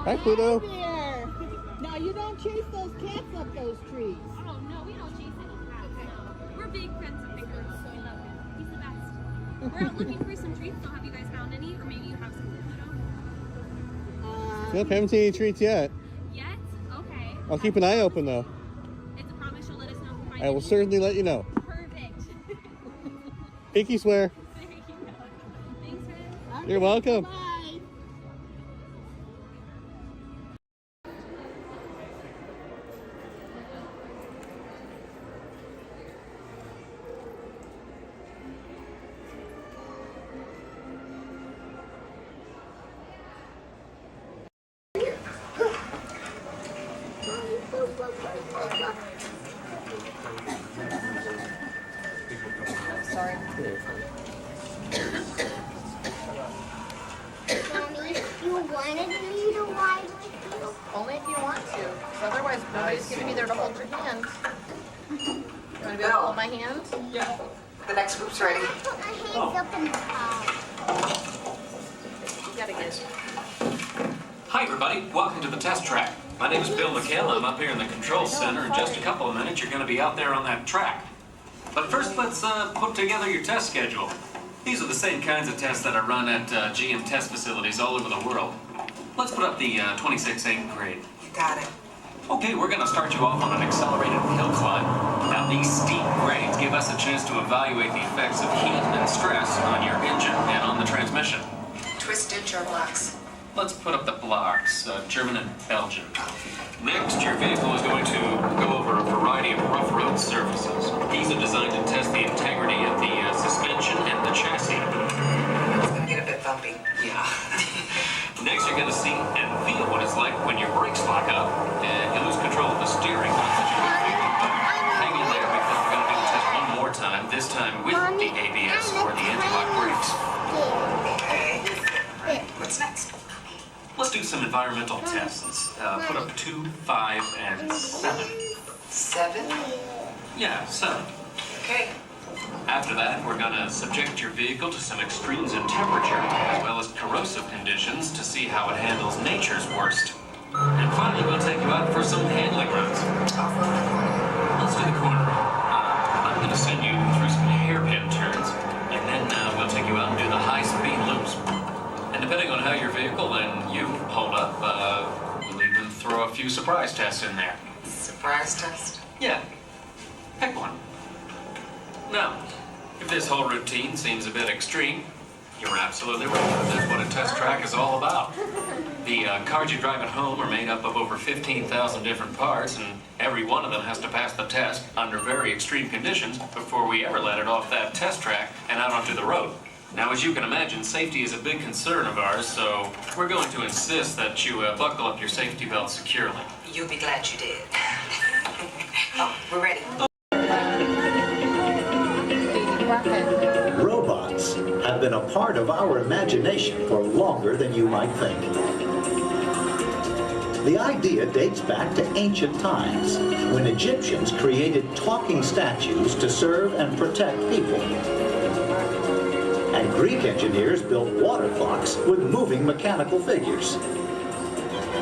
Hi, Pluto. There. Now you don't chase those cats up those trees. Oh no, we don't chase any cats. No. We're big friends of Victor's, so we love him. He's the best. We're out looking for some treats, so have you guys found any? Or maybe you have some, Pluto? Nope, haven't seen any treats yet. Yet? Okay. I'll keep an eye open though. It's a promise you'll let us know if you find I will any? certainly let you know. Perfect. Pinky swear. There you go. Thanks, Red. You're welcome. Bye. Sorry. Mommy, you wanted me to ride with you? Only if you want to. 'Cause otherwise, nobody's going to be there to hold your hand. You want to be able to hold my hand? Yeah. The next group's ready. I put my hands up in the car. You got to get. Hi everybody, welcome to the test track. My name is Bill McHale. I'm up here in the control center. In just a couple of minutes, you're going to be out there on that track. But first, let's put together your test schedule. These are the same kinds of tests that are run at GM test facilities all over the world. Let's put up the 26 8th grade. You got it. Okay, we're going to start you off on an accelerated hill climb. Now, these steep grades give us a chance to evaluate the effects of heat and stress on your engine and on the transmission. Twisted jar blocks. Let's put up the blocks, German and Belgian. Next, your vehicle is going to go over a variety of rough road surfaces. These are designed to test the integrity of the suspension and the chassis. It's gonna get a bit bumpy. Yeah. Next, you're going to see and feel what it's like when your brakes lock up and you lose control of the steering. Hang in there because we're going to do the test one more time, this time with the ABS or the anti-lock brakes. Okay. What's next? Let's do some environmental tests. Put up 2, 5, and 7. 7. Yeah, 7. Okay. After that, we're going to subject your vehicle to some extremes in temperature, as well as corrosive conditions to see how it handles nature's worst. And finally, we'll take you out for some handling runs. Off-road the corner. Let's do the corner. I'm going to send you through some hairpin turns, and then we'll take you out and do the high-speed loops. And depending on how your vehicle and you hold up, we'll even throw a few surprise tests in there. Surprise test. Yeah. Pick one. Now, if this whole routine seems a bit extreme, you're absolutely right. That's what a test track is all about. The cars you drive at home are made up of over 15,000 different parts, and every one of them has to pass the test under very extreme conditions before we ever let it off that test track and out onto the road. Now, as you can imagine, safety is a big concern of ours, so we're going to insist that you buckle up your safety belt securely. You'll be glad you did. Oh, we're ready. Robots have been a part of our imagination for longer than you might think. The idea dates back to ancient times, when Egyptians created talking statues to serve and protect people. And Greek engineers built water clocks with moving mechanical figures.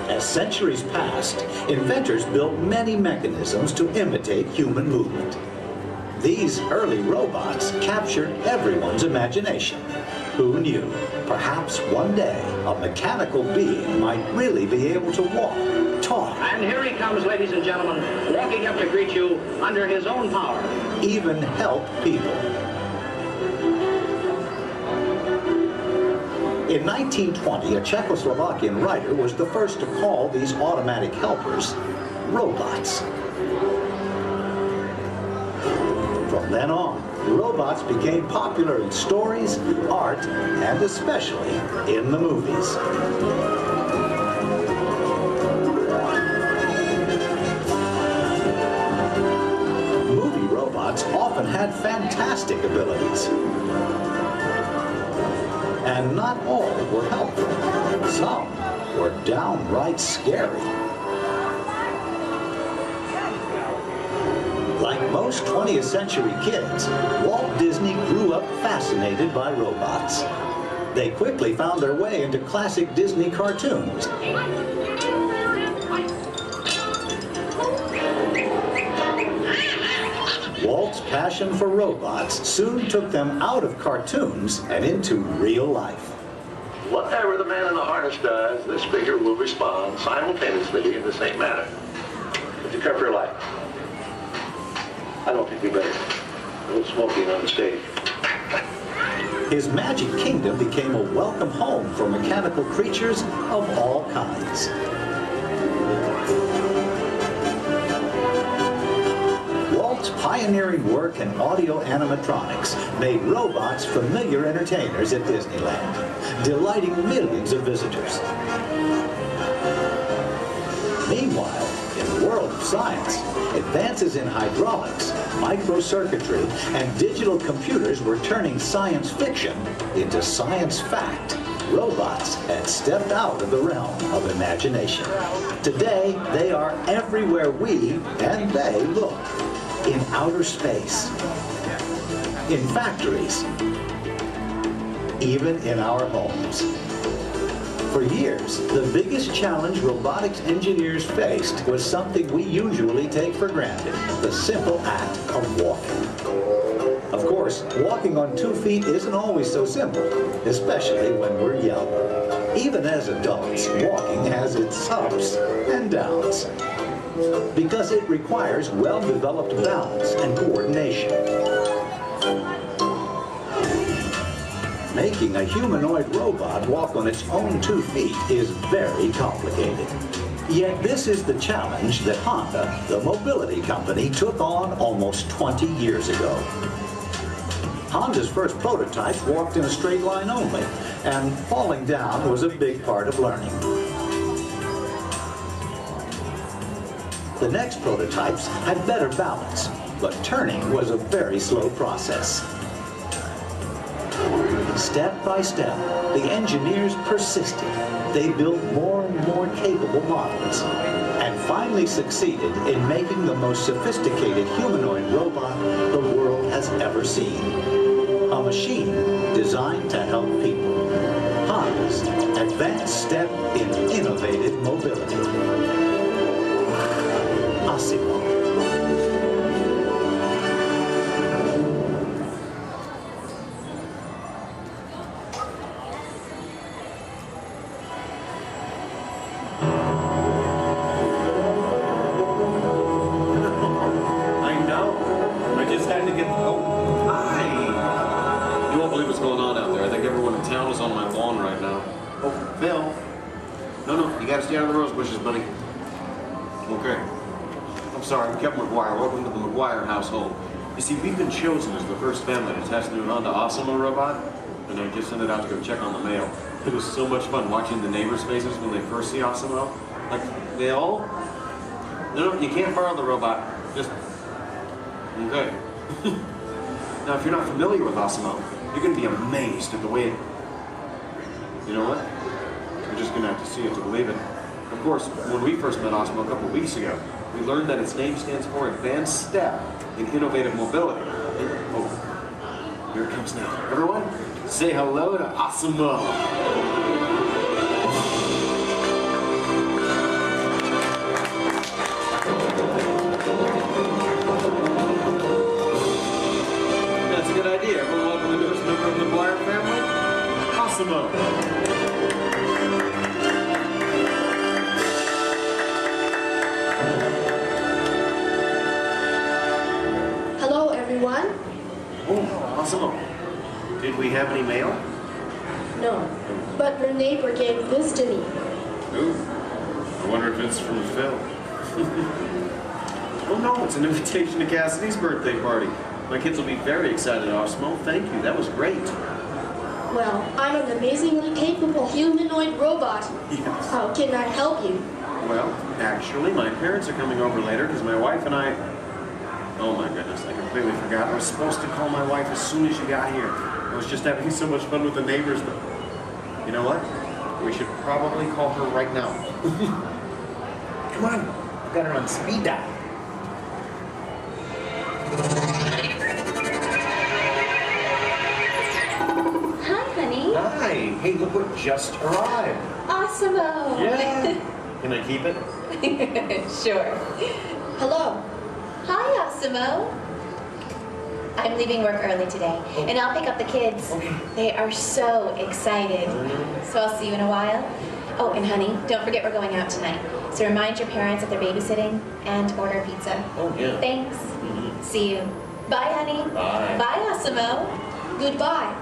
As centuries passed, inventors built many mechanisms to imitate human movement. These early robots captured everyone's imagination. Who knew? Perhaps one day a mechanical being might really be able to walk, talk, And here he comes, ladies and gentlemen, walking up to greet you under his own power. even help people. In 1920, a Czechoslovakian writer was the first to call these automatic helpers robots. From then on, robots became popular in stories, art, and especially in the movies. Movie robots often had fantastic abilities. And not all were helpful. Some were downright scary. Like most 20th century kids, Walt Disney grew up fascinated by robots. They quickly found their way into classic Disney cartoons. Walt's passion for robots soon took them out of cartoons and into real life. Whatever the man in the harness does, this figure will respond simultaneously in the same manner. Would you cover your light? I don't think we better. A little smoking on the stage. His magic kingdom became a welcome home for mechanical creatures of all kinds. Walt's pioneering work in audio animatronics made robots familiar entertainers at Disneyland, delighting millions of visitors. Meanwhile, in the world of science, advances in hydraulics, microcircuitry, and digital computers were turning science fiction into science fact. Robots had stepped out of the realm of imagination. Today, they are everywhere we and they look. In outer space, in factories, even in our homes. For years, the biggest challenge robotics engineers faced was something we usually take for granted, the simple act of walking. Of course, walking on 2 feet isn't always so simple, especially when we're young. Even as adults, walking has its ups and downs, because it requires well-developed balance and coordination. Making a humanoid robot walk on its own 2 feet is very complicated. Yet this is the challenge that Honda, the mobility company, took on almost 20 years ago. Honda's first prototype walked in a straight line only, and falling down was a big part of learning. The next prototypes had better balance, but turning was a very slow process. Step by step, the engineers persisted. They built more and more capable models, and finally succeeded in making the most sophisticated humanoid robot the world has ever seen. A machine designed to help people. Honda's advanced step in innovative mobility. Household. You see, we've been chosen as the first family to test the new Honda Osmo robot, and I just sent it out to go check on the mail. It was so much fun watching the neighbors' faces when they first see Osmo. Like, they all... No, you can't borrow the robot. Just... Okay. Now, if you're not familiar with Osmo, you're going to be amazed at the way it... You know what? You're just going to have to see it to believe it. Of course, when we first met Osmo a couple of weeks ago, we learned that its name stands for Advanced Step in Innovative Mobility. Oh, here it comes now. Everyone, say hello to Osmo. That's a good idea. Everyone welcome the newest member of the McGuire family, Osmo. Oh, Osmo. Did we have any mail? No, but your neighbor gave this to me. Ooh, I wonder if it's from Phil. Oh no, it's an invitation to Cassidy's birthday party. My kids will be very excited, Osmo. Thank you, that was great. Well, I'm an amazingly capable humanoid robot. Yes. How can I help you? Well, actually, my parents are coming over later because my wife and I... Oh my goodness, I completely forgot. I was supposed to call my wife as soon as you got here. I was just having so much fun with the neighbors, but... You know what? We should probably call her right now. Come on, I've got her on speed dial. Hi, honey. Hi. Hey, look what just arrived. Awesome-o. Yeah. Can I keep it? Sure. Hello. Hi, Osmo. I'm leaving work early today, and I'll pick up the kids. Okay. They are so excited. So I'll see you in a while. Oh, and honey, don't forget we're going out tonight. So remind your parents that they're babysitting and order pizza. Oh, yeah. Thanks. See you. Bye, honey. Bye. Bye, Osimo. Goodbye.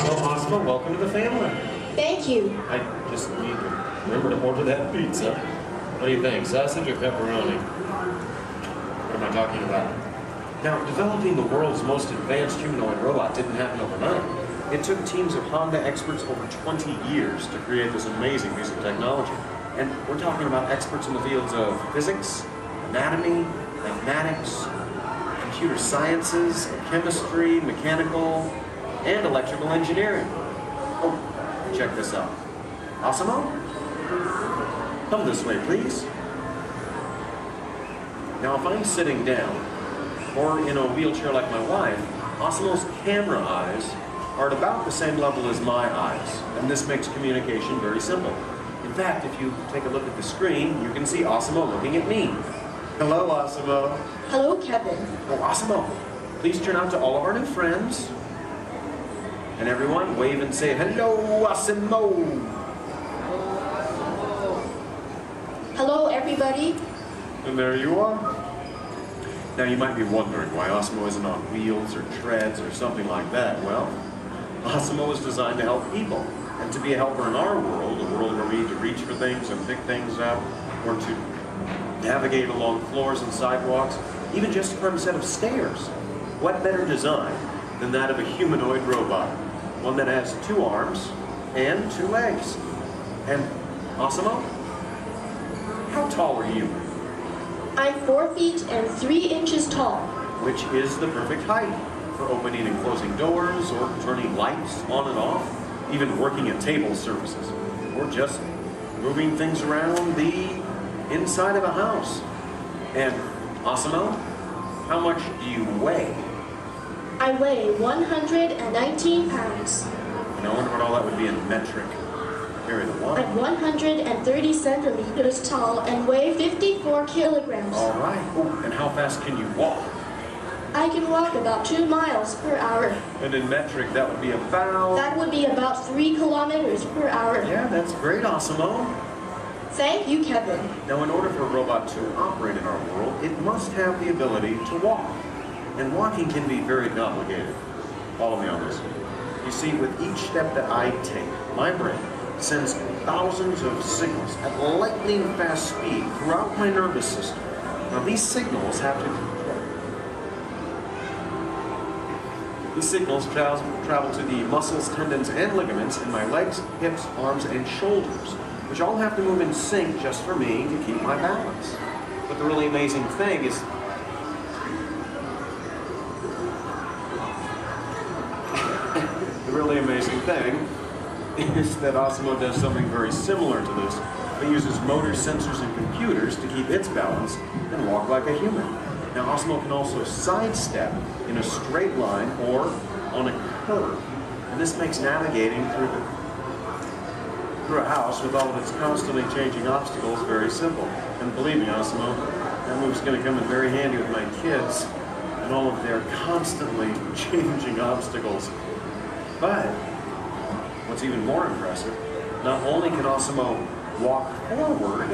Well, Osmo, welcome to the family. Thank you. I just need to remember to order that pizza. What do you think, sausage or pepperoni? What am I talking about? Now, developing the world's most advanced humanoid robot didn't happen overnight. It took teams of Honda experts over 20 years to create this amazing piece of technology. And we're talking about experts in the fields of physics, anatomy, mathematics, computer sciences, chemistry, mechanical, and electrical engineering. Oh, check this out. Osimo? Come this way, please. Now, if I'm sitting down, or in a wheelchair like my wife, Osimo's camera eyes are at about the same level as my eyes, and this makes communication very simple. In fact, if you take a look at the screen, you can see Osimo looking at me. Hello, Osimo. Hello, Kevin. Oh, Osimo, please turn out to all of our new friends. And everyone, wave and say, hello, Osimo. Hello, everybody. And there you are. Now, you might be wondering why Osimo isn't on wheels or treads or something like that. Well, Osimo is designed to help people, and to be a helper in our world, a world where we need to reach for things and pick things up, or to navigate along floors and sidewalks, even just to climb a set of stairs. What better design than that of a humanoid robot? One that has 2 arms and 2 legs. And Osimo, how tall are you? I'm 4 feet and 3 inches tall. Which is the perfect height for opening and closing doors, or turning lights on and off, even working at table surfaces, or just moving things around the inside of a house. And Osimo, how much do you weigh? I weigh 119 pounds. And I wonder what all that would be in metric. Carry the one. I'm 130 centimeters tall and weigh 54 kilograms. All right. Oh, and how fast can you walk? I can walk about 2 miles per hour. And in metric, that would be about... That would be about 3 kilometers per hour. Yeah, that's great, Osimo. Thank you, Kevin. Now, in order for a robot to operate in our world, it must have the ability to walk. And walking can be very complicated. Follow me on this. You see, with each step that I take, my brain sends thousands of signals at lightning fast speed throughout my nervous system. Now, these signals travel to the muscles, tendons, and ligaments in my legs, hips, arms, and shoulders, which all have to move in sync just for me to keep my balance. But the really amazing thing is that Osimo does something very similar to this. It uses motors, sensors, and computers to keep its balance and walk like a human. Now, Osimo can also sidestep in a straight line or on a curve. And this makes navigating through a house with all of its constantly changing obstacles very simple. And believe me, Osimo, that move's going to come in very handy with my kids and all of their constantly changing obstacles. But what's even more impressive, not only can Osimo walk forward,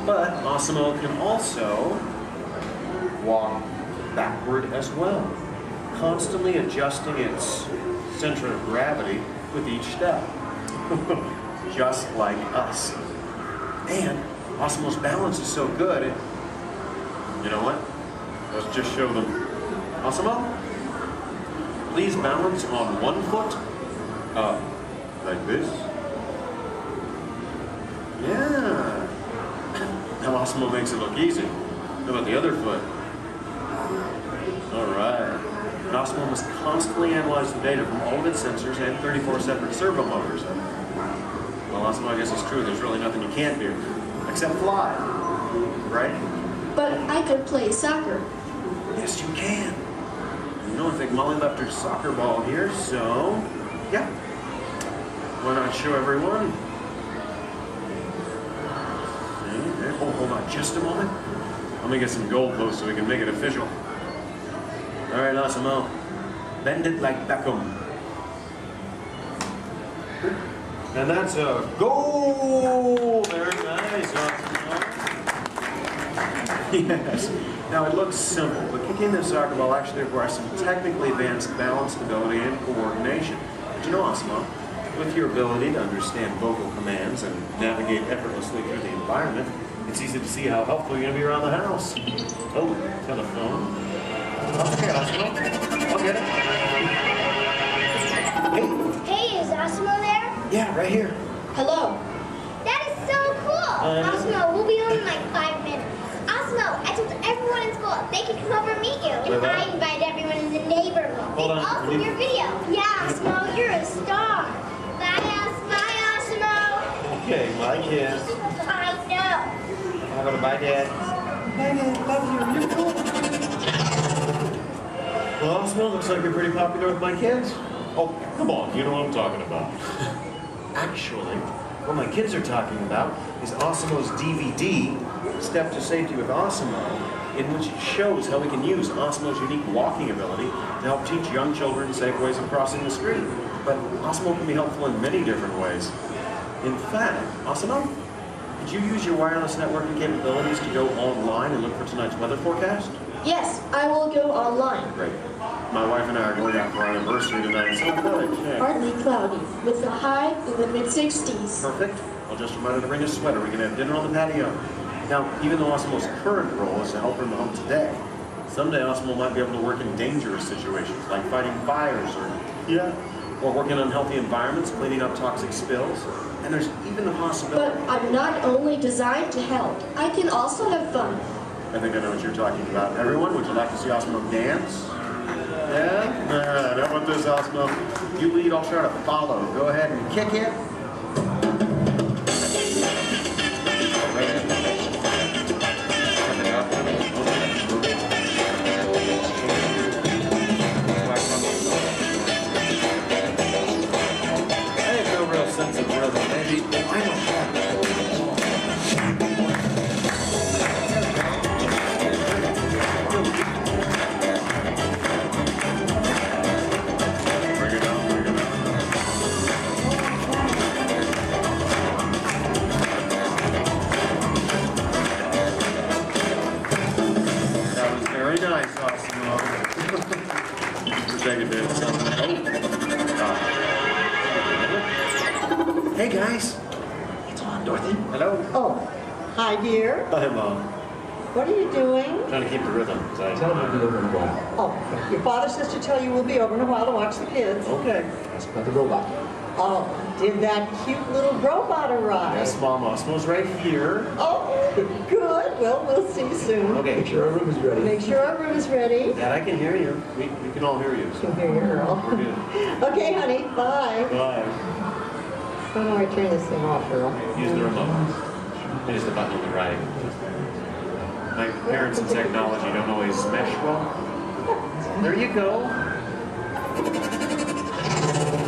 but Osimo can also walk backward as well, constantly adjusting its center of gravity with each step, just like us. And Osimo's balance is so good, you know what? Let's just show them. Osimo, please balance on one foot, like this. Yeah. Now Osimo makes it look easy. How about the other foot? All right. And Osimo must constantly analyze the data from all of its sensors and 34 separate servo motors. Well, Osimo, I guess it's true. There's really nothing you can't do, except fly, right? But I could play soccer. Yes, you can. You know, I think Molly left her soccer ball here, so yeah. Why not show everyone? Oh, hold on. just a moment? Let me get some goalposts so we can make it official. All right, Osimo. Bend it like Beckham. And that's a goal! Very nice, Osimo. Yes. Now it looks simple, but kicking the soccer ball actually requires some technically advanced balance, stability, and coordination. But you know, Osimo, with your ability to understand vocal commands and navigate effortlessly through the environment, it's easy to see how helpful you're going to be around the house. Oh, telephone. Okay, Osimo. I'll get it. Hey. Hey, is Osmo there? Yeah, right here. Hello. That is so cool. Osmo, we'll be home in like 5 minutes. Osmo, I told everyone in school they can come over and meet you. And I invited everyone in the neighborhood. Hold on. Also your video. Yeah, Osmo, you're a star. Bye, Osmo. Okay, my kids. I know. How about a bye, Dad? Bye, Dad. Love you. You're cool. Well, Osmo, looks like you're pretty popular with my kids. Oh, come on. You know what I'm talking about. Actually, what my kids are talking about is Osimo's DVD, Step to Safety with Osimo, in which it shows how we can use Osimo's unique walking ability to help teach young children safe ways of crossing the street. But Osimo can be helpful in many different ways. In fact, Osimo, could you use your wireless networking capabilities to go online and look for tonight's weather forecast? Yes, I will go online. Great. My wife and I are going out for our anniversary tonight, so good. Yeah. Partly cloudy, with a high in the mid-60s. Perfect. I'll just remind her to bring a sweater. We can have dinner on the patio. Now, even though Osimo's current role is to help her in the home today, someday Osimo might be able to work in dangerous situations, like fighting fires or working in unhealthy environments, cleaning up toxic spills. And there's even the possibility... But I'm not only designed to help, I can also have fun. I think I know what you're talking about. Everyone, would you like to see Osimo dance? Yeah? All right, how about this, Osimo? You lead, I'll try to follow. Go ahead and kick it. I have no real sense of rhythm. Maybe I don't have it. Very nice, Osimo. Wish I could do something. Hey guys. It's on, Dorothy. Hello. Oh, hi dear. Hi, Mom. What are you doing? Trying to keep the rhythm. Tell them I'll be over in a while. Oh, your father says to tell you we'll be over in a while to watch the kids. Okay. That's about the robot. Oh, did that cute little robot arrive? Yes, Mom. Osmo's right here. Oh, good. Well, we'll see you soon. Okay. Make sure our room is ready. Make sure our room is ready. Dad, I can hear you. We can all hear you. You can hear your girl. We're good. Okay, honey. Bye. Bye. How do I turn this thing off, girl? Use the remote. It is the button on the right. My parents and technology don't always mesh well. There you go.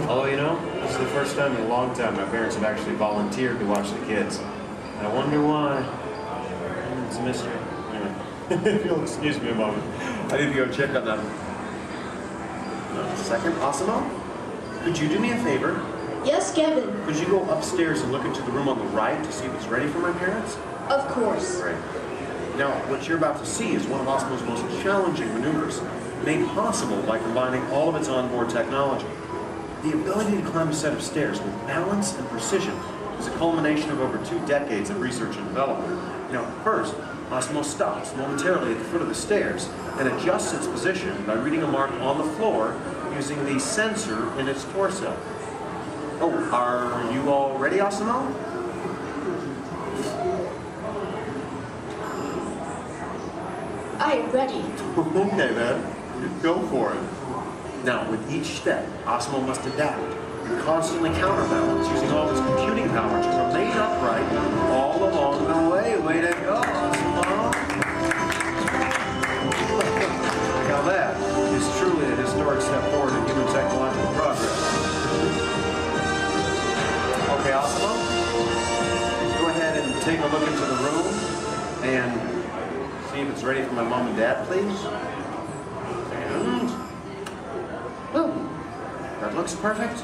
Oh, you know, this is the first time in a long time my parents have actually volunteered to watch the kids. I wonder why. It's a mystery. Anyway, if you'll excuse me a moment, I need to go check on them. Second, Osimo, could you do me a favor? Yes, Kevin. Could you go upstairs and look into the room on the right to see if it's ready for my parents? Of course. Great. Now, what you're about to see is one of Osmo's most challenging maneuvers, made possible by combining all of its onboard technology. The ability to climb a set of stairs with balance and precision is a culmination of over 2 decades of research and development. Now, first, Osmo stops momentarily at the foot of the stairs and adjusts its position by reading a mark on the floor using the sensor in its torso. Oh, are you all ready, Osmo? I am ready. Okay, then. Go for it. Now, with each step, Osmo must adapt and constantly counterbalance using all of its computing power to remain upright all along the way. Way to go, Osmo! Now that is truly a historic step forward in human technological progress. Okay, Osmo, go ahead and take a look into the room. And see if it's ready for my mom and dad, please. And boom. That looks perfect.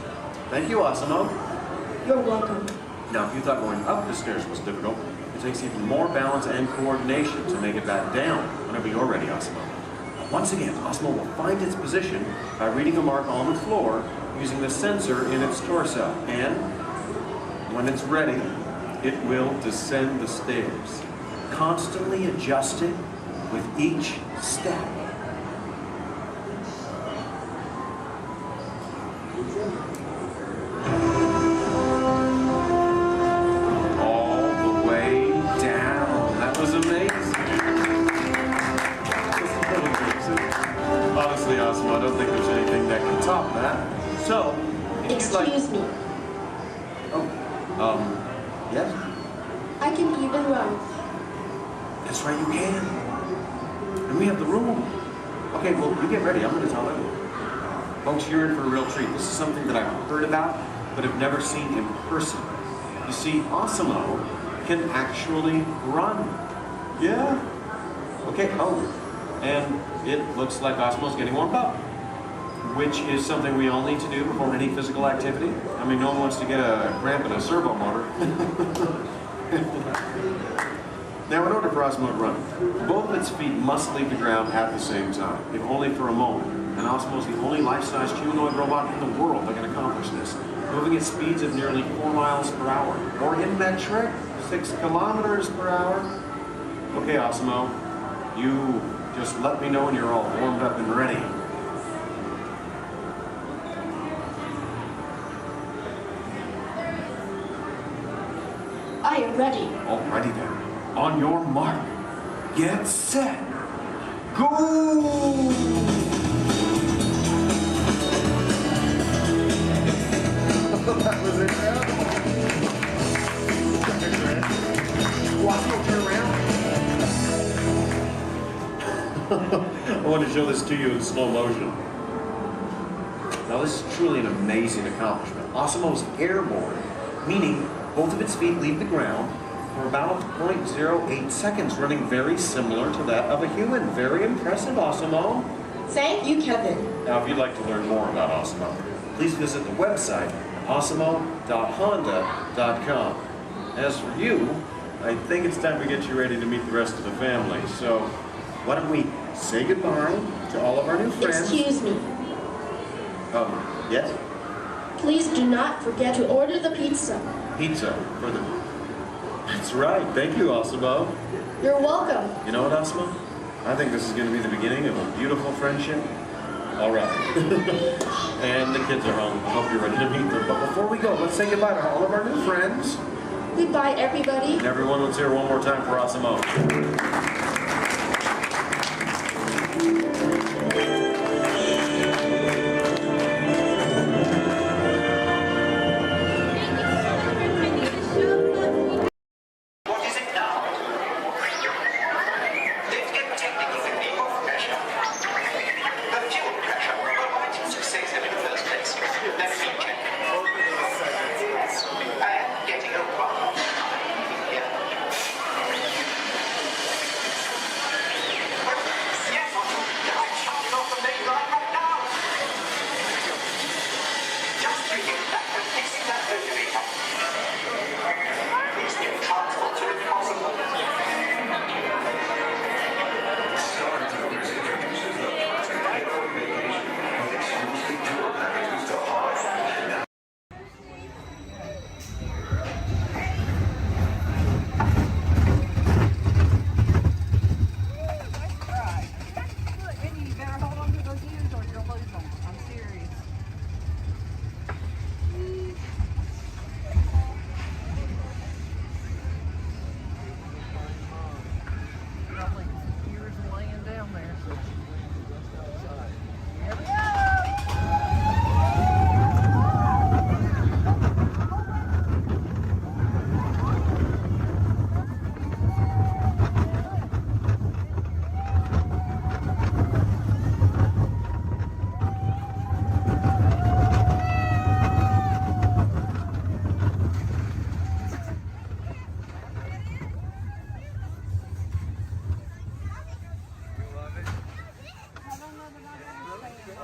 Thank you, Osimo. You're welcome. Now, if you thought going up the stairs was difficult, it takes even more balance and coordination to make it back down whenever you're ready, Osimo. Once again, Osimo will find its position by reading a mark on the floor using the sensor in its torso. And when it's ready, it will descend the stairs, constantly adjusting with each step. All the way down. That was amazing. Honestly, Osmo, I don't think there's anything that can top that. So, Excuse me. Oh, yes? I can even run. That's right, you can. And we have the room. Okay, well, you get ready. I'm going to tell everyone. Folks, you're in for a real treat. This is something that I've heard about, but have never seen in person. You see, Osimo can actually run. Yeah. Okay, oh, and it looks like Osimo's getting warmed up, which is something we all need to do before any physical activity. I mean, no one wants to get a cramp in a servo motor. Now, in order for Osimo to run, both of its feet must leave the ground at the same time, if only for a moment. And Osimo is the only life-size humanoid robot in the world that can accomplish this, moving at speeds of nearly 4 miles per hour, or in metric, 6 kilometers per hour. Okay, Osimo, you just let me know when you're all warmed up and ready. I am ready. Alrighty then. On your mark, get set, go! That was it, man. Watch me turn around. I want to show this to you in slow motion. Now, this is truly an amazing accomplishment. Osimo's airborne, meaning both of its feet leave the ground for about 0.08 seconds, running very similar to that of a human. Very impressive, Osimo. Thank you, Kevin. Now, if you'd like to learn more about Osimo, please visit the website, osimo.honda.com. As for you, I think it's time to get you ready to meet the rest of the family. So, why don't we say goodbye to all of our new friends? Excuse me. Yes? Please do not forget to order the pizza. Pizza for the... That's right. Thank you, Osimo. You're welcome. You know what, Osimo? I think this is going to be the beginning of a beautiful friendship. All right. And the kids are home. I hope you're ready to meet them. But before we go, let's say goodbye to all of our new friends. Goodbye, everybody. And everyone, let's hear one more time for Osimo.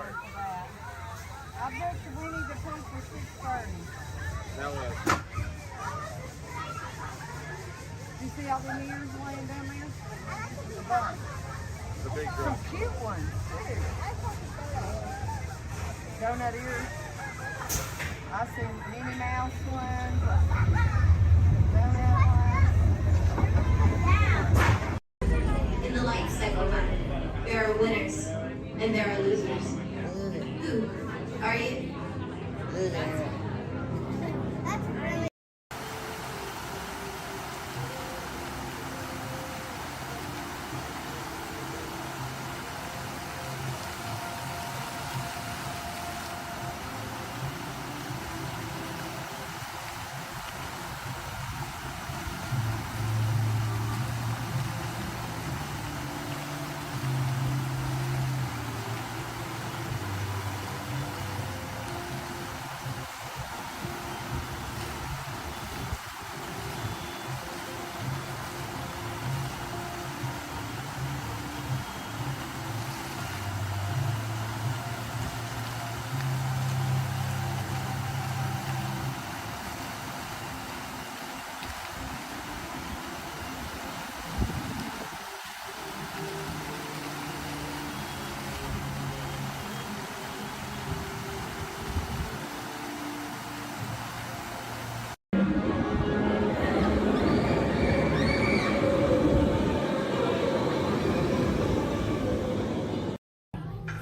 hours for that. I bet you we need to push for 6:30. That was. You see all the ears laying down there? The bunch. The big Some drop. cute ones too. Donut ears. I see Minnie Mouse ones. Donut ones. In the life cycle, there are winners and there are losers. Who are you?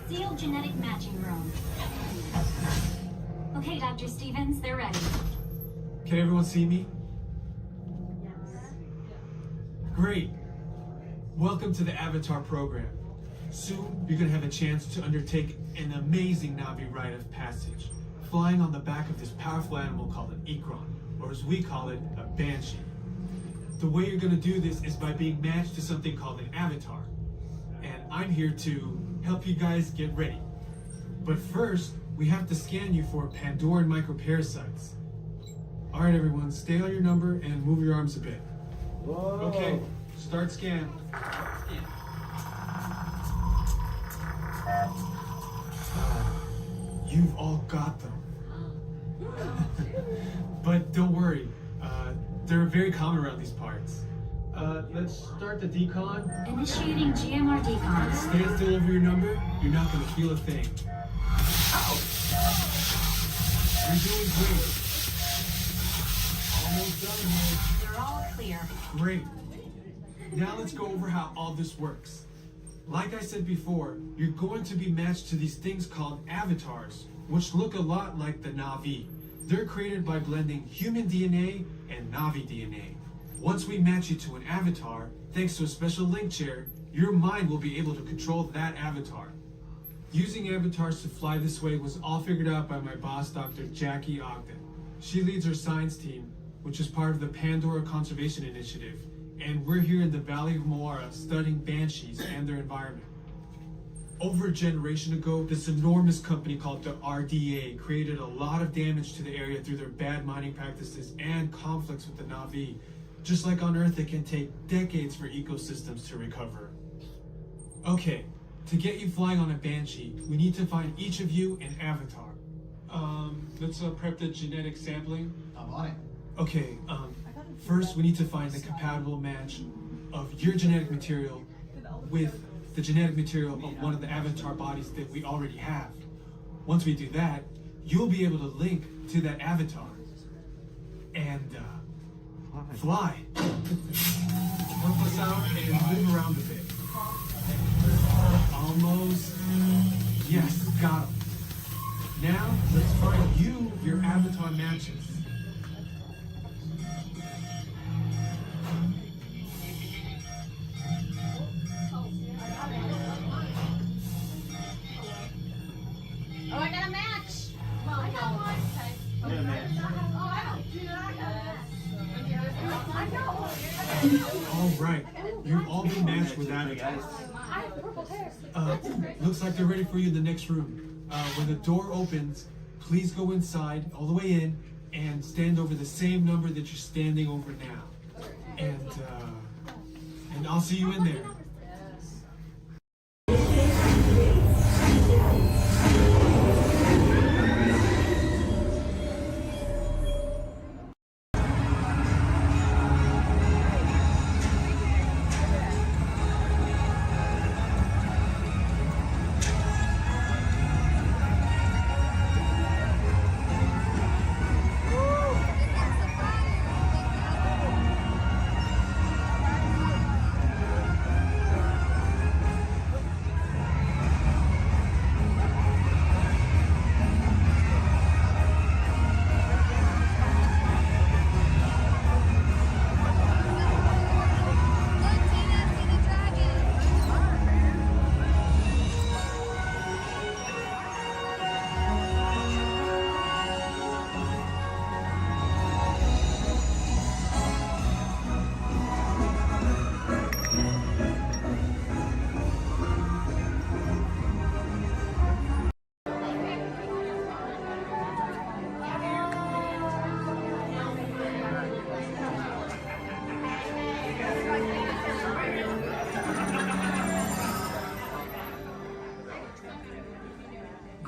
Sealed genetic matching room. Okay, Dr. Stevens, they're ready. Can everyone see me? Great. Welcome to the Avatar program. Soon, you're going to have a chance to undertake an amazing Na'vi rite of passage, flying on the back of this powerful animal called an Ikron, or as we call it, a Banshee. The way you're going to do this is by being matched to something called an avatar. And I'm here to help you guys get ready. But first, we have to scan you for Pandoran microparasites. All right, everyone, stay on your number and move your arms a bit. Whoa. Okay, start scan. You've all got them. But don't worry, they're very common around these parts. Let's start the decon. Initiating GMR decon. Stand still over your number. You're not going to feel a thing. You're doing great. Almost done here. You're all clear. Great. Now let's go over how all this works. Like I said before, you're going to be matched to these things called avatars, which look a lot like the Na'vi. They're created by blending human DNA and Na'vi DNA. Once we match you to an avatar, thanks to a special link chair, your mind will be able to control that avatar. Using avatars to fly this way was all figured out by my boss, Dr. Jackie Ogden. She leads our science team, which is part of the Pandora Conservation Initiative, and we're here in the Valley of Moara studying banshees and their environment. Over a generation ago, this enormous company called the RDA created a lot of damage to the area through their bad mining practices and conflicts with the Na'vi. Just like on Earth, it can take decades for ecosystems to recover. Okay, to get you flying on a Banshee, we need to find each of you an avatar. Let's prep the genetic sampling. I'm on it. Okay, first we need to find the compatible match of your genetic material with the genetic material of one of the avatar bodies that we already have. Once we do that, you'll be able to link to that avatar and fly. Help us out and move around a bit. Almost. Yes, got him. Now, let's find you your avatar matches. Oh, I got a match. Well, I got one. Okay. Oh, I don't do that. All right, you've all been matched with avatars. Looks like they're ready for you in the next room. When the door opens, please go inside, all the way in, and stand over the same number that you're standing over now. And I'll see you in there.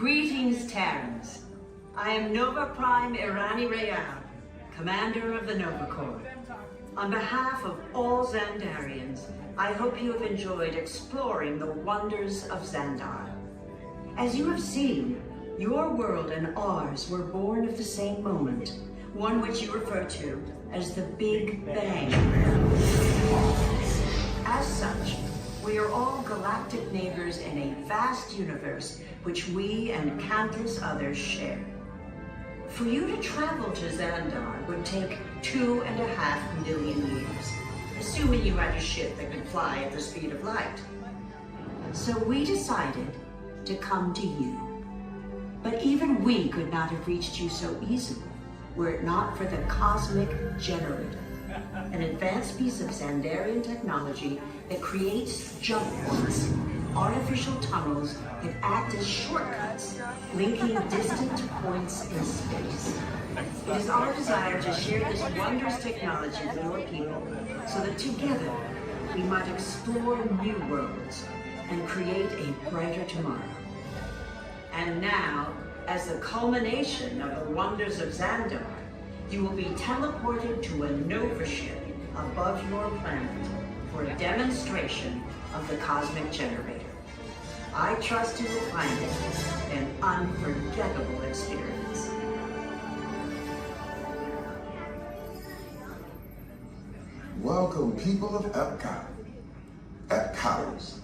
Greetings, Terrans. I am Nova Prime Irani Rayal, commander of the Nova Corps. On behalf of all Xandarians, I hope you have enjoyed exploring the wonders of Xandar. As you have seen, your world and ours were born of the same moment, one which you refer to as the Big Bang. As such, we are all galactic neighbors in a vast universe which we and countless others share. For you to travel to Xandar would take 2.5 million years, assuming you had a ship that could fly at the speed of light. So we decided to come to you. But even we could not have reached you so easily were it not for the Cosmic Generator, an advanced piece of Xandarian technology that creates jump points, artificial tunnels that act as shortcuts, linking distant points in space. It is our desire to share this wondrous technology with your people, so that together we might explore new worlds and create a brighter tomorrow. And now, as the culmination of the wonders of Xandar, you will be teleported to a Nova ship above your planet for a demonstration of the Cosmic Generator. I trust you will find it an unforgettable experience. Welcome, people of Epcot, Epcoters,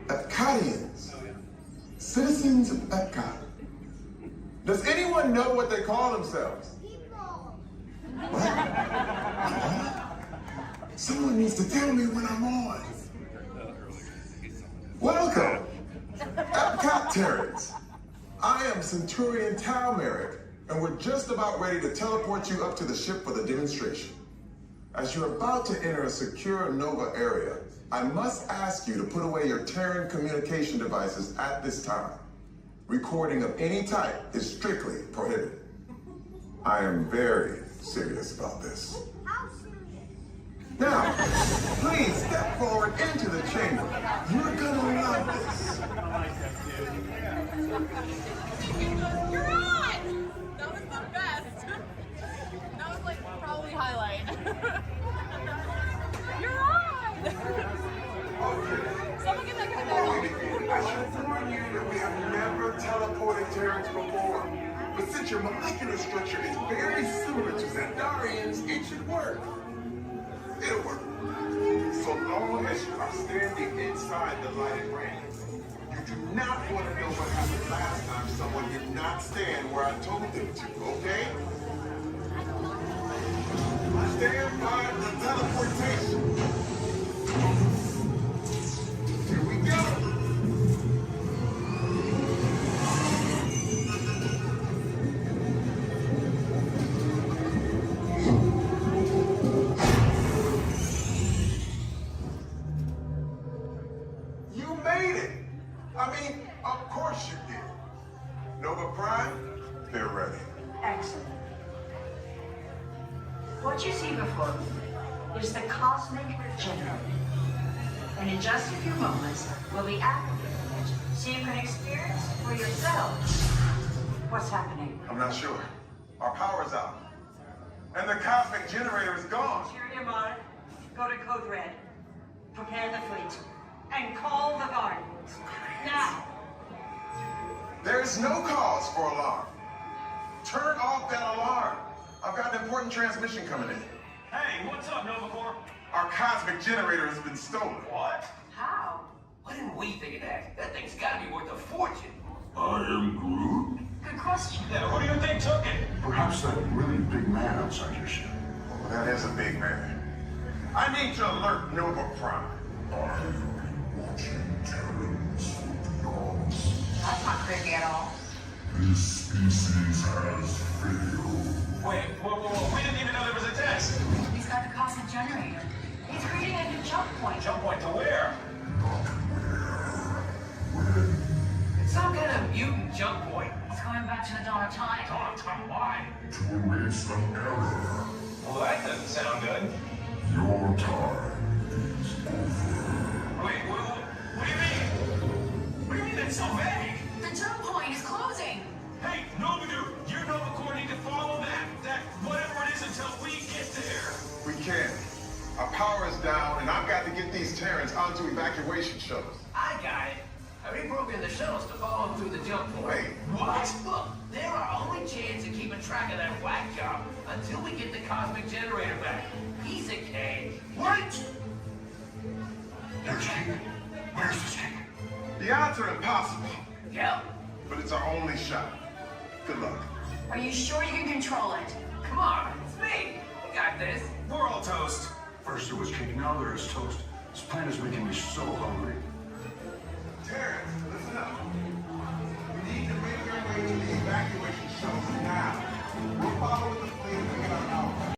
Epcotians, citizens of Epcot. Does anyone know what they call themselves? What? Someone needs to tell me when I'm on. Welcome, Epcot Terrans. I am Centurion Tal Merrick, and we're just about ready to teleport you up to the ship for the demonstration. As you're about to enter a secure Nova area, I must ask you to put away your Terran communication devices at this time. Recording of any type is strictly prohibited. I am very serious about this. Now, please step forward into the chamber. You're gonna love this. You're on! That was the best. That was like probably highlight. You're on! Someone get that guy back. I should warn you that we have never teleported Terrans before. But since your molecular structure is very similar to Xandarians, it should work. It'll work. So long as you are standing inside the lighted ring. You do not want to know what happened last time someone did not stand where I told them to, okay? Stand by the teleportation. Here we go. Excellent. What you see before you is the Cosmic Generator. And in just a few moments, we'll be activating it so you can experience for yourselves what's happening. I'm not sure. Our power's out. And the Cosmic Generator is gone. Interior Mark, go to Code Red, prepare the fleet, and call the Guardians. Now! There's no cause for alarm. Turn off that alarm. I've got an important transmission coming in. Hey, what's up, Nova Corps? Our Cosmic Generator has been stolen. What? How? Why didn't we think of that? That thing's gotta be worth a fortune. I am Groot. Good question. Yeah, who do you think took it? Perhaps that really big man outside your ship. Oh, that is a big man. I need to alert Nova Prime. I've been watching Terrans for eons. That's not creepy at all. This species has failed. Wait, whoa, we didn't even know there was a test. He's got the Cosmic Generator. He's creating a new jump point. Jump point to where? Not where. When? It's some kind of mutant jump point. He's going back to the dawn of time. Dawn of time, why? To erase some error. Well, that doesn't sound good. Your time is over. Wait, what do you mean? What do you mean that's so vague? The jump point is close. Hey, Nobudu, your Nova Corps need to follow that whatever it is until we get there. We can't. Our power is down, and I've got to get these Terrans onto evacuation shuttles. I got it. I reprogrammed the shuttles to follow them through the jump point. Wait, what? Look, they're our only chance of keeping track of that whack job until we get the cosmic generator back. Piece of cake. Wait! There's King. Where's this King? The odds are impossible. Yep. But it's our only shot. Good luck. Are you sure you can control it? Come on, it's me. We got this. We're all toast. First there was King, now there is toast. This plan is making me so hungry. Terrence, listen up. We need to make our way to the evacuation shuttles now. We'll follow with the fleet to get our power.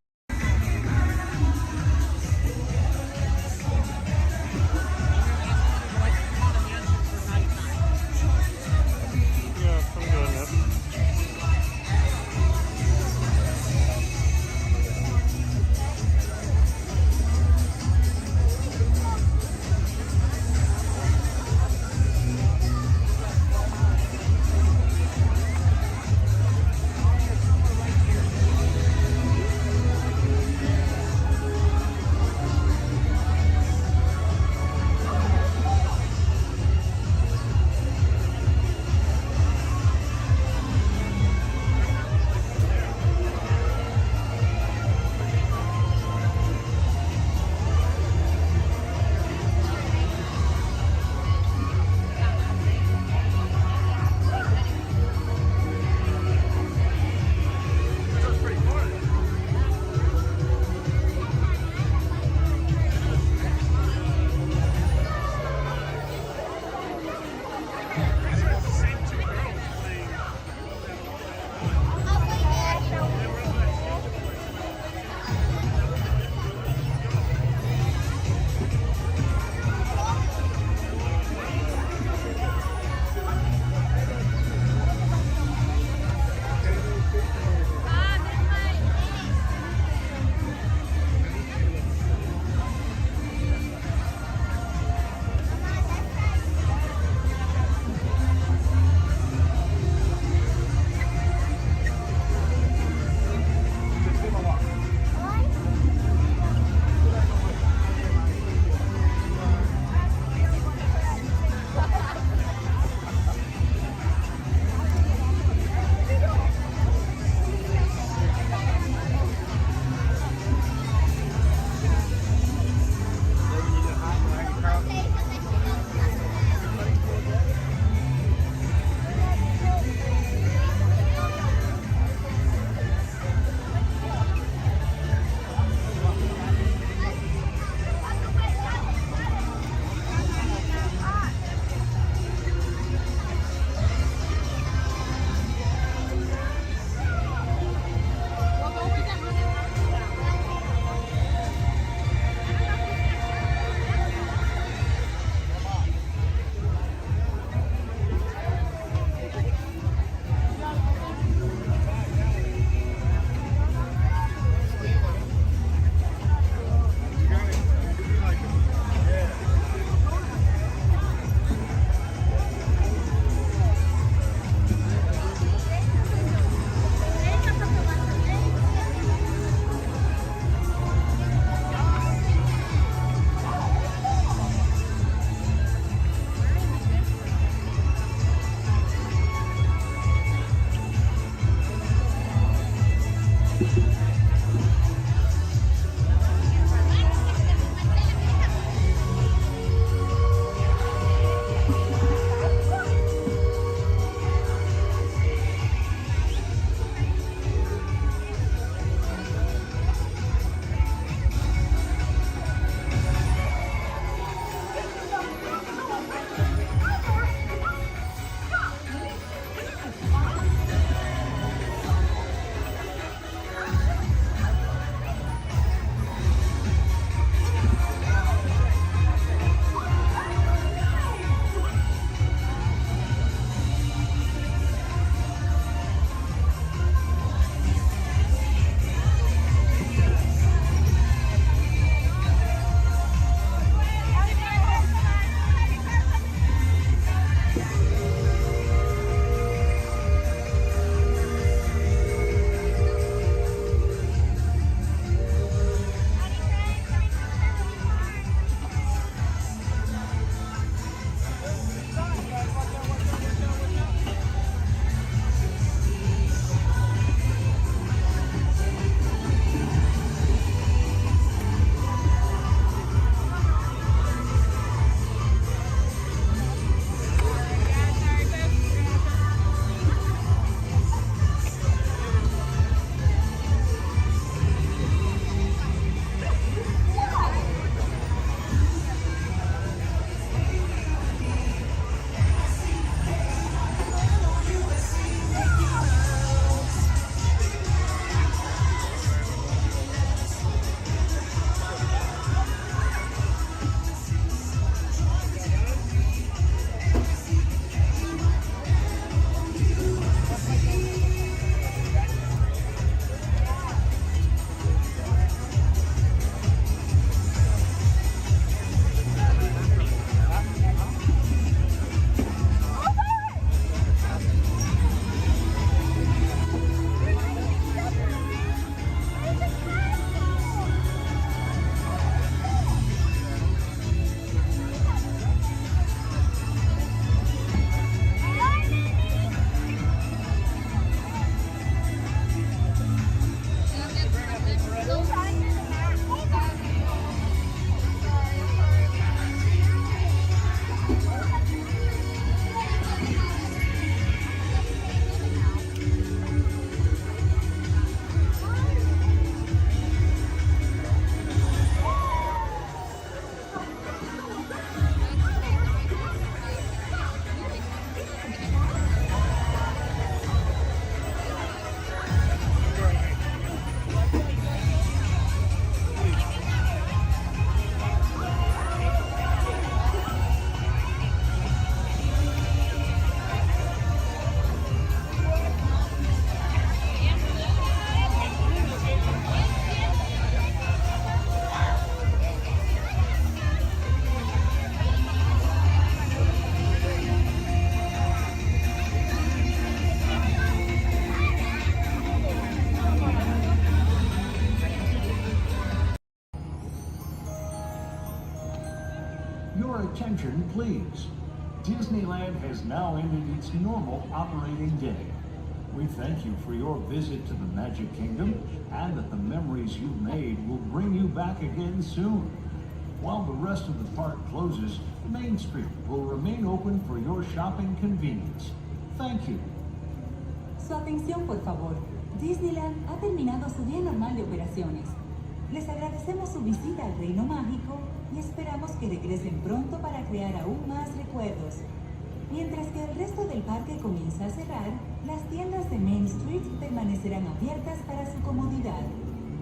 attention, please. Disneyland has now ended its normal operating day. We thank you for your visit to the Magic Kingdom and that the memories you've made will bring you back again soon. While the rest of the park closes, Main Street will remain open for your shopping convenience. Thank you. Su atención, por favor. Disneyland ha terminado su día normal de operaciones. Les agradecemos su visita al Reino Mágico y esperamos que regresen pronto para crear aún más recuerdos. Mientras que el resto del parque comienza a cerrar, las tiendas de Main Street permanecerán abiertas para su comodidad.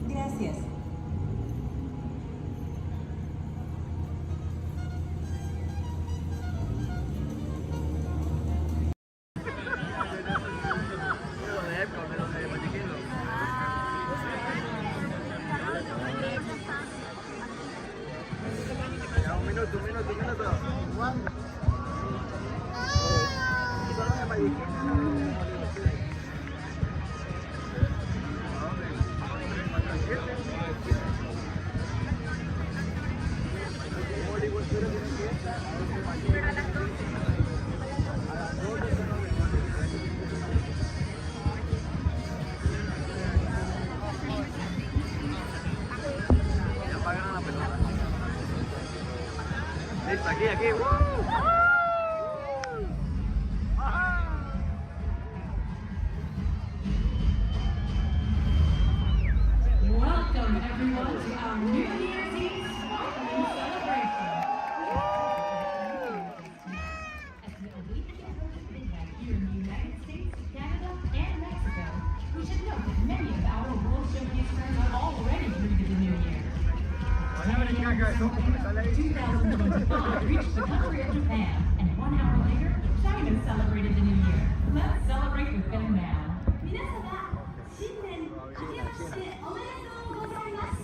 Gracias. Aquí. Welcome everyone to our New Year's Eve sparkling celebration. As we await the midnight here in the United States, Canada, and Mexico, we should note that many of our World Showcase friends are already greeted the New Year. 2025 reached the country of Japan, and 1 hour later, China celebrated the New Year. Let's celebrate with them now. 皆様、新年明けましておめでとうございます。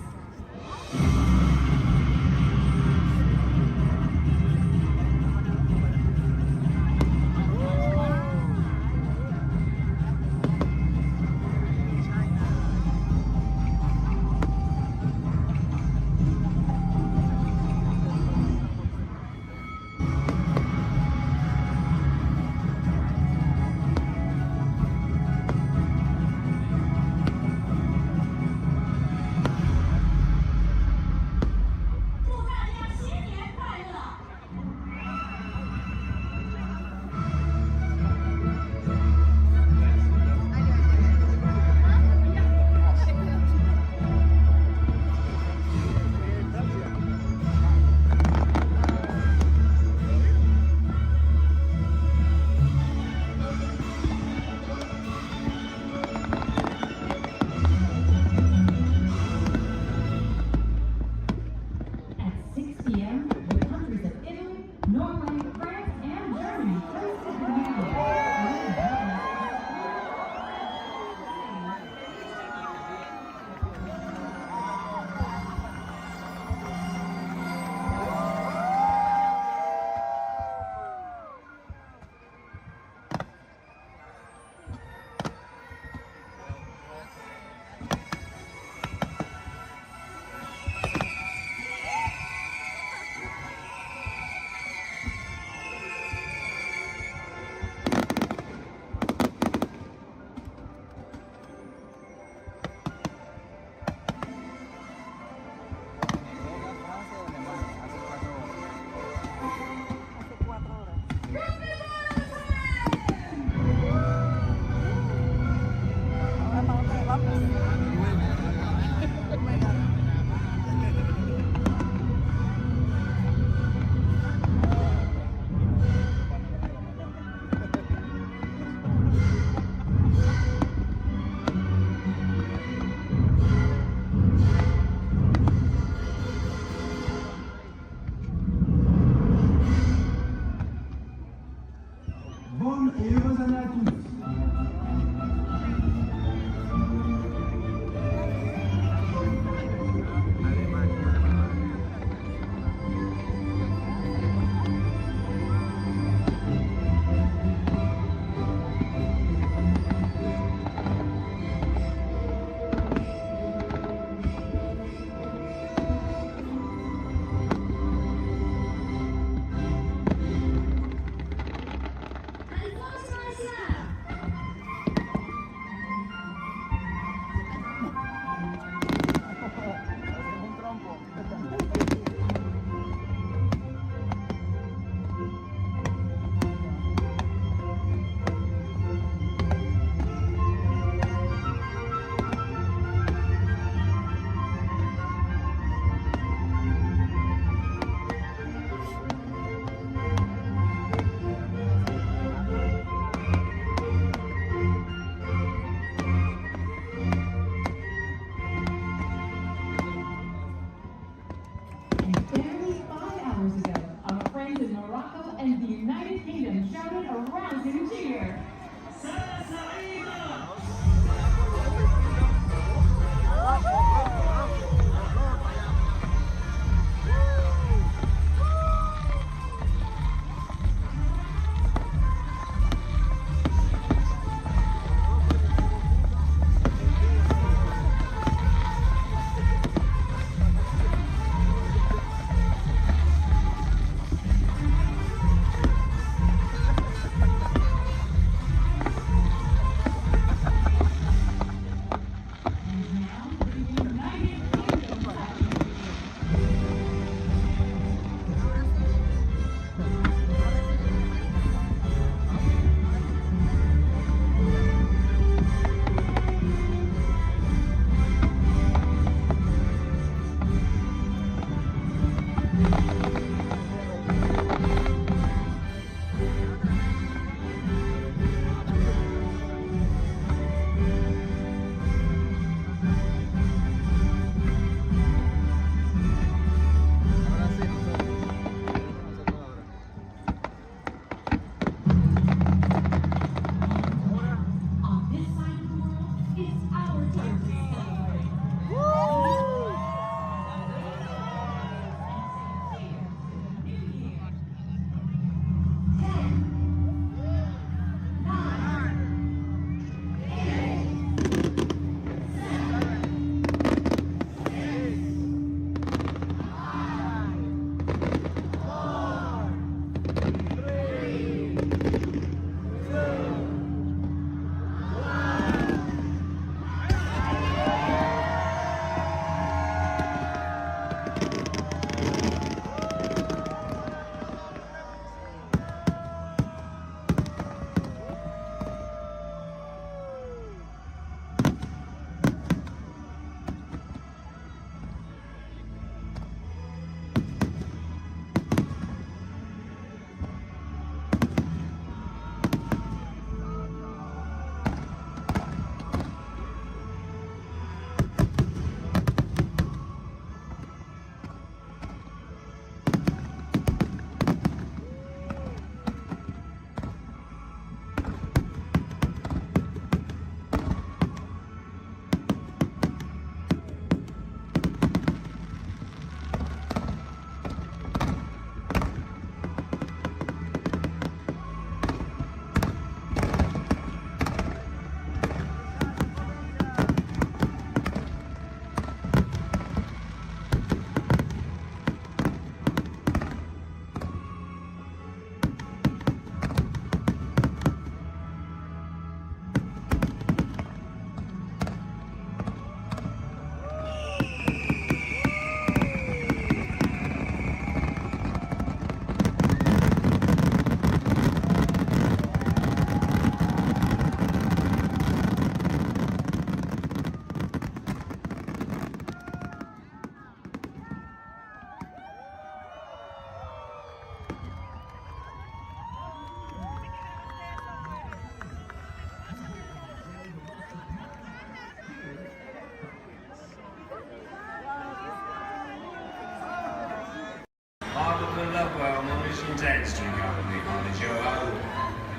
lads, drink up with me, honeys, yo ho,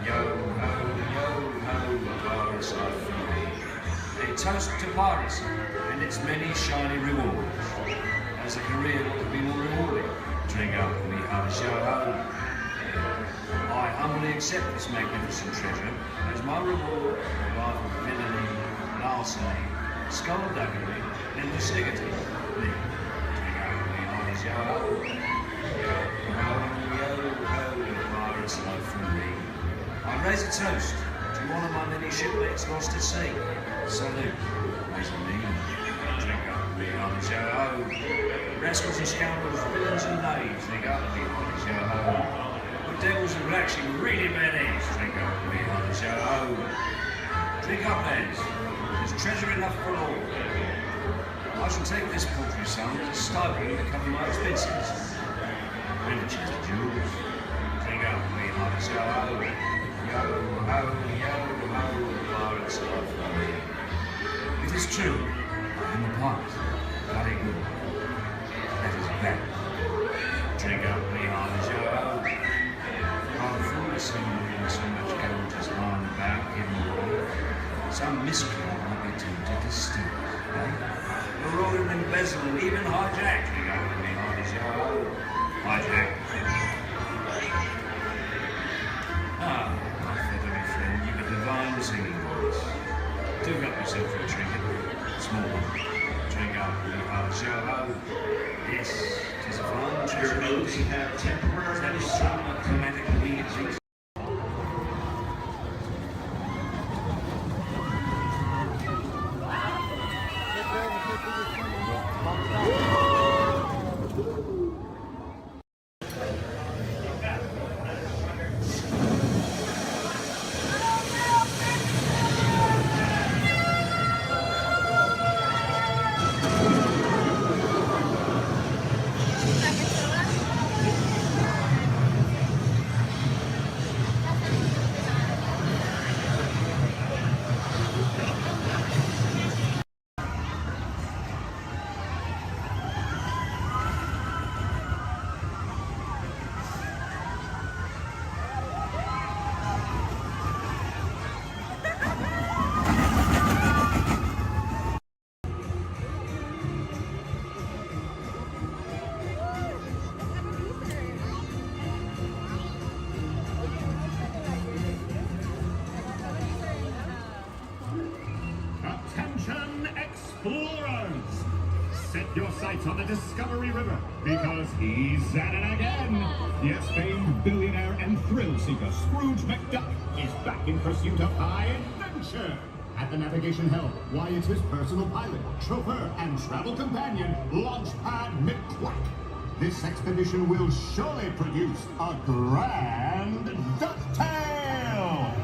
yo ho, yo ho, a virus life from me. A toast to piracy and its many shiny rewards. As a career, what could be more rewarding? Drink up with me, honeys, yo ho. I humbly accept this magnificent treasure as my reward for a life of villainy, larceny, skullduggery, and disliggity. Me, drink up with me, honeys, yo ho. Yo ho, yo ho, a virus life from me. I raise a toast to one of my many shipmates lost at sea. Salute, mezzanine. Drink up with me, honeys, yo ho. Rascals and scoundrels, villains and knaves, drink up with me, honeys, yo ho. Devils and actually really bad eggs. Drink up with me, honeys, yo ho. Drink up, lads. There's treasure enough for all. I shall take this paltry sum as a stipend to cover my expenses. Riches to jewels. Drink up with me, honeys, yo ho. Yo ho, yo ho, pirates life for me. It is true, I am a pirate. Bloody good. That is bad. Drink up with me, honeys, yo ho. I'm foolish in so much gold just lying about giving away. Some miscreant might be tempted to steal it, eh? You're all in embezzle and even hijack. You go with me, honeys, yo ho. Hijack. Ah, my feathery friend, you've a divine singing voice. Do get yourself a trinket. Small one. Drink up with me, honeys, yo ho. Yes, 'tis a fine treasure. Those who have temporarily some climatic needs. Attention explorers! Set your sights on the Discovery River, because he's at it again! Yes, famed billionaire and thrill seeker Scrooge McDuck is back in pursuit of high adventure! At the navigation helm, why, it's his personal pilot, chauffeur, and travel companion, Launchpad McQuack. This expedition will surely produce a grand ducktail!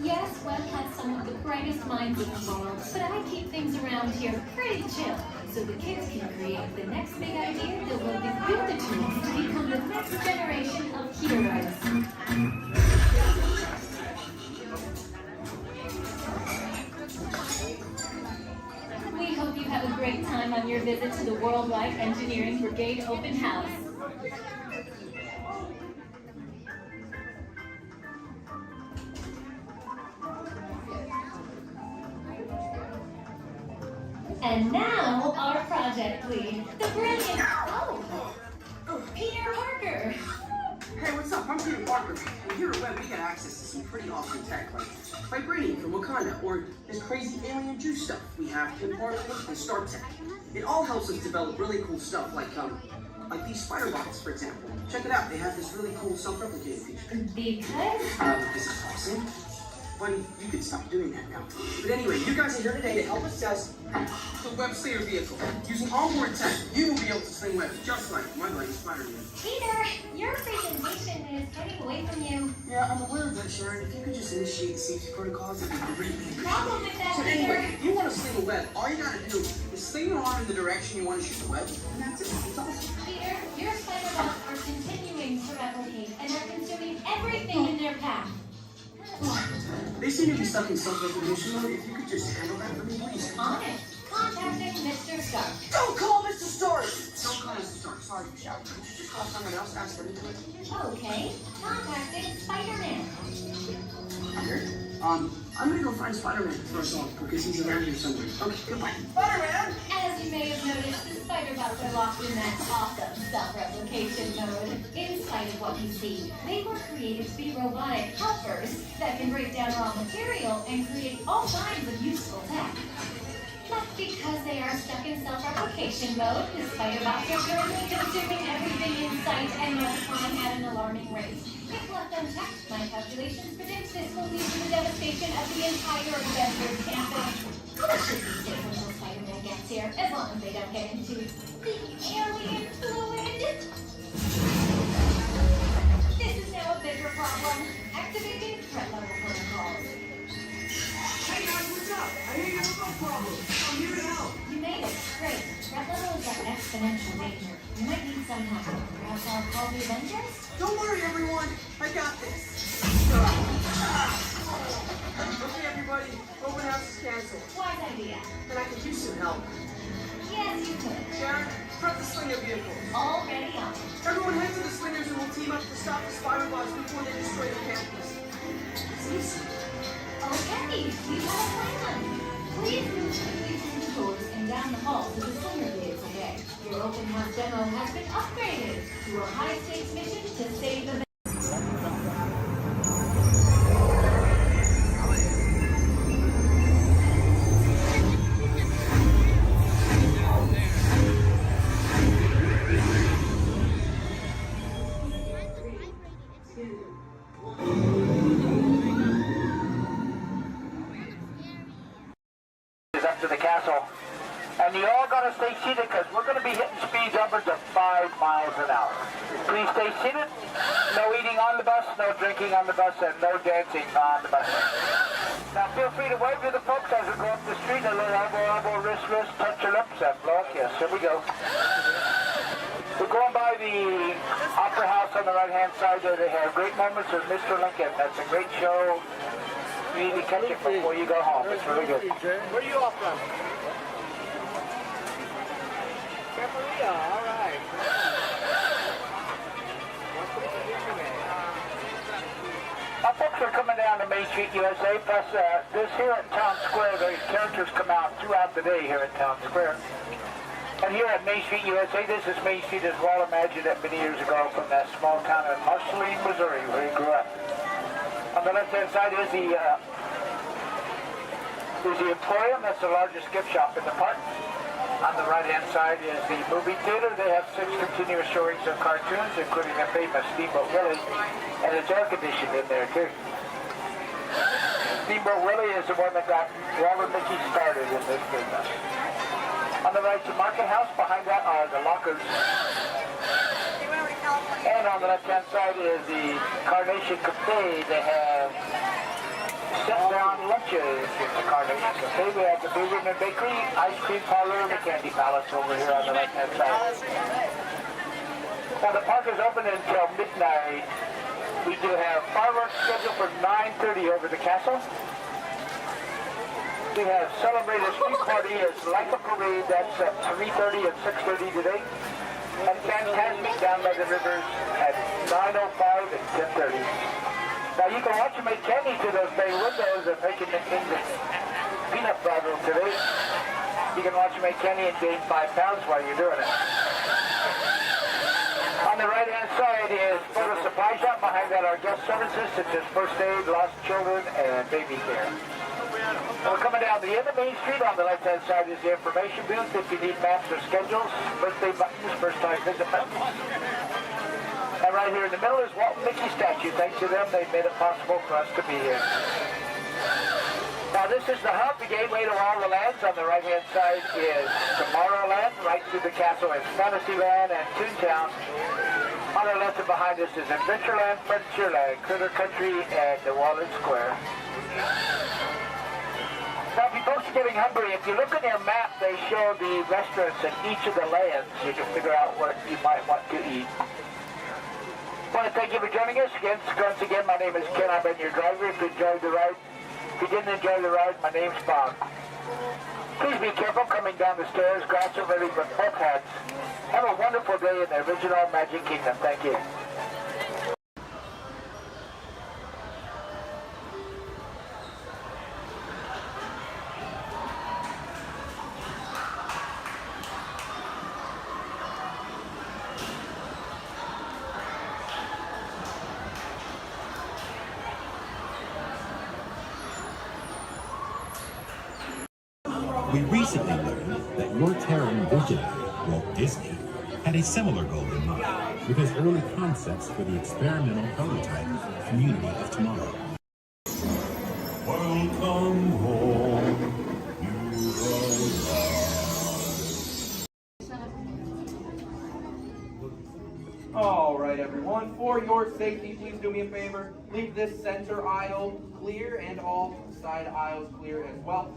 Yes, Walt has some of the brightest minds in the world, but I keep things around here pretty chill, so the kids can create the next big idea that will give you the tools to become the next generation of heroes. We hope you have a great time on your visit to the Worldwide Engineering Brigade Open House. And now, our project lead, the brilliant, Peter Parker. Hey, what's up? I'm Peter Parker. And here at Web, we get access to some pretty awesome tech, like vibranium from Wakanda, or this crazy alien juice stuff. We have Kim Particles and Star Tech. It all helps us develop really cool stuff, like these spider bots, for example. Check it out. They have this really cool self-replicating feature. Because? This is awesome. Buddy, you can stop doing that now. But anyway, you guys are here today to help us test the Web Slayer vehicle. Using onboard tech, you will be able to sling webs just like my buddy Spider-Man. Peter, your presentation is getting away from you. Yeah, I'm aware of that, Sharon. If you could just initiate the safety protocols, it'd be great. Problem with that, So Peter. anyway, if you want to sling a web, all you gotta do is Just swing your arm in the direction you want to shoot the web, and that's it. It's awesome. Peter, your spider bots are continuing to replicate and are consuming everything in their path. They seem to be stuck in self-replication mode. If you could just handle that for me, please. On it. Contacting Mr. Stark. Don't call Mr. Stark! Don't call Mr. Stark. Sorry, shout. Could you just call someone else? Ask them to do it. Okay. Contacting Spider-Man. Here. I'm gonna go find Spider-Man first off, because he's around here somewhere. Okay, goodbye. Spider-Man! As you may have noticed, the spider bots are locked in that awesome self-replication mode. In spite of what you see, they were created to be robotic helpers that can break down raw material and create all kinds of useful tech. But because they are stuck in self-replication mode, the spider bots are currently consuming everything in sight and multiplying at an alarming rate. If left unchecked, my calculations predict this will lead to the devastation of the entire Avengers campus. That should be safe until Spider-Man gets here, as long as they don't get into the alien fluid. This is now a bigger problem. Activating threat level protocols. Hey guys, what's up? I hear you have no problem. I'm here to help. You made it. Great. Threat level is at exponential danger. You might need some help. Perhaps I'll call the Avengers? Don't worry, everyone. I got this. Okay, everybody. Open house is canceled. Wise idea. And I could use some help. Yes, you could. Sharon, prep the slinger vehicle. Already on. Everyone head to the slingers and we'll team up to stop the spider bots before they destroy the campus. It's easy. Okay, we have a plan. Please move quickly through the doors and down the hall to the slinger vehicle bay. Your open house demo has been upgraded to a high-stakes mission to save the up to the castle. And you all got to stay seated because we're going to be hitting speeds upwards of 5 miles an hour. Please stay seated. No eating on the bus, no drinking on the bus, and no dancing on the bus. Now feel free to wave to the folks as we go up the street. A little elbow, wrist, touch your lips, and blow up. Yes, here we go. We're going by the Opera House on the right-hand side there. They have great moments with Mr. Lincoln. That's a great show. You need to catch it before you go home. It's really good. Where are you off from? Camarilla, all right. Our folks are coming down to Main Street, USA. Plus, this here at Town Square, the characters come out throughout the day here at Town Square. And here at Main Street, USA, this is Main Street as Walt imagined it many years ago from that small town in Marceline, Missouri, where he grew up. On the left-hand side is the Emporium. That's the largest gift shop in the park. On the right-hand side is the movie theater. They have 6 continuous showings of cartoons, including the famous Steamboat Willie, and it's air-conditioned in there, too. Steamboat Willie is the one that got Walt and Mickey started in this business. On the right, the market house. Behind that are the lockers. And on the left-hand side is the Carnation Cafe. They have sit-down lunches at the Carnation Cafe. We have the Blue Ribbon Bakery, Ice Cream Parlor, and the Candy Palace over here on the left-hand side. Now, the park is open until midnight. We do have fireworks scheduled for 9:30 over the castle. We have celebrated street party as like a parade. That's at 3:30 and 6:30 today. And Fantastic down by the rivers at 9:05 and 10:30. Now you can watch them make candy to those bay windows and making the peanut butter today. You can watch them make candy and gain 5 pounds while you're doing it. On the right-hand side is photo supply shop. Behind that are guest services such as first aid, lost children, and baby care. We're coming down the end of Main Street. On the left-hand side is the information booth. If you need maps or schedules, birthday buttons, first-time visit buttons. And right here in the middle is Walt and Mickey statue. Thanks to them, they made it possible for us to be here. Now this is the hub, the gateway to all the lands. On the right-hand side is Tomorrowland. Right through the castle is Fantasyland and Toontown. On the left and behind us is Adventureland, Frontierland, Critter Country, and the Walnut Square. Now, if you folks Just getting hungry. If you look at your map, they show the restaurants in each of the lands. You can figure out what you might want to eat. I want to thank you for joining us again. Once again, my name is Ken. I've been your driver. If you enjoyed the ride, if you didn't enjoy the ride, my name's Bob. Please be careful coming down the stairs. Grass are ready for both hats. Have a wonderful day in the original Magic Kingdom. Thank you. We recently learned that your Terran visionary, Walt Disney, had a similar goal in mind with his early concepts for the experimental prototype Community of Tomorrow. Welcome home, you All right, everyone. For your safety, please do me a favor. Leave this center aisle clear and all side aisles clear as well.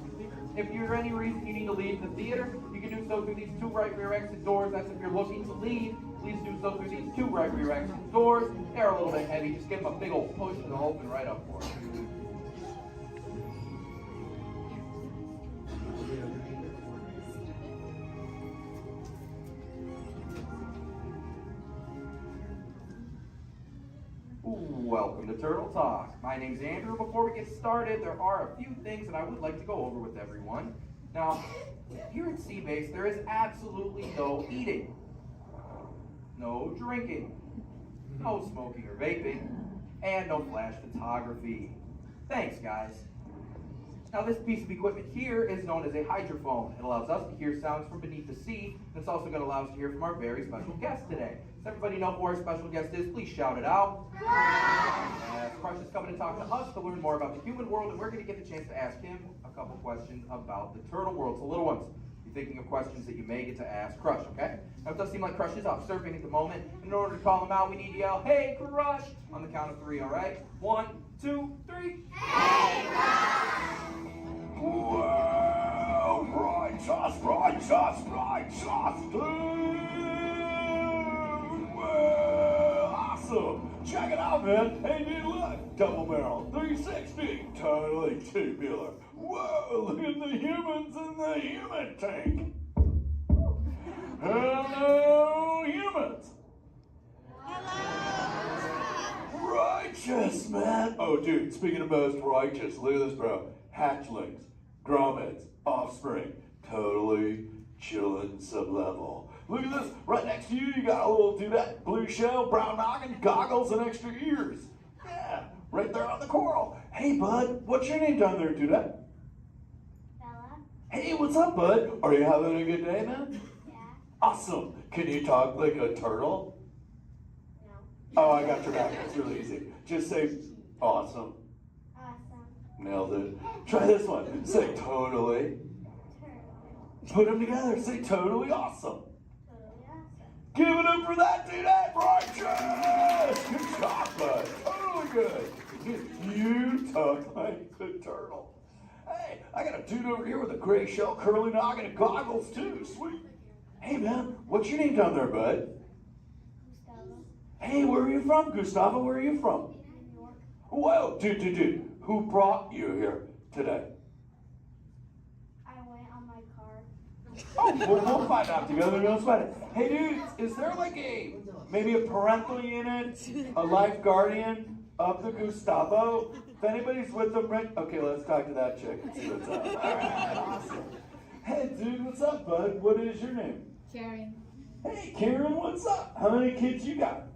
If for any reason you need to leave the theater, you can do so through these two right rear exit doors. That's if you're looking to leave. Please do so through these two right rear exit doors. They're a little bit heavy. Just give them a big old push and they'll open right up for you. Welcome to Turtle Talk. My name's Andrew. Before we get started, there are a few things that I would like to go over with everyone. Now, here at Sea Base, there is absolutely no eating, no drinking, no smoking or vaping, and no flash photography. Thanks, guys. Now, this piece of equipment here is known as a hydrophone. It allows us to hear sounds from beneath the sea, and it's also going to allow us to hear from our very special guest today. Does everybody know who our special guest is? Please shout it out. Crush is coming to talk to us to learn more about the human world, and we're going to get the chance to ask him a couple questions about the turtle world. So, little ones, be thinking of questions that you may get to ask Crush, okay? Now, it does seem like Crush is off surfing at the moment. In order to call him out, we need to yell, "Hey, Crush!" on the count of 3, all right? 1, 2, 3. Hey, Crush! Well, righteous, well, awesome. Check it out, man. Hey, dude, look. Double barrel, 360, totally tubular. Whoa, look at the humans in the human tank. Hello, humans. Hello. Righteous, man. Oh, dude, speaking of most righteous, look at this, bro. Hatchlings, grommets, offspring, totally chillin' sub-level. Look at this, right next to you, you got a little dudette, blue shell, brown noggin, goggles, and extra ears. Yeah, right there on the coral. Hey, bud, what's your name down there, dudette? Bella. Hey, what's up, bud? Are you having a good day, man? Yeah. Awesome. Can you talk like a turtle? No. Oh, I got your back. It's really easy. Just say, awesome. Awesome. Nailed it. Try this one. Say totally. Put them together. Say totally awesome. Totally awesome. Give it up for that dude. That righteous. Good job, bud. Totally good. You talk like the turtle. Hey, I got a dude over here with a gray shell, curly noggin, and goggles too. Sweet. Hey, man, what's your name down there, bud? Gustavo. Hey, where are you from, Gustavo? Where are you from? New York. Whoa, dude. Who brought you here today? I went on my car. Oh, we'll find out together. Don't sweat it. Hey, dudes, is there like maybe a parental unit, a life guardian of the Gustavo? If anybody's with them, right? Okay, let's talk to that chick and see what's up. All right, awesome. Hey, dude, what's up, bud? What is your name? Karen. Hey, Karen, what's up? How many kids you got?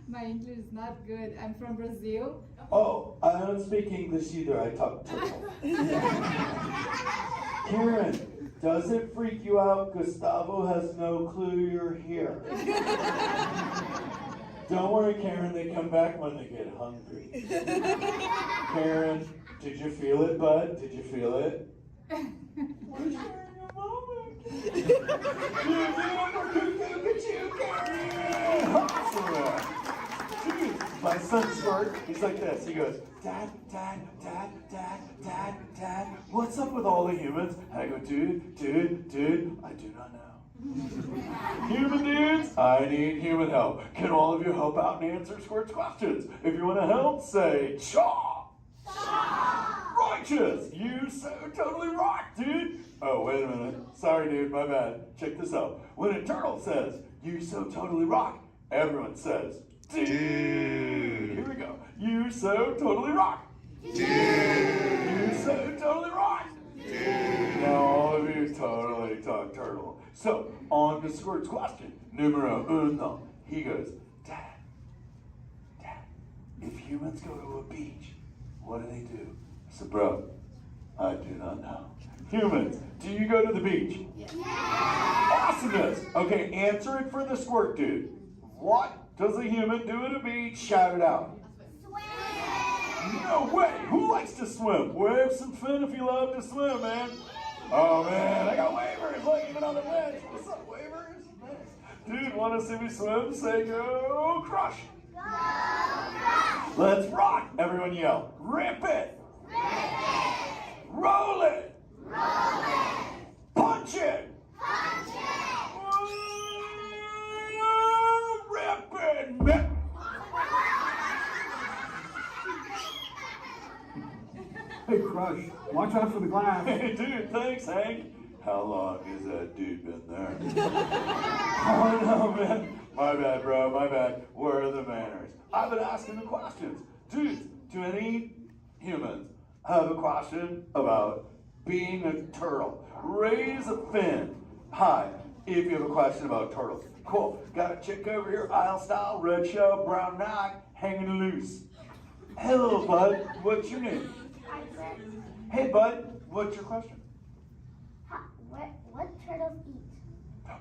My English is not good. I'm from Brazil. Oh, I don't speak English either. I talk turtle. Karen, does it freak you out? Gustavo has no clue you're here. Don't worry, Karen. They come back when they get hungry. Karen, did you feel it, bud? Did you feel it? We're sharing a moment. Look at you, Karen. Awesome. My son Squirt, he's like this. He goes, Dad, what's what's up with all the humans? And I go, dude, I do not know. Human dudes, I need human help. Can all of you help out and answer Squirt's questions? If you want to help, say chaw. Righteous. You so totally rock, dude. Oh, wait a minute. Sorry, dude, my bad. Check this out. When a turtle says, you so totally rock, everyone says, dude. Here we go. You so totally rock. Dude. You so totally rock. Dude. Now all of you totally talk turtle. So, on to Squirt's question. Numero uno. He goes, Dad, if humans go to a beach, what do they do? I said, bro, I do not know. Humans, do you go to the beach? Yes. Awesomeness. Okay, answer it for the Squirt dude. What does a human do at a beach? Shout it out. Swim. No way. Who likes to swim? Wave some fin if you love to swim, man. Oh, man, I got wavers, like even on the bench. What's up, wavers? Nice. Dude, want to see me swim? Say go crush. Go crush. Let's rock. Everyone yell. Rip it. Rip it. Roll it. Roll it. Punch it. Punch it. Rip it. Hey, Crush, watch out for the glass. Hey, dude, thanks, Hank. How long has that dude been there? Oh, no, man. My bad, bro, my bad. Where are the manners? I've been asking the questions. Dudes, do any humans have a question about being a turtle? Raise a fin. Hi, if you have a question about turtles. Cool. Got a chick over here, aisle style, red shell, brown knock, hanging loose. Hello, bud. What's your name? Hey, bud. What's your question? What turtles eat?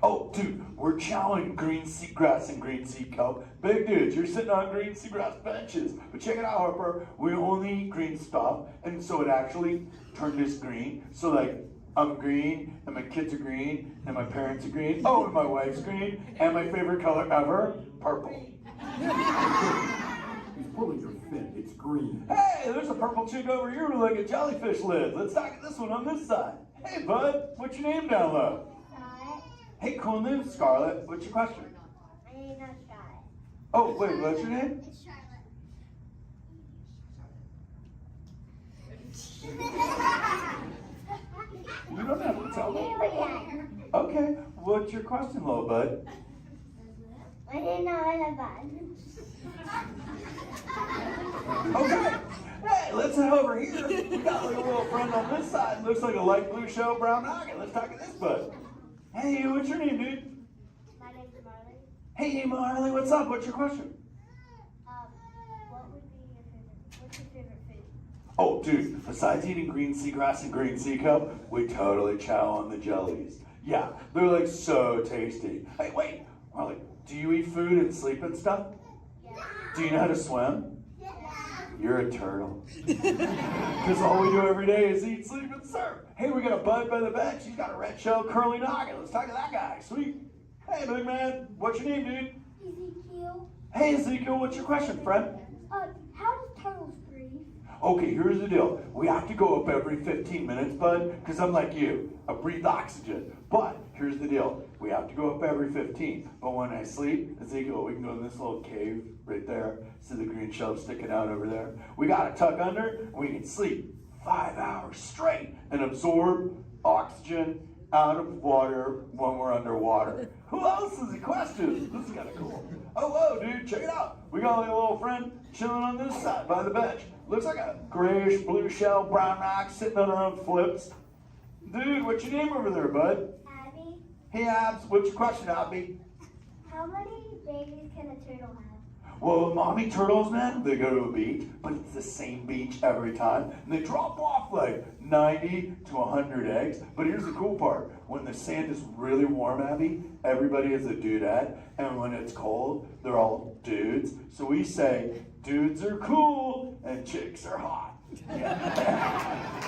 Oh, dude, we're chowing green seagrass and green sea kelp. Big dudes, you're sitting on green seagrass benches. But check it out, Harper. We only eat green stuff, and so it actually turned us green. So, like, I'm green, and my kids are green, and my parents are green. Oh, and my wife's green, and my favorite color ever, purple. He's pulling your fin. It's green. Hey, there's a purple chick over here with like a jellyfish lid. Let's talk at this one on this side. Hey, bud, what's your name down low? Scarlet. Hey, cool name, Scarlet. What's your question? My name's not Scarlet. Oh, wait, what's your name? It's Charlotte. You don't have to tell me. Okay, what's your question, little bud? My name's not bad. Okay. Hey, let's head over here. We got like a little friend on this side. Looks like a light blue shell, brown noggin. Let's talk to this bud. Hey, what's your name, dude? My name's Marley. Hey, Marley, what's up? What's your question? What's your favorite food? Oh, dude, besides eating green seagrass and green sea kelp, we totally chow on the jellies. Yeah, they're like so tasty. Hey, wait, Marley, do you eat food and sleep and stuff? Yeah. Do you know how to swim? You're a turtle. Because all we do every day is eat, sleep, and surf. Hey, we got a bud by the bench. He's got a red shell curly noggin. Let's talk to that guy. Sweet. Hey, big man. What's your name, dude? Ezekiel. Hey, Ezekiel. What's your question, friend? How do turtles breathe? Okay, here's the deal. We have to go up every 15 minutes, bud, because I'm like you. I breathe oxygen. But here's the deal. We have to go up every 15. But when I sleep, Ezekiel, we can go in this little cave right there. See the green shelf sticking out over there? We got to tuck under, and we can sleep 5 hours straight and absorb oxygen out of water when we're underwater. Who else has a question? This is kind of cool. Oh, whoa, dude, check it out. We got like a little friend chilling on this side by the bench. Looks like a grayish blue shell, brown rock sitting on her own flips. Dude, what's your name over there, bud? Abby. Hey, Abs, what's your question, Abby? How many babies can a turtle have? Well, mommy turtles, man, they go to a beach, but it's the same beach every time. And they drop off like 90 to 100 eggs. But here's the cool part. When the sand is really warm, Abby, everybody is a dudette. And when it's cold, they're all dudes. So we say, dudes are cool and chicks are hot. Yeah.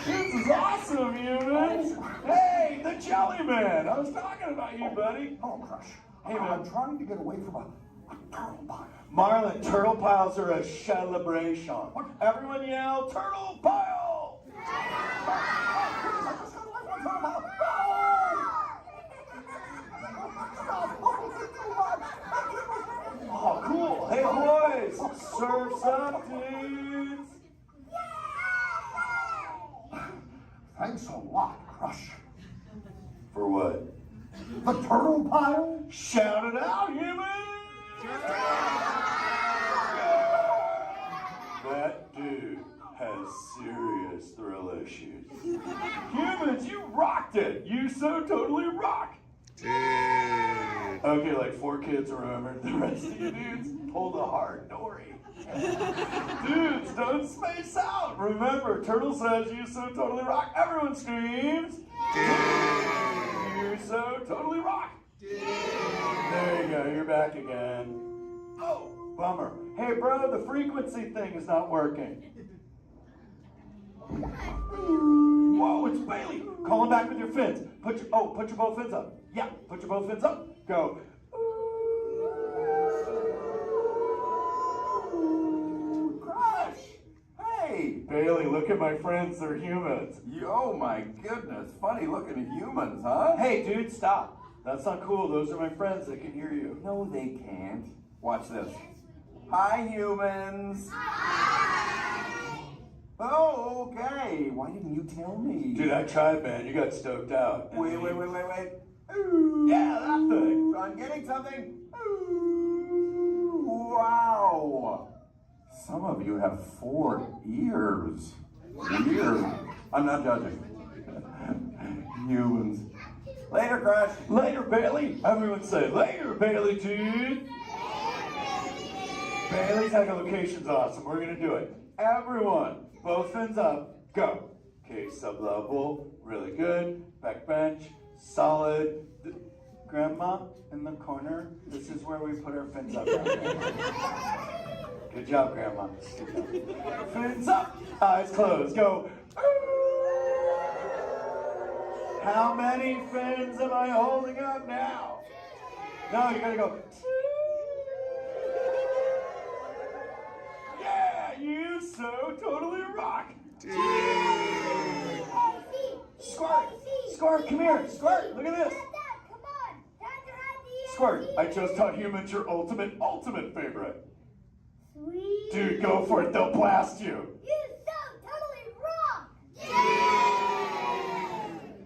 This is awesome, humans. Hey, the Jelly Man. I was talking about you, buddy. Oh, Crush. Hey, man. I'm trying to get away from a turtle pile. Marlin, turtle piles are a celebration. Everyone yell, turtle pile! Turtle pile! Thanks a lot, Crush. For what? The turtle pile? Shout it out, humans! That dude has serious thrill issues. Humans, you rocked it! You so totally rock! Okay, like 4 kids remembered. The rest of you dudes pulled a hard Dory. Dudes, don't space out! Remember, Turtle says you so totally rock. Everyone screams! You so totally rock! There you go, you're back again. Oh, bummer. Hey bro, the frequency thing is not working. Whoa, it's Bailey! Call him back with your fins. Put your both fins up. Yeah, put your both fins up. Go. Crush! Hey! Bailey, look at my friends, they're humans. Oh my goodness, funny looking humans, huh? Hey dude, stop. That's not cool, those are my friends, they can hear you. No, they can't. Watch this. Hi, humans. Hi. Oh, okay. Why didn't you tell me? Dude, I tried, man. You got stoked out. Wait. Ooh. Yeah, that thing. I'm getting something. Ooh. Wow. Some of you have 4 ears. Weird. I'm not judging. Humans. Later, Crush. Later, Bailey. Everyone say, later, Bailey, dude. Bailey's echolocation's awesome. We're going to do it. Everyone, both fins up. Go. Okay, sub-level. Really good. Back bench. Solid. Grandma, in the corner. This is where we put our fins up. Good job, Grandma. Good job. Fins up. Eyes closed. Go. How many fins am I holding up now? No, you gotta go. Yeah, you so totally rock. Squirt, come here. Squirt, look at this. Squirt, I just taught humans your ultimate favorite. Sweet. Dude, go for it. They'll blast you. You so totally rock. Yeah.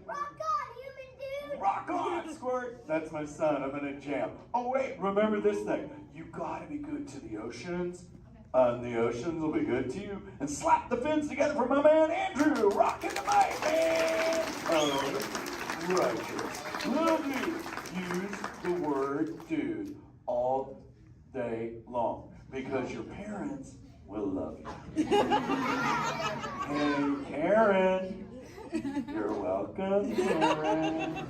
Rock on, human dude. Rock on, Squirt. That's my son. I'm in a jam. Oh, wait. Remember this thing. You gotta be good to the oceans. And the oceans will be good to you. And slap the fins together for my man, Andrew. Rockin' the mic, man. Oh, righteous. Little dude. Use the word dude all day long. Because your parents will love you. Hey, Karen. You're welcome, Karen.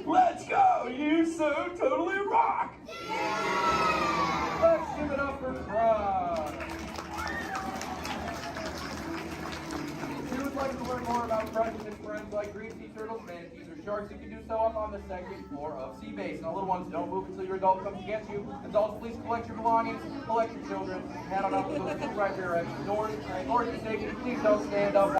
Let's go! You so totally rock! Yeah! Let's give it up for Crush. If you would like to learn more about Crush and his friends like green sea turtles, manatees, or sharks, you can do so up on the second floor of Sea Base. Now, little ones, don't move until your adult comes to get you. Adults, please collect your belongings, collect your children, head on up to those 2 right rear exit doors. Or if you're taken, please don't stand up.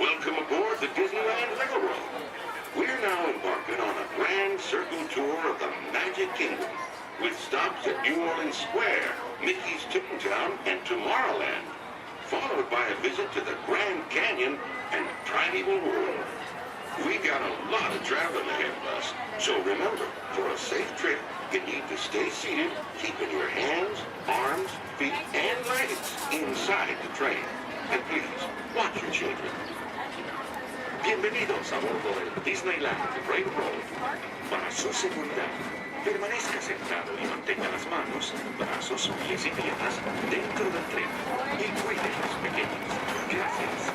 Welcome aboard the Disneyland Railroad. We're now embarking on a grand circle tour of the Magic Kingdom, with stops at New Orleans Square, Mickey's Toontown, and Tomorrowland, followed by a visit to the Grand Canyon and Primeval World. We got a lot of traveling ahead of us, so remember, for a safe trip, you need to stay seated, keeping your hands, arms, feet, and legs inside the train. And please, watch your children. Bienvenidos a bordo del Disneyland Railroad. Para su seguridad, permanezca sentado y mantenga las manos, brazos, pies y piernas dentro del tren y cuide a los pequeños. Gracias.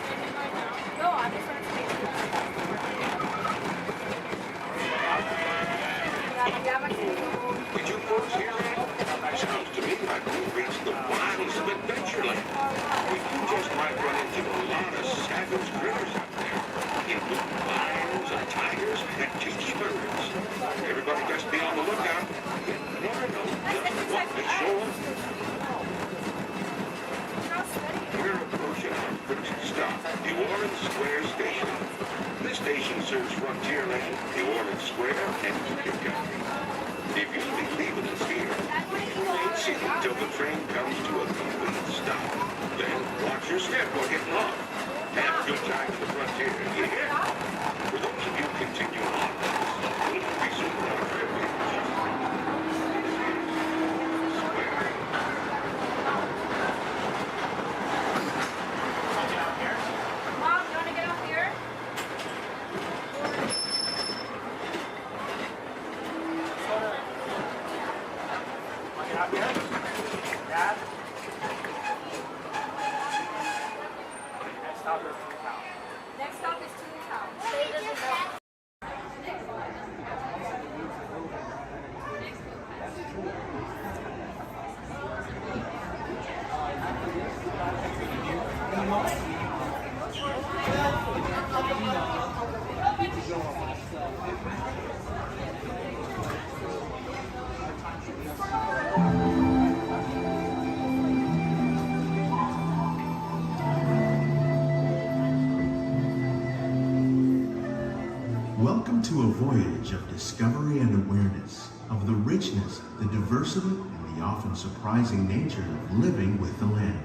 Did you folks hear that? Sounds to me like we've reached the wilds of Adventureland. We just might run into a lot of savage critters out there, including lions and tigers and tiki birds. Everybody just be on the lookout. You never know just what may show up. We're approaching our first stop, New Orleans Square Station. This station serves Frontierland, New Orleans Square, and Union Country. If you'll be leaving us here, please remain seated until the train comes to a complete stop. Then watch your step while getting off. Have a good time at the frontier, you hear? For those of you continuing on with us, we'll resume our trip in just a minute. Mom, you want to get up here? Out here? Dad? Next stop is Toontown. Next stop is Toontown. Welcome to a voyage of discovery and awareness of the richness, the diversity, and the often surprising nature of living with the land.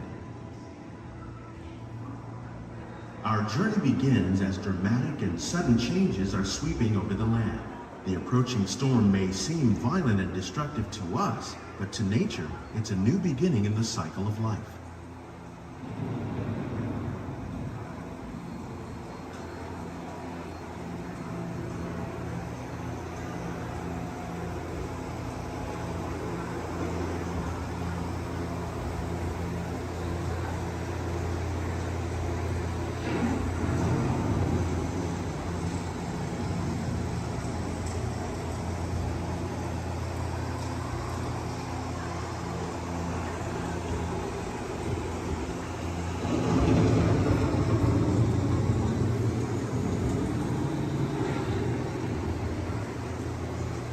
Our journey begins as dramatic and sudden changes are sweeping over the land. The approaching storm may seem violent and destructive to us, but to nature, it's a new beginning in the cycle of life.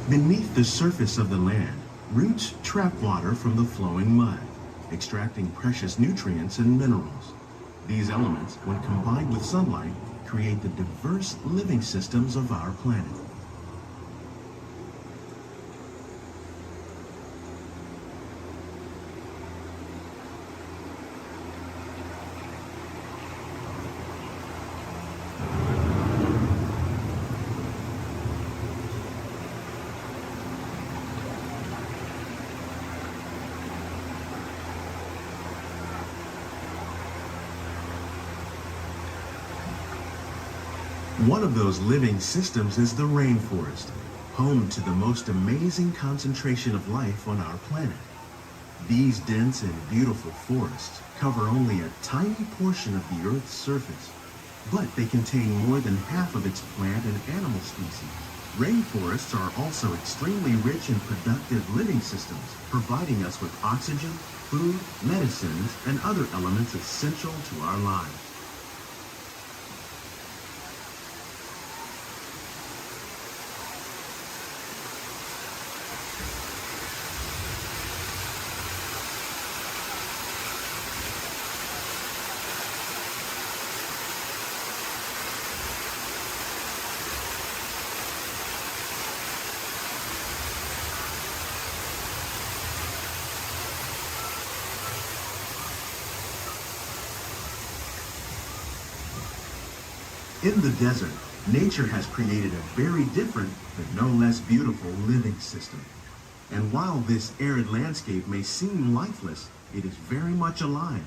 Beneath the surface of the land, roots trap water from the flowing mud, extracting precious nutrients and minerals. These elements, when combined with sunlight, create the diverse living systems of our planet. One of those living systems is the rainforest, home to the most amazing concentration of life on our planet. These dense and beautiful forests cover only a tiny portion of the Earth's surface, but they contain more than half of its plant and animal species. Rainforests are also extremely rich and productive living systems, providing us with oxygen, food, medicines, and other elements essential to our lives. In the desert, nature has created a very different, but no less beautiful living system. And while this arid landscape may seem lifeless, it is very much alive.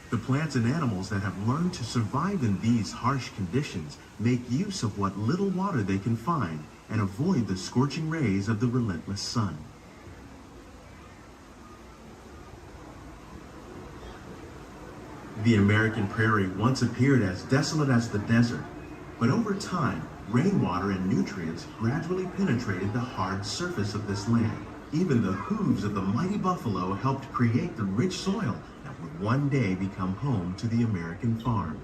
The plants and animals that have learned to survive in these harsh conditions make use of what little water they can find and avoid the scorching rays of the relentless sun. The American prairie once appeared as desolate as the desert, but over time, rainwater and nutrients gradually penetrated the hard surface of this land. Even the hooves of the mighty buffalo helped create the rich soil that would one day become home to the American farm.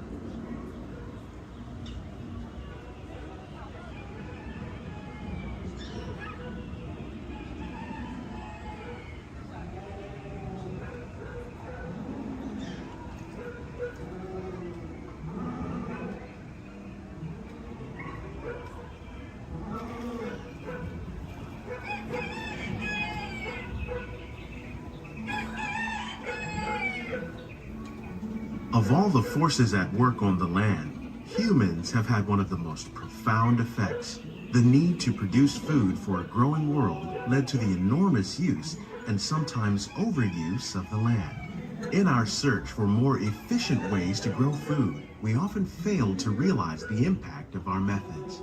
Of all the forces at work on the land, humans have had one of the most profound effects. The need to produce food for a growing world led to the enormous use and sometimes overuse of the land. In our search for more efficient ways to grow food, we often fail to realize the impact of our methods.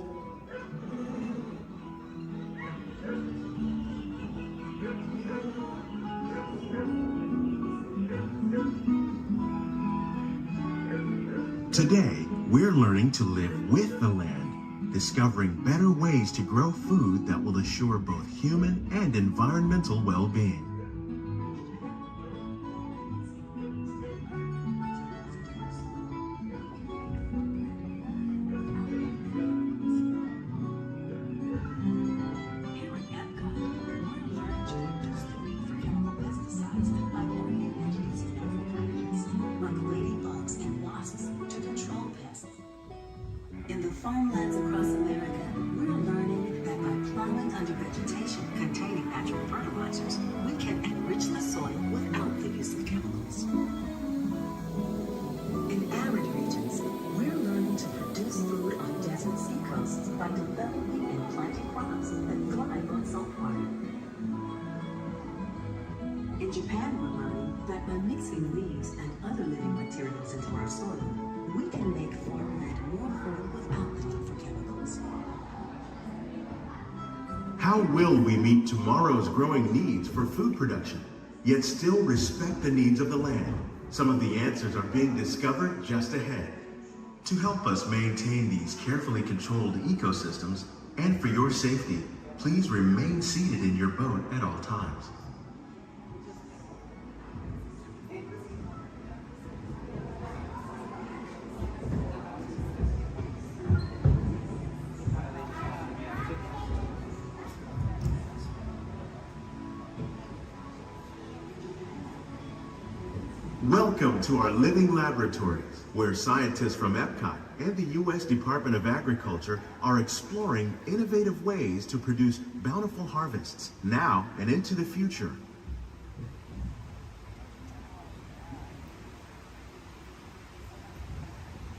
Today, we're learning to live with the land, discovering better ways to grow food that will assure both human and environmental well-being. In the farmlands across America, we're learning that by plowing under vegetation containing natural fertilizers, we can enrich the soil without the use of chemicals. In arid regions, we're learning to produce food on desert seacoasts by developing and planting crops that thrive on salt water. In Japan, we're learning that by mixing leaves and other living materials into our soil, we can make farmland more fertile without the need for chemicals. How will we meet tomorrow's growing needs for food production, yet still respect the needs of the land? Some of the answers are being discovered just ahead. To help us maintain these carefully controlled ecosystems, and for your safety, please remain seated in your boat at all times. Welcome to our living laboratories, where scientists from Epcot and the U.S. Department of Agriculture are exploring innovative ways to produce bountiful harvests now and into the future.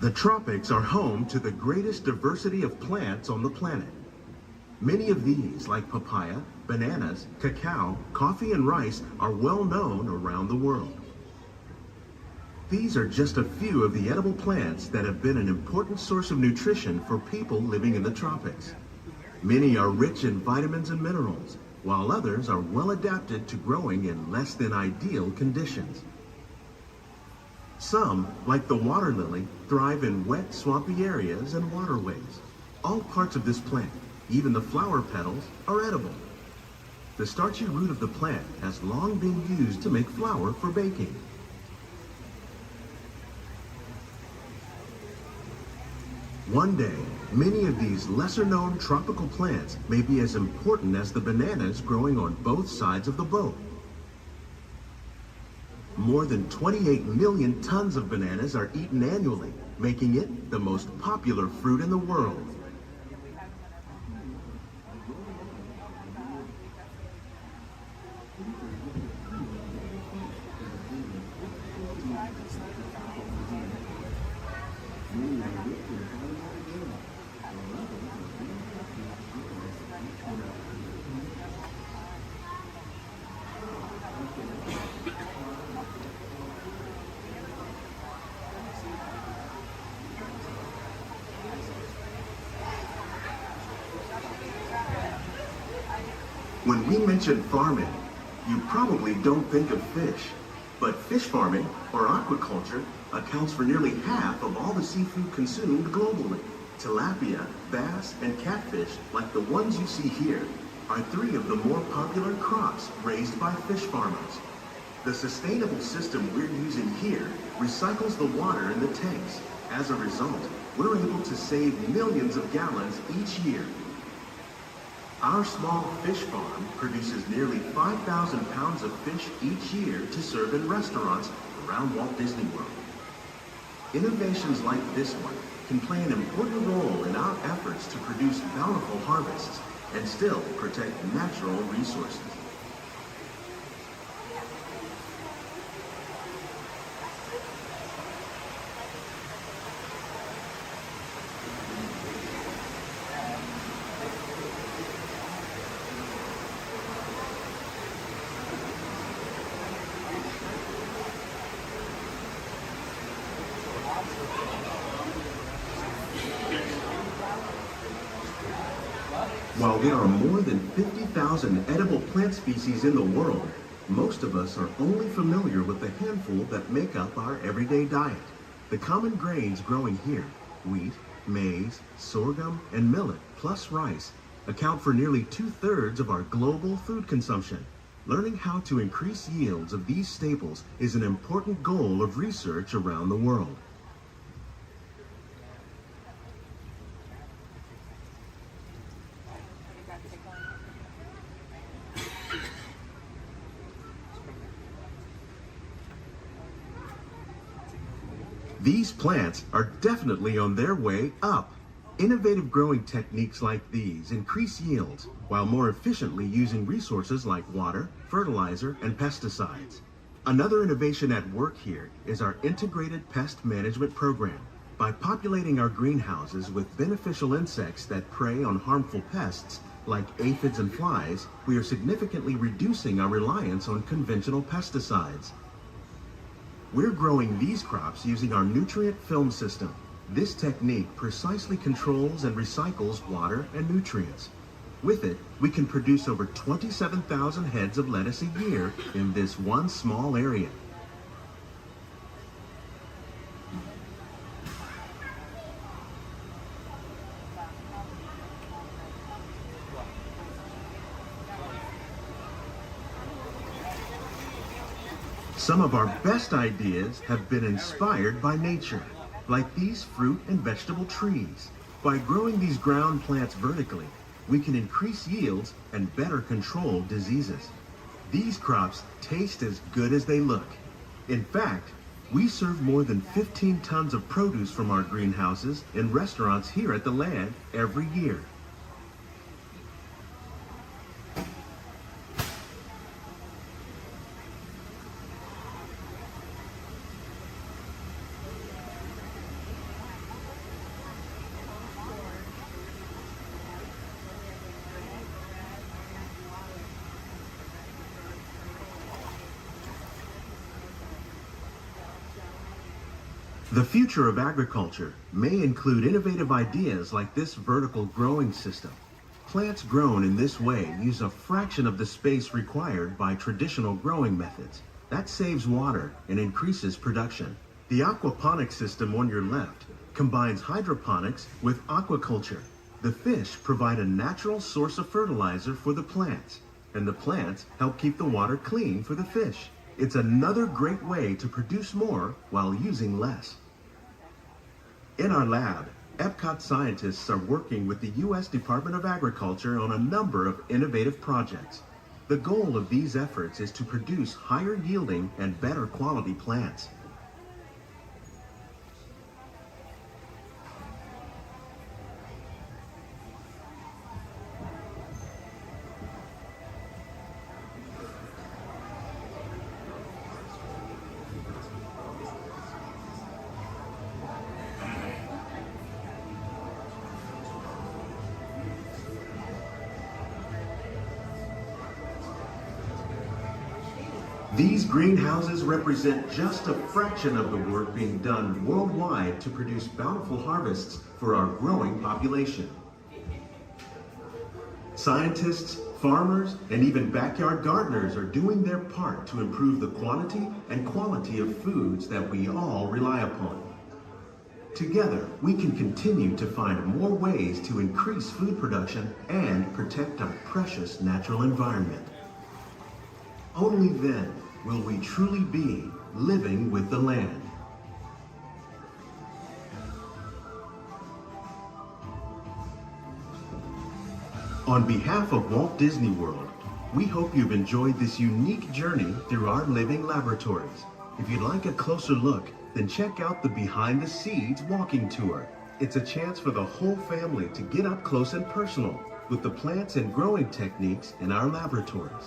The tropics are home to the greatest diversity of plants on the planet. Many of these, like papaya, bananas, cacao, coffee, and rice, are well known around the world. These are just a few of the edible plants that have been an important source of nutrition for people living in the tropics. Many are rich in vitamins and minerals, while others are well adapted to growing in less than ideal conditions. Some, like the water lily, thrive in wet, swampy areas and waterways. All parts of this plant, even the flower petals, are edible. The starchy root of the plant has long been used to make flour for baking. One day, many of these lesser-known tropical plants may be as important as the bananas growing on both sides of the boat. More than 28 million tons of bananas are eaten annually, making it the most popular fruit in the world. When we mention farming, you probably don't think of fish. But fish farming, or aquaculture, accounts for nearly half of all the seafood consumed globally. Tilapia, bass, and catfish, like the ones you see here, are 3 of the more popular crops raised by fish farmers. The sustainable system we're using here recycles the water in the tanks. As a result, we're able to save millions of gallons each year. Our small fish farm produces nearly 5,000 pounds of fish each year to serve in restaurants around Walt Disney World. Innovations like this one can play an important role in our efforts to produce bountiful harvests and still protect natural resources. While there are more than 50,000 edible plant species in the world, most of us are only familiar with the handful that make up our everyday diet. The common grains growing here, wheat, maize, sorghum, and millet, plus rice, account for nearly 2/3 of our global food consumption. Learning how to increase yields of these staples is an important goal of research around the world. These plants are definitely on their way up. Innovative growing techniques like these increase yields while more efficiently using resources like water, fertilizer, and pesticides. Another innovation at work here is our integrated pest management program. By populating our greenhouses with beneficial insects that prey on harmful pests like aphids and flies, we are significantly reducing our reliance on conventional pesticides. We're growing these crops using our nutrient film system. This technique precisely controls and recycles water and nutrients. With it, we can produce over 27,000 heads of lettuce a year in this one small area. Some of our best ideas have been inspired by nature, like these fruit and vegetable trees. By growing these ground plants vertically, we can increase yields and better control diseases. These crops taste as good as they look. In fact, we serve more than 15 tons of produce from our greenhouses in restaurants here at the land every year. The future of agriculture may include innovative ideas like this vertical growing system. Plants grown in this way use a fraction of the space required by traditional growing methods. That saves water and increases production. The aquaponics system on your left combines hydroponics with aquaculture. The fish provide a natural source of fertilizer for the plants, and the plants help keep the water clean for the fish. It's another great way to produce more while using less. In our lab, Epcot scientists are working with the U.S. Department of Agriculture on a number of innovative projects. The goal of these efforts is to produce higher yielding and better quality plants. These greenhouses represent just a fraction of the work being done worldwide to produce bountiful harvests for our growing population. Scientists, Farmers and even backyard gardeners are doing their part to improve the quantity and quality of foods that we all rely upon. Together, we can continue to find more ways to increase food production and protect our precious natural environment. Only then will we truly be living with the land. On behalf of Walt Disney World, we hope you've enjoyed this unique journey through our living laboratories. If you'd like a closer look, then check out the Behind the Seeds walking tour. It's a chance for the whole family to get up close and personal with the plants and growing techniques in our laboratories.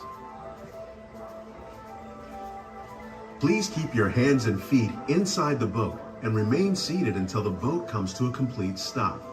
Please keep your hands and feet inside the boat and remain seated until the boat comes to a complete stop.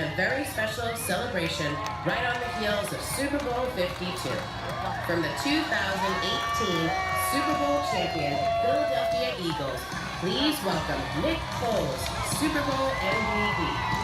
A very special celebration right on the heels of Super Bowl 52. From the 2018 Super Bowl champion Philadelphia Eagles, please welcome Nick Foles, Super Bowl MVP.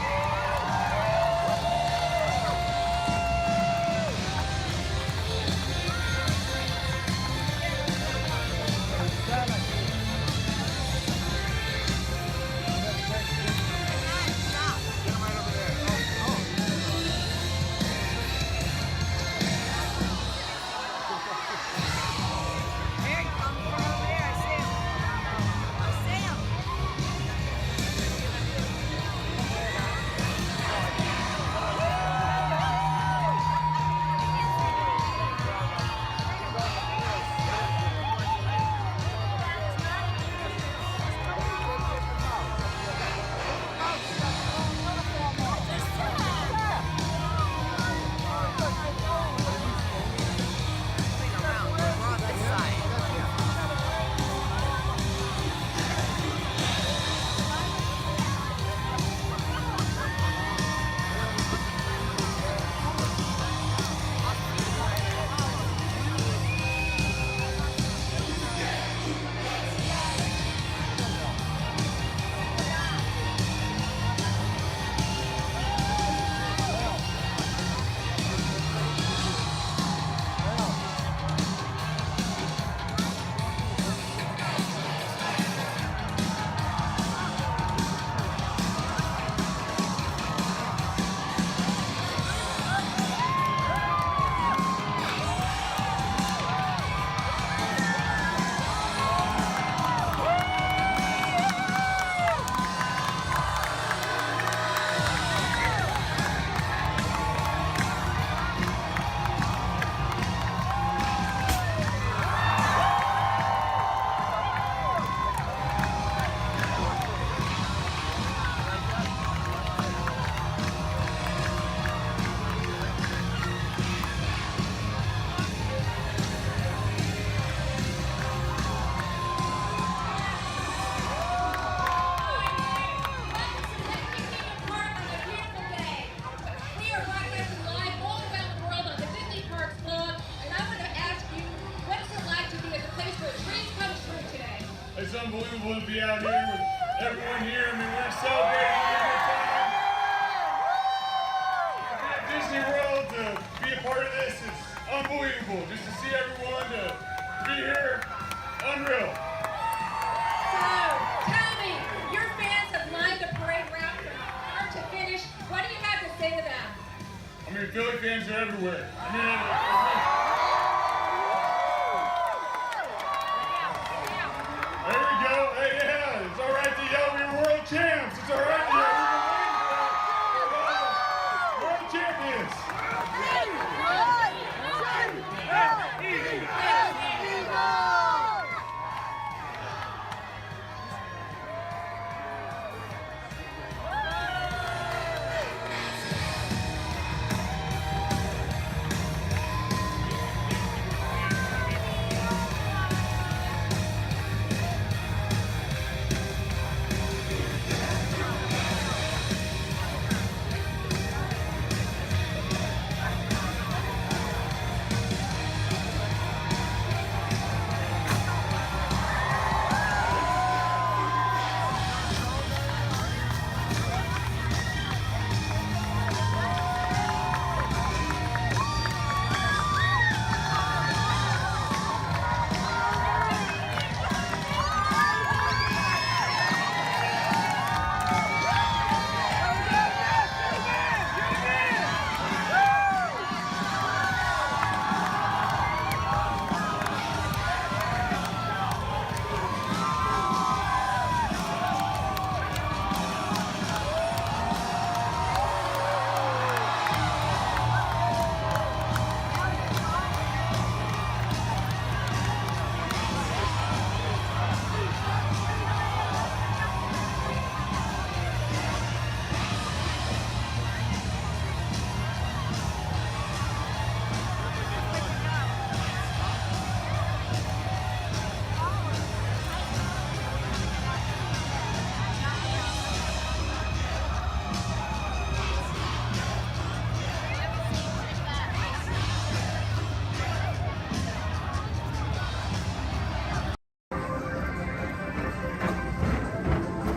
unbelievable to be out here with everyone here. I mean, we're celebrating a good time. To be at Disney World, to be a part of this is unbelievable. Just to see everyone, to be here, unreal. So, tell me, your fans have lined the parade route from start to finish. What do you have to say to them? I mean, Philly fans are everywhere. I mean, there we go. Hey, yeah, it's all right to yell we're world champs. It's all right to yell we're world champions.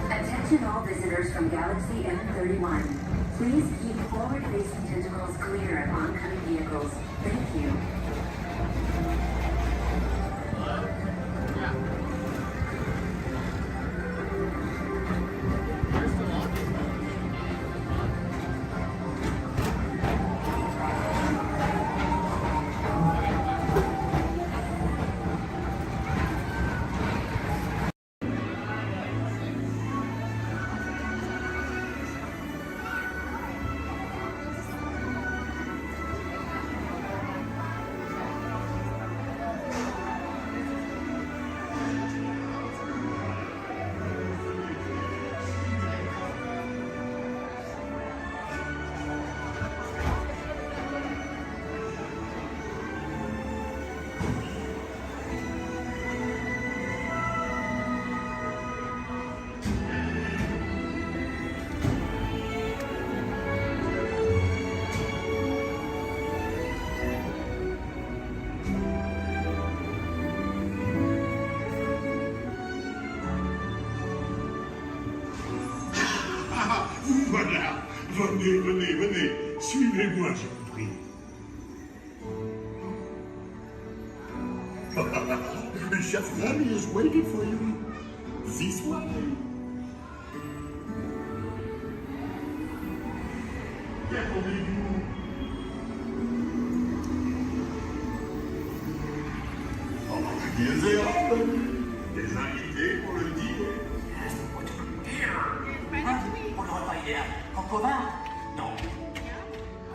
Attention all visitors from Galaxy M31. Please keep forward-facing tentacles clear of oncoming vehicles. Thank you. Voilà, venez, venez, venez, suivez-moi, je vous prie. Chef Danny is waiting for you. This way. Qu'attendez-vous? Des invités pour le dîner. On n'aurait pas idée en commun? Non.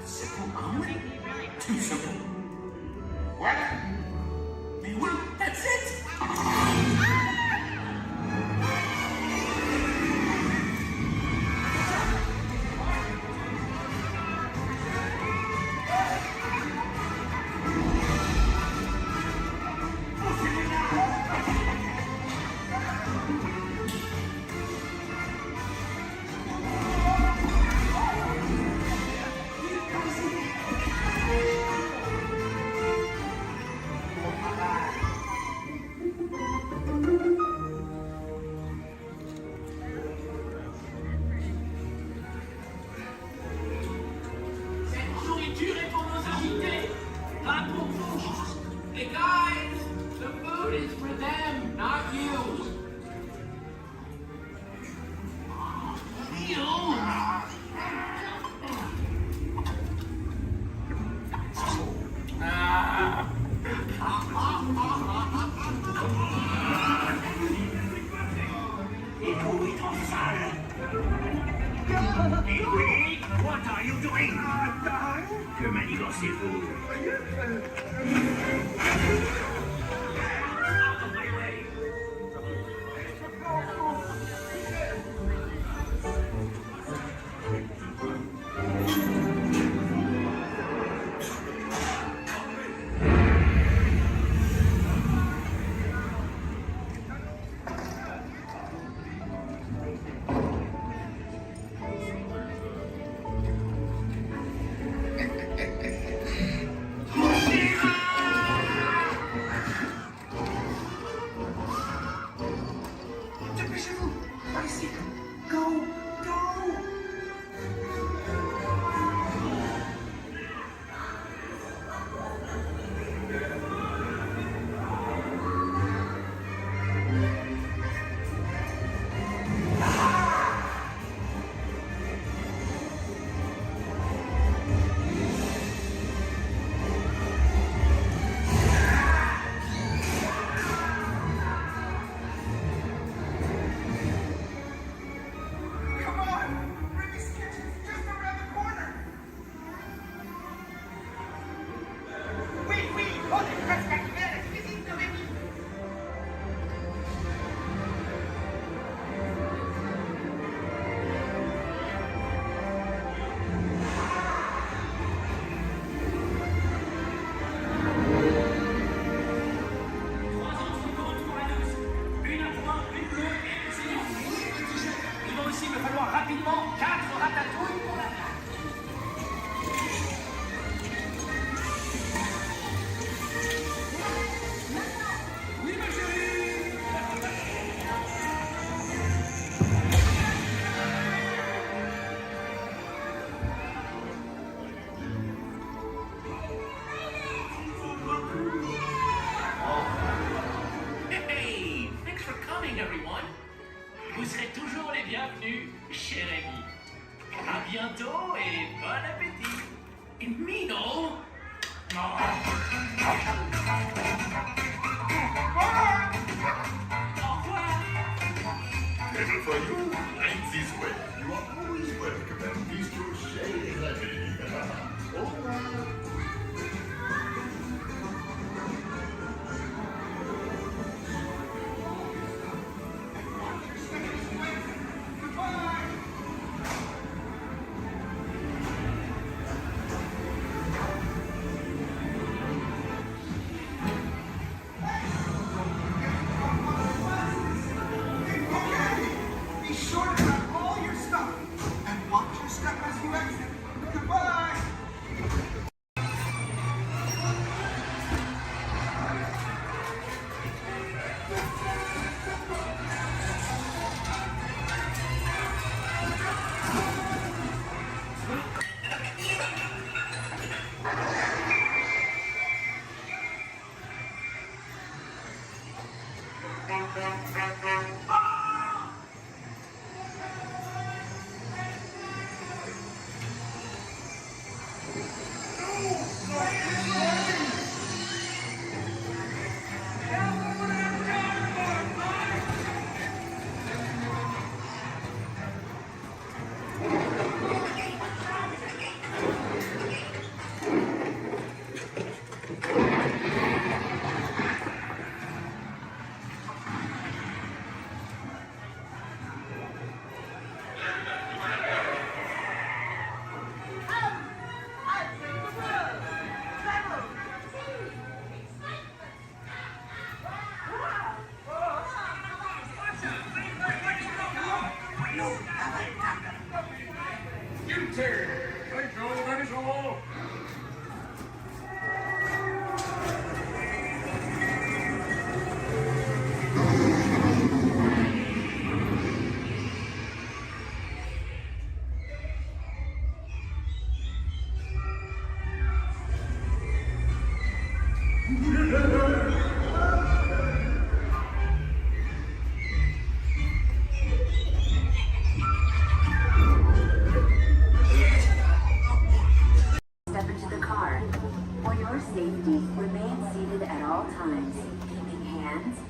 C'est pour un oui. Tout ce bon. Voilà. Mais oui, that's it. What are you doing? Que manigancez-vous? Out of my way! Vous serez toujours les bienvenus, cher ami. À bientôt et bon appétit. Mino! Oh. Au revoir. Table for you, right this way. You are always welcome and bistro chez les amis. Au revoir.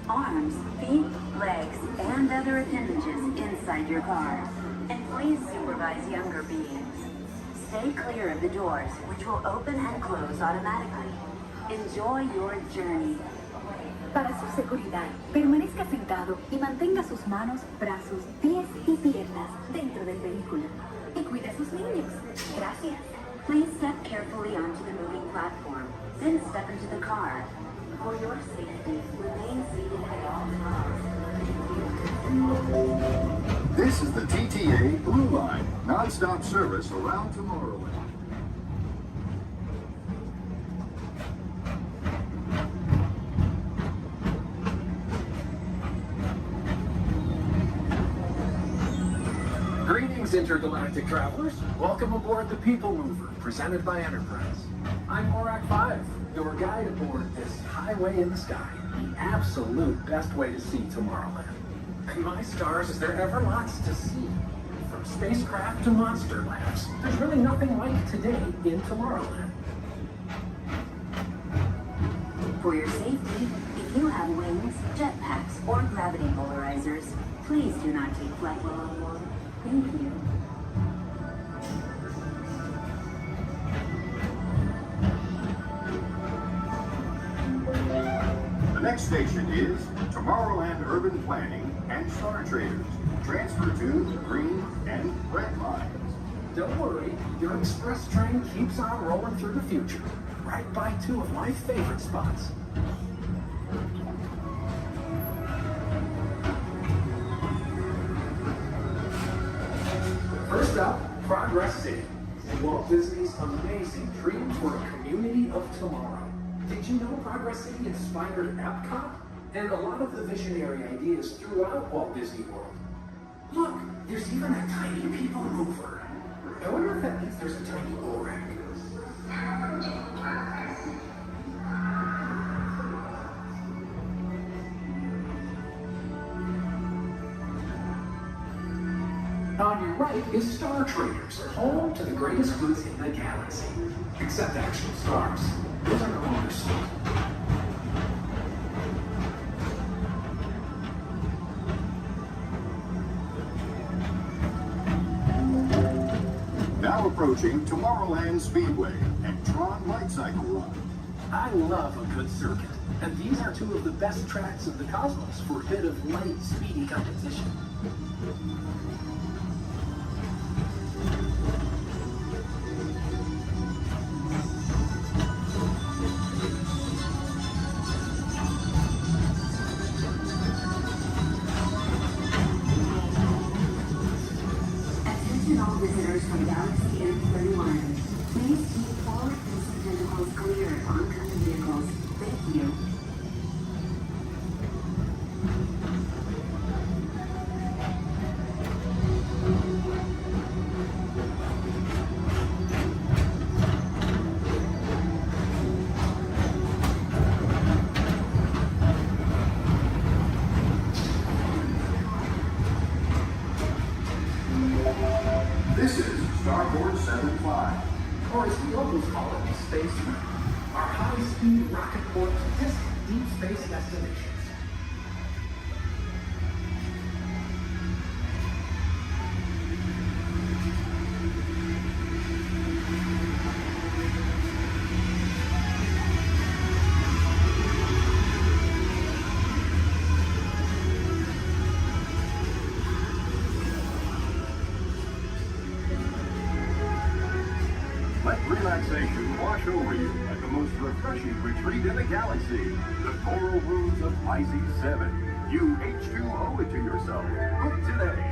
Arms, feet, legs, and other appendages inside your car. and please supervise younger beings. Stay clear of the doors, which will open and close automatically. Enjoy your journey. Para su seguridad, permanezca sentado y mantenga sus manos, brazos, pies y piernas dentro del vehículo. Y cuide a sus niños. Gracias. Please step carefully onto the moving platform, then step into the car. For your safety, remain seated at all times. This is the TTA Blue Line, non-stop service around Tomorrowland. Greetings, intergalactic travelers. Welcome aboard the People Mover, presented by Enterprise. I'm Morak 5, your guide aboard this highway in the sky, the absolute best way to see Tomorrowland. And my stars, is there ever lots to see? From spacecraft to monster labs, there's really nothing like today in Tomorrowland. For your safety, if you have wings, jetpacks, or gravity polarizers, please do not take flight while on board. Thank you. The next station is Tomorrowland Urban Planning and Star Traders. Transfer to the green and red lines. Don't worry, your express train keeps on rolling through the future, right by two of my favorite spots. First up, Progress City, Walt Disney's amazing dream for a community of tomorrow. Did you know Progress City inspired Epcot and a lot of the visionary ideas throughout Walt Disney World? Look, there's even a tiny people mover. I wonder if that means there's a tiny Borak. On your right is Star Traders, home to the greatest goods in the galaxy. Except actual stars. Those are no longer sold. Now approaching Tomorrowland Speedway and Tron Light Cycle Run. I love a good circuit, and these are two of the best tracks of the cosmos for a bit of light, speedy competition. Attention all visitors from Galaxy M31. Please keep forward-facing tentacles clear of oncoming vehicles. Thank you. This is Starboard 75. Or as we always call it, Space Mountain. Our high-speed rocket port to distant deep space destinations. Let relaxation wash over you at the most refreshing retreat in the galaxy, the coral rooms of Pisces 7. You H2O it to yourself. Book today.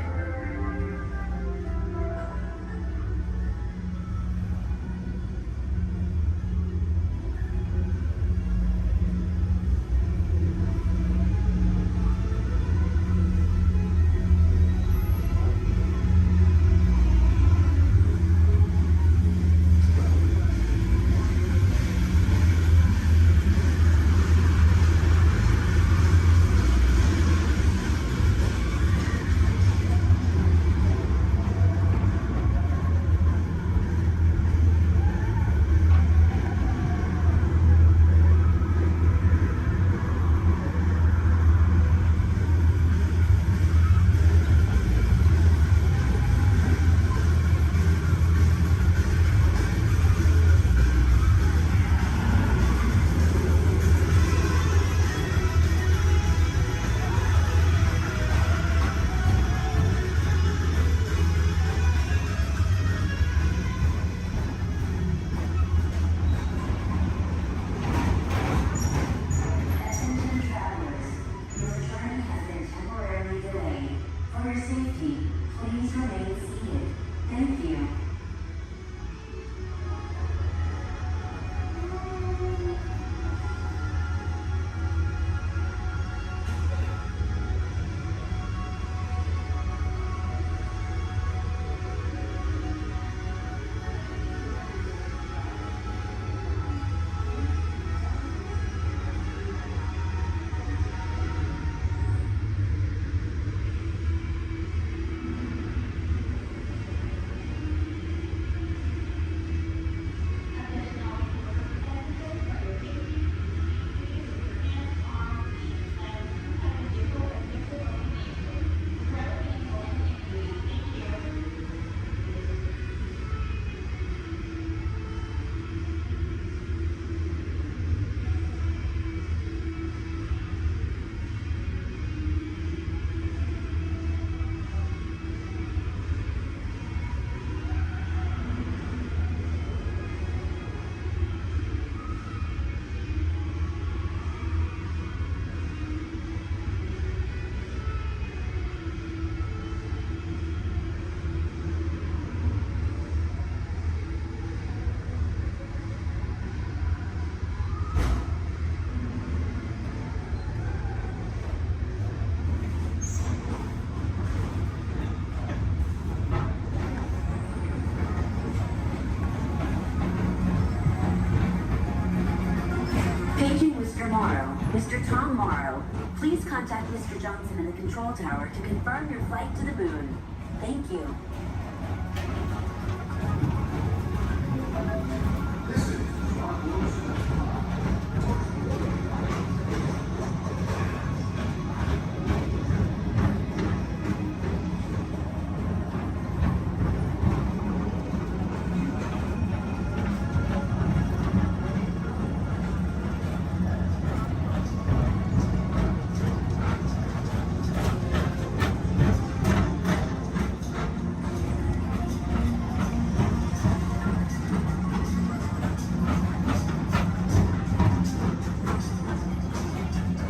contact Mr. Johnson in the control tower to confirm your flight to the moon. Thank you.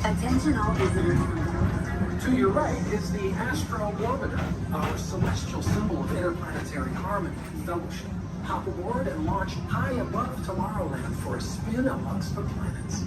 Attention all visitors. To your right is the Astrobarometer, our celestial symbol of interplanetary harmony and fellowship. Hop aboard and launch high above Tomorrowland for a spin amongst the planets.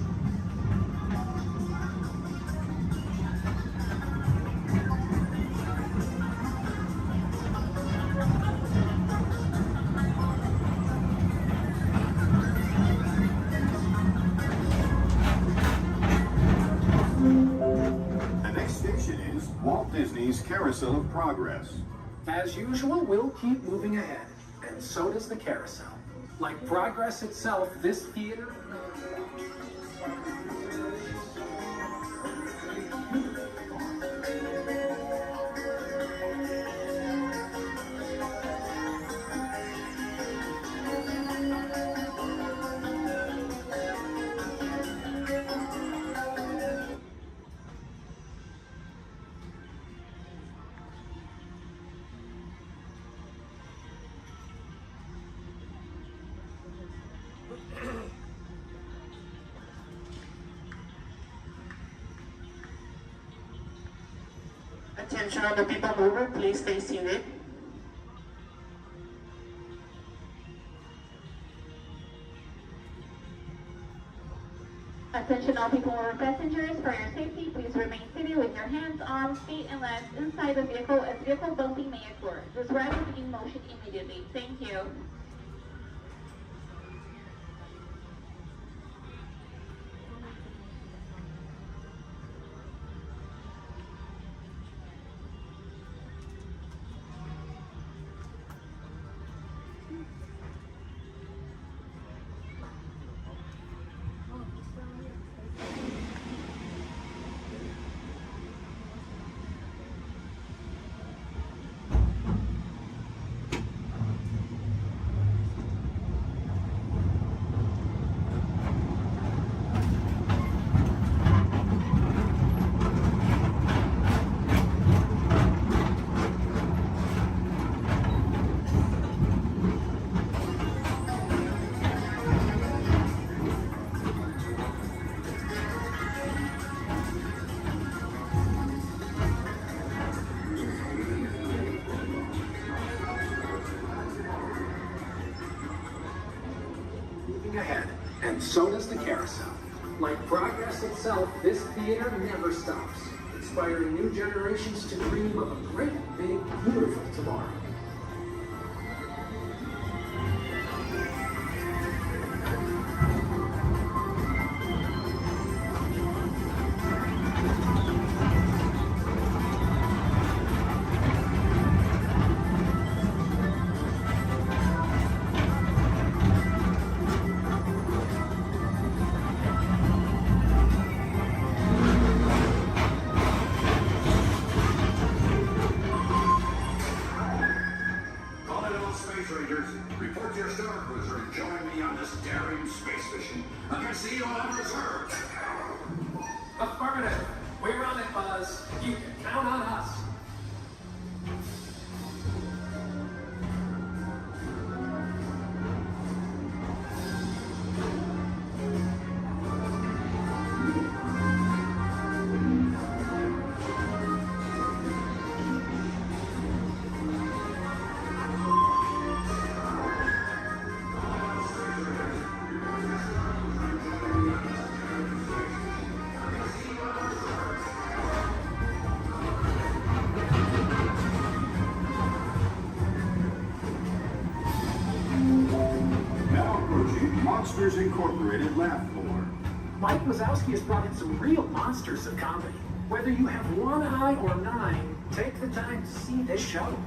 Walt Disney's Carousel of Progress. As usual, we'll keep moving ahead, and so does the carousel. Like progress itself, this theater... Attention on the people mover, please stay seated. Attention all people mover passengers, for your safety, please remain seated with your hands, arms, feet, and legs inside the vehicle as vehicle bumping may occur. This ride will begin motion immediately. Thank you. ahead, and so does the carousel. Like progress itself, this theater never stops, inspiring new generations to dream of a great, big, beautiful tomorrow. Report to your star cruiser and join me on this daring space mission against the evil unreserved. Affirmative. We're on it, Buzz. You can count on us. Monsters Incorporated laugh more. Mike Wazowski has brought in some real monsters of comedy. Whether you have one eye or 9, take the time to see this show.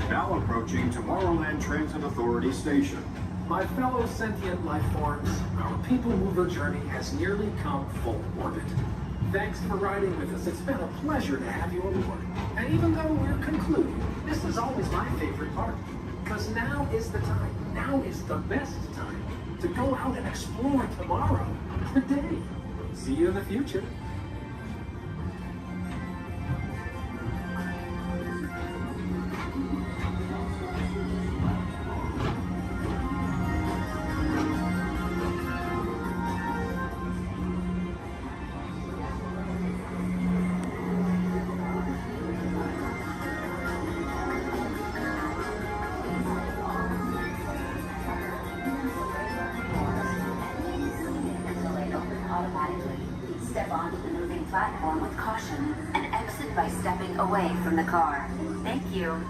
Now approaching Tomorrowland Transit Authority Station. My fellow sentient life forms, our people mover journey has nearly come full orbit. Thanks for riding with us. It's been a pleasure to have you aboard. And even though we're concluding, this is always my favorite part. Because now is the time, now is the best time to go out and explore tomorrow, today. See you in the future. Step onto the moving platform with caution and exit by stepping away from the car. Thank you.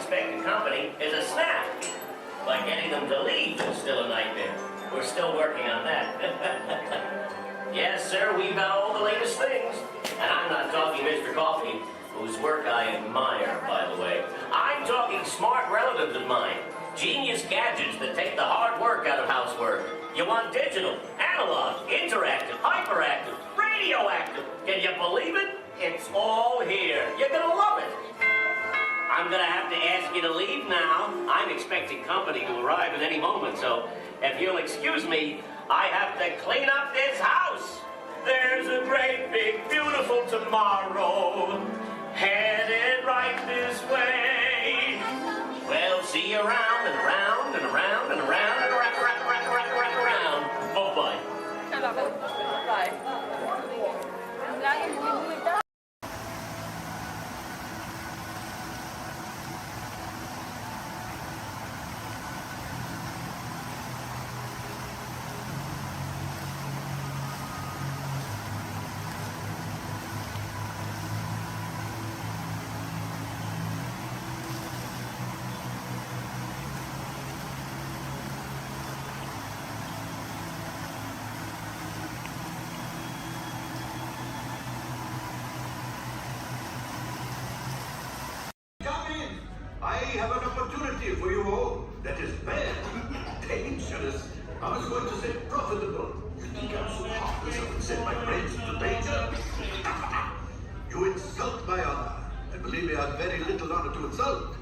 unexpected company is a snap. But getting them to leave is still a nightmare. We're still working on that. Yes, sir, we've got all the latest things. And I'm not talking Mr. Coffee, whose work I admire, by the way. I'm talking smart relatives of mine. Genius gadgets that take the hard work out of housework. You want digital, analog, interactive, hyperactive, radioactive. Can you believe it? It's all here. You're gonna love it. I'm gonna have to ask you to leave now. I'm expecting company to arrive at any moment, so if you'll excuse me, I have to clean up this house. There's a great, big, beautiful tomorrow headed right this way. Well, see you around and around and around and around and around. Bye-bye. I have an opportunity for you all that is bad, dangerous, I was going to say profitable. You think I'm so heartless I would send my friends into danger? You insult my honor, and believe me, I have very little honor to insult.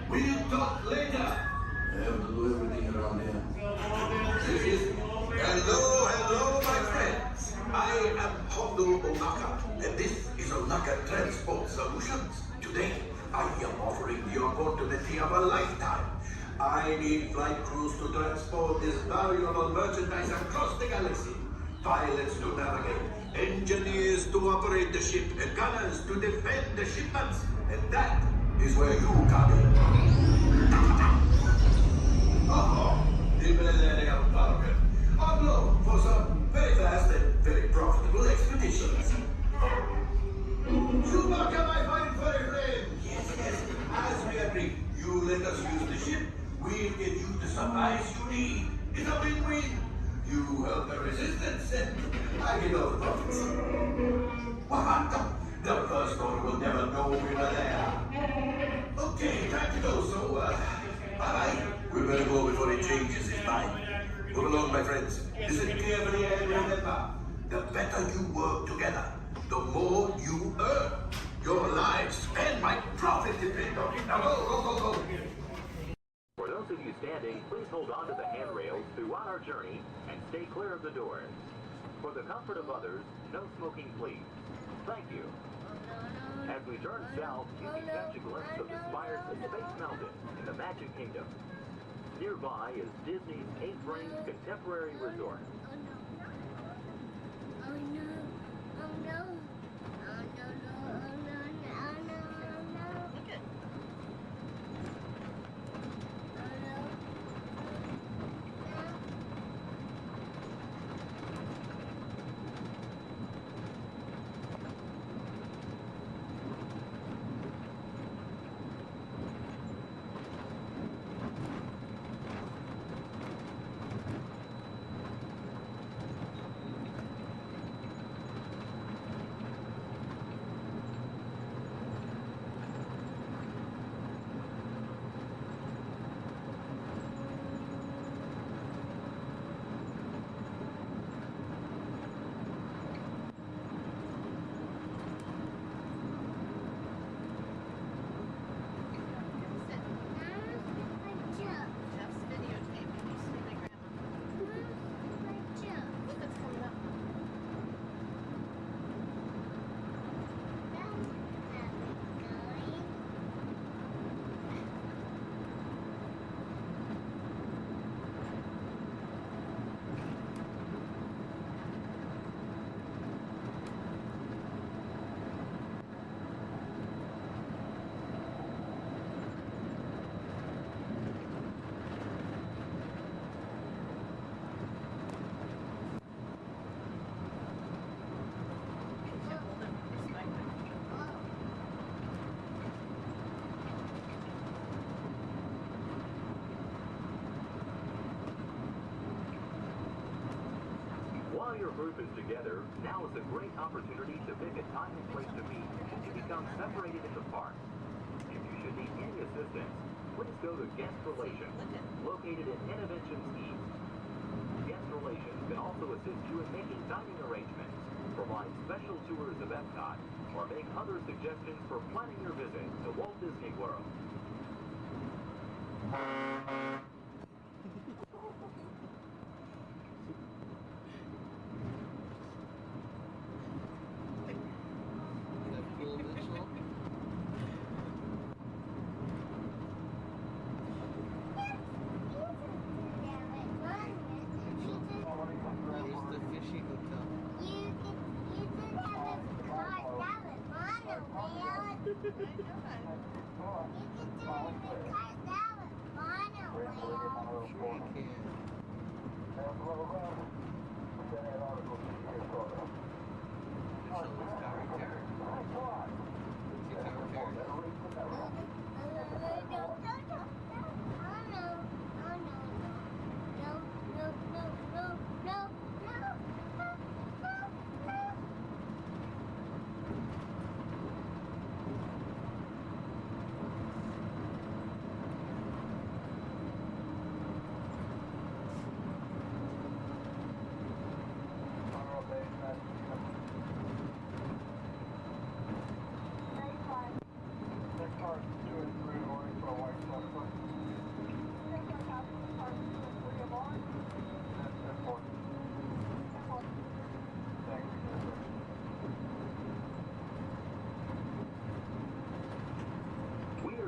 We'll talk later. I have to do everything around here. Hello, my friends. I am Hondo Onaka, and this is Onaka Transport Solutions. Today, I am offering the opportunity of a lifetime. I need flight crews to transport this valuable merchandise across the galaxy. Pilots to navigate, engineers to operate the ship, and gunners to defend the shipments. And that is where you come in. On loan for some very fast and very profitable expeditions. Chewbacca, my fine furry friend! Yes, as we agreed, you let us use the ship, we'll give you the supplies you need. It's a win-win. You help the resistance, and I get all the profits. The first order will never know we were there. Okay, time to go, so, bye-bye. We better go before he changes his mind. Move along, my friends. Listen carefully and remember, the better you work together, the more you earn. Your lives and my profit depend on it. Now go. For those of you standing, please hold on to the handrails throughout our journey and stay clear of the doors. For the comfort of others, no smoking, please. Thank you. As we turn south, you can catch a glimpse of the spires of Space Mountain in the Magic Kingdom. Nearby is Disney's 8th-ranked contemporary resort. your group is together, now is a great opportunity to pick a time and place to meet and become separated in the park. If you should need any assistance, please go to Guest Relations, located in Innovations East. Guest Relations can also assist you in making dining arrangements, provide special tours of Epcot, or make other suggestions for planning your visit to Walt Disney World.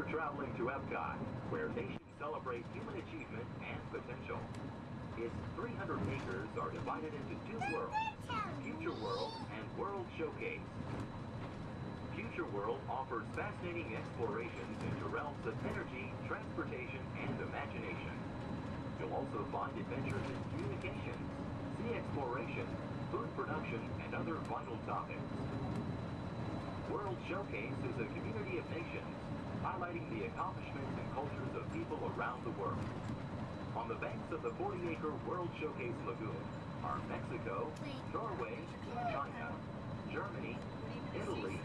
Traveling to Epcot, where nations celebrate human achievement and potential. Its 300 acres are divided into two worlds, Future World and World Showcase. Future World offers fascinating explorations into realms of energy, transportation, and imagination. You'll also find adventures in communications, sea exploration, food production, and other vital topics. World Showcase is a community of nations, highlighting the accomplishments and cultures of people around the world. On the banks of the 40-acre World Showcase Lagoon are Mexico, Norway, China, Germany, Italy,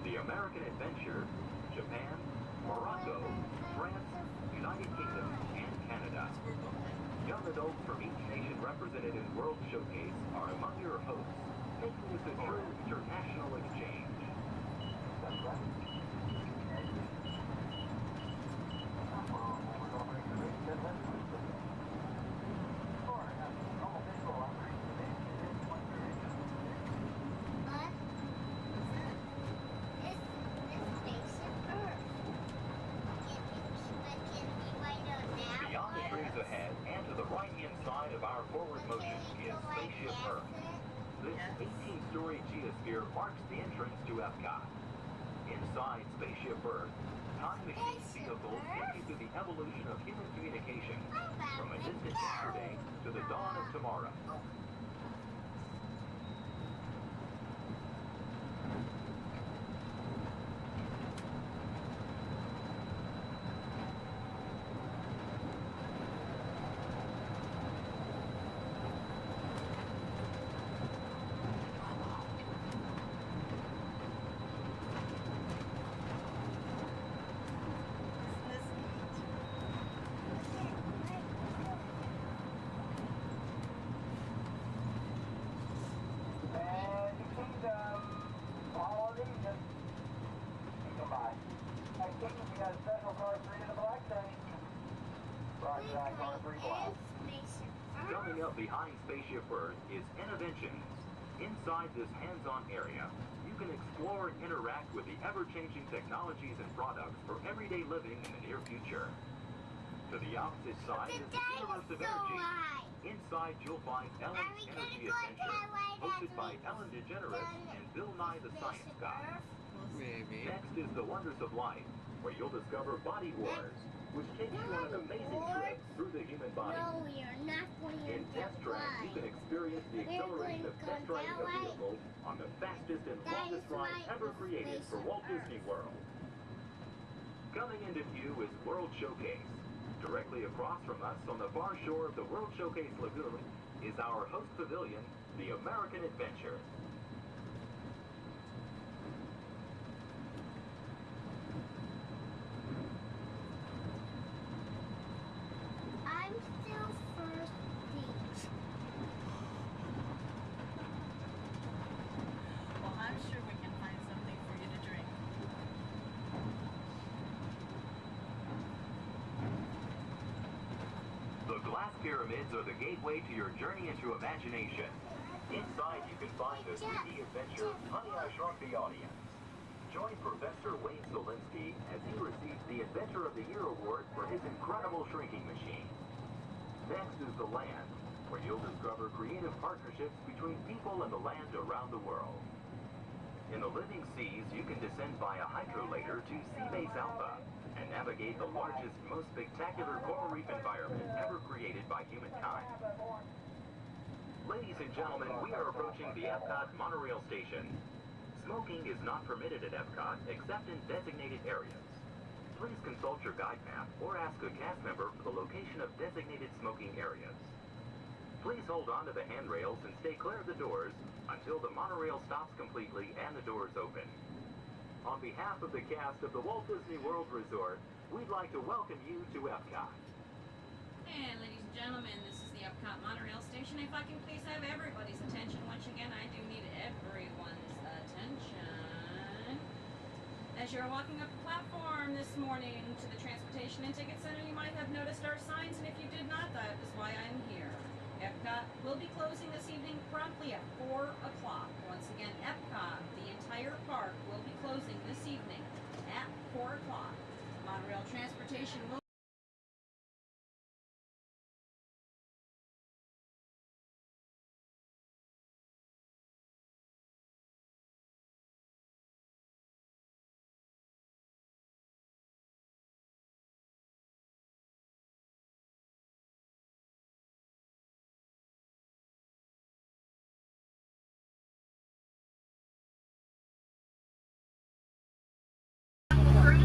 the American Adventure, Japan, Morocco, France, United Kingdom, and Canada. Young adults from each nation represented in World Showcase are among your hosts, making this a true international exchange. Beyond the trees ahead and to the right-hand side of our forward motion is Spaceship Earth. This 18-story geosphere marks the entrance to Epcot. Inside Spaceship Earth, time machine vehicles take you through the evolution of human communication, from a distant yesterday to the dawn of tomorrow. Coming up behind Spaceship Earth is Innovations. Inside this hands-on area, you can explore and interact with the ever-changing technologies and products for everyday living in the near future. To the opposite side is the Universe of Energy. Inside you'll find Ellen's Energy Adventure, hosted by Ellen DeGeneres and Bill Nye the Science Guy. Next is the Wonders of Life, where you'll discover Body Wars, which takes you on an amazing trip through the human body. No, we are not going In Test Track, you can experience the acceleration of test driving a vehicle on the fastest and longest ride ever created for Walt Disney World. Coming into view is World Showcase. Directly across from us on the far shore of the World Showcase Lagoon is our host pavilion, the American Adventure. I'm still thirsty. Well, I'm sure we can find something for you to drink. The glass pyramids are the gateway to your journey into imagination. Inside you can find the 3D adventure, Honey, I Shrunk the Audience. Join Professor Wayne Solinsky as he receives the Adventure of the Year award for his incredible shrinking machine. Next is the land, where you'll discover creative partnerships between people and the land around the world. In the living seas, you can descend via hydrolator to Seabase Alpha and navigate the largest, most spectacular coral reef environment ever created by humankind. Ladies and gentlemen, we are approaching the Epcot monorail station. Smoking is not permitted at Epcot except in designated areas. Please consult your guide map or ask a cast member for the location of designated smoking areas. Please hold on to the handrails and stay clear of the doors until the monorail stops completely and the doors open. On behalf of the cast of the Walt Disney World Resort, we'd like to welcome you to Epcot. And ladies and gentlemen, this is the Epcot monorail station. If I can please have everybody's attention once again, I do need everyone's attention. As you're walking up the platform this morning to the Transportation and Ticket Center, you might have noticed our signs, and if you did not, that is why I'm here. Epcot will be closing this evening promptly at 4 o'clock. Once again, Epcot, the entire park, will be closing this evening at 4 o'clock. Monorail transportation will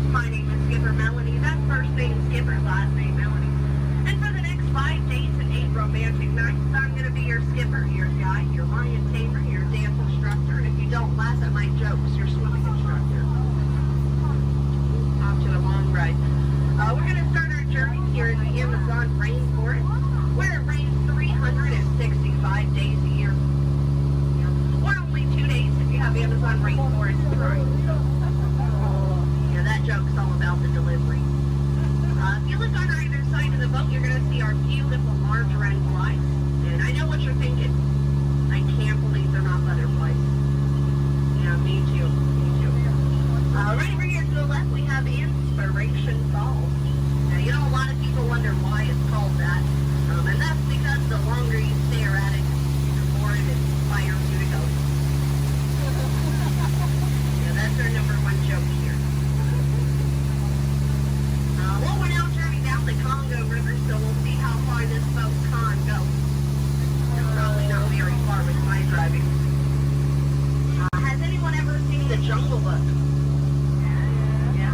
My name is Skipper Melanie. That's first name Skipper, last name Melanie. And for the next 5 days and 8 romantic nights, I'm going to be your skipper, your guide, your lion tamer, your dance instructor. And if you don't laugh at my jokes, your swimming instructor. Off to a long ride. We're going to start our journey here in the Amazon rainforest, where it rains 365 days a year. Or only 2 days if you have Amazon rainforest touring. That joke's all about the delivery. If you look on either side of the boat, you're going to see our beautiful margarine flies. And I know what you're thinking. I can't believe they're not butterflies. Yeah, me too. Me too. Right over here to the left, we have Inspiration Falls. Now, you know, a lot of people wonder why it's called that. And that's because the longer you stare at it, the more it inspires you to go. Yeah, that's our #1 joke here. Well, we're now turning down the Congo River, so we'll see how far this boat can go. Probably not very far with my driving. Has anyone ever seen The Jungle Book? Yeah.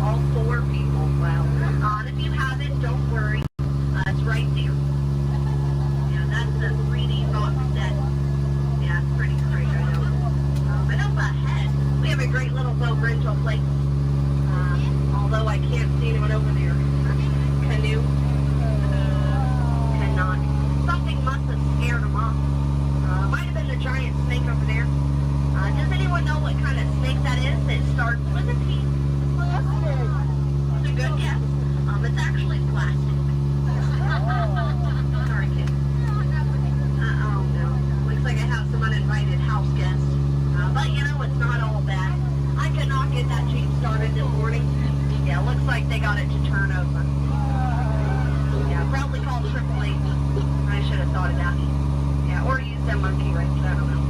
All 4 people. Wow. And if you haven't, don't worry. It's right there. Yeah, that's the 3D box set. Yeah, it's pretty great, I know. But up ahead, we have a great little boat rental place. Although I can't see anyone over there. Canoe? Cannot. Something must have scared them off. Might have been the giant snake over there. Does anyone know what kind of snake that is? It starts with a P. It's a good guess. It's actually plastic. Sorry, kid. Oh, no. Looks like I have some uninvited house guests. But, you know, it's not all bad. I could not get that Jeep started this morning. Yeah, looks like they got it to turn over. Yeah, probably called AAA. I should have thought of that. Yeah, or use them monkey wrench, I don't know.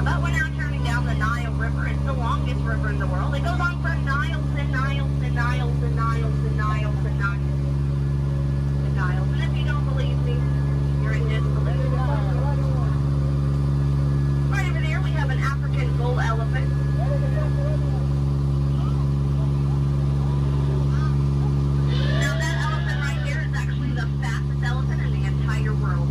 But we're now turning down the Nile River. It's the longest river in the world. It goes on for miles and miles and miles and miles and miles and miles and miles. And if you don't believe me, you're in disbelief. Right over there, we have an African bull elephant. Now that elephant right there is actually the fastest elephant in the entire world.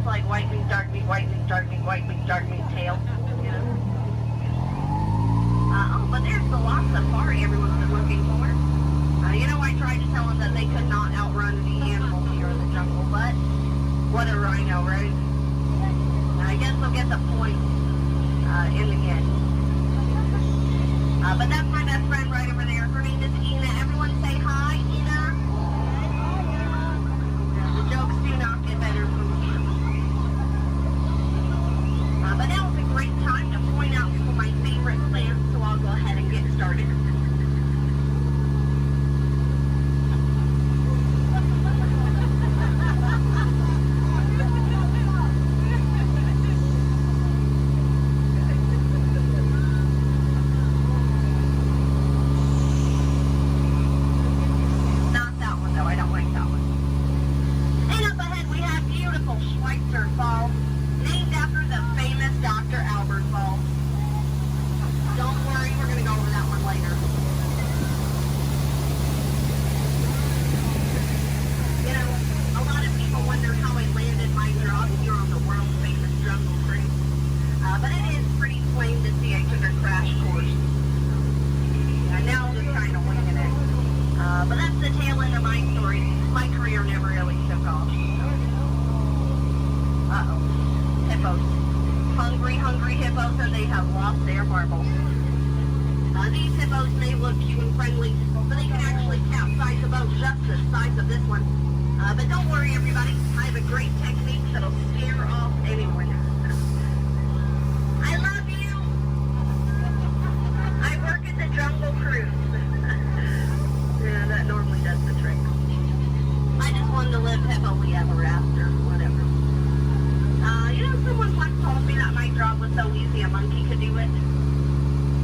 just like white meat, dark meat, white meat, dark meat, white meat, dark meat tail, you know. Oh, but there's the lost safari everyone's been looking for. You know, I tried to tell them that they could not outrun the animals here in the jungle, but what a rhino, right? I guess they'll get the point in the end. But that's my best friend right over there. Her name is Ina. Everyone say hi, Ina. The jokes do not get better from here. But now is a great time to point out some of my favorite plants, so I'll go ahead and get started. Hungry hippos, and they have lost their marbles. These hippos may look cute and friendly, but they can actually capsize a boat just the size of this one. But don't worry, everybody. I have a great technique that'll scare off anyone. I love you. I work at the Jungle Cruise. Yeah, that normally does the trick. I just wanted to live happily ever after, whatever. You know, someone once told me that my job was so easy a monkey could do it.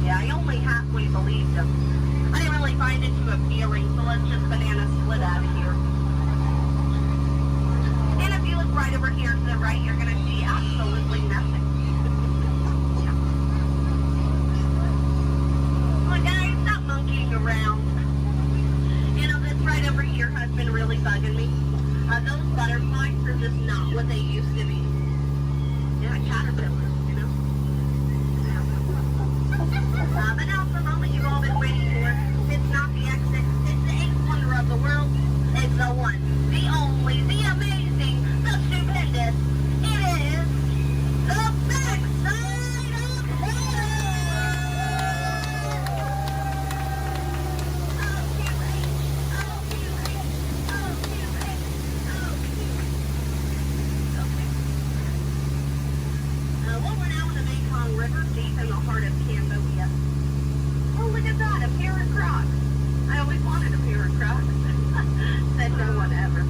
Yeah, I only halfway believed him. I didn't really find it too appealing, so let's just banana split out of here. And if you look right over here to the right, you're going to see absolutely nothing. Yeah. Well, guys, stop monkeying around. You know, this right over here has been really bugging me. Those butterflies are just not what they used to be. Yeah, caterpillars, you know? But now it's the moment you've all been waiting for. It's not the exit, it's the eighth wonder of the world. It's the one, the only, the amazing, the stupendous. It is the backside of heaven! Well, we're now in the Mekong River, deep in the heart of Cambodia. Oh, look at that, a pair of Crocs. I always wanted a pair of Crocs. Said no one ever.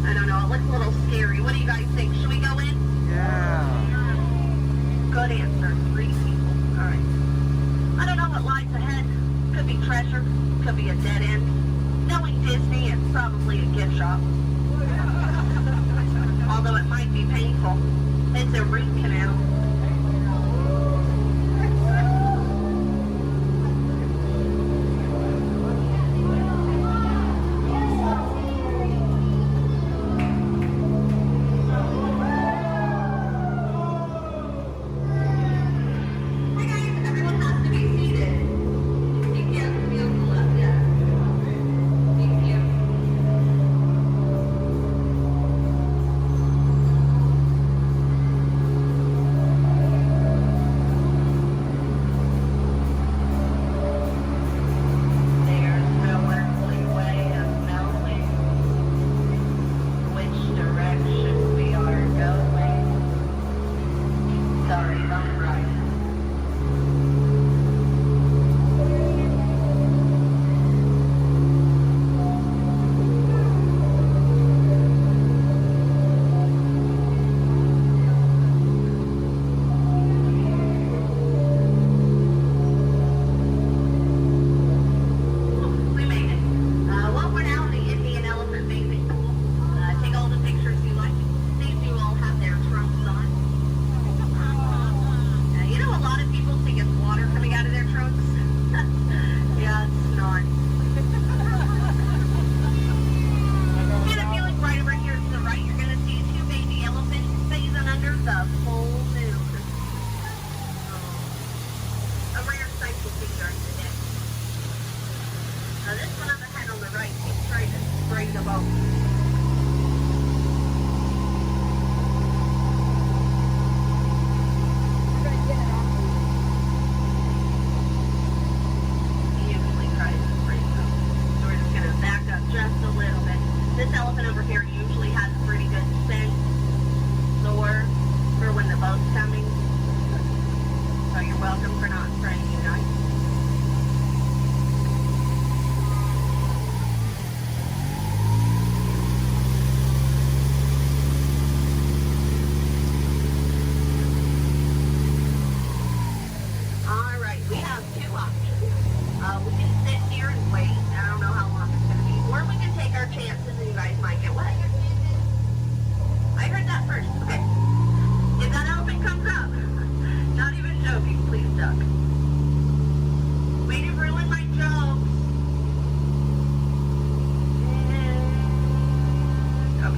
I don't know, it looks a little scary. What do you guys think? Should we go in? Yeah. Good answer. 3 people. All right. I don't know what lies ahead. Could be treasure. Could be a dead end. Knowing Disney, it's probably a gift shop. Although it might be painful. It's a root canal.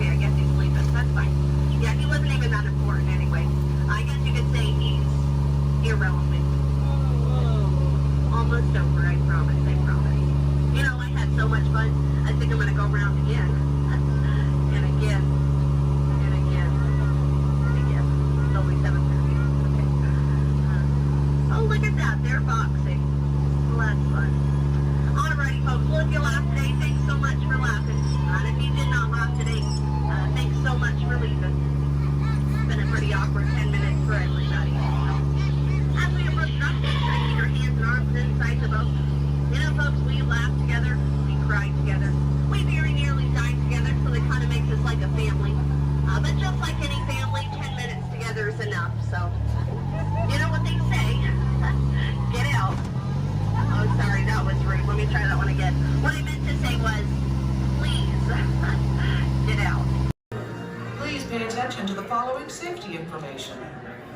Okay, I guess he's sleeping. That's fine. Yeah, he wasn't even that important anyway. I guess you could say he's irrelevant. Almost over, I promise, I promise. You know, I had so much fun. I think I'm going to go around again. And again. And again. And again. It's only 7:30. Okay. Oh, look at that. They're boxing. Well, that's fun. Alrighty, folks. Well, if you laughed today, thanks so much for laughing. And if you did not laugh today, thanks so much for leaving. It's been a pretty awkward 10 minutes for everybody. As we approach drop, make sure to keep your hands and arms inside the boat. You know, folks, we laughed together, we cried together, we very nearly died together, so it kind of makes us like a family. But just like any family, 10 minutes together is enough, so you know what they say. Get out. Oh, sorry, that was rude. Let me try that one again. What I meant to say was, please, get out. Please pay attention to the following safety information.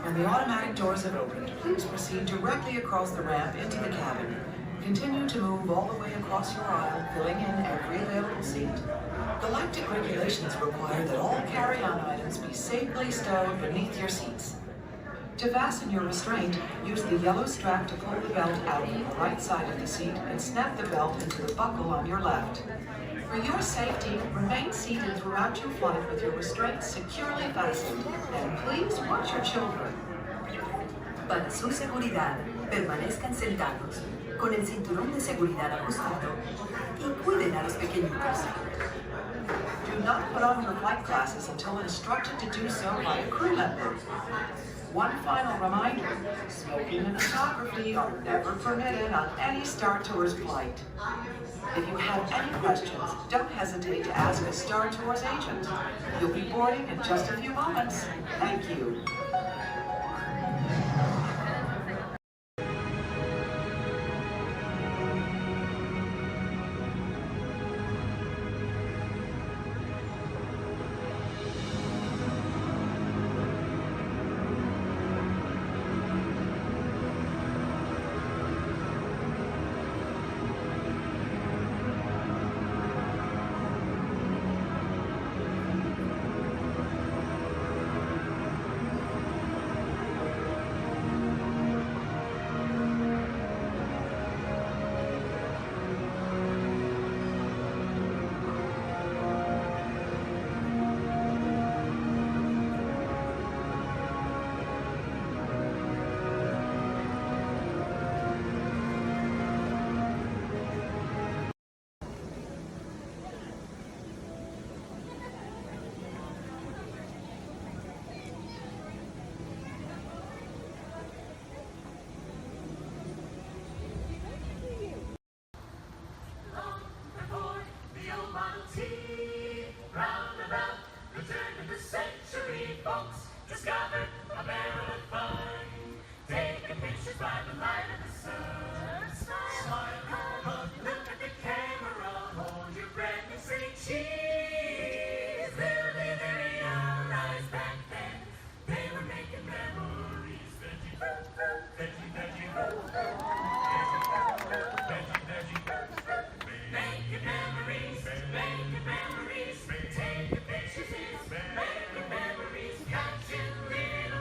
When the automatic doors have opened, please proceed directly across the ramp into the cabin. Continue to move all the way across your aisle, filling in every available seat. Galactic regulations require that all carry-on items be safely stowed beneath your seats. To fasten your restraint, use the yellow strap to pull the belt out on the right side of the seat and snap the belt into the buckle on your left. For your safety, remain seated throughout your flight with your restraints securely fastened, and please watch your children. Para su seguridad, permanezcan sentados, con el cinturón de seguridad ajustado, y cuiden a los pequeñitos. Do not put on your flight glasses until instructed to do so by a crew member. One final reminder, smoking and photography are never permitted on any Star Tours flight. If you have any questions, don't hesitate to ask a Star Tours agent. You'll be boarding in just a few moments. Thank you. Take the pictures, making memories, got you little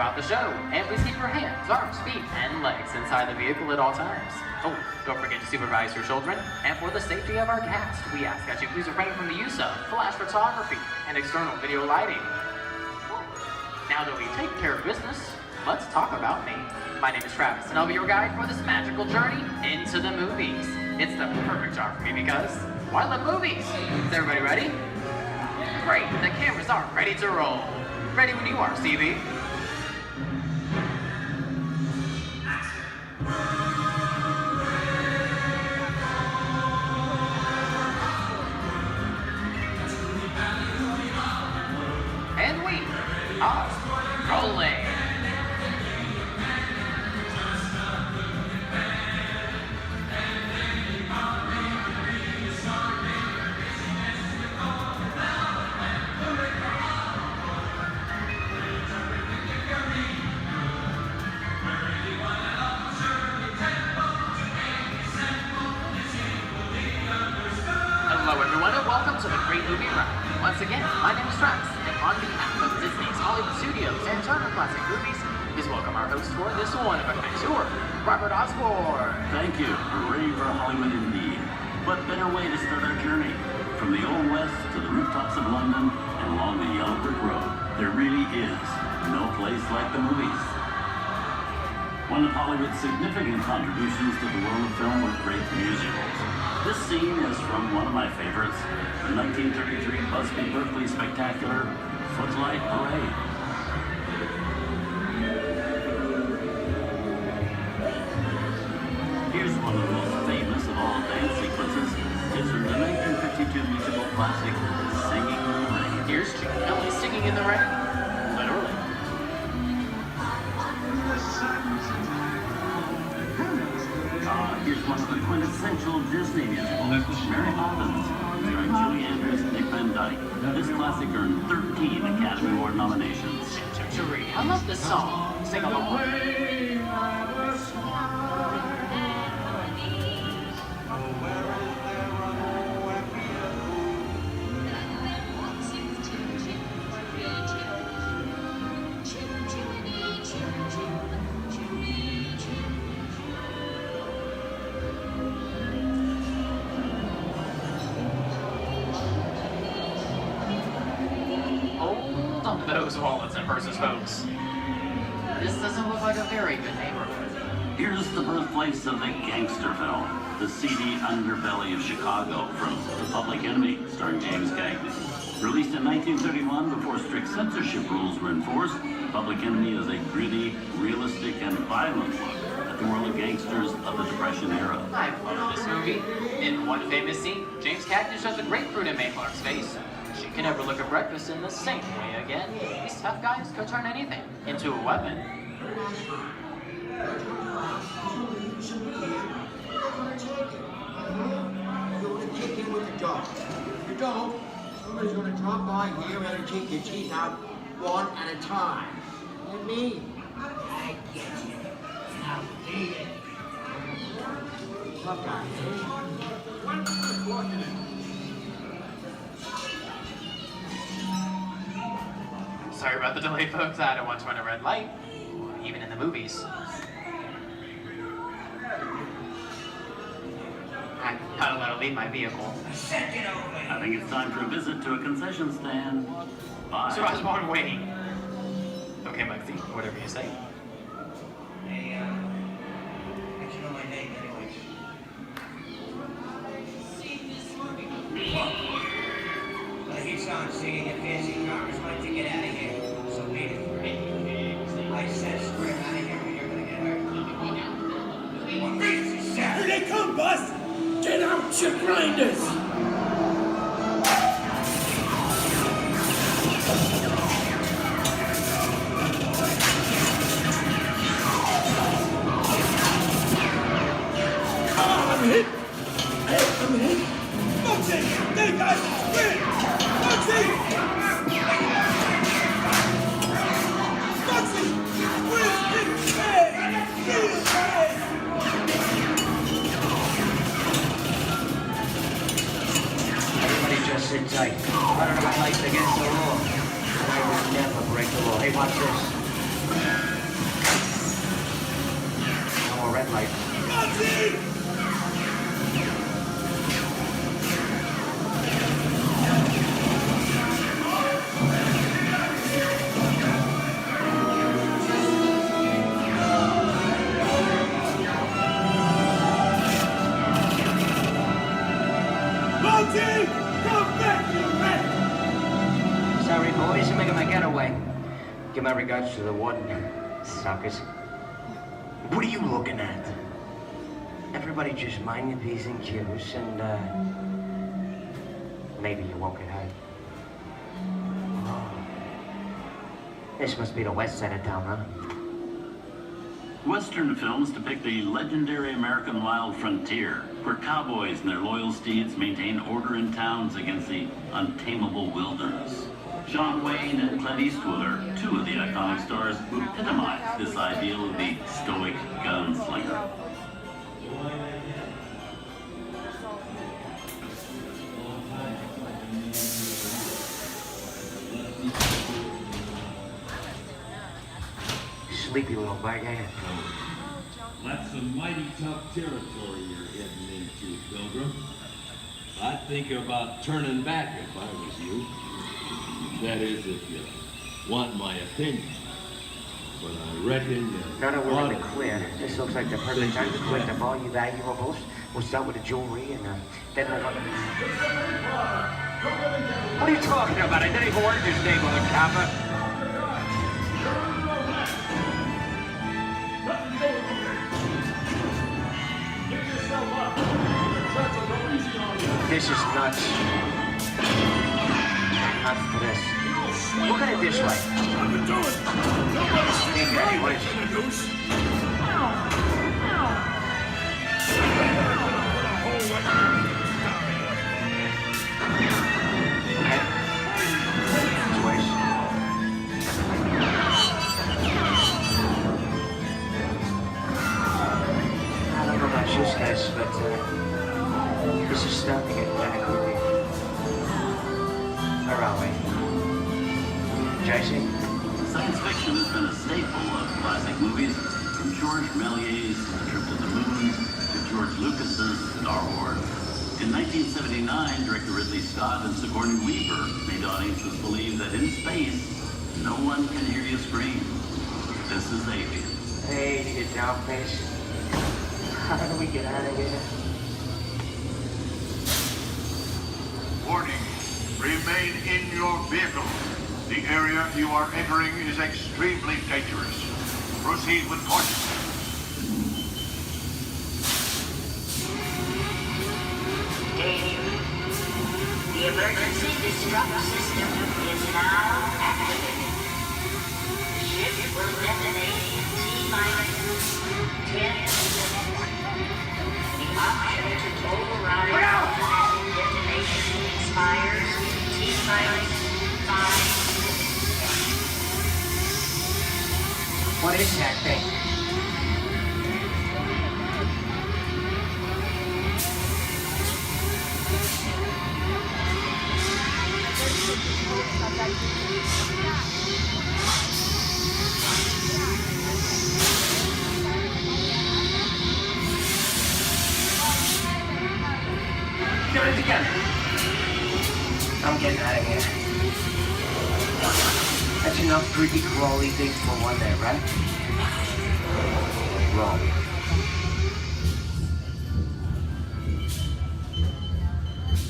throughout the show. And please keep your hands, arms, feet, and legs inside the vehicle at all times. Oh, don't forget to supervise your children. And for the safety of our cast, we ask that you please refrain from the use of flash photography and external video lighting. Now that we've taken care of business, let's talk about me. My name is Travis, and I'll be your guide for this magical journey into the movies. It's the perfect job for me because, well, I love movies. Is everybody ready? Great, the cameras are ready to roll. Ready when you are, CB. And we are rolling. Hello everyone and welcome to the Great Movie Ride. Once again, my name is Travis, and on behalf of Disney's Hollywood Studios and Turner Classic Movies, please welcome our host for this one-of-a-kind tour, Robert Osborne. Thank you. Hooray for Hollywood indeed. What better way to start our journey? From the Old West to the rooftops of London and along the Yellow Brick Road, there really is no place like the movies. One of Hollywood's significant contributions to the world of film were great musicals. This scene is from one of my favorites, the 1933 Busby Berkeley spectacular, Footlight Parade. Here's one of the most famous of all dance sequences. It's from the 1952 musical classic, Singing in the Rain. Here's Chick Kelly singing in the rain. Literally. Here's one of the quintessential Disney musicals, Mary Poppins, starring Julie Andrews and Dick Van Dyke. This classic earned 13 Academy Award nominations. I love this song. Sing along. Hold on to those wallets and purses, folks. This doesn't look like a very good neighborhood. Here's the birthplace of the gangster film, the seedy underbelly of Chicago, from The Public Enemy, starring James Cagney. Released in 1931 before strict censorship rules were enforced, Public Enemy is a gritty, realistic, and violent look at the world of gangsters of the Depression era. I love this movie. In one famous scene, James Cagney shoves a grapefruit in May Clark's face. She can never look at breakfast in the same way again. These tough guys could turn anything into a weapon. You want to kick in with the dog. If you don't, somebody's going to drop by here and take your teeth out one at a time. And me, I get you. Now eat it. Tough guy. Sorry about the delay, folks. I don't want to run a red light, even in the movies. I gotta let her leave my vehicle. I think it's time for a visit to a concession stand. Bye. So I was on waiting. Okay, Lexi, whatever you say. Hey, how'd you know my name anyways? I hear someone singing your fancy cars like to get out of here. So wait for it. I said square out of here or you're gonna get hurt. What reason is that? Here they come, Bus! Get out, you grinders! I'm hit! Hey, I'm hit! Moxie! They got spin! Moxie! Moxie! Where's Big Bang? Big Bang! Everybody just sit tight. Running my life against the law. I would never break the law. Hey, watch this. light. Sorry, boys, I'm making my getaway. Give my regards to the warden, suckers. What are you looking at? Everybody just mind your P's and Q's, and, maybe you won't get hurt. Oh. This must be the west side of town, huh? Western films depict the legendary American wild frontier, where cowboys and their loyal steeds maintain order in towns against the untamable wilderness. John Wayne and Clint Eastwood are two of the iconic stars who epitomize this ideal of the stoic gunslinger. Sleepy little bag, eh? That's some mighty tough territory you're heading into, Pilgrim. I'd think about turning back if I was you. That is, if you want my opinion. But I reckon Now that we're in the clear, this looks like the perfect time to collect the all you valuables. We'll start with the jewelry and then we'll... What are you talking about? I didn't even order this name on the copper. This is nuts. Nuts for this. Look at it this way. I don't know about you guys, but this is starting to get kind of creepy. Where are we? Jason? Science fiction has been a staple of classic movies, from George Méliès's Trip to the Moon to George Lucas's Star Wars. In 1979, director Ridley Scott and Sigourney Weaver made audiences believe that in space, no one can hear you scream. This is Aliens. Hey, you get down, face. How do we get out of here? Warning, remain in your vehicle. The area you are entering is extremely dangerous. Proceed with caution. Danger. The emergency disrupt system is now activated. Ship will detonate in T-minus 10 seconds. The option to override automatic detonation expires T-minus 5. What is that thing? Get it together. I'm getting out of here. That's enough creepy crawly things for one day, right? Wrong.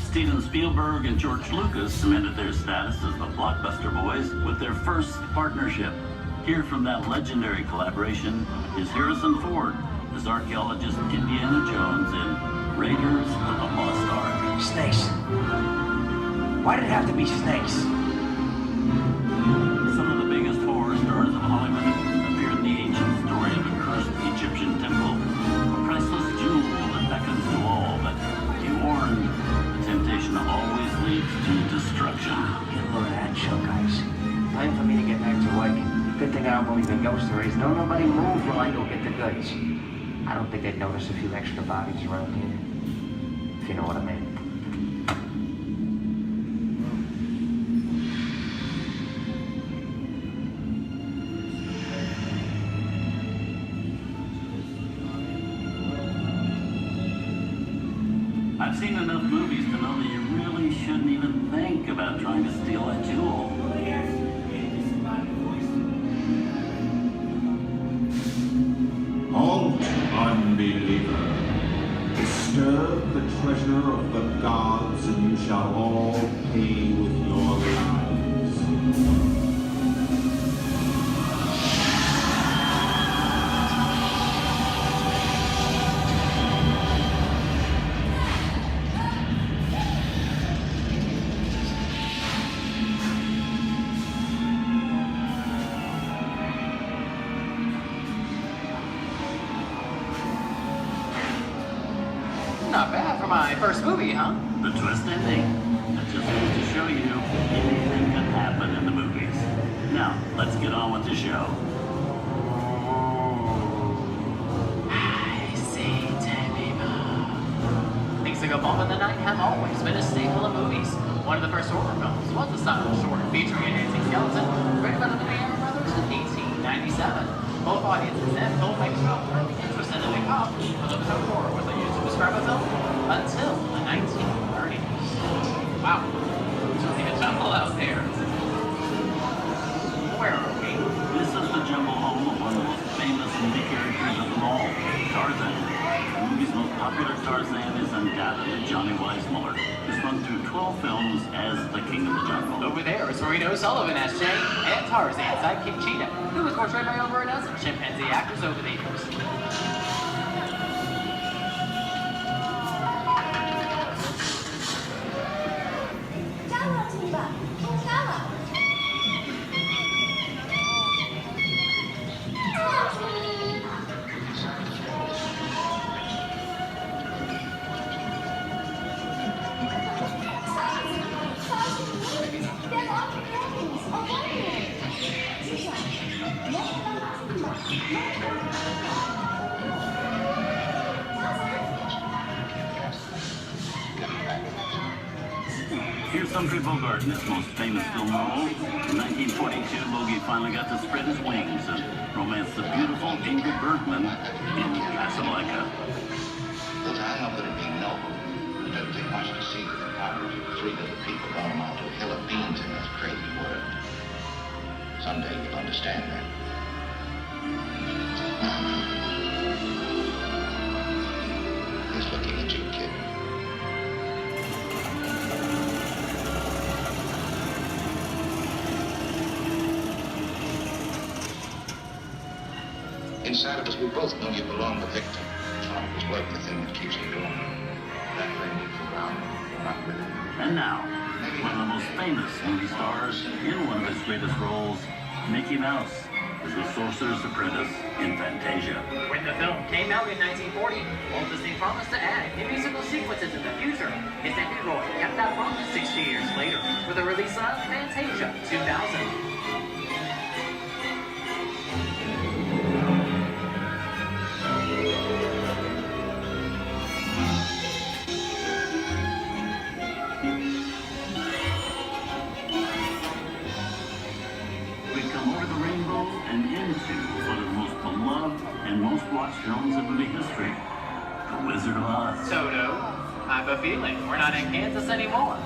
Steven Spielberg and George Lucas cemented their status as the blockbuster boys with their first partnership. Here from that legendary collaboration is Harrison Ford as archaeologist Indiana Jones in Raiders of the Lost Ark. Snakes. Why did it have to be snakes? Some of the biggest horror stars of Hollywood appear in the ancient story of a cursed Egyptian temple, a priceless jewel that beckons to all, but be warned, the temptation always leads to destruction. Get a load of that show, guys. Time for me to get back to work. Good thing I don't believe in ghost stories. Don't nobody move while I go get the goods. I don't think they'd notice a few extra bodies around here. If you know what I mean. I've seen enough movies to know that you really shouldn't even think about trying to steal a jewel. Halt, unbeliever. Disturb the treasure of the gods, and you shall all pay with your lives. Not bad for my first movie, huh? The twist ending. That just goes to show you anything can happen in the movies. Now, let's get on with the show. I see, things that go bump in the night have always been a staple of movies. One of the first horror films was the silent short featuring a dancing skeleton, written by the Lumiere brothers in 1897. Both audiences and filmmakers were really interested in the cop, but the term horror was used to describe a film until the 1930s. Wow, there's really a jungle out there. Where are we? This is the jungle home of one of the most famous movie characters of them all, Tarzan. The movie's most popular Tarzan is undoubtedly Johnny Weissmuller, who's run through 12 films as the King of the Jungle. Over there is Reno Sullivan as Jay, and Tarzan, sidekick Cheetah, who was portrayed by over a dozen chimpanzee actors over the years. Here's Humphrey Bogart in his most famous film role. In 1942, Logie finally got to spread his wings and romance the beautiful Ingrid Bergman in Casablanca. Look, I know that it'd be noble. It doesn't take much to see that the powers of 3 little people don't amount to a hill of beans in this crazy world. Someday you'll understand that. He's looking at you, kid. Inside of us, we both know you belong to Victor. It's like the thing that keeps you going. That thing moves around, not with it. And now, one of the most famous movie stars in one of his greatest roles, Mickey Mouse, is the Sorcerer's Apprentice in Fantasia. When the film came out in 1940, Walt Disney promised to add new musical sequences in the future. His Andy Roy kept that promise 60 years later with the release of Fantasia 2000. Most watched films in movie history, The Wizard of Oz. Toto, I have a feeling we're not in Kansas anymore.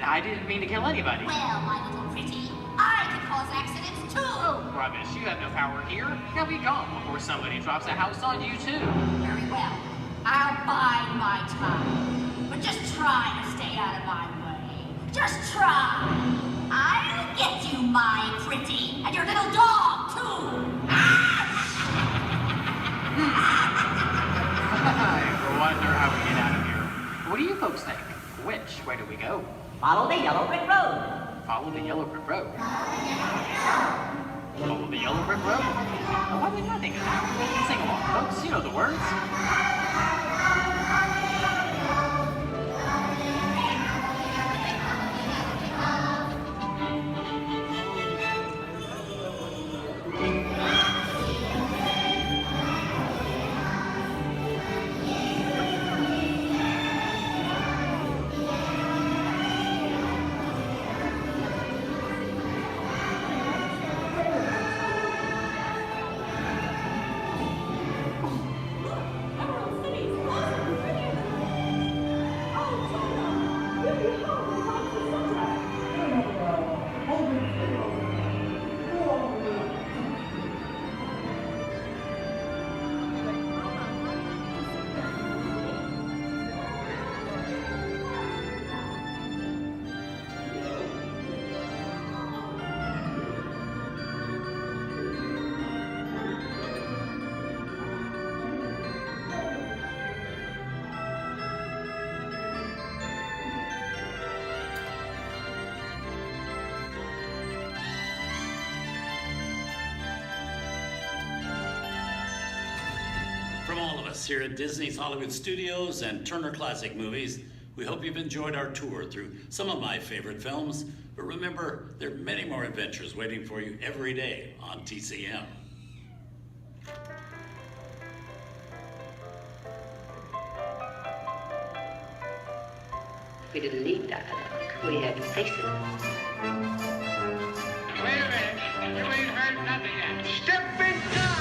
I didn't mean to kill anybody. Well, my little pretty, I can cause accidents too. Oh, rubbish. You have no power here. You'll be gone before somebody drops a house on you, too. Very well. I'll bide my time. But just try to stay out of my way. Just try. I'll get you, my pretty, and your little dog, too. What do you folks think? Which way do we go? Follow the yellow brick road. Follow the yellow brick road. Follow the yellow brick road? Now, what did I think of that? Sing along, folks. You know the words. From all of us here at Disney's Hollywood Studios and Turner Classic Movies, we hope you've enjoyed our tour through some of my favorite films. But remember, there are many more adventures waiting for you every day on TCM. We didn't need dialogue. We had faces. Wait a minute. You ain't heard nothing yet. Step in time!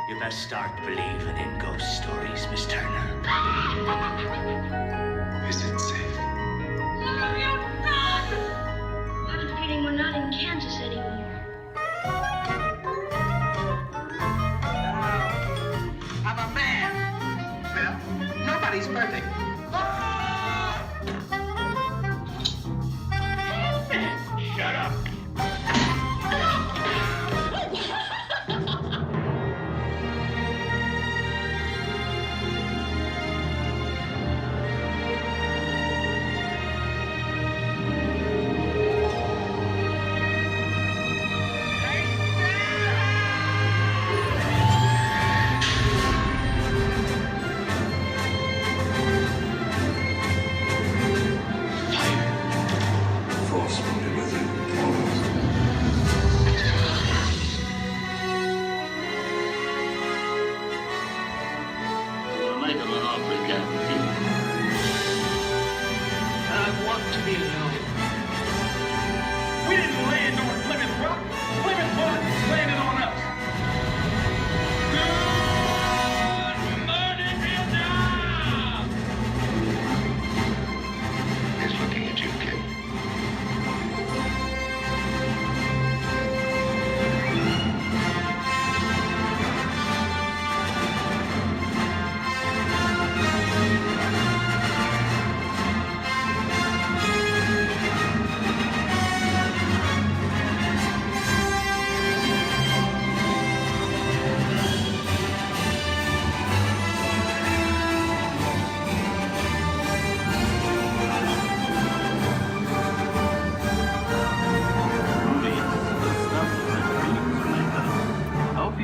You best start believing in ghost stories, Miss Turner. Is it safe? No, you're not! I have a feeling we're not in Kansas anymore. I'm a man. Well, nobody's perfect. Shut up.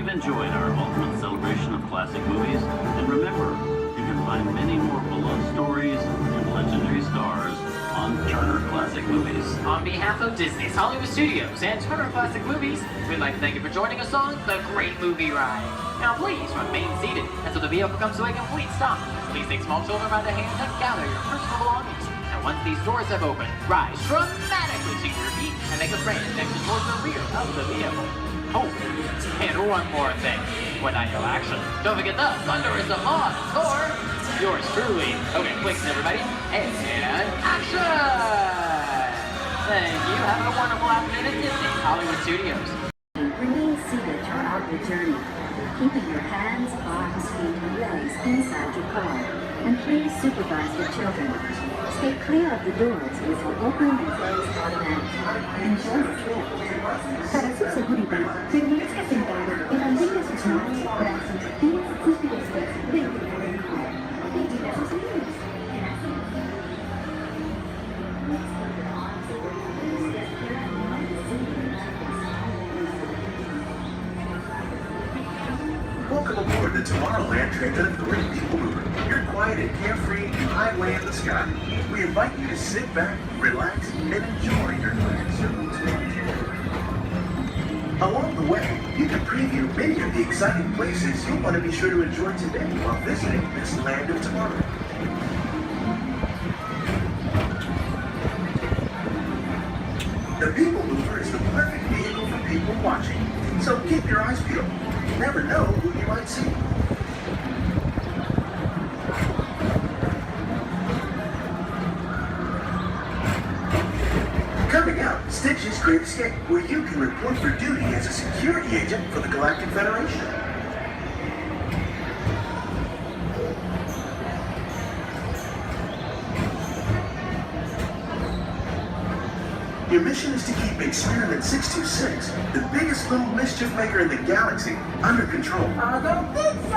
Enjoyed our ultimate celebration of classic movies, and remember, you can find many more beloved stories and legendary stars on Turner Classic Movies. On behalf of Disney's Hollywood Studios and Turner Classic Movies, we'd like to thank you for joining us on The Great Movie Ride. Now please remain seated until the vehicle comes to a complete stop. Please take small children by the hand and gather your personal belongings. And And once these doors have opened, rise dramatically to your feet and make a straight exit towards the rear of the vehicle. Oh, and one more thing. When I go action, don't forget the thunderism on score. Yours truly. Okay, clicks everybody. And action! Thank you. Have a wonderful afternoon at Disney Hollywood Studios. Remain seated throughout the journey, keeping your hands, arms, feet, and legs inside your car. And please supervise the children. Stay clear of the doors, which will open and close automatically. Enjoy the trip. Para su seguridad, permanezca sentado en las líneas sus manos, brazos, pies y pies dentro del car. Vigila sus líneas. Welcome aboard the Tomorrowland Transit Authority People Mover. Your quiet and carefree highway in the sky. We invite you to sit back, relax, and enjoy your grand circle tour. Along the way, you can preview many of the exciting places you'll want to be sure to enjoy today while visiting this land of tomorrow. The People Mover is the perfect vehicle for people watching, so keep your eyes peeled. You never know who you might see. Coming up, Stitch's Great Escape, where you can report for duty as a security agent for the Galactic Federation. Your mission is to keep Experiment 626, the biggest little mischief maker in the galaxy, under control. I don't think so!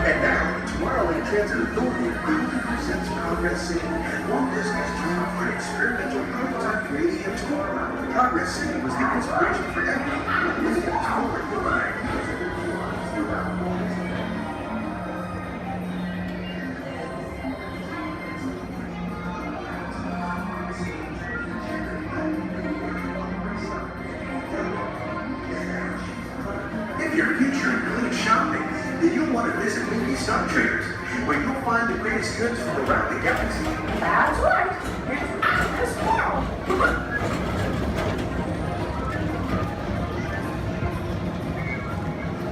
And now, the Tomorrowland Transit Authority proudly presents Progress City, Walt Disney's dream for an experimental prototype creating a tomorrow. Progress City was the inspiration for everything moving us forward with our ideas and performance throughout Walt Disney. If your future includes shopping, then you'll want to visit Mickey Star Traders, where you'll find the greatest goods from around the galaxy. That's right! It's out this world!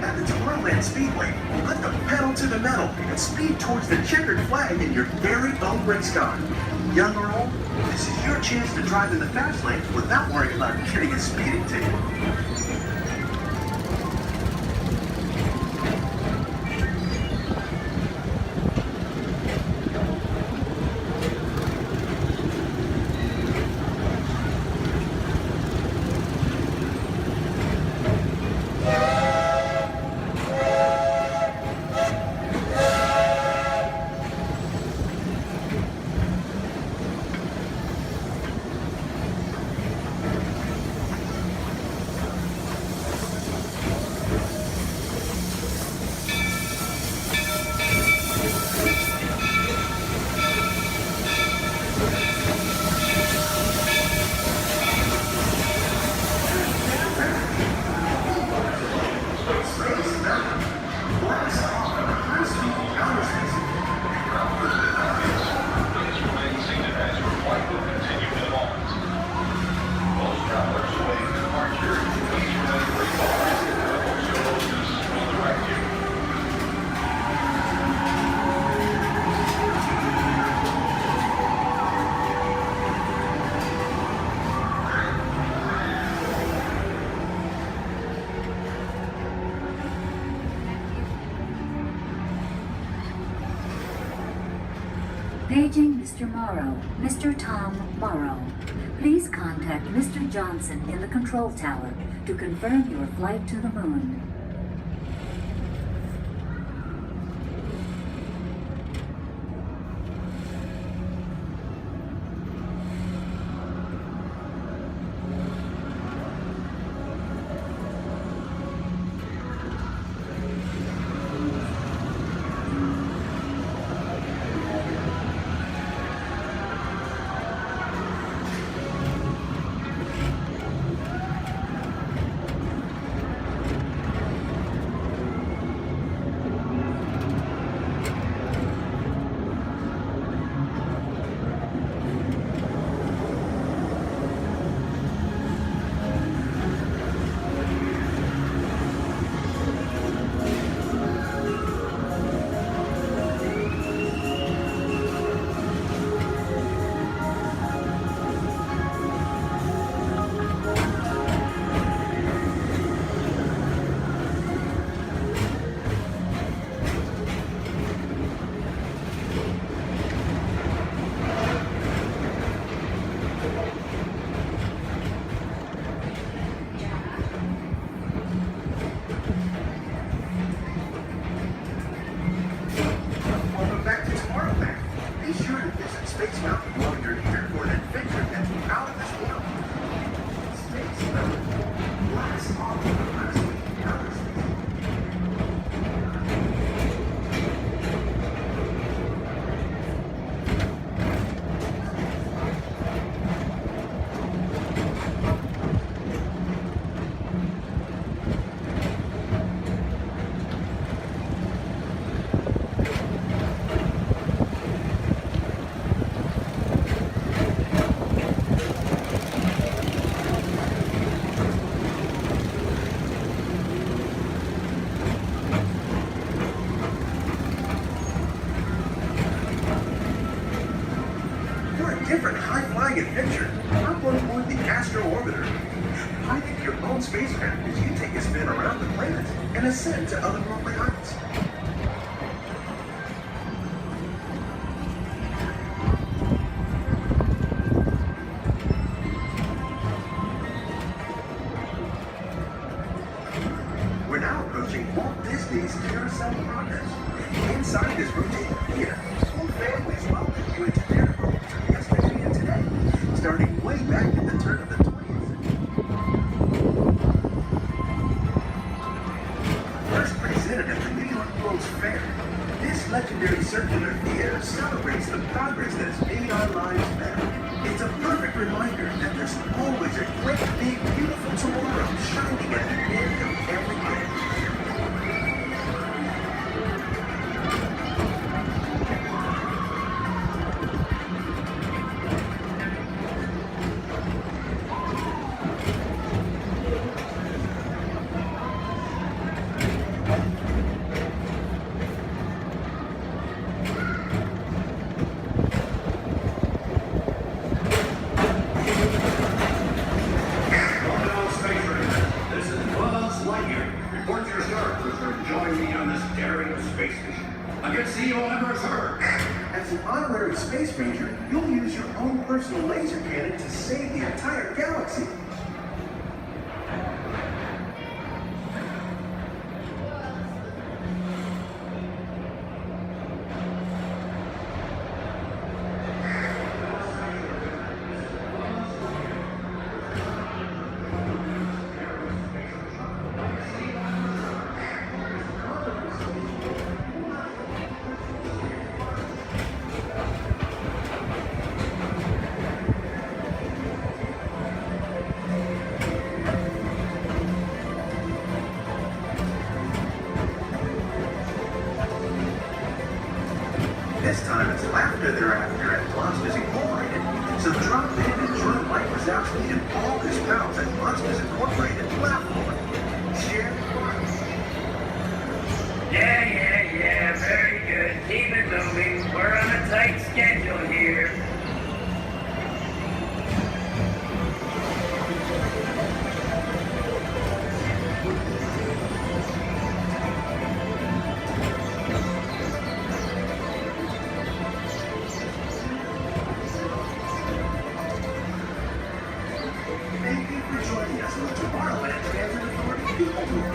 At the Tomorrowland Speedway, put the pedal to the metal and speed towards the checkered flag in your very own race car. Young or old, this is your chance to drive in the fast lane without worrying about getting a speeding ticket. Paging Mr. Morrow, Mr. Tom Morrow. Please contact Mr. Johnson in the control tower to confirm your flight to the moon. flying adventure, hop on board the Astro Orbiter. Pilot your own spacecraft as you take a spin around the planet and ascend to otherworldly heights. We're now approaching Walt Disney's Carousel Progress. Inside this rotating theater, whole families welcome you into their homes of yesterday and today, starting way back at the turn of the 20th century. First presented at the New York World's Fair, this legendary circular theater celebrates the progress that has made our lives better. It's a perfect reminder that there's always a great, big, beautiful tomorrow shining at the end of every day. As an honorary space ranger, you'll use your own personal laser cannon to save the entire galaxy. This time it's laughter they're after at Monsters Incorporated. So drop in and join Mike Wazowski and all his pals at Monsters Incorporated. Laugh more. Share fun. Yeah, very good. Keep it moving. We're on a tight schedule here. Thank you for joining us on the Tomorrowland Transit Authority People Tour.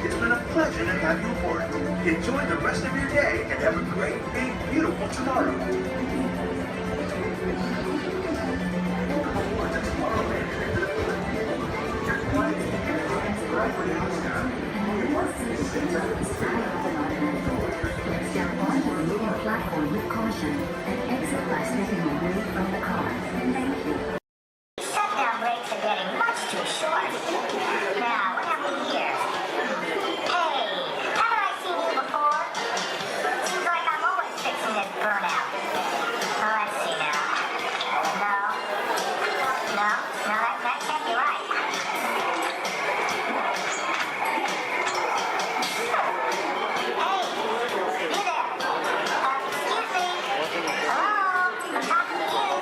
It's been a pleasure to have you aboard. Enjoy the rest of your day and have a great, big, beautiful tomorrow. Welcome aboard the Tomorrowland Transit Authority People Tour. Your flight is right for the outside. Step on the leading platform with caution and exit by stepping away from the car. Thank you. Shutdown breaks are getting much too short. Now, what have we here? Hey, haven't I seen you before? Seems like I'm always fixing this burnout. Oh, let's see now. No, that can't be right. Hey, you there. Excuse me. Hello, I'm talking to you.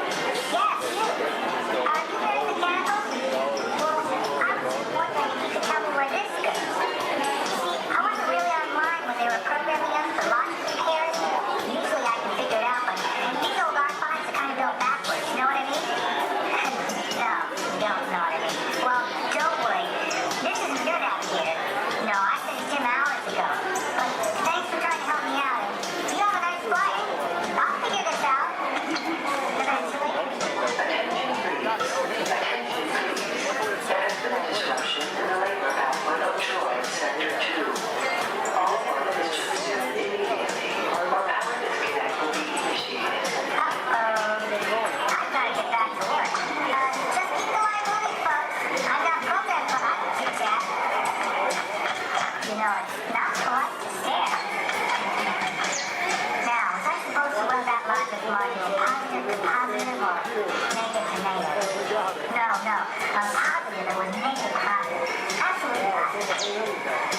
Yes, you. Are you wearing the candles? Well, I was wondering if you could tell me where this goes. See, I wasn't really online when they were programming us for lots of repairs. Usually I can figure it out, but these old archives are kind of built backwards, you know what I mean? No, you don't know what I mean. Well, don't worry. This isn't your navigator. No, I finished him hours ago. But thanks for trying to help me out. You have a nice flight. I'll figure this out. Eventually. Disruption in the labor output of Troy Sector 2. All workers should resume immediately, or power disconnect will be initiated. I've got to get back to work. Just keep the line moving, folks. I've got programs on I can fix that. You know, it's not polite to stare. Now, was I supposed to run that logic module positive to positive or negative to negative? No. A positive that was negative positive. Absolutely not.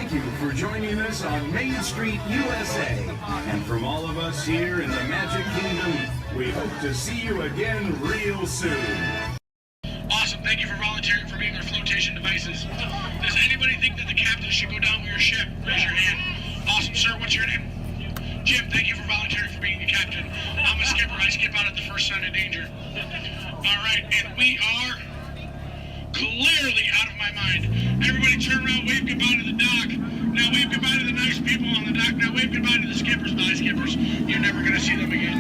Thank you for joining us on Main Street, USA. And from all of us here in the Magic Kingdom, we hope to see you again real soon. Awesome. Thank you for volunteering for being our flotation devices. Does anybody think that the captain should go down with your ship? Raise your hand. Awesome, sir. What's your name? Jim, thank you for volunteering for being the captain. I'm a skipper. I skip out at the first sign of danger. All right, and we are clearly out of my mind. Everybody turn around, wave goodbye to the dock. Now wave goodbye to the nice people on the dock. Now wave goodbye to the skippers. Bye, skippers. You're never going to see them again.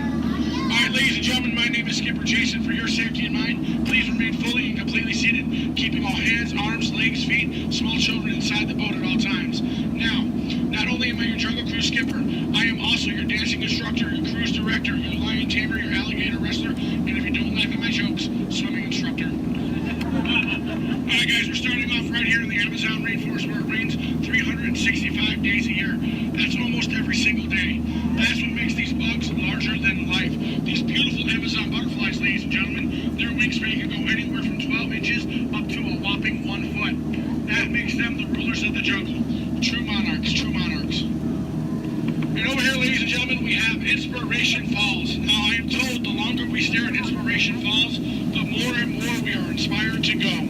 All right, ladies and gentlemen, my name is Skipper Jason. For your safety and mine, please remain fully and completely seated, keeping all hands, arms, legs, feet, small children inside the boat at all times. Now, not only am I your Jungle Cruise skipper, I am also your dancing instructor, your cruise director, your lion tamer, your alligator wrestler, and if you don't laugh at my jokes, swimming instructor. Alright guys, we're starting off right here in the Amazon rainforest where it rains 365 days a year. That's almost every single day. That's what makes these bugs larger than life. These beautiful Amazon butterflies, ladies and gentlemen, their wingspan can go anywhere from 12 inches up to a whopping 1 foot. That makes them the rulers of the jungle. True monarchs, true monarchs. And over here, ladies and gentlemen, we have Inspiration Falls. Now, I am told the longer we stare at Inspiration Falls, the more and more we are inspired to go.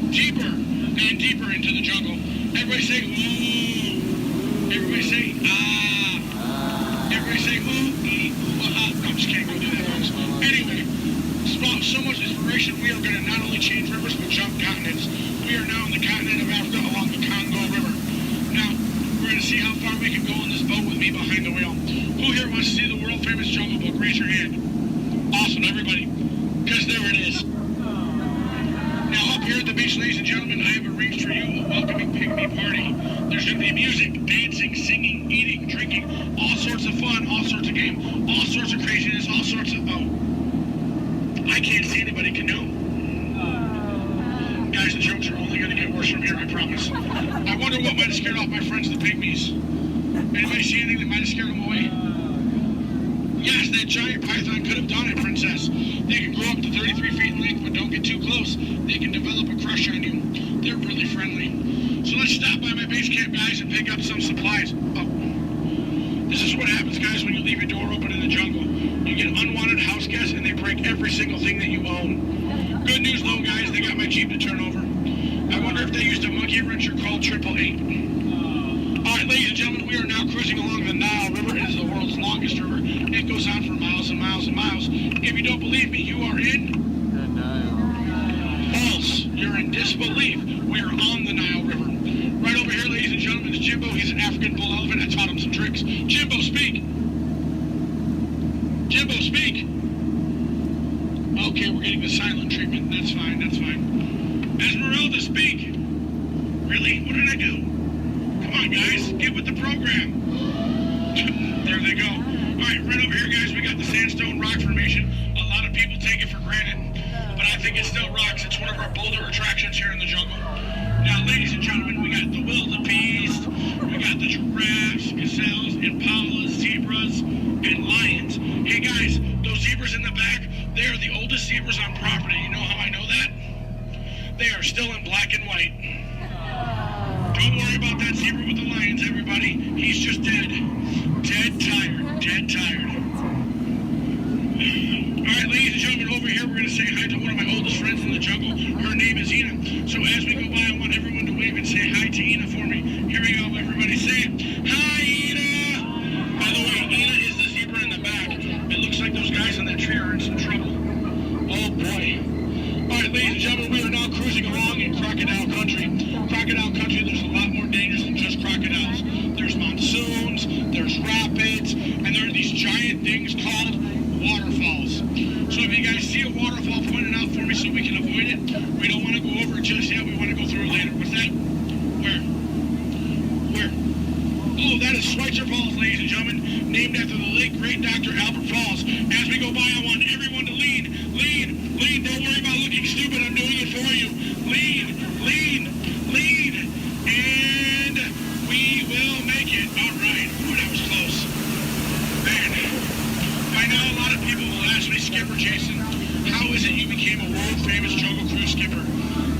Deeper and deeper into the jungle. Everybody say, ooh. Everybody say, ah. Everybody say, ooh, ee, ooh, ah. No, I'm just kidding. Don't do that, folks. Anyway, so much inspiration, we are going to not only change rivers, but jump continents. We are now in the continent of Africa along the Congo River. Now, we're going to see how far we can go on this boat with me behind the wheel. Who here wants to see the world-famous Jungle Book? Raise your hand. Awesome, everybody. Because there it is. Now, up here at the beach, ladies and gentlemen, I have arranged for you a welcoming pygmy party. There's going to be music, dancing, singing, eating, drinking, all sorts of fun, all sorts of game, all sorts of craziness, all sorts of... Oh. I can't see anybody canoe. Guys, the jokes are only going to get worse from here, I promise. I wonder what might have scared off my friends, the pygmies. Anybody see anything that might have scared them away? Yes, that giant python could have done it, princess. They can grow up to 33 feet in length, but don't get too close. They can develop a crush on you. They're really friendly. So let's stop by my base camp, guys, and pick up some supplies. Oh. This is what happens, guys, when you leave your door open in the jungle. You get unwanted house guests, and they break every single thing that you own. Good news, though, guys, they got my Jeep to turn over. I wonder if they used a monkey wrencher called 888. All right, ladies and gentlemen, we are now cruising along the Nile River. It is the world's longest river. It goes on for miles and miles and miles. If you don't believe me, you are in... the Nile. False. You're in disbelief. We are on the Nile River. Right over here, ladies and gentlemen, is Jimbo. He's an African bull elephant. I taught him some tricks. Jimbo, speak. Jimbo, speak. Okay, we're getting the silent treatment. That's fine, that's fine. Esmeralda, speak. Really? What did I do? Come on, guys. Get with the program. There they go. All right, right over here, guys, we got the sandstone rock formation. A lot of people take it for granted, but I think it's still rocks. It's one of our bolder attractions here in the jungle. Now, ladies and gentlemen, we got the wildebeest, we got the giraffes, gazelles, impalas, zebras, and lions. Hey, guys, those zebras in the back, they are the oldest zebras on property. You know how I know that? They are still in black and white. Don't worry about that zebra with the lions, everybody. He's just dead. Dead tired. Dead tired. All right, ladies and gentlemen, over here, we're going to say hi to one of my oldest friends in the jungle. Her name is Ina. So as we go by, I want everyone to wave and say hi to Ina for me. Here we go, everybody. Say, hi, Ina! By the way, Ina is the zebra in the back. It looks like those guys on that tree are in some trouble. Oh, boy. All right, ladies and gentlemen, we are now cruising along in crocodile country. Crocodile country, there's a lot more dangers than just crocodiles. There's monsoons, there's rapids, and there are these giant things called waterfalls. So if you guys see a waterfall, point it out for me so we can avoid it. We don't want to go over it just yet. We want to go through it later. What's that? Where? Where? Oh, that is Schweitzer Falls, ladies and gentlemen, named after the late, great Dr. Albert Falls. As we go by, I want everyone to lean. Lean. Lean. Don't worry about looking stupid. I'm doing it for you. Lean. Lean. Lean. And we will make it. All right. Ooh, that was close. Man, I know a lot of people will ask me, Skipper Jason, how is it you became a world-famous jungle cruise skipper?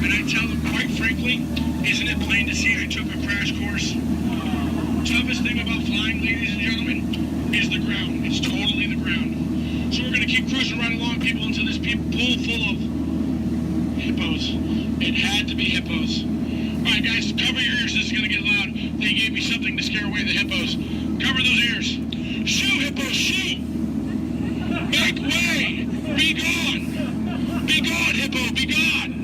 And I tell them, quite frankly, isn't it plain to see I took a crash course? Toughest thing about flying, ladies and gentlemen, is the ground. It's totally the ground. So we're going to keep cruising right along, people, until this pool full of hippos. It had to be hippos. All right, guys, cover your ears. This is going to get loud. They gave me something to scare away the hippos. Cover those ears. Shoo, hippos, shoo! Make way! Be gone! Be gone, hippo, be gone!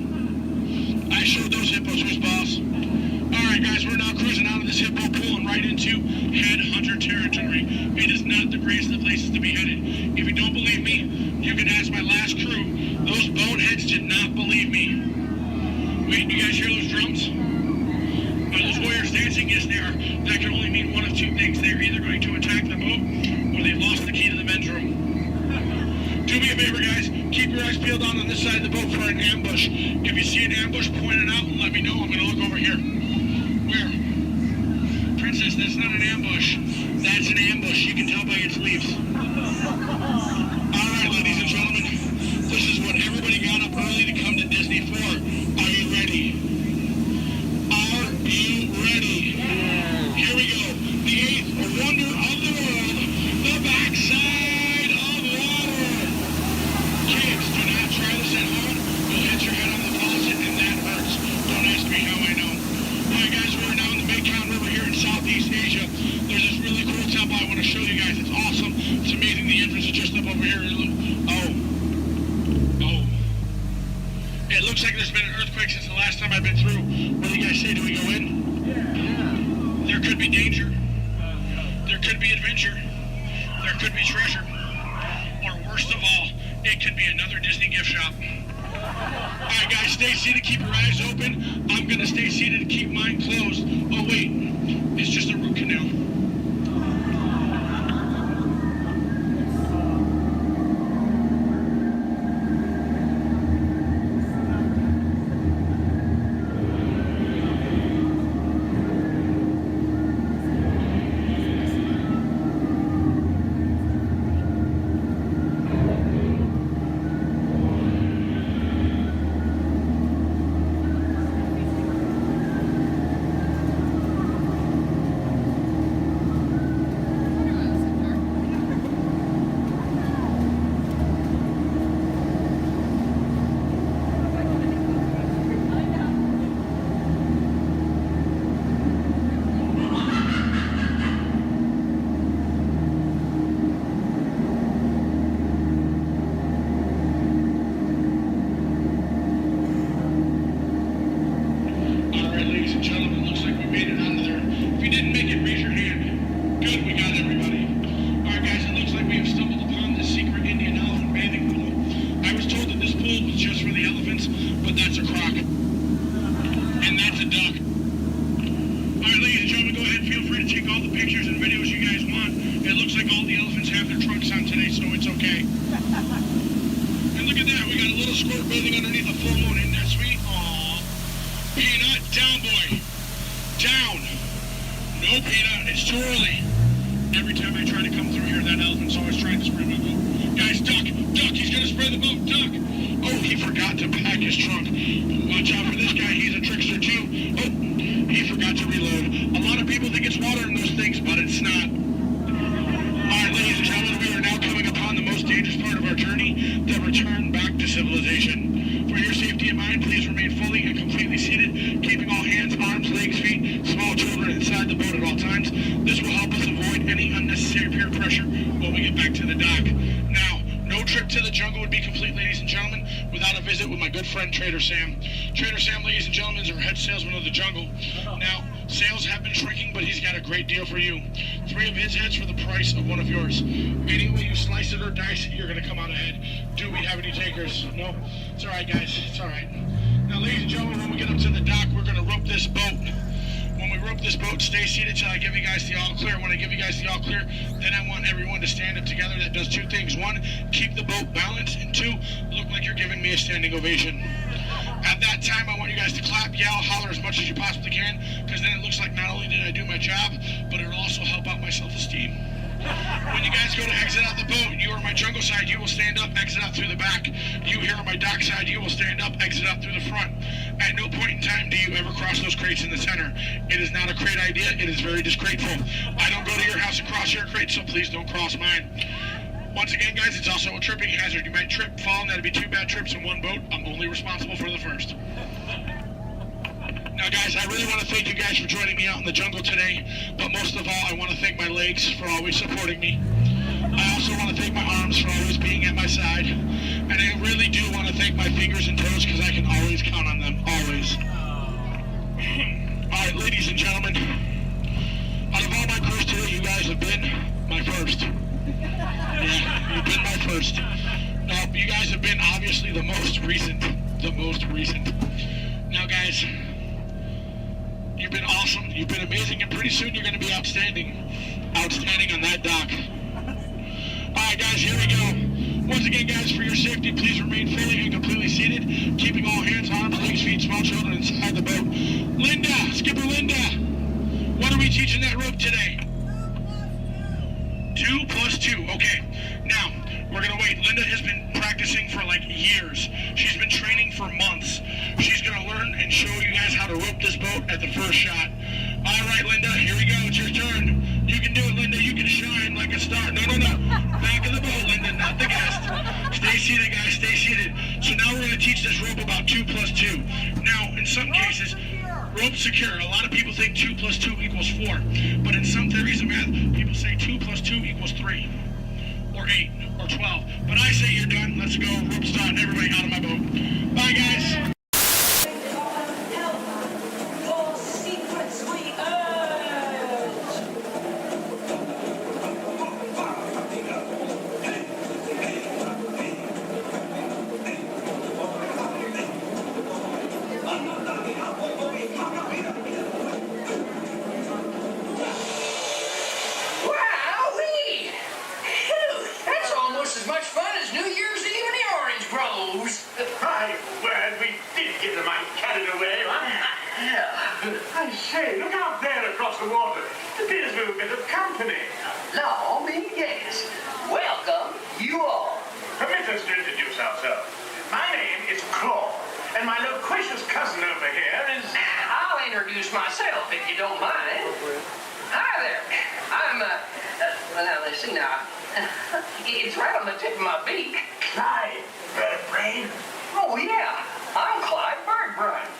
I showed those hippos who's boss. All right, guys, we're now cruising out of this hippo pool and right into headhunter territory. It is not the greatest of places to be headed. If you don't believe me, you can ask my last crew. Those boneheads did not believe me. Wait, you guys hear those drums? Are those warriors dancing? Yes, they are. That can only mean one of two things. They're either going to attack the boat or they've lost the key to the men's room. Do me a favor, guys. Keep your eyes peeled on this side of the boat for an ambush. If you see an ambush, point it out and let me know. I'm going to look over here. Where? Princess, that's not an ambush. That's an ambush. You can tell by its leaves. All right, ladies and gentlemen. This is what everybody got up early to come to Disney for. Are you ready? Are you ready? Here we go. The eighth wonder of the world. The backside of water. Kids, do not try this at home. You'll hit your head on the faucet and that hurts. Don't ask me how I know. Alright guys, we're now in the Mekong River here in Southeast Asia. There's this really cool temple I want to show you guys. It's awesome. It's amazing. The entrance is just up over here. Oh. It looks like there's been an earthquake since the last time I've been through. What do you guys say? Do we go in? Yeah. There could be danger. There could be adventure. There could be treasure. Or worst of all, it could be another Disney gift shop. Alright guys, stay seated, keep your eyes open. I'm gonna stay seated and keep mine closed. Oh wait, it's just a root canal. Trader Sam, ladies and gentlemen, is our head salesman of the jungle. Now, sales have been shrinking, but he's got a great deal for you. 3 of his heads for the price of 1 of yours. Any way you slice it or dice it, you're going to come out ahead. Do we have any takers? No? It's all right, guys. It's all right. Now, ladies and gentlemen, when we get up to the dock, we're going to rope this boat. When we rope this boat, stay seated till I give you guys the all clear. When I give you guys the all clear, then I want everyone to stand up together. That does 2 things. 1, keep the boat balanced, and 2, look like you're giving me a standing ovation. At that time, I want you guys to clap, yell, holler as much as you possibly can, because then it looks like not only did I do my job, but it'll also help out my self-esteem. When you guys go to exit out the boat, you are my jungle side, you will stand up, exit out through the back. You here on my dock side, you will stand up, exit out through the front. At no point in time do you across those crates in the center. It is not a crate idea. It is very disgraceful. I don't go to your house and cross your crate, so please don't cross mine. Once again, guys, it's also a tripping hazard. You might trip, fall, and that'd be 2 bad trips in one boat. I'm only responsible for the first. Now, guys, I really want to thank you guys for joining me out in the jungle today, but most of all, I want to thank my legs for always supporting me. I also want to thank my arms for always being at my side, and I really do want to thank my fingers and toes because I can always count on them, always. All right, ladies and gentlemen, out of all my crews today, you guys have been my first. Yeah, you've been my first. Now, you guys have been obviously the most recent. Now, guys, you've been awesome. You've been amazing, and pretty soon you're going to be outstanding on that dock. All right, guys, here we go. Once again, guys, for your safety, please remain fully and completely seated, keeping all hands, arms, legs, feet, small children inside the boat. Linda, Skipper Linda, what are we teaching that rope today? 2 plus 2. Okay. Now, we're going to wait. Linda has been practicing for like years. She's been training for months. She's going to learn and show you guys how to rope this boat at the first shot. All right, Linda, here we go. It's your turn. You can do it, Linda. You can shine like a star. No. Back of the boat, Linda, not the guest. Stay seated, guys. Stay seated. So now we're going to teach this rope about 2 plus 2. Now, in some cases, rope secure. A lot of people think 2 plus 2 equals 4. But in some theories of math, people say 2 plus 2 equals 3. Or 8. Or 12. But I say you're done. Let's go. Rope start. Everybody out of my boat. Bye, guys. I say, look out there across the water. There's a little bit of company. No, me, yes. Welcome, you all. Permit us to introduce ourselves. My name is Claude, and my loquacious cousin over here is... I'll introduce myself, if you don't mind. Hi there. I'm, well, now, let's see now. It's right on the tip of my beak. Clyde Birdbrain? Oh, yeah. I'm Clyde Birdbrain.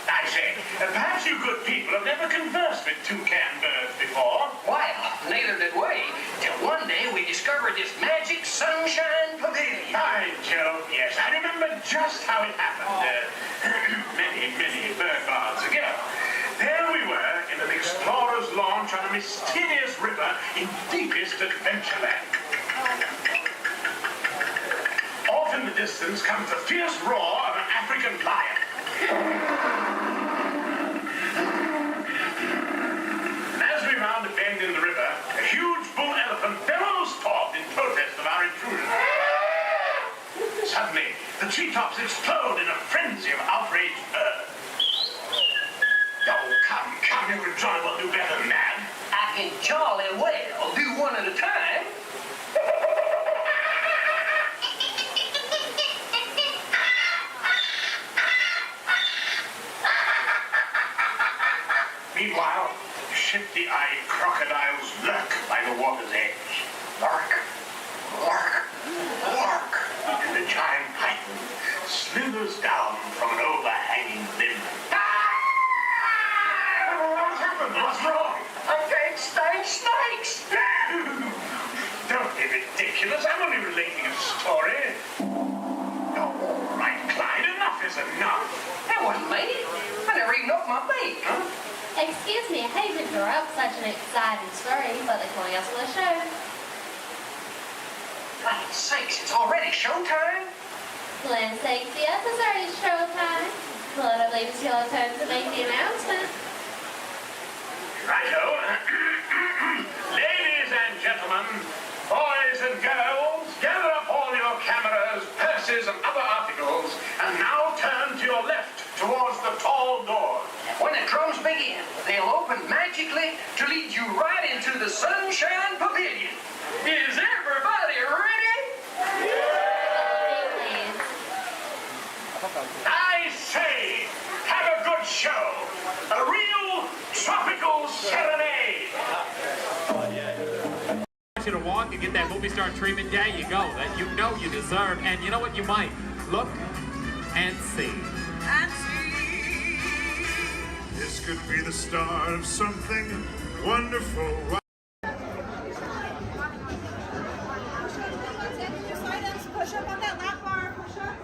I say, perhaps you good people have never conversed with toucan birds before. Well, neither did we, till one day we discovered this magic sunshine pavilion. By Jove, yes, I remember just how it happened. Many bird baths ago. There we were in an explorer's launch on a mysterious river in deepest Adventureland. Off in the distance comes the fierce roar of an African lion. And as we round a bend in the river, a huge bull elephant bellows forth in protest of our intrusion. Suddenly, the treetops explode in a frenzy of outraged birds. Oh, come, you can jolly well do better than that. I can jolly well do one at a time. Meanwhile, shifty-eyed crocodiles lurk by the water's edge. Lurk, and the giant python slithers down from an overhanging limb. What's happened? What's wrong? I can't stand snakes. Don't be ridiculous. I'm only relating a story. All right, Clyde, enough is enough. That wasn't me. I never even opened my beak. Huh? Excuse me, I hate to interrupt such an exciting story, but they're calling us for the show. God's sakes, it's already showtime? Glenn sakes, yes, it's already showtime. Well, I believe it's your turn to make the announcement. Righto. Ladies and gentlemen, boys and girls, gather up all your cameras, purses, and other articles, and now turn to your left towards the tall doors. When the drums begin, they'll open magically to lead you right into the Sunshine Pavilion. Is everybody ready? I say, have a good show. get that movie star treatment, there you go, that you know you deserve. And you know what, you might look and see. And see. This could be the start of something wonderful. Push up on that lap bar, push up.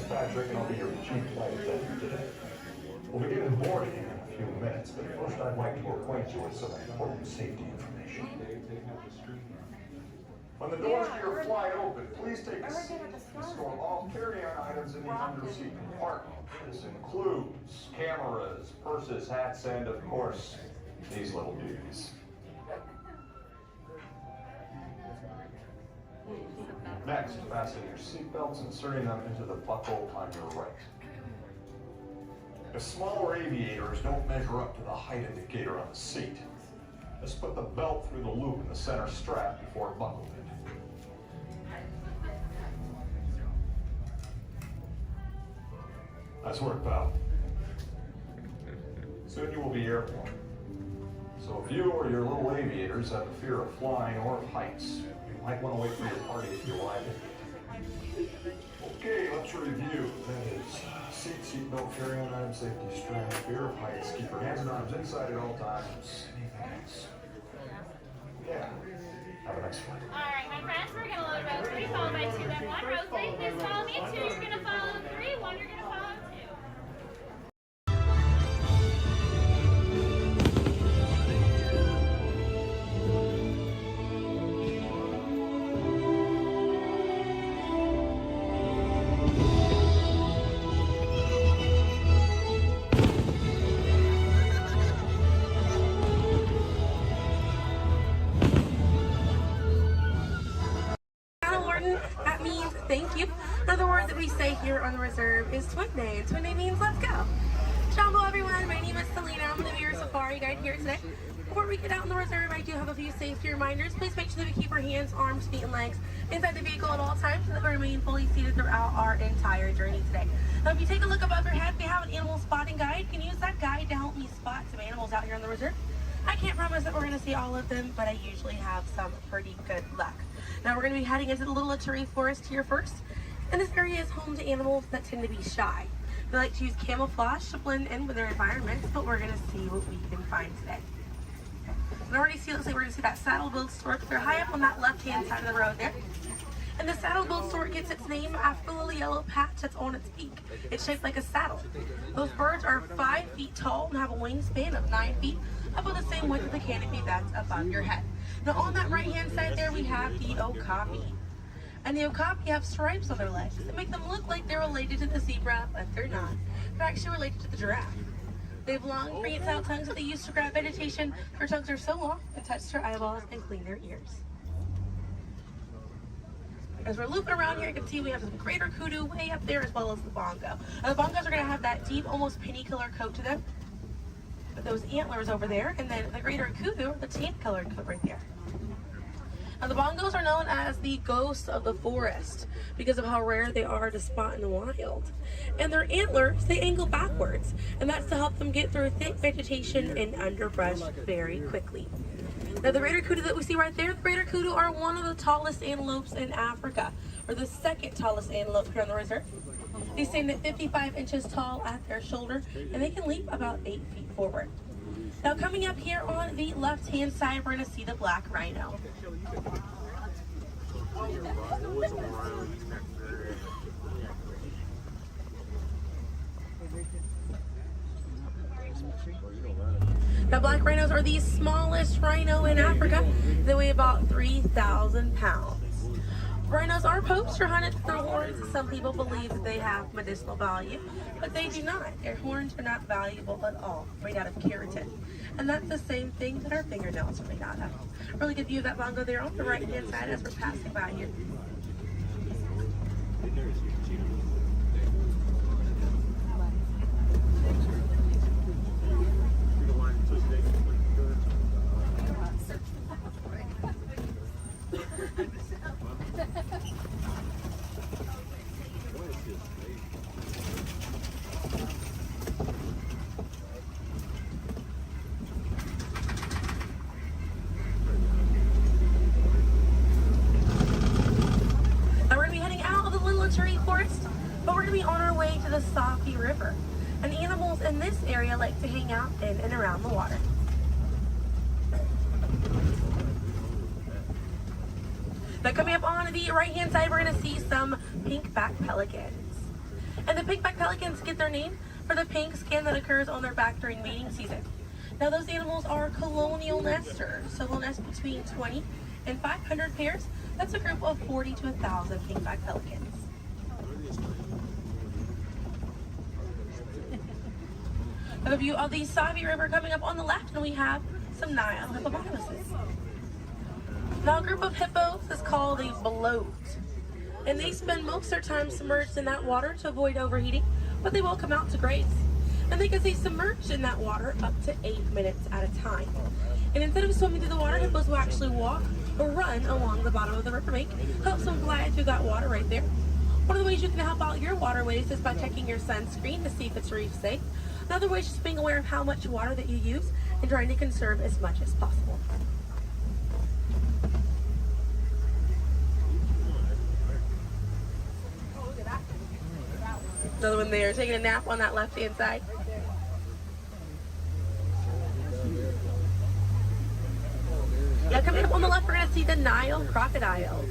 Patrick, and I'll be your chief flight attendant today. We'll begin boarding in a few minutes, but first I'd like to acquaint you with some important safety information. When the doors to your flight open, please take a seat and store all carry-on items in the under-seat compartment. This includes cameras, purses, hats, and, of course, these little beauties. Next, fasten your seatbelts, inserting them into the buckle on your right. Because smaller aviators don't measure up to the height indicator on the seat. Just put the belt through the loop in the center strap before buckling it. Nice work, pal. Soon you will be airborne. So if you or your little aviators have a fear of flying or of heights, you might want to wait for your party if you arrive in. Okay, let's review. That is seat belt, carry-on item, safety strap, fear of heights, keep your hands and arms inside at all times. Anything else? Yeah. Have a nice flight. All right, my friends, we're going to load row 3, followed by 2, then 1. Row 3, please follow me. 2, you're going to follow 3. 1, you're going to follow 2. That means thank you. Another word that we say here on the reserve is Twin Day. Twin Day means let's go. Jumbo everyone, my name is Selena. I'm going to be your safari guide here today. Before we get out in the reserve, I do have a few safety reminders. Please make sure that we keep our hands, arms, feet, and legs inside the vehicle at all times and that we remain fully seated throughout our entire journey today. Now if you take a look above your head, we have an animal spotting guide. You can use that guide to help me spot some animals out here on the reserve. I can't promise that we're going to see all of them, but I usually have some pretty good luck. Now we're going to be heading into the Little Ituri Forest here first, and this area is home to animals that tend to be shy. They like to use camouflage to blend in with their environments, but we're going to see what we can find today. And already see, looks like we're going to see that saddle-billed stork. They're high up on that left-hand side of the road there. And the saddle-billed stork gets its name after the little yellow patch that's on its beak. It's shaped like a saddle. Those birds are 5 feet tall and have a wingspan of 9 feet, about the same width of the canopy that's above your head. Now on that right-hand side there, we have the okapi. And the okapi have stripes on their legs that make them look like they're related to the zebra, but they're not. They're actually related to the giraffe. They have long, prehensile tongues that they use to grab vegetation. Their tongues are so long, they touch their eyeballs and clean their ears. As we're looping around here, you can see we have some greater kudu way up there as well as the bongo. Now, the bongos are going to have that deep, almost penny color coat to them, with those antlers over there, and then the greater kudu, the tan colored coat right there. Now the bongos are known as the ghosts of the forest because of how rare they are to spot in the wild. And their antlers, they angle backwards, and that's to help them get through thick vegetation and underbrush very quickly. Now the greater kudu that we see right there, the greater kudu are one of the tallest antelopes in Africa, or the second tallest antelope here on the reserve. They stand at 55 inches tall at their shoulder, and they can leap about 8 feet forward. Now coming up here on the left-hand side, we're going to see the black rhino. Now black rhinos are the smallest rhino in Africa. They weigh about 3,000 pounds. Rhinos are poached or hunted for their horns. Some people believe that they have medicinal value, but they do not. Their horns are not valuable at all, made out of keratin. And that's the same thing that our fingernails are made out of. Really good view of that bongo there on the right-hand side as we're passing by here. Forest, but we're going to be on our way to the Safi River. And animals in this area like to hang out in and around the water. Now coming up on the right-hand side, we're going to see some pink-back pelicans. And the pink-back pelicans get their name for the pink skin that occurs on their back during mating season. Now those animals are colonial nesters, so they'll nest between 20 and 500 pairs. That's a group of 40 to 1,000 pink-back pelicans. A view of the Savi River coming up on the left, and we have some Nile hippopotamuses. Now a group of hippos is called a bloat, and they spend most of their time submerged in that water to avoid overheating, but they will come out to graze. and they can stay submerged in that water up to 8 minutes at a time. And instead of swimming through the water, hippos will actually walk or run along the bottom of the riverbank, helps them glide through that water right there. One of the ways you can help out your waterways is by checking your sunscreen to see if it's reef safe. Another way is just being aware of how much water that you use and trying to conserve as much as possible. Another one there, taking a nap on that left-hand side. Now coming up on the left, we're going to see the Nile crocodiles.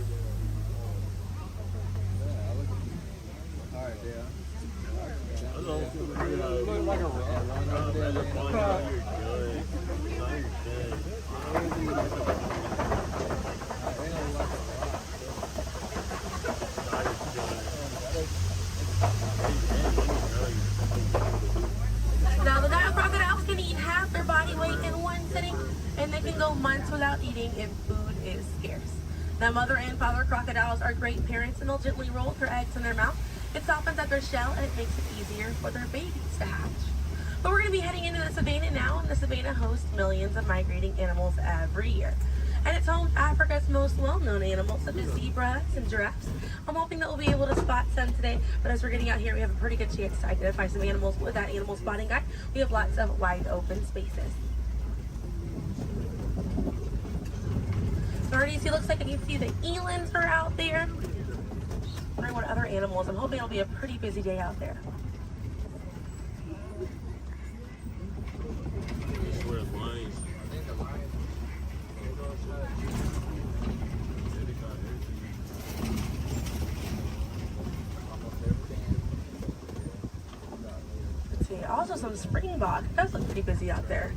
Now the Nile crocodiles can eat half their body weight in one sitting, and they can go months without eating if food is scarce. Now mother and father crocodiles are great parents, and they'll gently roll their eggs in their mouth. It softens up their shell and it makes it easier for their babies to hatch. But we're going to be heading into the savannah now, and the savannah hosts millions of migrating animals every year. And it's home to Africa's most well-known animals, such as zebras and giraffes. I'm hoping that we'll be able to spot some today, but as we're getting out here, we have a pretty good chance to identify some animals with that animal spotting guide. We have lots of wide open spaces. Already see, looks like you can see the elands are out there. Wondering what other animals. I'm hoping it'll be a pretty busy day out there. Let's see, also some springbok. It does look pretty busy out there.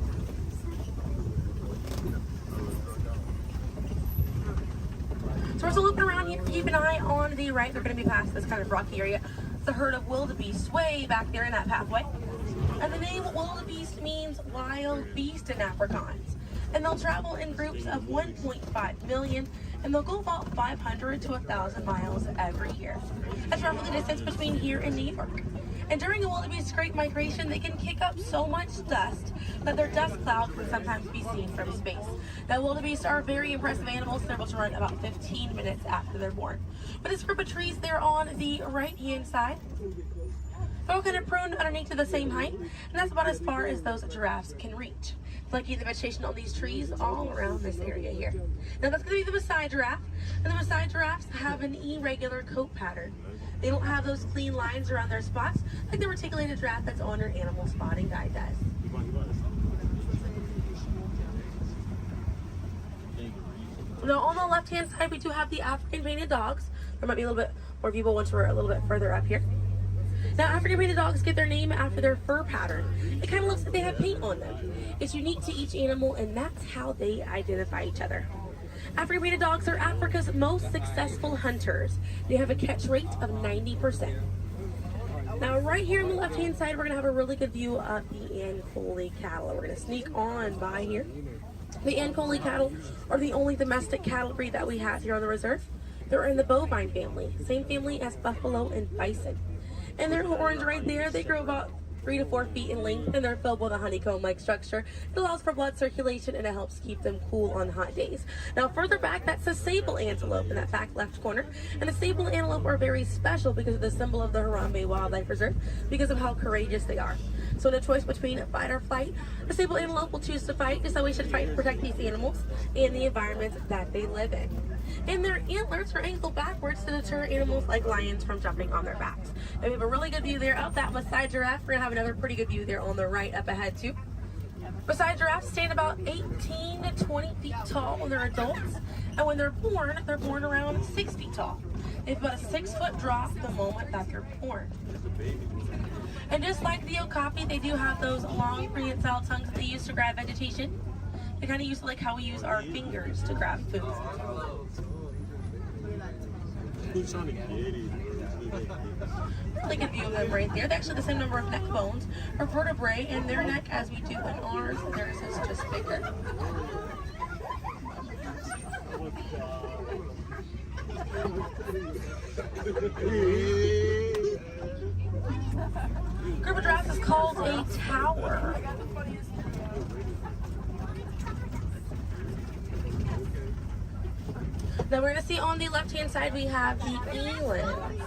So we're still looking around here. Keep an eye on the right. They're going to be past this kind of rocky area. It's a herd of wildebeest way back there in that pathway. And the name wildebeest means wild beast in Afrikaans. And they'll travel in groups of 1.5 million, and they'll go about 500 to 1,000 miles every year. That's roughly the distance between here and New York. And during the wildebeest's great migration, they can kick up so much dust that their dust cloud can sometimes be seen from space. Now, wildebeest are very impressive animals. They're able to run about 15 minutes after they're born. But this group of trees there on the right-hand side, they're all kind of pruned underneath to the same height, and that's about as far as those giraffes can reach. Lucky the vegetation on these trees all around this area here. Now that's going to be the Maasai giraffe, and the Maasai giraffes have an irregular coat pattern. They don't have those clean lines around their spots like the reticulated giraffe that's on your animal spotting guide does. Now on the left-hand side, we do have the African painted dogs. There might be a little bit more people once we're a little bit further up here. Now, African painted dogs get their name after their fur pattern. It kind of looks like they have paint on them. It's unique to each animal, and that's how they identify each other. African painted dogs are Africa's most successful hunters. They have a catch rate of 90%. Now, right here on the left-hand side, we're going to have a really good view of the Ankole cattle. We're going to sneak on by here. The Ankole cattle are the only domestic cattle breed that we have here on the reserve. They're in the bovine family, same family as buffalo and bison. And their horns right there, they grow about 3 to 4 feet in length, and they're filled with a honeycomb-like structure. It allows for blood circulation, and it helps keep them cool on hot days. Now, further back, that's a sable antelope in that back left corner. And the sable antelope are very special because of the symbol of the Harambe Wildlife Reserve, because of how courageous they are. So in a choice between fight or flight, the sable antelope will choose to fight, just how we should fight to protect these animals and the environment that they live in. And their antlers are angled backwards to deter animals like lions from jumping on their backs. And we have a really good view there of that Maasai giraffe. We're going to have another pretty good view there on the right up ahead too. Maasai giraffes stand about 18 to 20 feet tall when they're adults. And when they're born around 6 feet tall. They have about a 6-foot drop the moment that they're born. And just like the okapi, they do have those long prehensile tongues that they use to grab vegetation. They kind of use it like how we use our fingers to grab food. Really good view of them right there. They actually have the same number of neck bones or vertebrae in their neck as we do in ours. Theirs is just bigger. Group of giraffes is called a tower. Now we're going to see on the left-hand side we have the elands.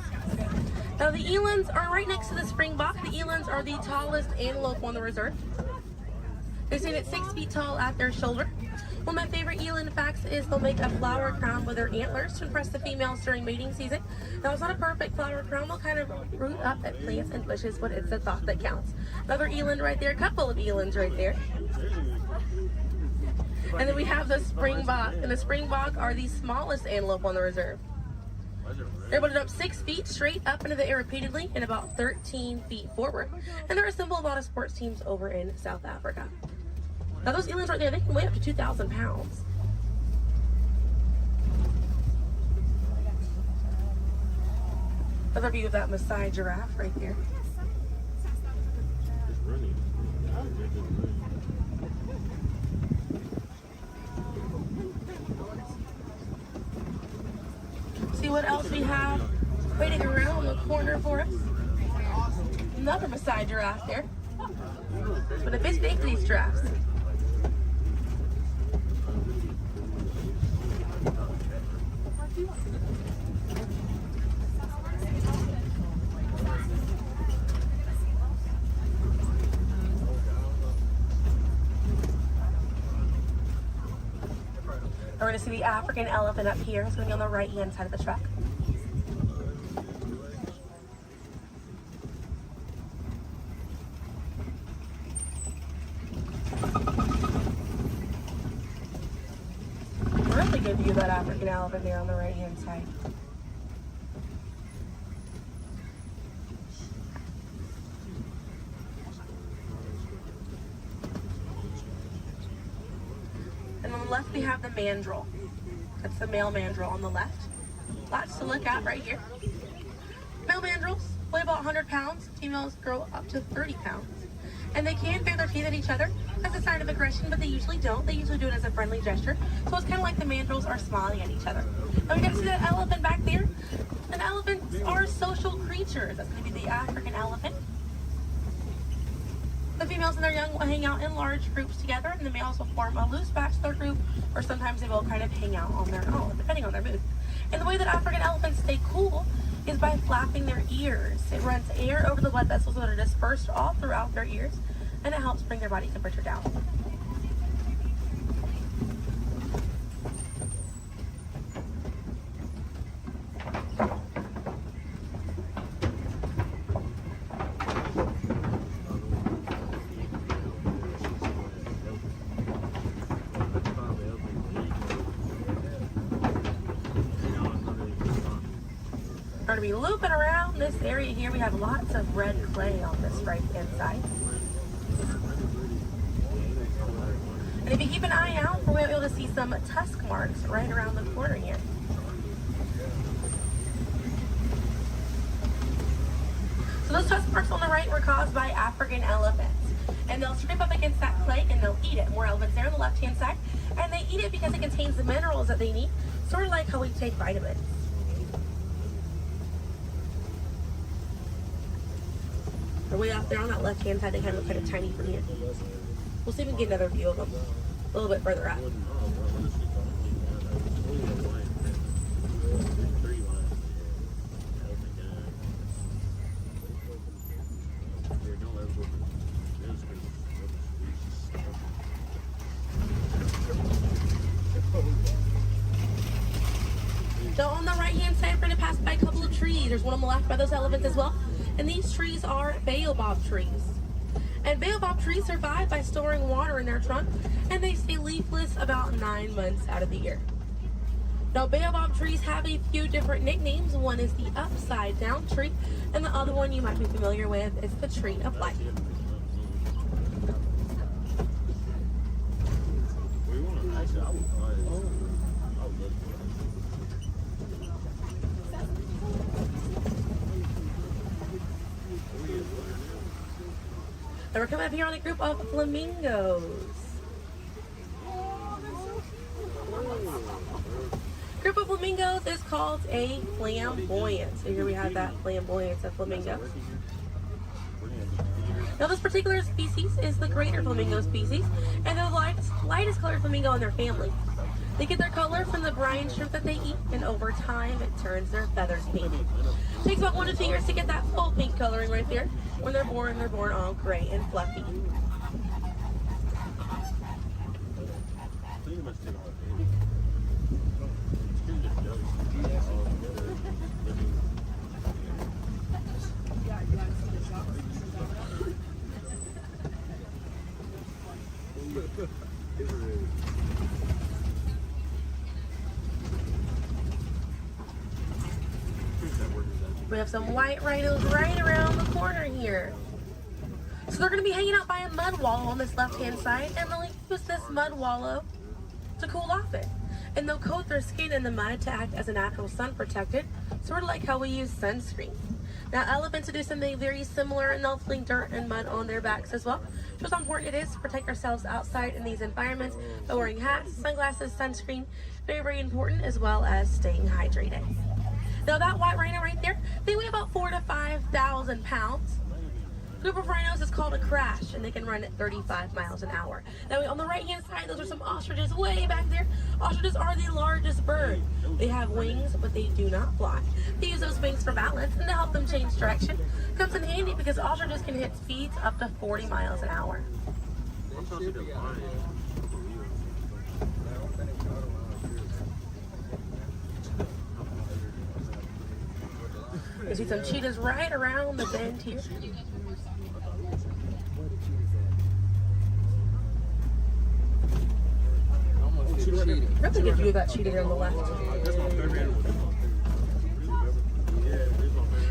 Now the elands are right next to the springbok. The elands are the tallest antelope on the reserve. They're seen at 6 feet tall at their shoulder. One of my favorite eland facts is they'll make a flower crown with their antlers to impress the females during mating season. Now it's not a perfect flower crown, they'll kind of root up at plants and bushes, but it's the thought that counts. Another eland right there, a couple of elands right there. And then we have the springbok, and the springbok are the smallest antelope on the reserve. They're able to jump 6 feet straight up into the air repeatedly and about 13 feet forward. And they're a symbol of a lot of sports teams over in South Africa. Now those elands right there, they can weigh up to 2,000 pounds. Another view of that Maasai giraffe right there. See what else we have waiting around the corner for us. Another Maasai giraffe there. But a bit big for these giraffes. We're going to see the African elephant up here. It's going to be on the right-hand side of the truck. Really good view of that African elephant there on the right-hand side. And on the left we have the mandrill. That's the male mandrill on the left. Lots to look at right here. Male mandrills weigh about 100 pounds. Females grow up to 30 pounds. And they can bare their teeth at each other as a sign of aggression, but they usually don't. They usually do it as a friendly gesture. So it's kind of like the mandrills are smiling at each other. Now we can see that elephant back there. And elephants are social creatures. That's going to be the African elephant. The females and their young will hang out in large groups together, and the males will form a loose bachelor group, or sometimes they will kind of hang out on their own, depending on their mood. And the way that African elephants stay cool is by flapping their ears. It runs air over the blood vessels that are dispersed all throughout their ears, and it helps bring their body temperature down. We're going to be looping around this area here. We have lots of red clay on this right hand side. And if you keep an eye out, we'll be able to see some tusk marks right around the corner here. So those tusk marks on the right were caused by African elephants. And they'll scrape up against that clay and they'll eat it. More elephants there on the left hand side. And they eat it because it contains the minerals that they need, sort of like how we take vitamins. They're way out there on that left-hand side. They kind of look kind of tiny from here. We'll see if we can get another view of them a little bit further up. So on the right-hand side, we're going to pass by a couple of trees. There's one on the left by those elephants as well. And these trees are baobab trees. And baobab trees survive by storing water in their trunk, and they stay leafless about 9 months out of the year. Now, baobab trees have a few different nicknames. One is the upside down tree, and the other one you might be familiar with is the tree of life. And we're coming up here on a group of flamingos. Group of flamingos is called a flamboyant. So here we have that flamboyance of flamingos. Now this particular species is the greater flamingo species, and they're the lightest colored flamingo in their family. They get their color from the brine shrimp that they eat, and over time it turns their feathers pink. It takes about 1 to 2 years to get that full pink coloring right there. When they're born all gray and fluffy. We have some white rhinos right around the corner here. So they're going to be hanging out by a mud wallow on this left-hand side, and they'll use this mud wallow to cool off it. And they'll coat their skin in the mud to act as a natural sun protectant, sort of like how we use sunscreen. Now elephants will do something very similar, and they'll fling dirt and mud on their backs as well. Just how important it is to protect ourselves outside in these environments by wearing hats, sunglasses, sunscreen. Very, very important, as well as staying hydrated. Now that white rhino right there, they weigh about 4,000 to 5,000 pounds. A group of rhinos is called a crash, and they can run at 35 miles an hour. Now on the right hand side, those are some ostriches way back there. Ostriches are the largest bird. They have wings, but they do not fly. They use those wings for balance and to help them change direction. Comes in handy because ostriches can hit speeds up to 40 miles an hour. You see some cheetahs right around the bend here. Really good view of that cheetah there on the left.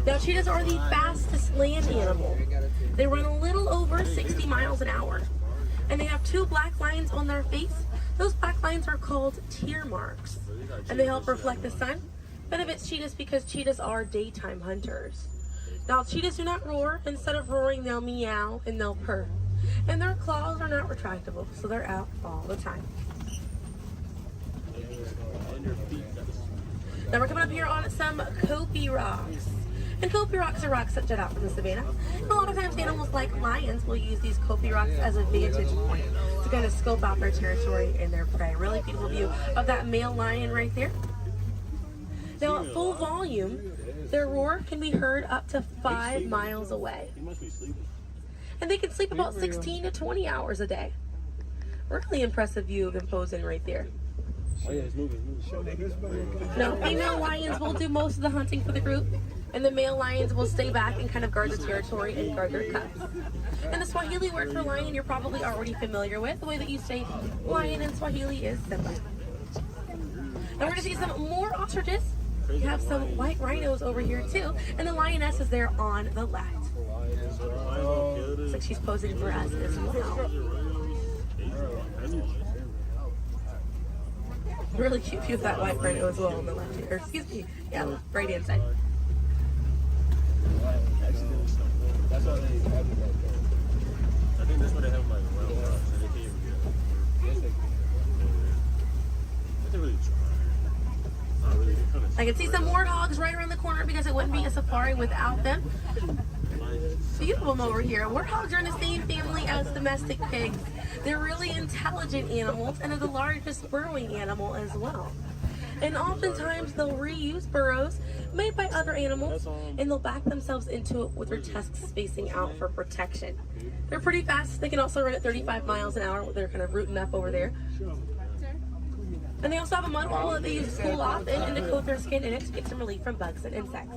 Now cheetahs are the fastest land animal. They run a little over 60 miles an hour. And they have 2 black lines on their face. Those black lines are called tear marks. And they help reflect the sun. Benefits cheetahs because cheetahs are daytime hunters. Now cheetahs do not roar. Instead of roaring, they'll meow and they'll purr. And their claws are not retractable, so they're out all the time. Now we're coming up here on some Kopi rocks. And Kopi rocks are rocks that jut out from the savannah. And a lot of times animals like lions will use these Kopi rocks as a vantage point to kind of scope out their territory and their prey. Really beautiful view of that male lion right there. Now at full volume, their roar can be heard up to 5 miles away. And they can sleep about 16 to 20 hours a day. Really impressive view of them posing right there. Now, female lions will do most of the hunting for the group, and the male lions will stay back and kind of guard the territory and guard their cubs. And the Swahili word for lion you're probably already familiar with. The way that you say lion in Swahili is Simba. Now we're going to see some more ostriches. We have some white rhinos over here too, and the lioness is there on the left. Looks like she's posing for us as well. Really cute view of that white rhino as well on the left here. Excuse me. Yeah, right hand side. That's how they have it like that. I think that's what they have like round rocks, and they can't even get it. Yes, they can. They really try. Not really. I can see some warthogs right around the corner because it wouldn't be a safari without them. Beautiful over here. Warthogs are in the same family as domestic pigs. They're really intelligent animals and are the largest burrowing animal as well. And oftentimes they'll reuse burrows made by other animals and they'll back themselves into it with their tusks spacing out for protection. They're pretty fast. They can also run at 35 miles an hour. They're kind of rooting up over there. And they also have a mud wall that they use to cool off and to coat their skin in it to get some relief from bugs and insects.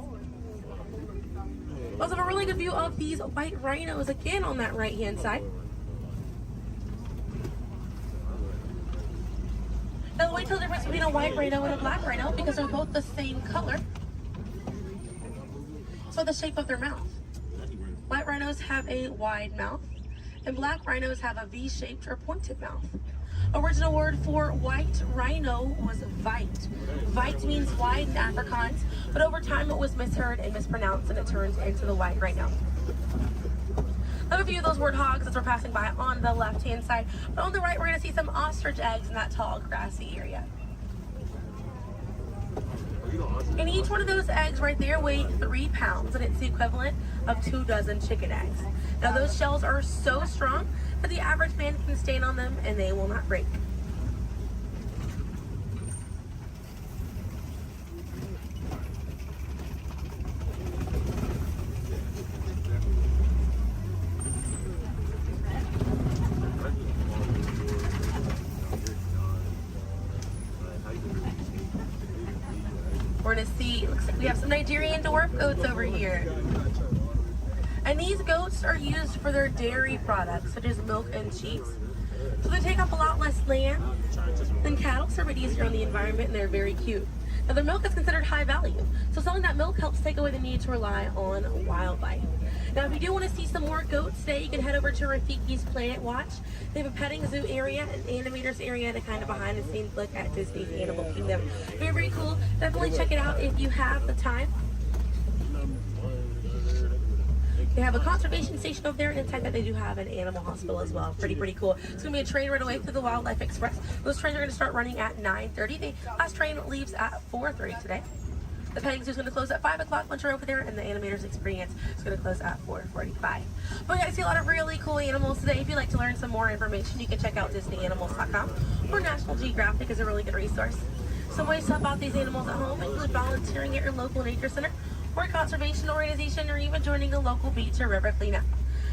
We also have a really good view of these white rhinos again on that right hand side. Now the tell the difference between a white rhino and a black rhino because they're both the same color. So the shape of their mouth. White rhinos have a wide mouth and black rhinos have a V-shaped or pointed mouth. Original word for white rhino was vite. Vite means wide in Afrikaans, but over time it was misheard and mispronounced and it turned into the white rhino. Another view of those warthogs as we're passing by on the left-hand side, but on the right we're going to see some ostrich eggs in that tall grassy area. You know, And each one of those eggs right there weigh 3 pounds, and it's the equivalent of 2 dozen chicken eggs. Now those shells are so strong that the average man can stand on them and they will not break. We're gonna see, looks like we have some Nigerian dwarf goats over here. And these goats are used for their dairy products, such as milk and cheese. So they take up a lot less land than cattle, so they're easier on the environment, and they're very cute. Now their milk is considered high value, so selling that milk helps take away the need to rely on wildlife. Now if you do want to see some more goats today, you can head over to Rafiki's Planet Watch. They have a petting zoo area, an animators area, and a kind of behind the scenes look at Disney's Animal Kingdom. Very, very cool. Definitely check it out if you have the time. They have a conservation station over there, and inside that they do have an animal hospital as well. Pretty cool. It's going to be a train right away through the Wildlife Express. Those trains are going to start running at 9:30. The last train leaves at 4:30 today. The petting zoo is going to close at 5 o'clock once you're over there, and the animators experience is going to close at 4:45. But we got to see a lot of really cool animals today. If you'd like to learn some more information, you can check out DisneyAnimals.com, or National Geographic is a really good resource. Some ways to help out these animals at home include volunteering at your local nature center, or a conservation organization, or even joining a local beach or river cleanup.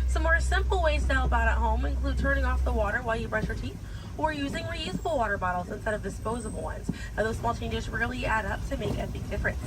Some more simple ways to help out at home include turning off the water while you brush your teeth, or using reusable water bottles instead of disposable ones. Now, those small changes really add up to make a big difference.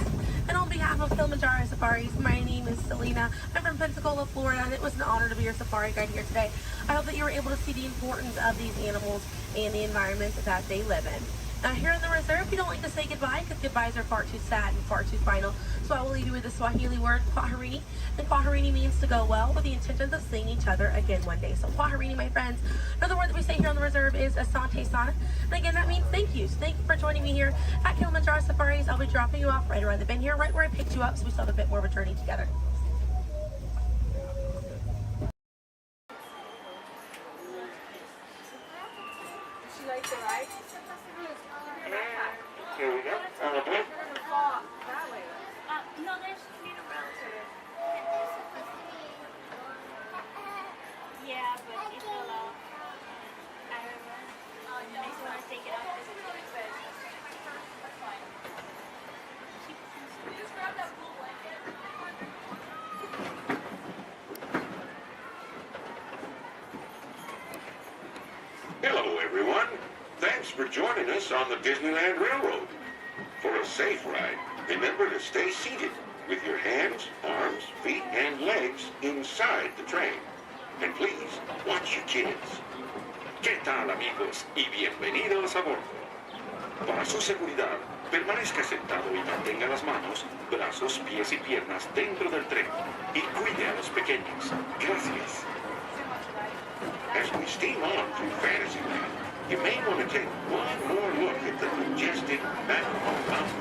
And on behalf of Kilimanjaro Safaris, my name is Selena. I'm from Pensacola, Florida, and it was an honor to be your safari guide here today. I hope that you were able to see the importance of these animals and the environment that they live in. Now here in the reserve, we don't like to say goodbye because goodbyes are far too sad and far too final. So I will leave you with the Swahili word, kwaherini. And kwaherini means to go well, with the intentions of seeing each other again one day. So kwaherini, my friends. Another word that we say here on the reserve is asante sana. And again, that means thank you. So thank you for joining me here at Kilimanjaro Safaris. I'll be dropping you off right around the bend here, right where I picked you up, so we still have a bit more of a journey together. She likes it, right? Here we go. That way. No, there's need around to it. Yeah, but it's a lot. I don't know. I just want to take it out. Just grab that blue blanket. Hello, everyone. Thanks for joining us on the Disneyland Railroad. For a safe ride, remember to stay seated with your hands, arms, feet, and legs inside the train. And please, watch your kids. ¿Qué tal, amigos? Y bienvenidos a bordo. Para su seguridad, permanezca sentado y mantenga las manos, brazos, pies y piernas dentro del tren. Y cuide a los pequeños. Gracias. As we steam on through Fantasyland, you may want to take one more look at the majestic Matterhorn Mountain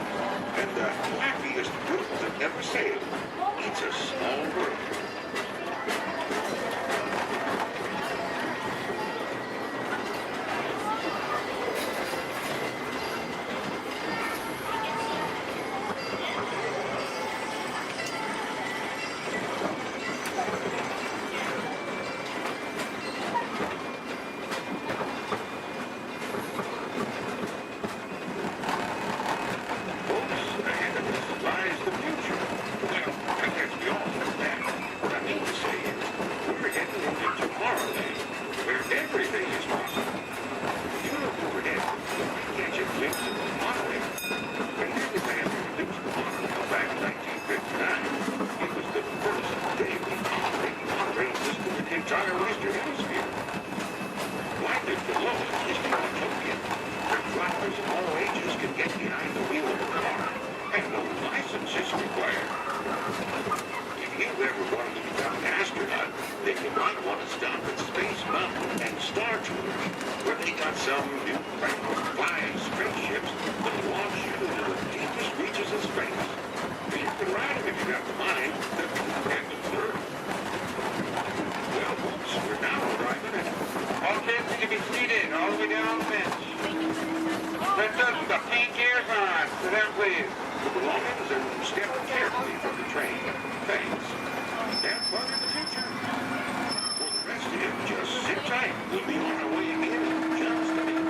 and the happiest bird that ever sailed. It's a small bird. Let's put the pink ears on. Sit down, please. the belongings and step carefully from the train. Thanks. Have fun in the future. For the rest of you, just sit tight. We'll be on our way again in just a minute.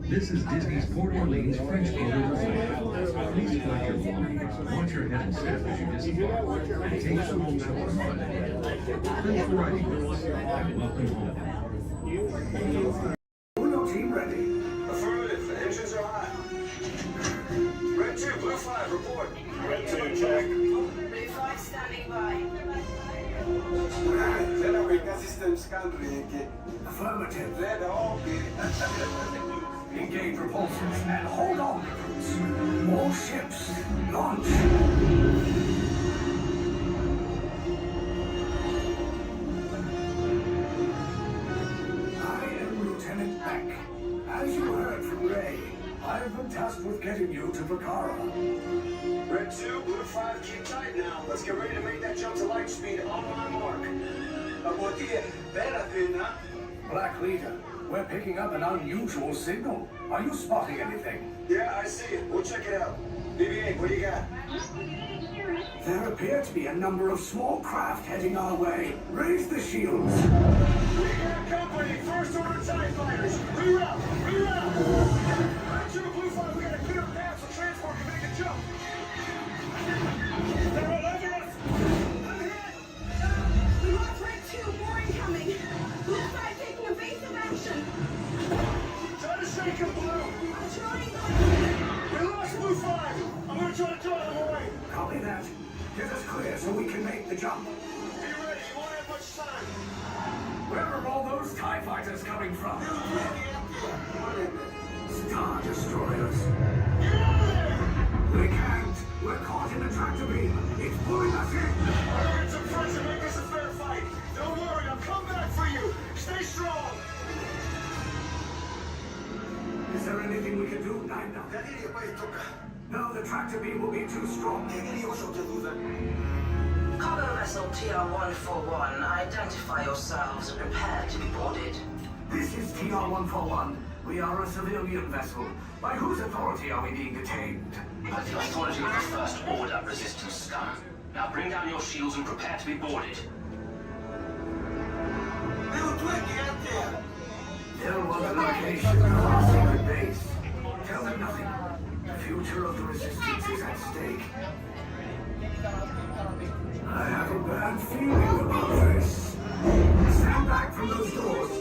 This is Disney's Port Orleans French Quarter Resort. Please fly your belongings, watch your head and step as you disembark, and take some home children fun. Thanks for riding with us, and welcome home. Uno team ready. Affirmative. The engines are hot. Red 2, Blue 5, report. Red 2, check. Blue 5 standing by. Affirmative. Red all engage repulsors and hold on, recruits. More ships. Launch. I am Lieutenant Beck. As you heard from Ray, I have been tasked with getting you to Bakara. Red 2, Blue 5, keep tight now. Let's get ready to make that jump to light speed on my mark. Black Leader, we're picking up an unusual signal. Are you spotting anything? Yeah, I see it. We'll check it out. BB-8, what do you got? There appear to be a number of small craft heading our way. Raise the shields. We got company. First order TIE fighters. Reroute. Reroute. Red 2, Blue 5, we got a clear path so transport can make a jump. They're all over us. I'm hit. We lost Red 2, more incoming. Blue 5 taking evasive action. Try to shake him, Blue. I'm trying. We lost Blue 5. I'm going to try to draw them away. Copy that. Get us clear so we can make the jump. Be ready. You won't have much time. Where are all those TIE fighters coming from? Star Destroyers. Get out of there! We can't. We're caught in a tractor beam. It's pulling us in. We're in some pressure. Make this a fair fight. Don't worry. I'll come back for you. Stay strong. Is there anything we can do, Nina? No, the tractor beam will be too strong. Cargo vessel TR-141, identify yourselves and prepare to be boarded. This is TR-141. We are a civilian vessel. By whose authority are we being detained? By the authority of the First Order resistance scum. Now bring down your shields and prepare to be boarded. There was a location of our secret base. Tell them nothing. The future of the resistance is at stake. I have a bad feeling about this. Stand back from those doors.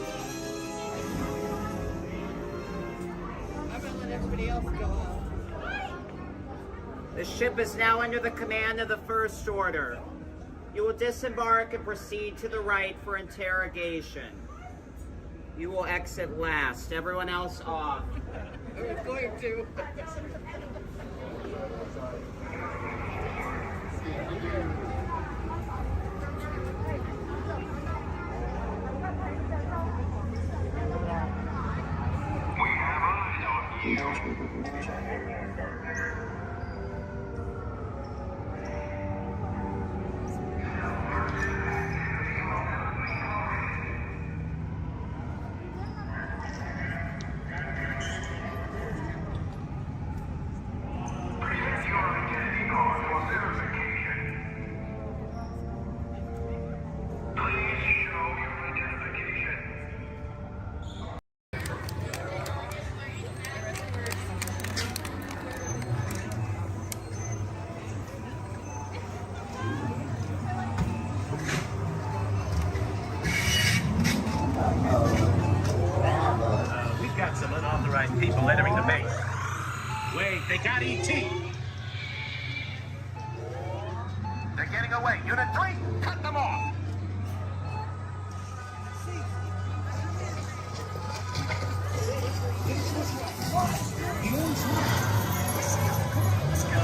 I'm gonna let everybody else go out. The ship is now under the command of the First Order. You will disembark and proceed to the right for interrogation. You will exit last. Everyone else off. I was going to. Wait, they got E.T. They're getting away. Unit 3, cut them off. Let's go.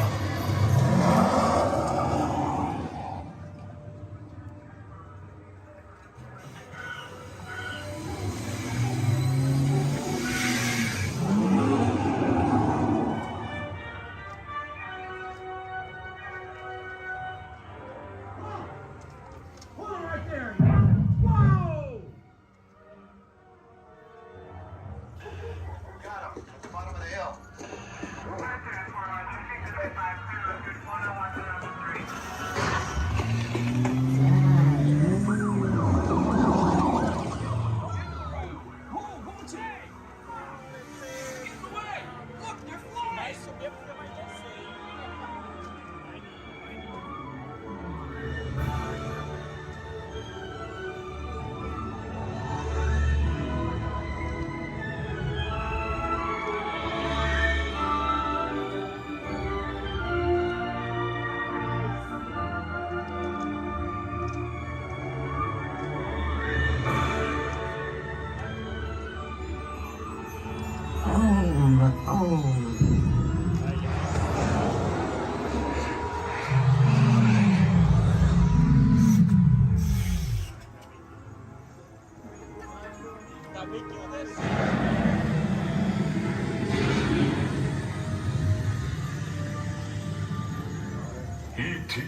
E.T.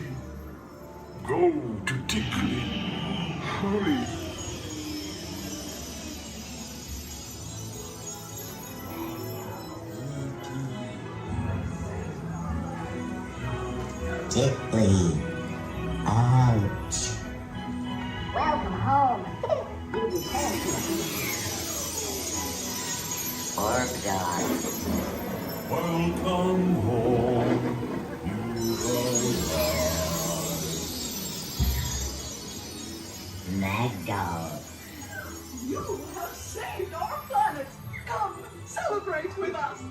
Go to Tickly. Hurry. Tickly. Ouch. Welcome home. You returned to the Orb dog. Welcome home. Mad dog. You have saved our planet. Come, celebrate with us.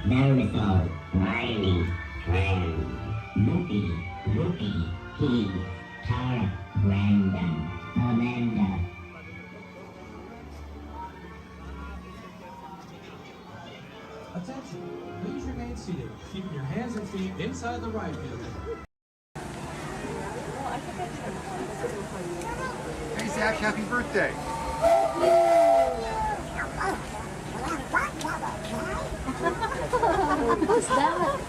Noticeable, Riley, friend, Loopy, Keith, Tara, Brandon, Amanda. Attention, please remain seated, keeping your hands and feet inside the ride vehicle. Hey Zach, happy birthday. Who's that?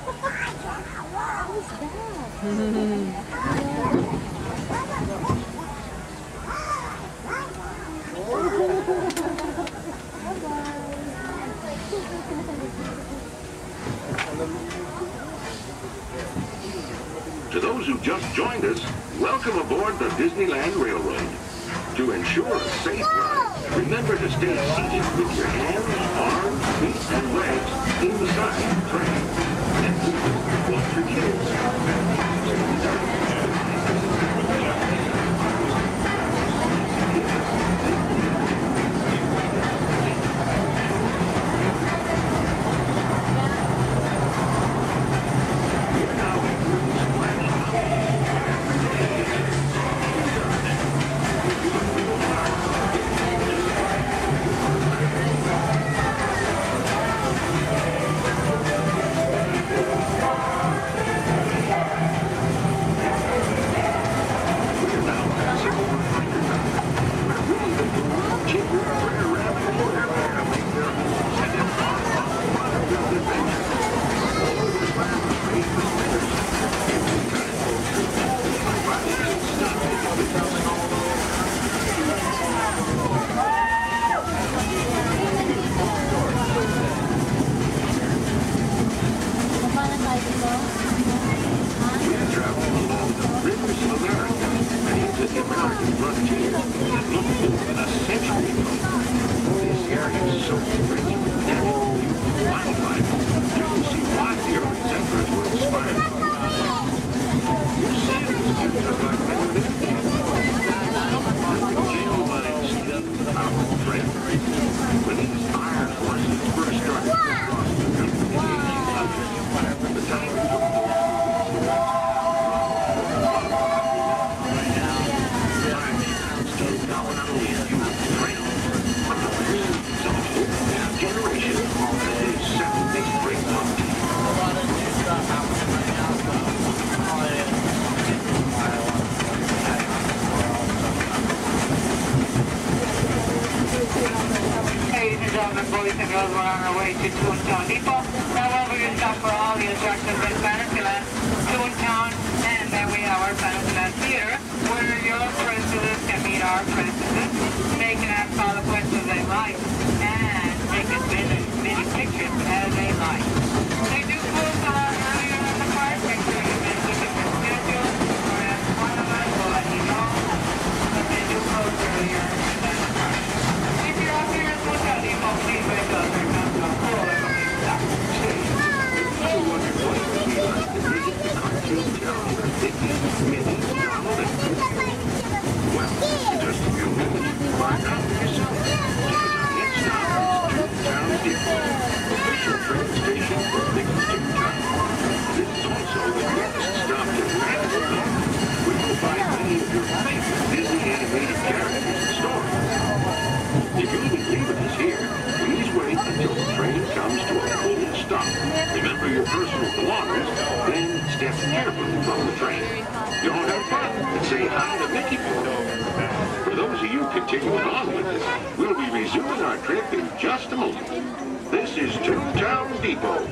To those who just joined us, welcome aboard the Disneyland Railroad. To ensure a safe ride, remember to stay seated with your hands, arms, feet, and legs inside the train. And please watch your kids. frontier that looked more than a century ago. This area is so rich with natural beauty and wildlife, you can see why the early settlers were inspired. Your sandals can look like magnificent. Jail lines lead up to the mountain trail. When these iron horses first started to cross the river in the 1800s, the town took Ladies and gentlemen, boys and girls, we're on our way to Toontown Depot. However, you stop for all the attractions in Fantasyland, Toontown, and then we have our Fantasyland Theater, where your princesses can meet our princesses. They can ask all the questions they like, and take as many pictures as they like. They do close a lot earlier in the park. Make sure you visit the schedule, or ask one of us will let you know. But they do close earlier than the park. If you're up here at Toontown Depot, please wake up. There comes no cool and we'll be stuck. Well, in just a few minutes, you can find out for yourself. Because our next stop is Toontown Depot, official train station for Big Toontown. This is also the next stop to Fantasyland, where you'll find many of your favorite Disney animated characters in stores. If you'll be leaving us here, please wait until the train comes to a full stop. Remember your personal belongings, then step carefully from the train. Y'all have fun and say hi to Mickey Mouse. For those of you continuing on with us, we'll be resuming our trip in just a moment. This is Toontown Depot.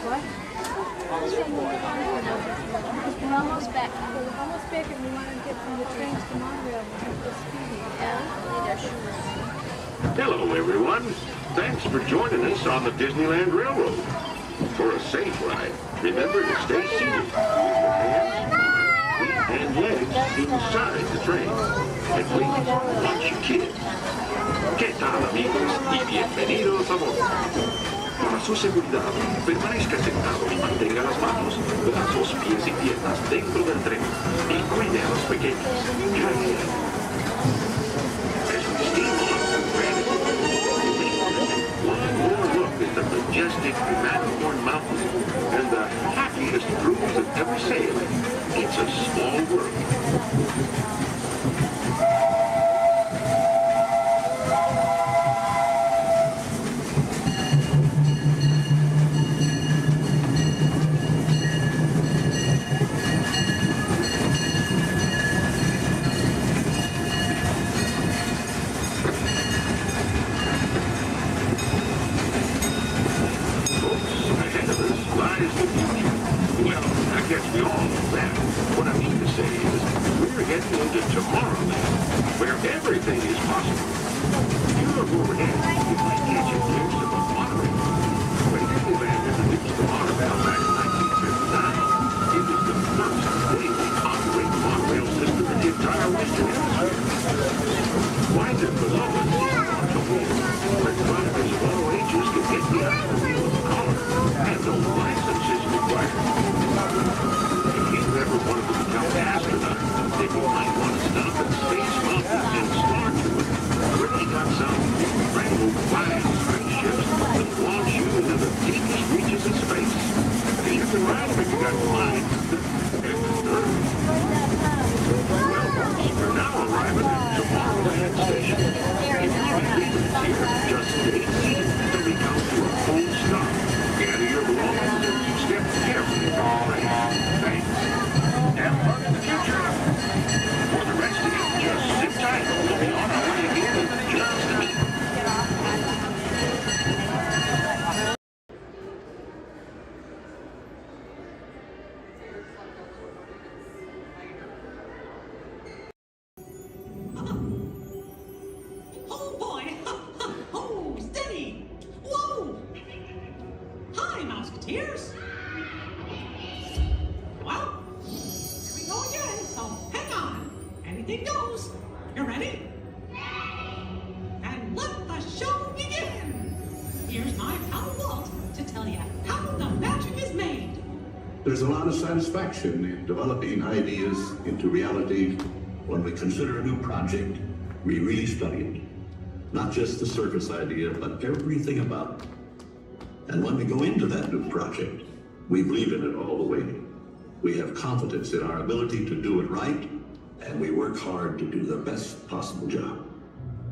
What? We're almost back. We're almost back and we want to get from the trains to Montreal. Hello, everyone. Thanks for joining us on the Disneyland Railroad. For a safe ride, remember to stay seated with your hands, feet, and legs inside the train. And please, watch your kids. ¿Qué tal, amigos? Y bienvenidos a bordo. Para su seguridad, permanezca sentado y mantenga las manos, brazos, pies y piernas dentro del tren. Y cuide a los pequeños. Gracias. As we steam on to Granite, one more look at the majestic Matterhorn Mountain and the happiest cruise of ever sailed. It's a small world. There's a lot of satisfaction in developing ideas into reality. When we consider a new project, we really study it. Not just the surface idea, but everything about it. And when we go into that new project, we believe in it all the way. We have confidence in our ability to do it right, and we work hard to do the best possible job.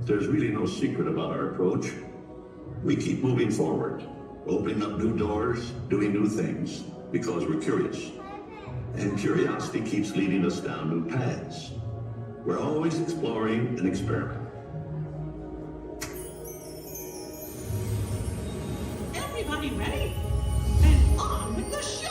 There's really no secret about our approach. We keep moving forward, opening up new doors, doing new things, because we're curious. And curiosity keeps leading us down new paths. We're always exploring and experimenting. Everybody ready? And on with the show!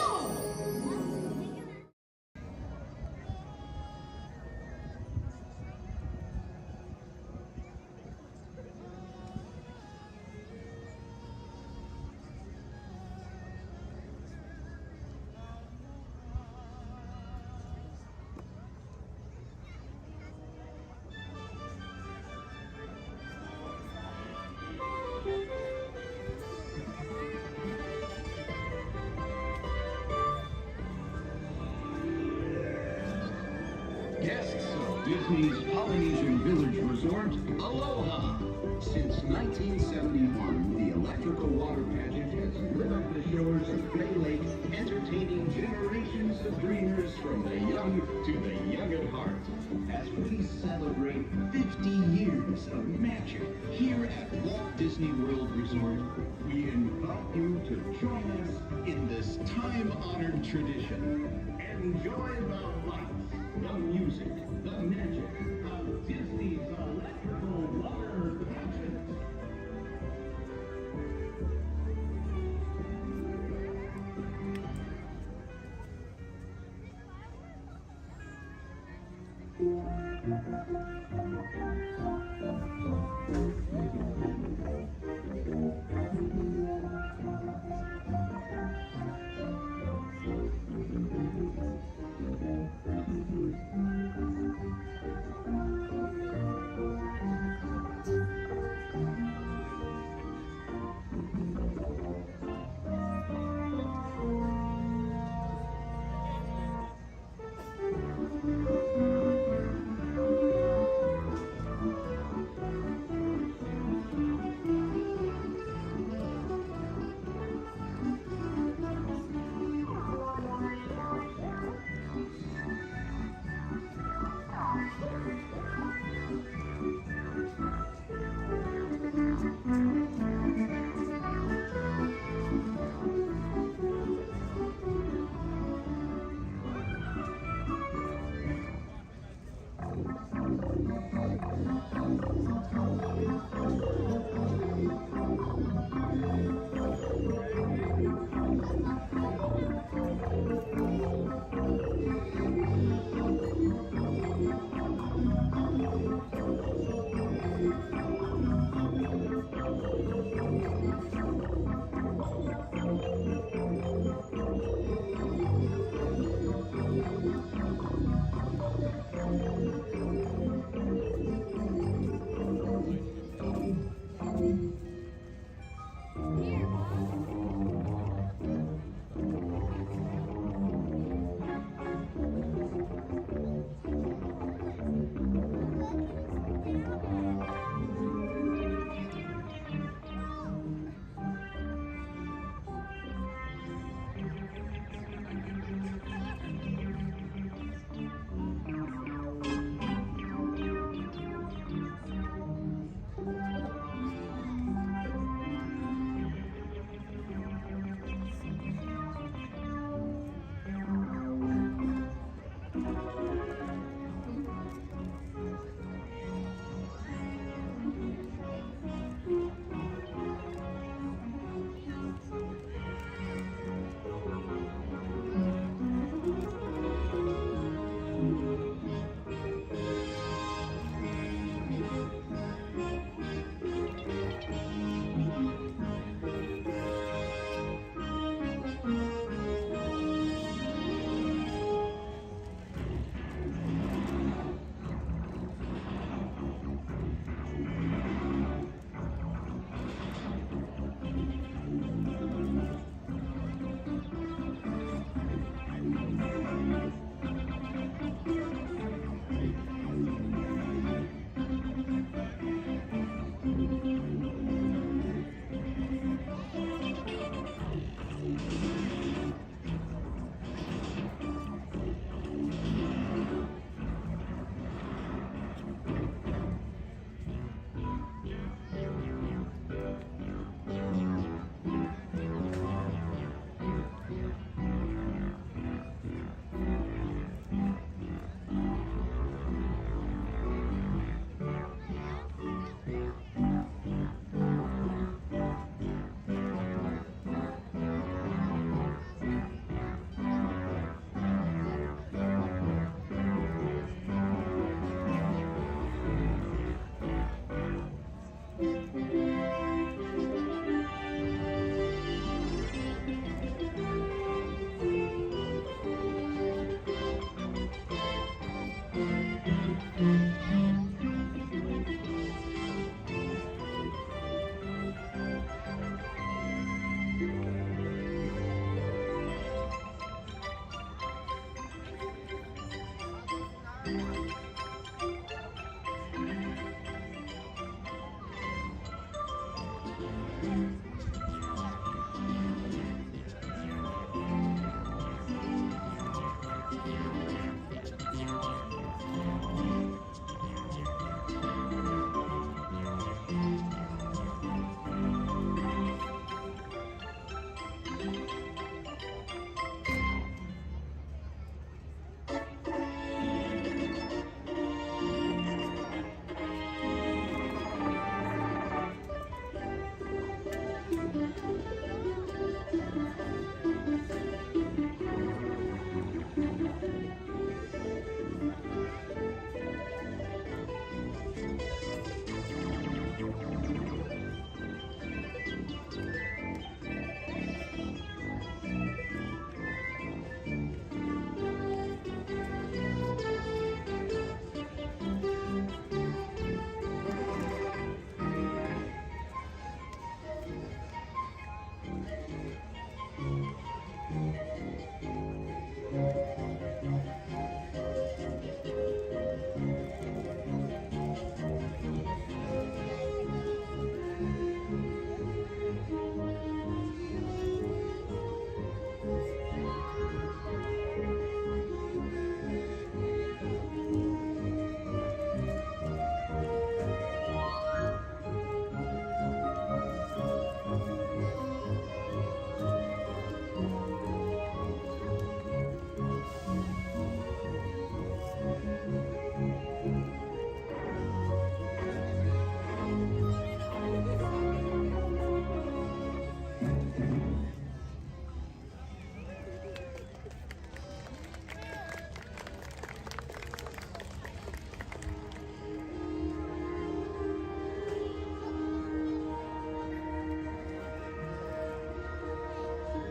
Guests of Disney's Polynesian Village Resort, aloha! Since 1971, the electrical water pageant has lit up the shores of Bay Lake, entertaining generations of dreamers from the young to the young at heart. As we celebrate 50 years of magic here at Walt Disney World Resort, we invite you to join us in this time-honored tradition. Enjoy the lights, the music, the magic of Disney's electrical water pageant.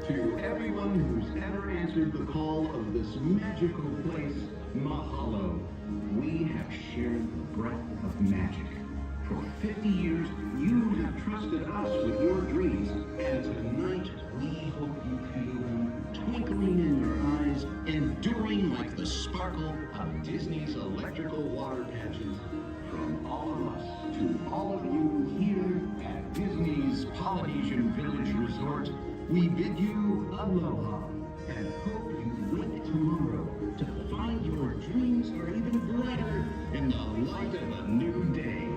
To everyone who's ever answered the call of this magical place, mahalo. We have shared the breath of magic. For 50 years, you have trusted us with your dreams, and tonight we hope you feel them twinkling in your eyes, enduring like the sparkle of Disney's electrical water patches. From all of us to all of you here at Disney's Polynesian Village Resort, we bid you aloha and hope you wake tomorrow to find your dreams are even brighter in the light of a new day.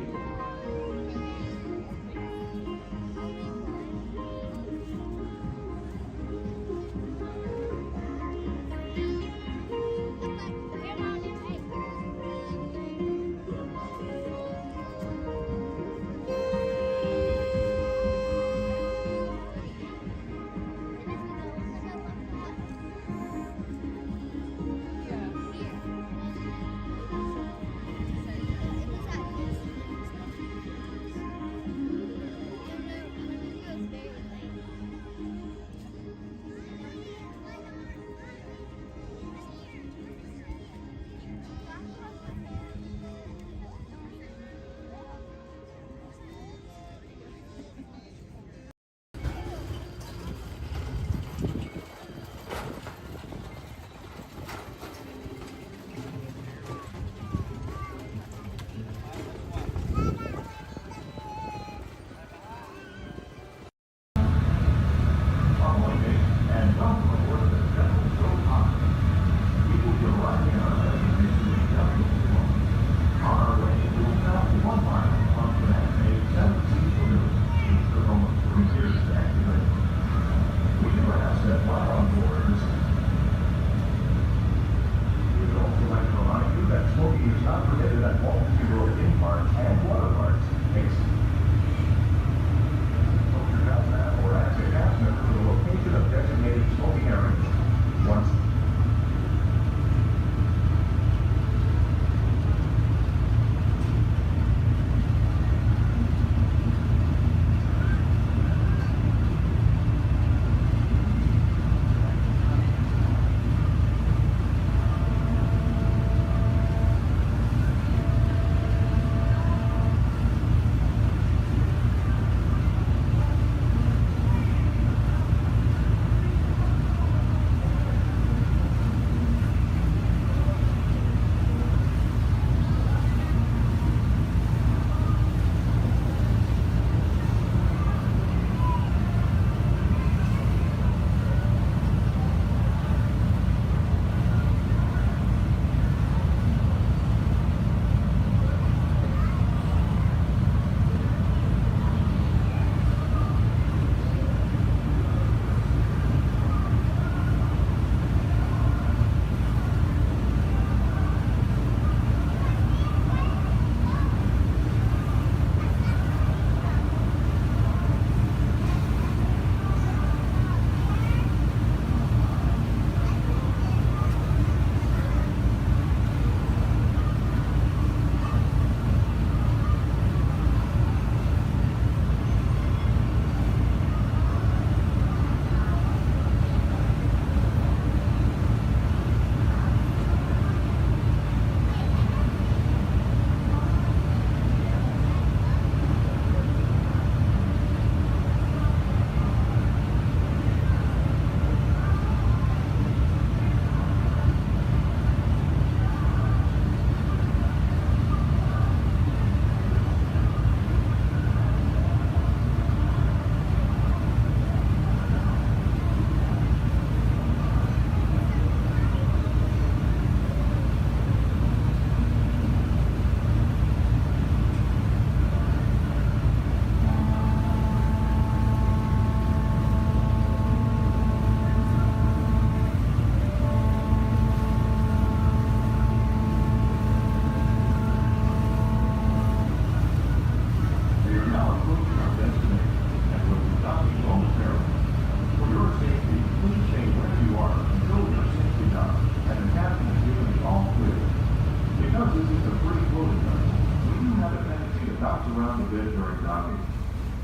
around the bed during docking.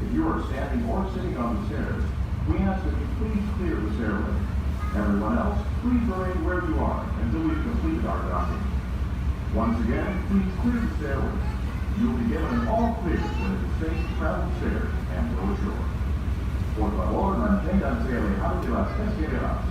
If you are standing or sitting on the stairs, We ask that you please clear this airway. Everyone else, please remain where you are until we've completed our docking. Once again, please clear the stairway. You'll be given an all clear when it is safe to travel stairs and go ashore. Por favor, manténganse alejados de las escaleras.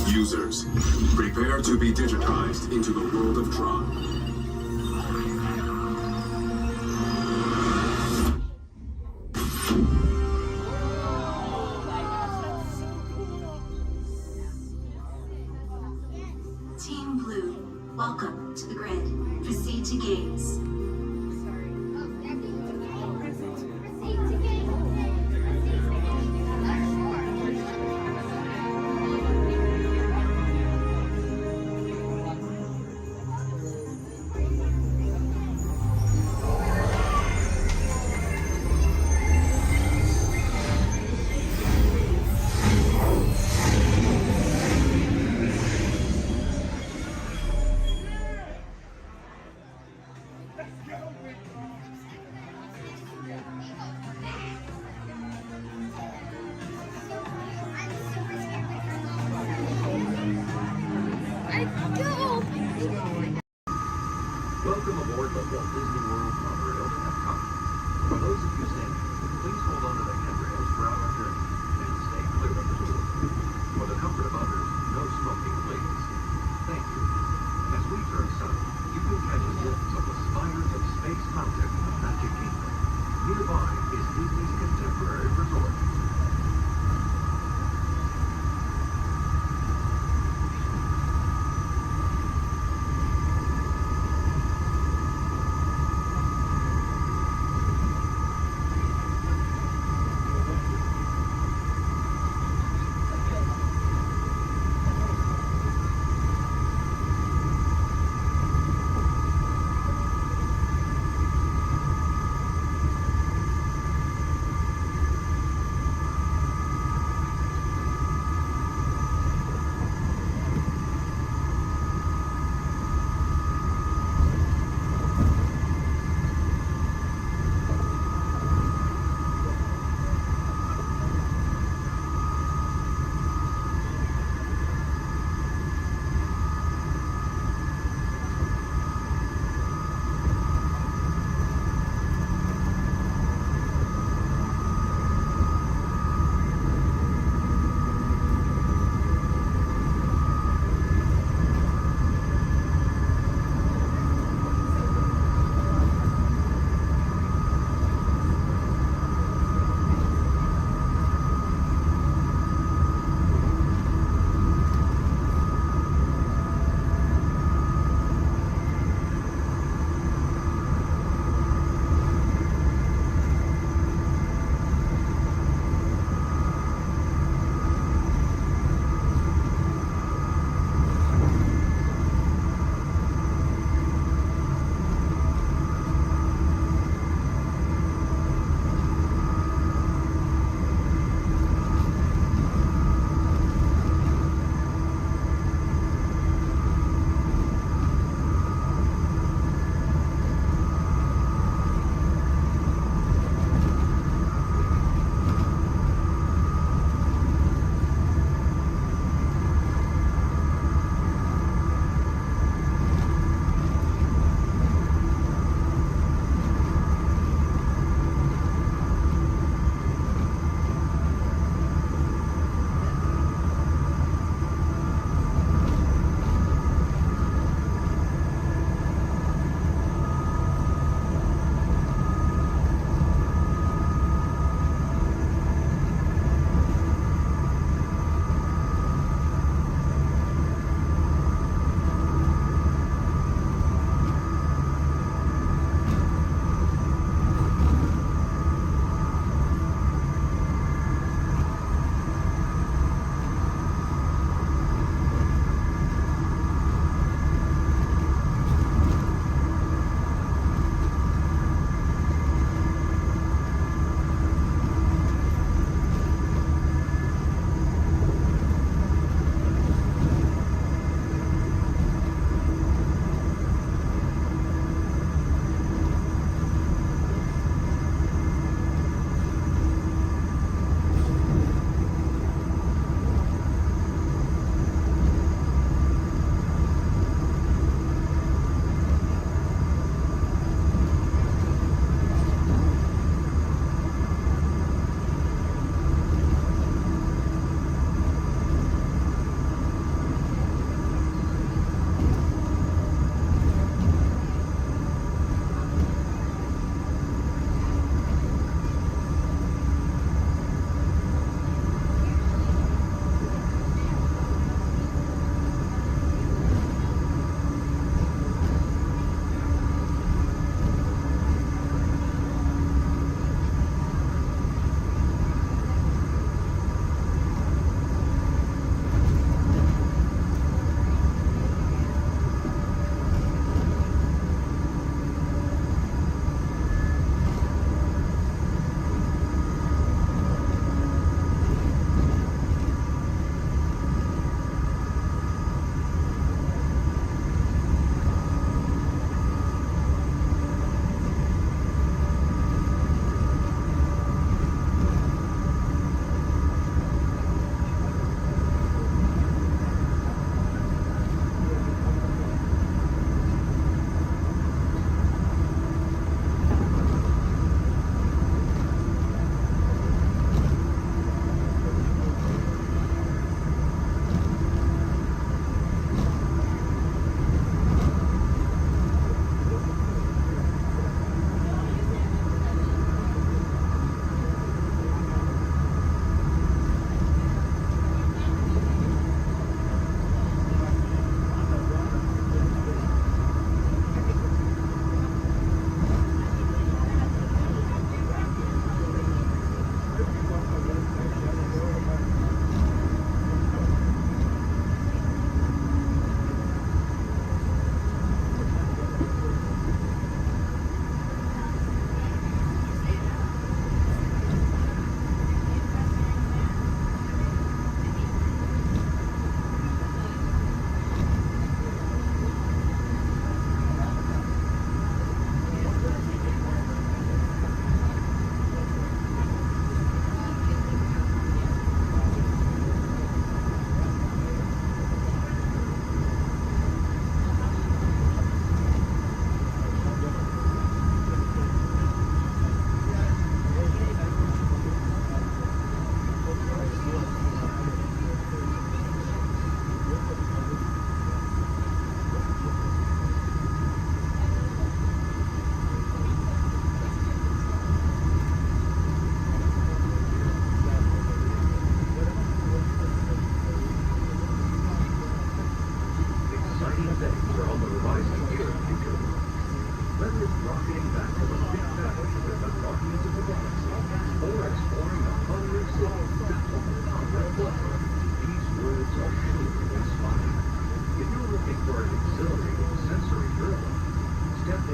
Users, prepare to be digitized into the world of Tron. Team Blue, welcome to the grid. Proceed to gates. Welcome aboard the Walt Disney World monorail to Epcot. For those of you standing, please hold on to the handrails throughout our journey and stay clear of the door. For the comfort of others, no smoking, please. Thank you. As we turn south, you can catch a glimpse of the spires of Space Mountain, Magic Kingdom. Nearby is Disney's contemporary resort.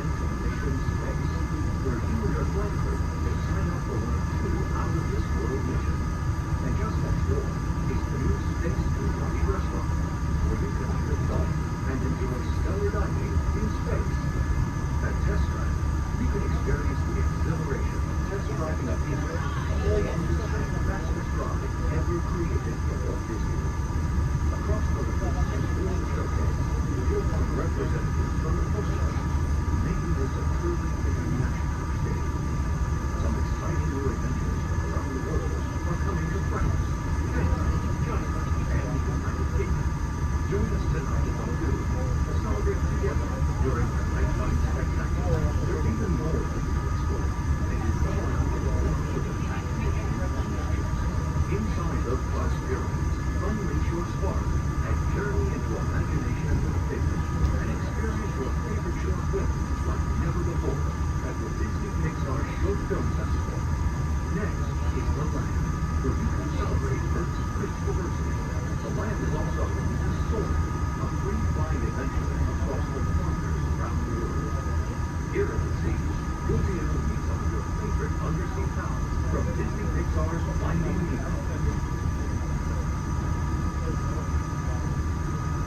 into mission space, where you and your flight crew can sign up for one of 2 out-of-this-world missions. And just next door is the new Space to Lunch restaurant, where you can eat at home and enjoy stellar dining in space. At Test Drive, you can experience the exhilaration of test driving a pizza, all on the fastest ride ever created in Walt Disney. Across the river and World Showcase, you'll find representatives from the Coast Guard, making this a truly international stage. Some exciting new adventures from around the world are coming to France, Canada, China, and the United Kingdom. Join us tonight at the Louvre to celebrate together during the nighttime spectacular. There's even more for you to explore. Come around the world with the inside of Glass Pyramids, unleash your spark and journey into imagination with figures and experience your favorite short films like never before at the Disney Pixar Short Film Festival. Next is the Land, where you can celebrate Earth's great diversity. The Land is also home to Soarin', a free flying adventure across the wonders around the world. Here in the seas, you'll be able to meet some of your favorite undersea pals from Disney Pixar's Finding Nemo.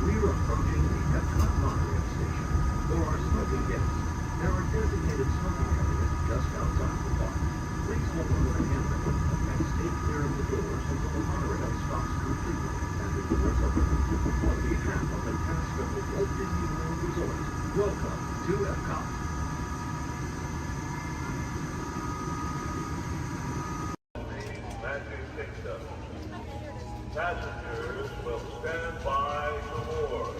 We're approaching the Epcot monorail station. For our smoking guests, there are designated smoking areas just outside the park. Please hold on to the handrail and stay clear of the doors until the monorail stops completely and the doors open. On behalf of the cast of the Walt Disney World Resort, welcome to Epcot. Passengers will stand by for board.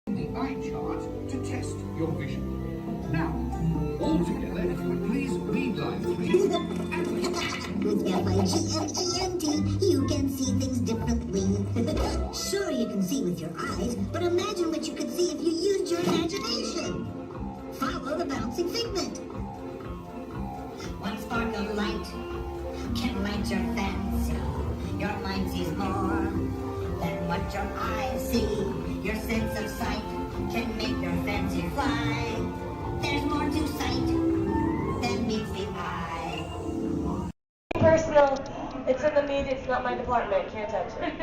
The eye chart to test your vision. Now, all together, if you would please read line 3. With F-I-G-M-E-N-T, you can see things differently. Sure, you can see with your eyes, but imagine what you could see if you used your imagination. Follow the bouncing figment. One spark of light can light your fancy. Your mind sees more than what your eyes see. Your sense of sight can make your fancy fly. There's more to sight than meets the eye. Personal, it's in the media, it's not my department, can't touch it.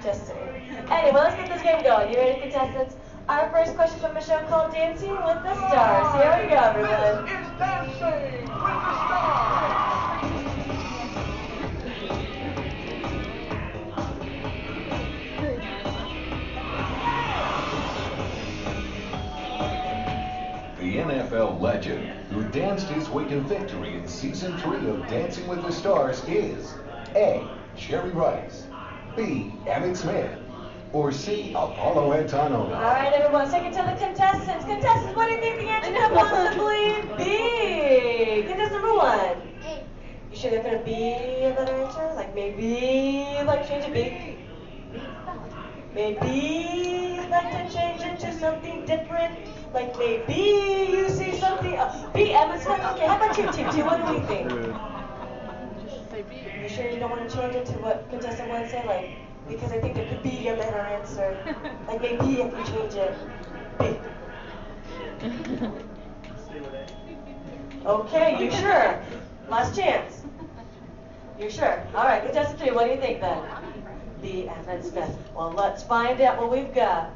Just saying. Anyway, let's get this game going. You ready, contestants? Our first question from a show called Dancing with the Stars. Here we go, everyone. This is Dancing with the Stars. The NFL legend who danced his way to victory in Season 3 of Dancing with the Stars is A. Jerry Rice, B. Emmett Smith, or C. Apollo Antonio. All right, everyone, take it to the contestants. Contestants, what do you think the answer could possibly be? Contestant number 1. You sure there couldn't be another answer? Like maybe, like change it B? Maybe like to change it to something different? Like maybe you see something. B, Emmett Smith. Okay, how about you, Team 2? What do we think? You sure you don't want to change it to what contestant 1 said? Like, because I think there could be a better answer. Like maybe if you change it. B. Okay, you sure? Last chance. You're sure? All right, contestant 3, what do you think then? B, Emmett Smith. Well, let's find out what we've got.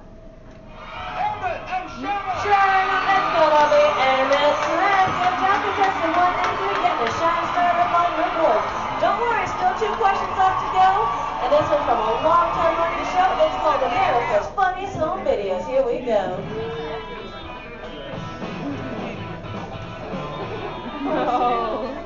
Emmett and Sharon! Sharon, let's go, Bobby. Emmett Smith. Good job, contestant 1 and 3, getting a shine started up on your board. Don't worry, still 2 questions left to go. And this one's from a long-time running show. It's called America's Funniest Home Videos. Here we go. Oh.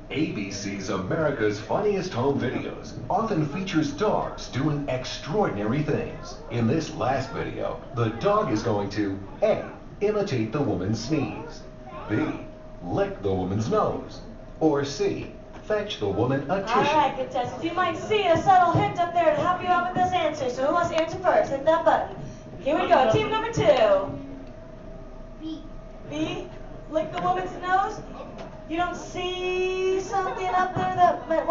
ABC's America's Funniest Home Videos often features dogs doing extraordinary things. In this last video, the dog is going to A. Imitate the woman's sneeze, B. Lick the woman's nose, Or C, fetch the woman a tissue? All right, contestants, you might see a subtle hint up there to help you out with this answer. So who wants to answer first? Hit that button. Here we go. Team number 2. B. Lick the woman's nose. You don't see something up there that might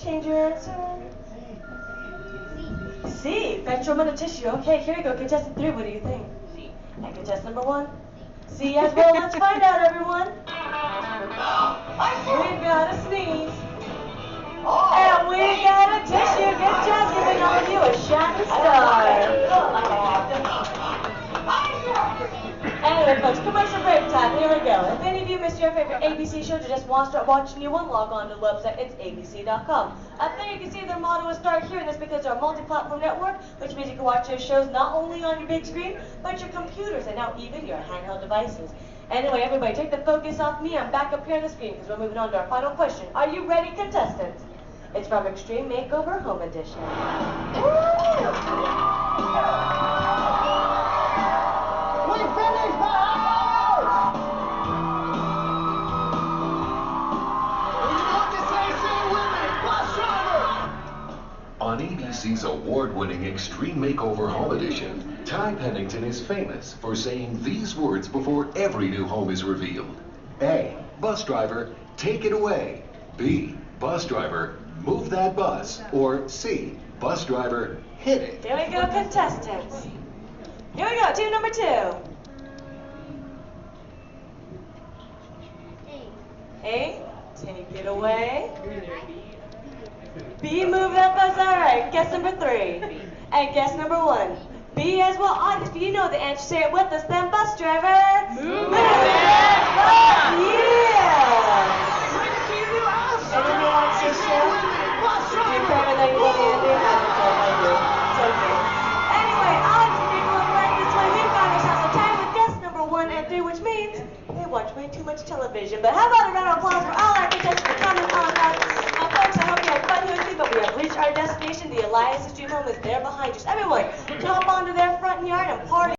change your answer? C. Fetch a woman a tissue. Okay, here you go. Contestant 3, what do you think? C. And contestant number 1? C as well. Let's find out, everyone. We've got a sneeze. And we got a tissue. Good job giving all of you a shining star. Anyway, folks, commercial break time. Here we go. If any of you missed your favorite ABC shows or just want to start watching new one, log on to the website. It's abc.com. Up there you can see their motto is start here, and that's because they're a multi-platform network, which means you can watch those shows not only on your big screen, but your computers and now even your handheld devices. Anyway, everybody, take the focus off me. I'm back up here on the screen because we're moving on to our final question. Are you ready, contestants? It's from Extreme Makeover Home Edition. We finished the house! You want to say with me, bus driver! On ABC's award-winning Extreme Makeover Home Edition, Ty Pennington is famous for saying these words before every new home is revealed. A. Bus driver, take it away. B. Bus driver, move that bus. Or C. Bus driver, hit it. Here we go, contestants. Here we go, team number 2. A, take it away. B, move that bus. All right, guess number 3. And guess number 1. B as well. Audience, do you know the answer? Say it with us then, bus driver. Move that bus. Yeah. Anyone wants to show? Do you better than you want to do? It's okay. Anyway, audience, if you're going right this way, we've got ourselves a tie with guess number 1 and 3, which means they watch way too much television. But how about a round of applause for all our contestants for coming on us? Folks, I hope you had fun here with me, but we have reached our destination. The Elias Dream Home is there behind us. Everyone, jump onto their front yard and party.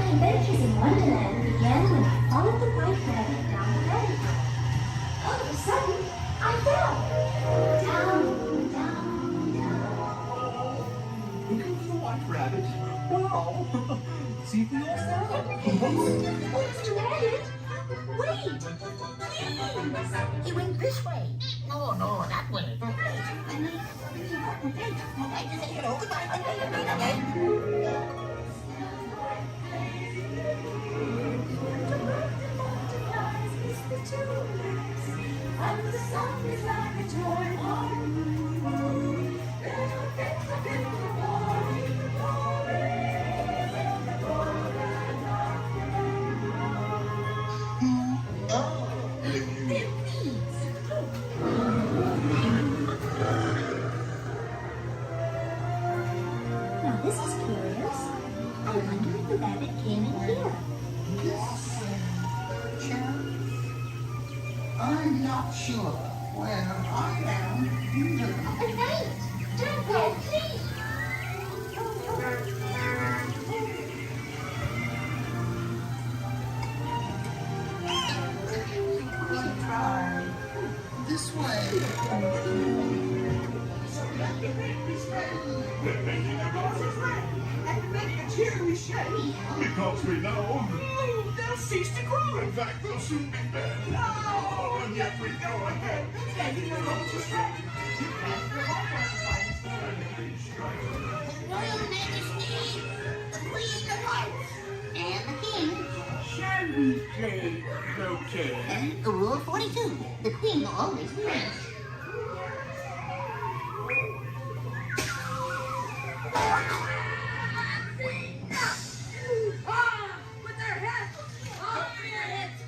Adventures in Wonderland began when I followed the white rabbit down the rabbit hole. All of a sudden, I fell. Down, down, down. Here comes the white rabbit. Wow! See for yourself. Mr. Rabbit, wait, please. He went this way. No, that way. And the sun is like a toy Now this is curious. I wonder if the rabbit came in here. I'm not sure. Well, I am. Wait! Don't go, please! We'll try this way. We're making a gorgeous ring and make a cheery shake because we know they'll cease to grow. In fact, they'll soon be dead. Oh, and yet we go ahead making a gorgeous ring. Okay. Rule 42. The queen will always win. With their heads! Oh, with their heads!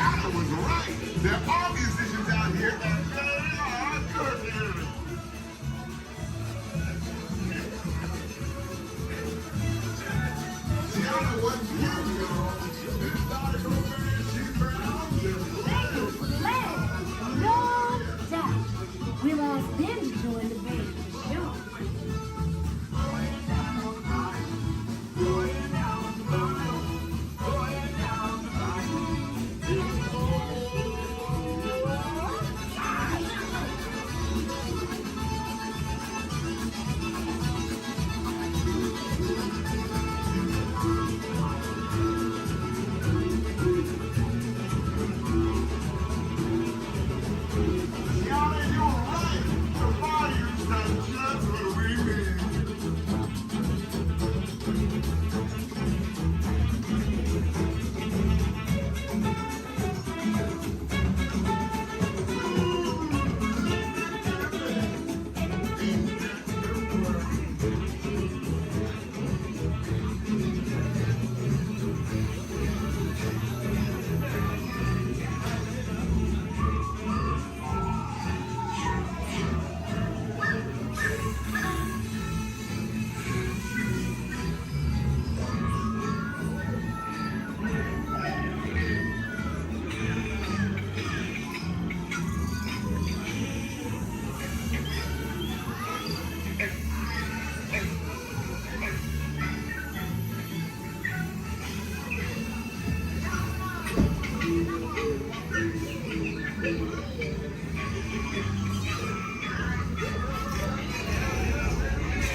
Gianna was right. There are musicians out here and they are cooking. Gianna wasn't here, y'all. This started over and she found the No doubt. We'll ask them to join the band. Sure. Gianna, you're right. The volume's not just what we mean.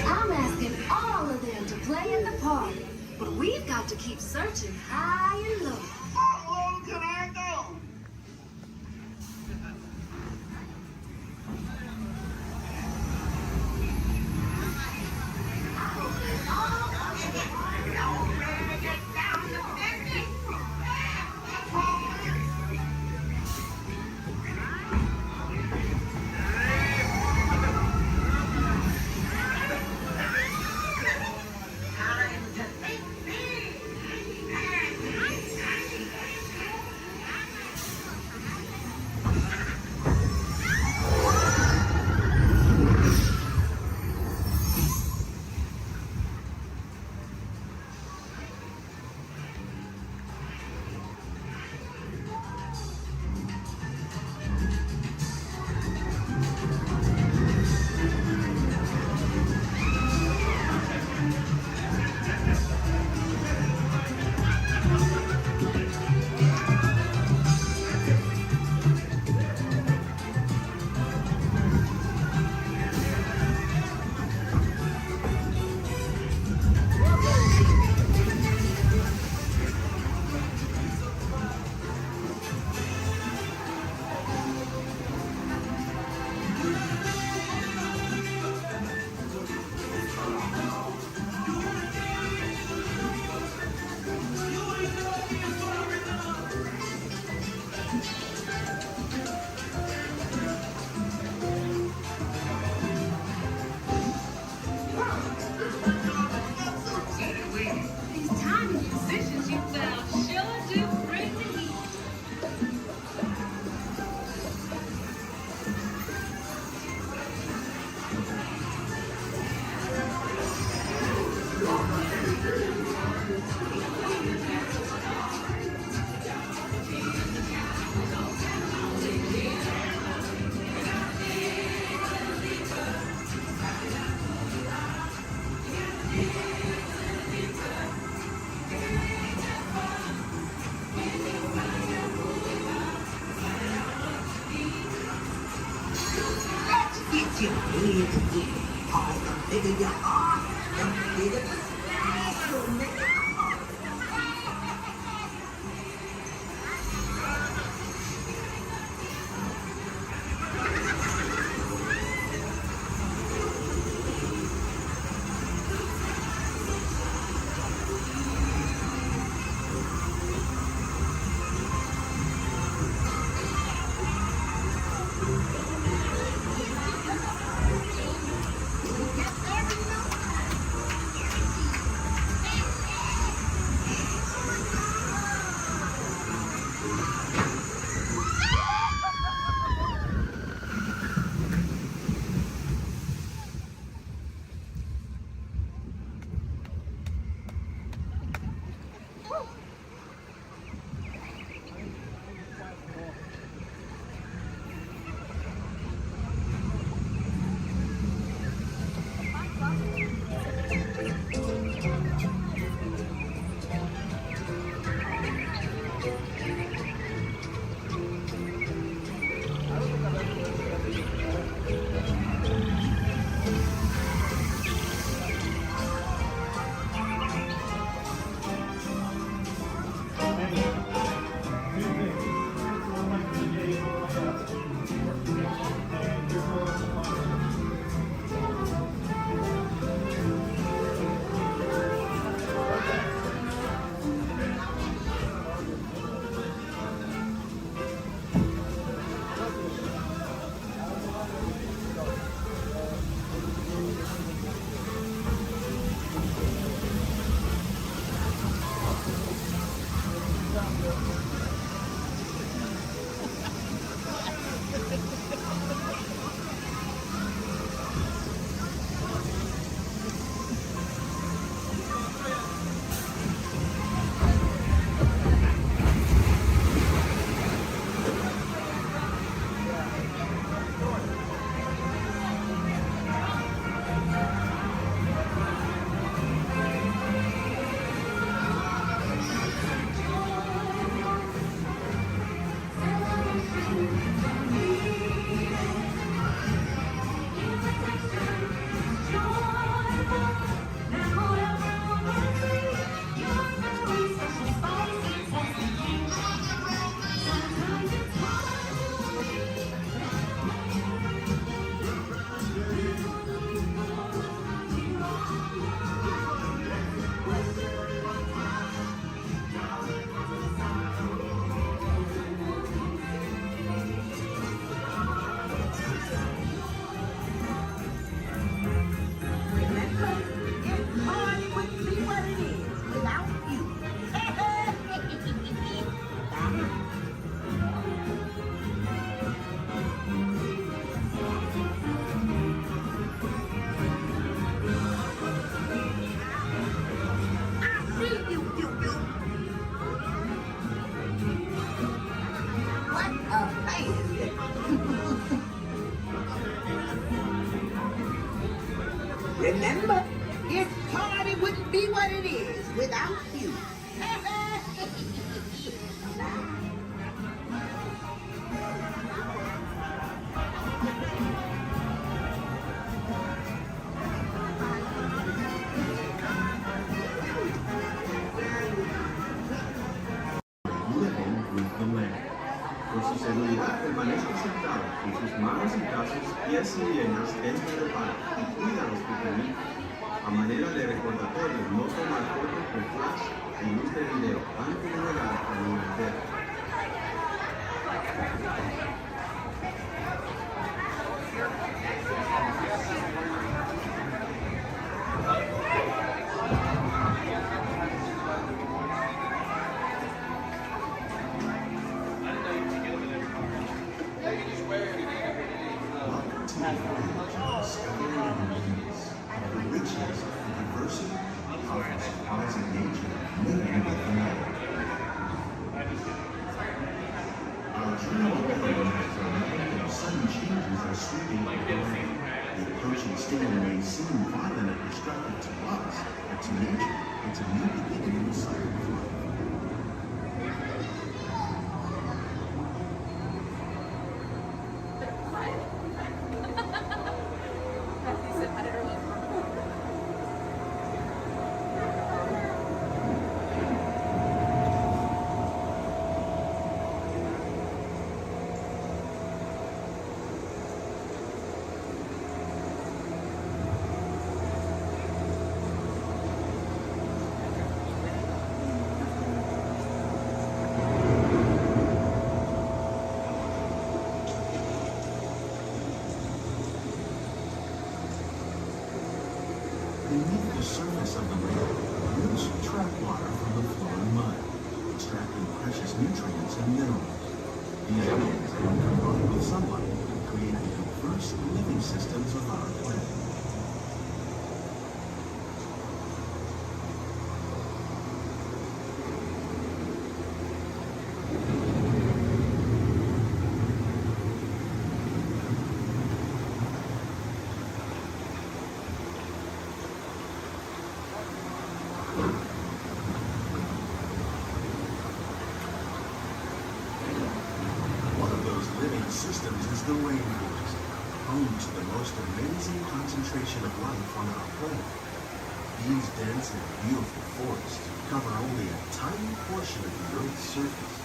I'm asking all of them to play in the party, but we've got to keep searching high and low. How low can I go? These tiny musicians you found sure do bring the heat. Get your hands in. All the bigger you are, the bigger the splash will make. Remember, this party wouldn't be what it is without you. Living with the land. Por su seguridad, permanezca sentado con sus manos y brazos, pies y piernas dentro del baño y cuida a los pequeñitos. A manera de recordatorio, no tomar fotos con flash y luz de video antes de llegar a la universidad. Beneath the surface of the lake, roots trap water from the flowing mud, extracting precious nutrients and minerals. These elements, when combined with sunlight, create the diverse living systems of our planet. Systems is the rainforest, home to the most amazing concentration of life on our planet. These dense and beautiful forests cover only a tiny portion of the Earth's surface,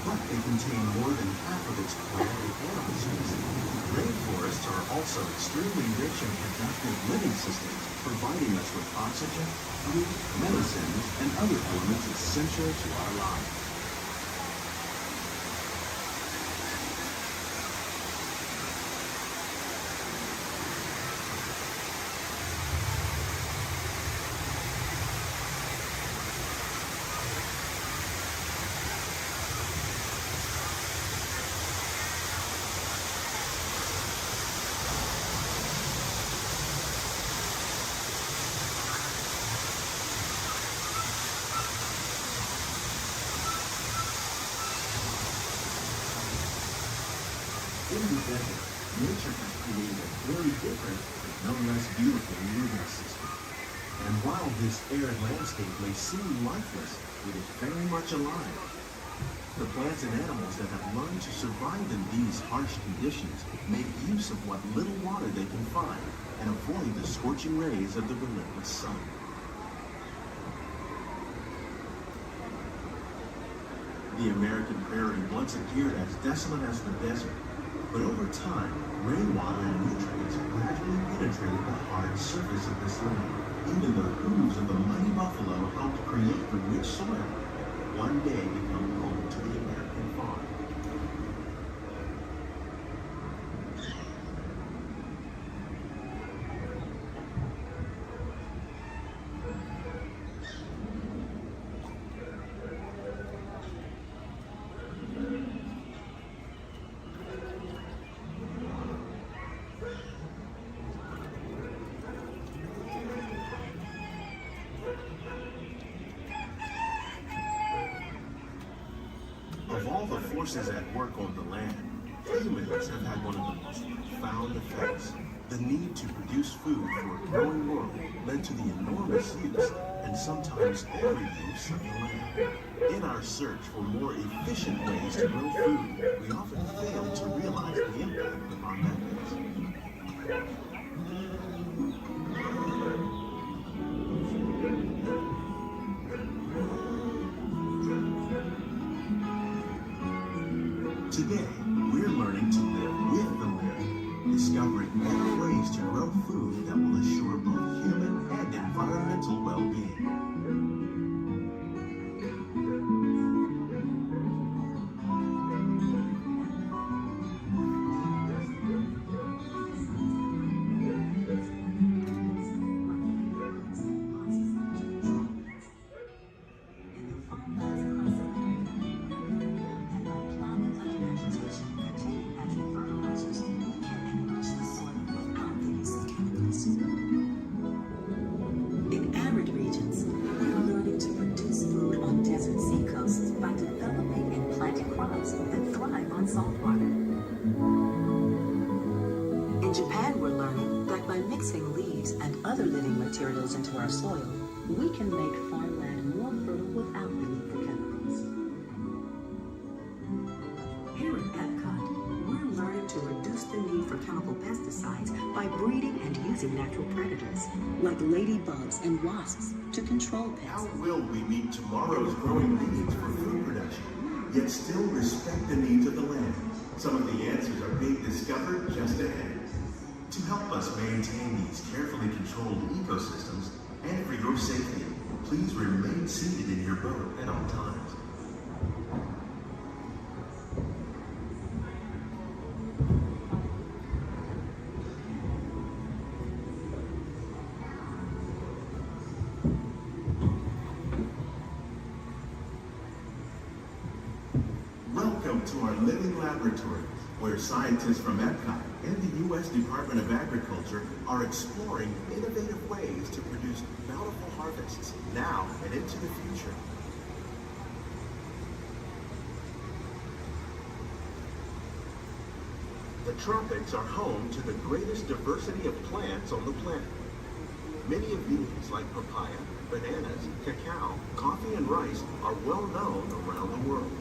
but they contain more than half of its plant and animal species. Rainforests are also extremely rich in productive living systems, providing us with oxygen, food, medicines, and other elements essential to our lives. In the desert, nature has created a very different, but no less beautiful living system. And while this arid landscape may seem lifeless, it is very much alive. The plants and animals that have learned to survive in these harsh conditions make use of what little water they can find and avoid the scorching rays of the relentless sun. The American prairie once appeared as desolate as the desert, but over time, rainwater and nutrients gradually penetrated the hard surface of this land. Even the hooves of the mighty buffalo helped create the rich soil that one day become home to the American farm. Of all the forces at work on the land, humans have had one of the most profound effects. The need to produce food for a growing world led to the enormous use, and sometimes every use, of the land. In our search for more efficient ways to grow food, we often fail to realize the impact of our methods. Today, we're learning to live with the land, discovering better ways to grow food that will assure both human and environmental well-being. In arid regions, we're learning to produce food on desert seacoasts by developing and planting crops that thrive on salt water. In Japan, we're learning that by mixing leaves and other living materials into our soil, we can make farmland more fertile without the need for chemicals. Here at Epcot, we're learning to reduce the need for chemical pesticides by breeding and using natural predators, like ladybugs and wasps, to control pests. How will we meet tomorrow's growing needs for food production, yet still respect the needs of the land? Some of the answers are being discovered just ahead. To help us maintain these carefully controlled ecosystems, and for your safety, please remain seated in your boat at all times. Welcome to our living laboratory, where scientists from Epcot and the U.S. Department of Agriculture are exploring innovative ways to produce bountiful harvests now and into the future. The tropics are home to the greatest diversity of plants on the planet. Many of these, like papaya, bananas, cacao, coffee, and rice, are well known around the world.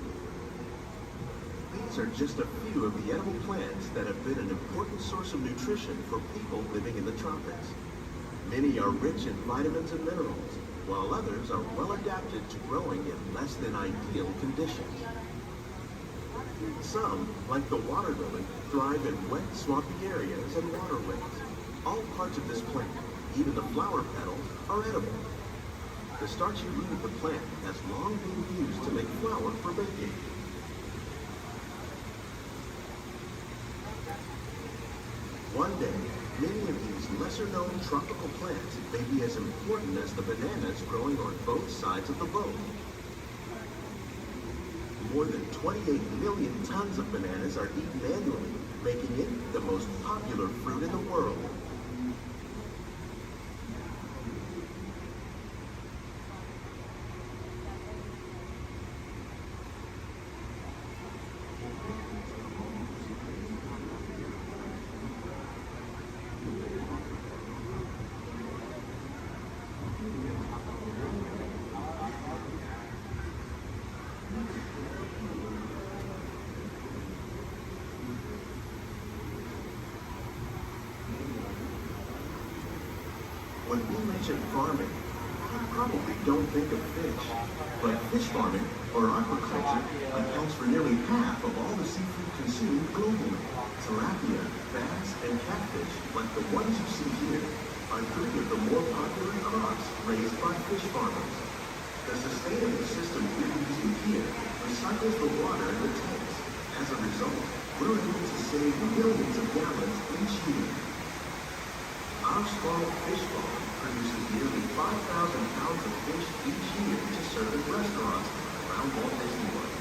These are just a few of the edible plants that have been an important source of nutrition for people living in the tropics. Many are rich in vitamins and minerals, while others are well adapted to growing in less than ideal conditions. Some, like the water lily, thrive in wet, swampy areas and waterways. All parts of this plant, even the flower petals, are edible. The starchy root of the plant has long been used to make flour for baking. One day, many of these lesser-known tropical plants may be as important as the bananas growing on both sides of the boat. More than 28 million tons of bananas are eaten annually, making it the most popular fruit in the world. mention farming, you probably don't think of fish. But fish farming, or aquaculture, accounts for nearly half of all the seafood consumed globally. Tilapia, bass, and catfish, like the ones you see here, are three of the more popular crops raised by fish farmers. The sustainable system we're using here recycles the water in the tanks. As a result, we're able to save millions of gallons each year. Our small fish farm produces nearly 5,000 pounds of fish each year to serve in restaurants around Walt Disney World.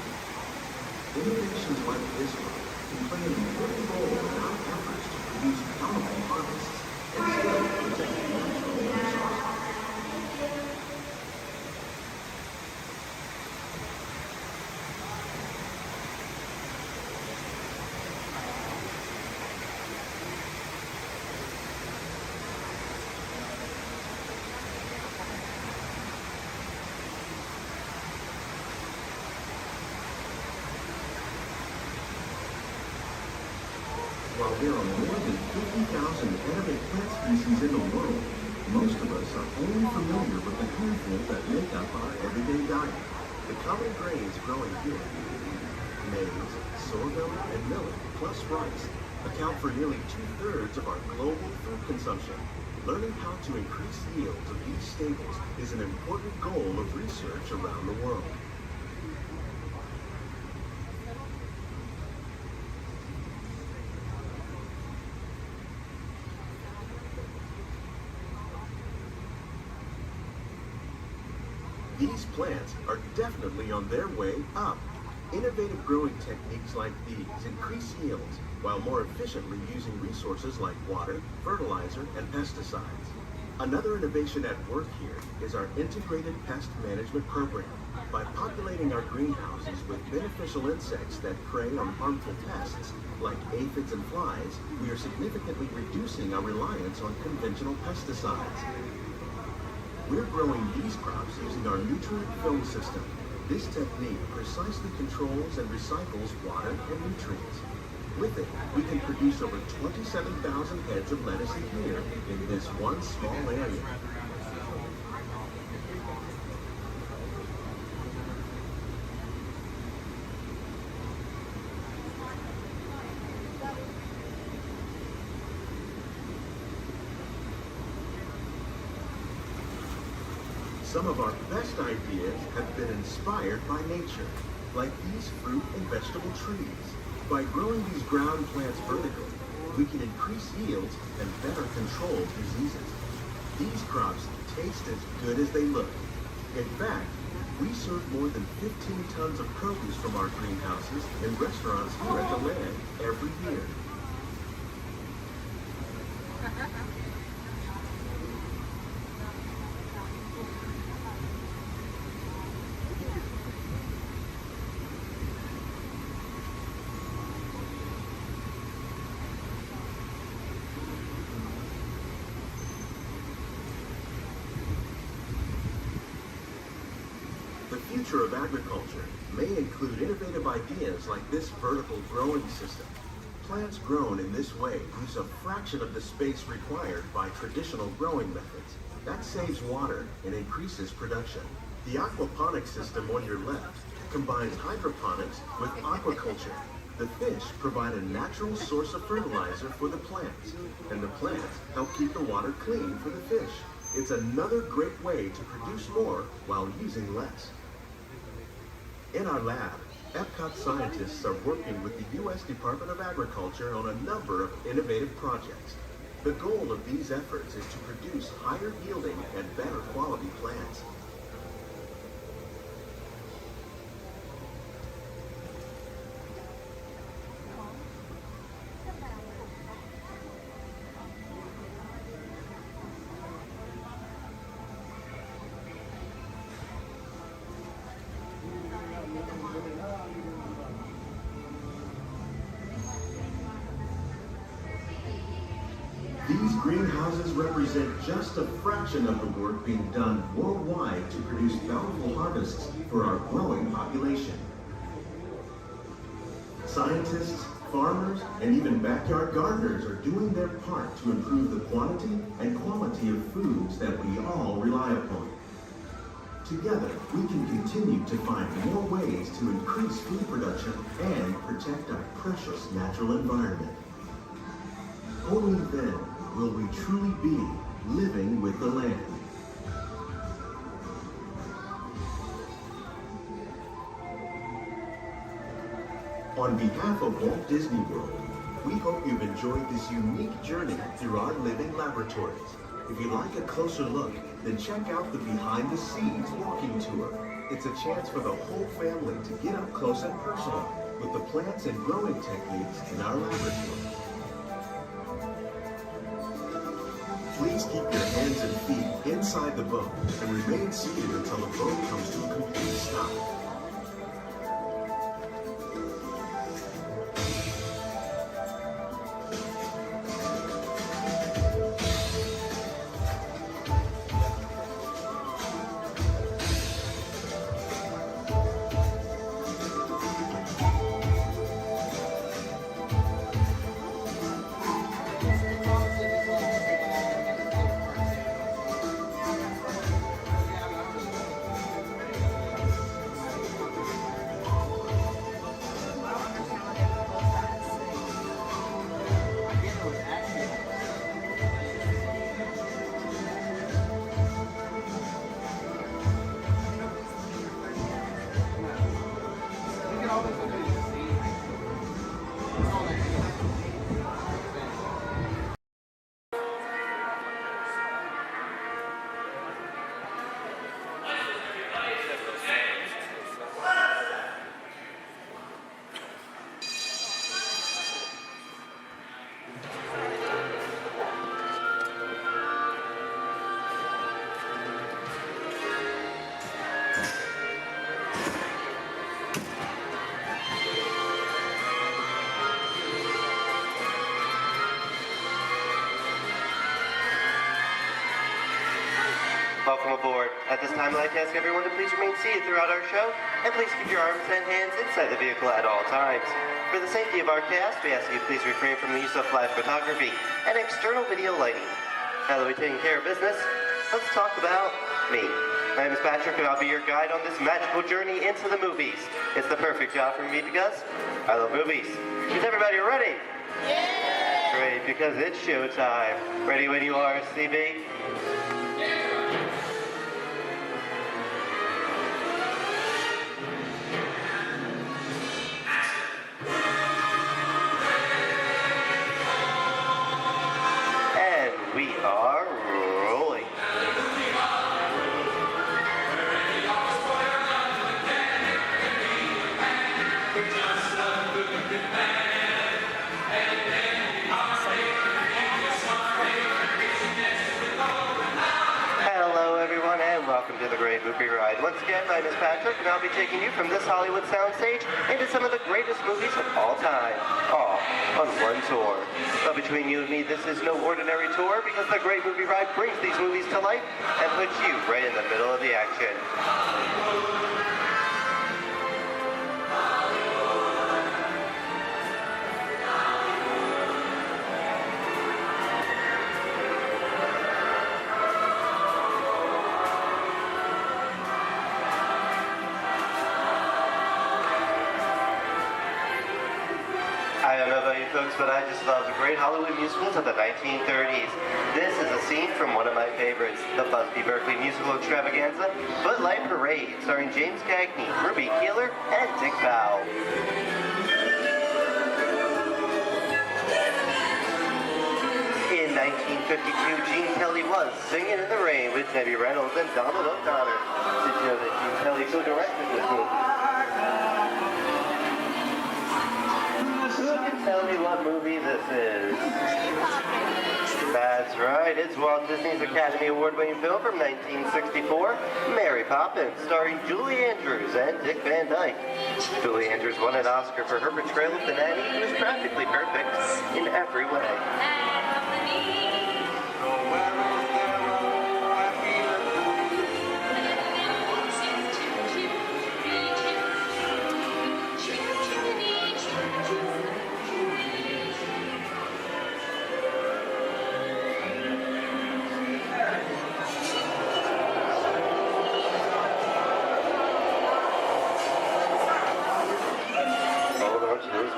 Innovations like this one can play an important role in our efforts to produce bountiful harvests and still protect natural resources. While there are more than 50,000 edible plant species in the world, most of us are only familiar with the handful that make up our everyday diet. The common grains growing here, maize, sorghum, and millet, plus rice, account for nearly 2/3 of our global food consumption. Learning how to increase yields of these staples is an important goal of research around the world. These plants are definitely on their way up. Innovative growing techniques like these increase yields while more efficiently using resources like water, fertilizer, and pesticides. Another innovation at work here is our integrated pest management program. By populating our greenhouses with beneficial insects that prey on harmful pests like aphids and flies, we are significantly reducing our reliance on conventional pesticides. We're growing these crops using our nutrient film system. This technique precisely controls and recycles water and nutrients. With it, we can produce over 27,000 heads of lettuce a year in this one small area. Some of our best ideas have been inspired by nature, like these fruit and vegetable trees. By growing these ground plants vertically, we can increase yields and better control diseases. These crops taste as good as they look. In fact, we serve more than 15 tons of produce from our greenhouses in restaurants here at the Land every year. The future of agriculture may include innovative ideas like this vertical growing system. Plants grown in this way use a fraction of the space required by traditional growing methods. That saves water and increases production. The aquaponics system on your left combines hydroponics with aquaculture. The fish provide a natural source of fertilizer for the plants, and the plants help keep the water clean for the fish. It's another great way to produce more while using less. In our lab, Epcot scientists are working with the U.S. Department of Agriculture on a number of innovative projects. The goal of these efforts is to produce higher yielding and better quality plants. These greenhouses represent just a fraction of the work being done worldwide to produce bountiful harvests for our growing population. Scientists, Farmers and even backyard gardeners are doing their part to improve the quantity and quality of foods that we all rely upon. Together, we can continue to find more ways to increase food production and protect our precious natural environment. Only then will we truly be living with the land. On behalf of Walt Disney World, we hope you've enjoyed this unique journey through our living laboratories. If you'd like a closer look, then check out the Behind the Scenes walking tour. It's a chance for the whole family to get up close and personal with the plants and growing techniques in our laboratory. Please keep your hands and feet inside the boat and remain seated until the boat comes to a complete stop. Welcome aboard. At this time, I'd like to ask everyone to please remain seated throughout our show, and please keep your arms and hands inside the vehicle at all times. For the safety of our cast, we ask you please refrain from the use of flash photography and external video lighting. Now that we've taken care of business, let's talk about me. My name is Patrick, and I'll be your guide on this magical journey into the movies. It's the perfect job for me because I love movies. Is everybody ready? Yeah! Great, because it's showtime. Ready when you are, CB? We are rolling. Hello everyone and welcome to the Great Movie Ride. Once again, my name is Patrick and I'll be taking you from this Hollywood soundstage into some of the greatest movies of all time, all on one tour. But between you and me, this is no ordinary tour because the Great Movie Ride brings these movies to life and puts you right in the middle of the action. I don't know about you folks, but I just love the great Hollywood musicals of the 1930s. This is a scene from one of my favorites, the Busby Berkeley musical extravaganza, Footlight Parade, starring James Cagney, Ruby Keeler, and Dick Powell. In 1952, Gene Kelly was Singing in the Rain with Debbie Reynolds and Donald O'Connor. Did you know that Gene Kelly co-directed this movie? Who can tell me what movie this is? That's right, it's Walt Disney's Academy Award-winning film from 1964, Mary Poppins, starring Julie Andrews and Dick Van Dyke. Julie Andrews won an Oscar for her portrayal of the nanny, who is practically perfect in every way.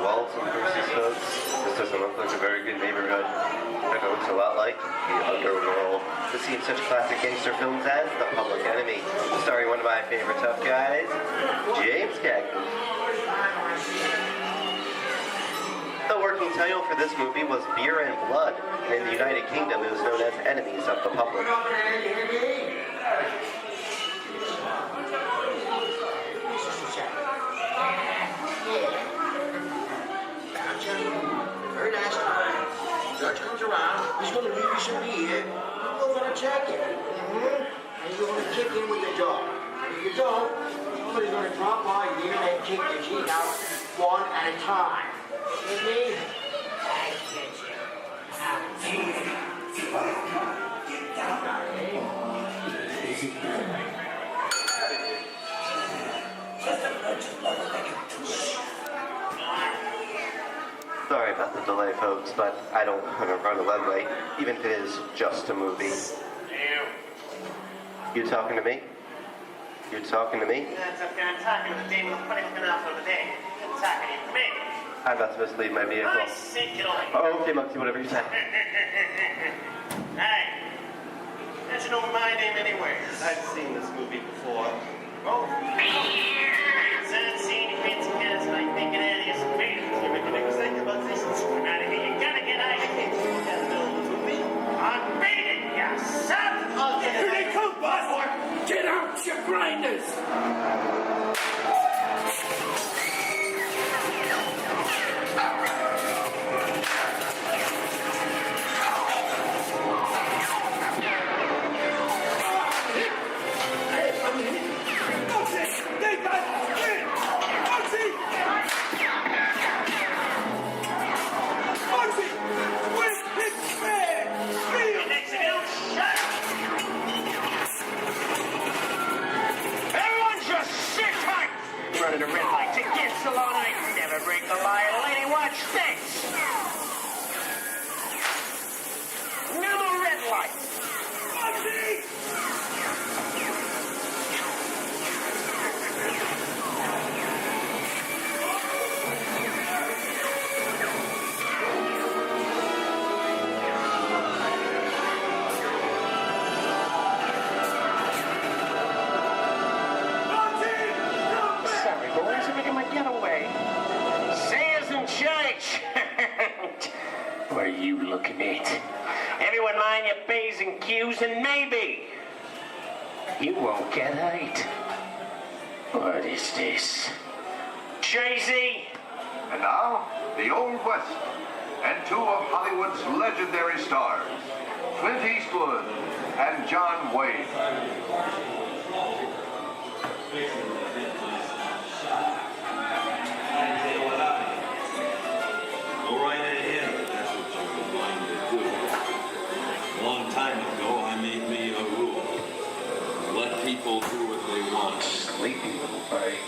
Walt and Percy's folks. This doesn't look like a very good neighborhood. It looks a lot like the underworld. To see such classic gangster films as The Public Enemy, starring one of my favorite tough guys, James Cagney. The working title for this movie was Beer and Blood, and in the United Kingdom it was known as Enemies of the Public. Very nice. Judge comes around, he's going to leave you some beer. You're going to check it. And you're going to kick in with the dog. If you don't, somebody's going to drop by here and kick the teeth out one at a time. With me? I get Sorry about the delay, folks, but I don't run a runway, even if it is just a movie. You talking to me? You talking to me? That's okay. I'm talking to the demon who's putting me off for the day. I'm talking to me. I'm about to mislead my vehicle. I say get away. Oh, okay, Monkey, whatever you say. Hey, how'd you know my name anyway? I've seen this movie before. Oh. Seen fancy cats like thinking out of your space. You're making a mistake about this. Scream out of here. You gotta get out of here. You gotta know the movie. I'm beating you, son. Here they come, boss. Get out, you grinders. Running a red light to get Salon. I never break the lie. Lady, watch this. No more red lights. What are you looking at? Everyone mind your P's and Q's and maybe you won't get hurt. What is this? Jay-Z? And now, the Old West, and two of Hollywood's legendary stars, Clint Eastwood and John Wayne. Go right ahead, if that's what you're going to do. A long time ago, I made me a rule. Let people do what they want. Sleepy little break.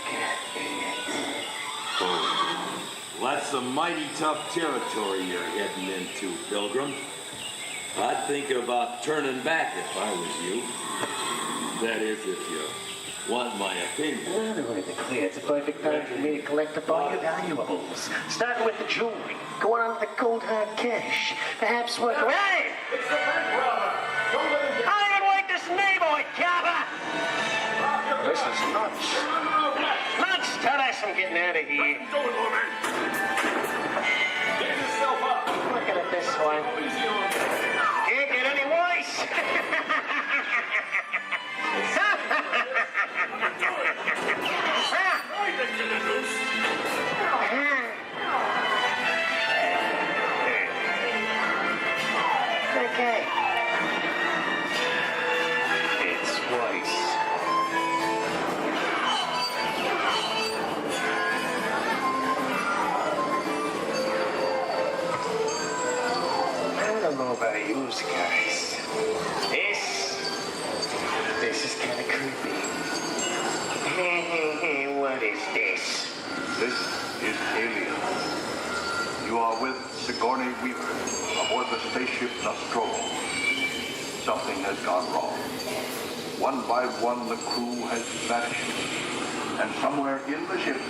Oh, that's some mighty tough territory you're heading into, Pilgrim. I'd think about turning back if I was you. That is, if you want my opinion. Well, to make it clear, it's a perfect time for me to collect up all your valuables. Starting with the jewelry, going on to the cold hard cash. Perhaps work around. Hey! I don't like this neighborhood, Kappa! This is nuts. Nuts! Tell us I'm getting out of here. Get yourself up. Looking at this one. Can't get any worse. Okay. It's Weiss. I don't know about you guys. This is kind of creepy. What is this? This is Alien. You are with Sigourney Weaver aboard the spaceship Nostromo. Something has gone wrong. One by one, the crew has vanished. And somewhere in the ship,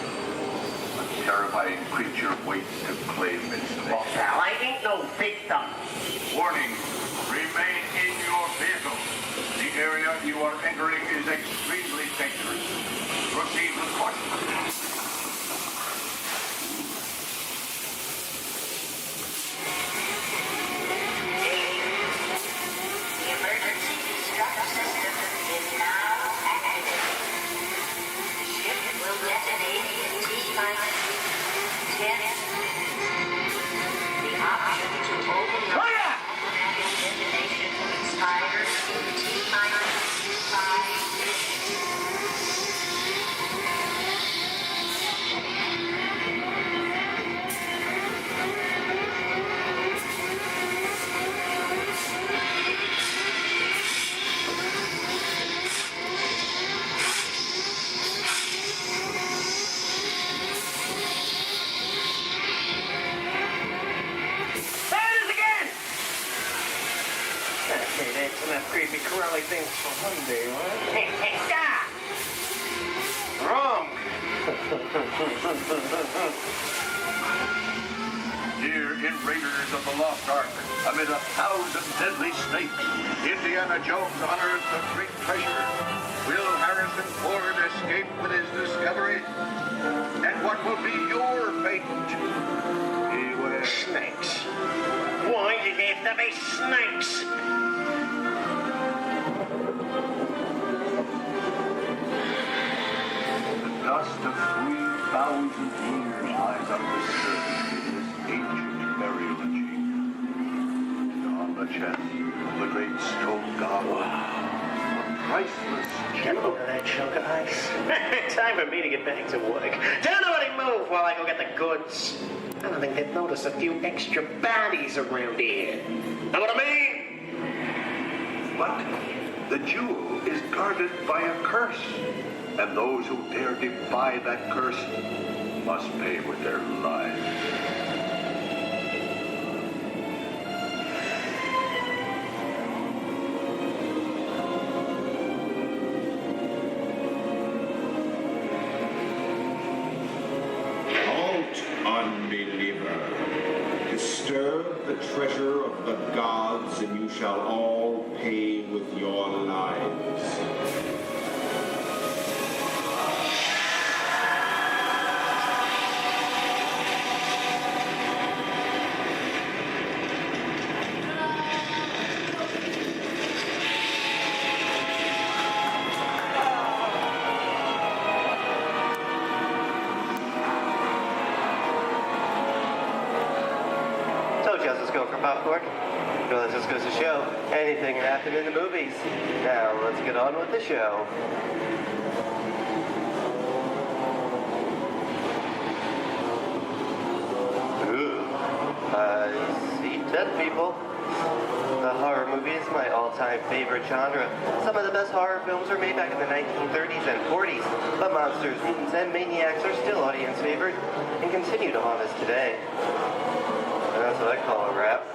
a terrifying creature waits to claim its name. Well, pal, I ain't no victim. Warning, remain in your vehicle. The area you are entering is extremely dangerous. Proceed with caution. Creepy curly things for Monday, what? Wrong. Here in Raiders of the Lost Ark, amid 1,000 deadly snakes, Indiana Jones honors the great treasure. Will Harrison Ford escape with his discovery? And what will be your fate? Beware. Snakes. Why did it have to be snakes? Dust of 3,000 years lies undisturbed in this ancient burial chamber. On the chest of the great stone goblet, a priceless Get a load of that chunk of ice. Time for me to get back to work. Don't nobody move while I go get the goods. I don't think they've noticed a few extra bodies around here. Know what I mean? But the jewel is guarded by a curse, and those who dare defy that curse must pay with their lives. Unbeliever, disturb the treasure of the gods, and you shall all pay with your lives. Popcorn. Well, that just goes to show anything can happen in the movies. Now, let's get on with the show. Ooh, I see dead people. The horror movie is my all-time favorite genre. Some of the best horror films were made back in the 1930s and 40s, but monsters, mutants, and maniacs are still audience favorite and continue to haunt us today. And that's what I call a wrap.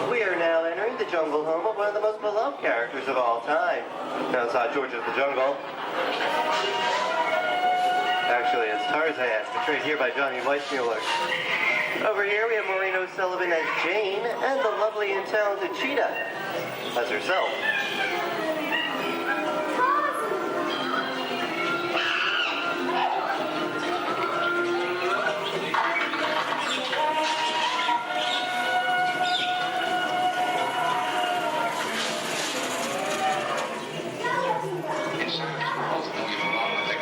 We are now entering the jungle home of one of the most beloved characters of all time. Now it's not George of the Jungle. Actually, it's Tarzan, portrayed here by Johnny Weissmuller. Over here we have Maureen O'Sullivan as Jane, and the lovely and talented Cheetah as herself.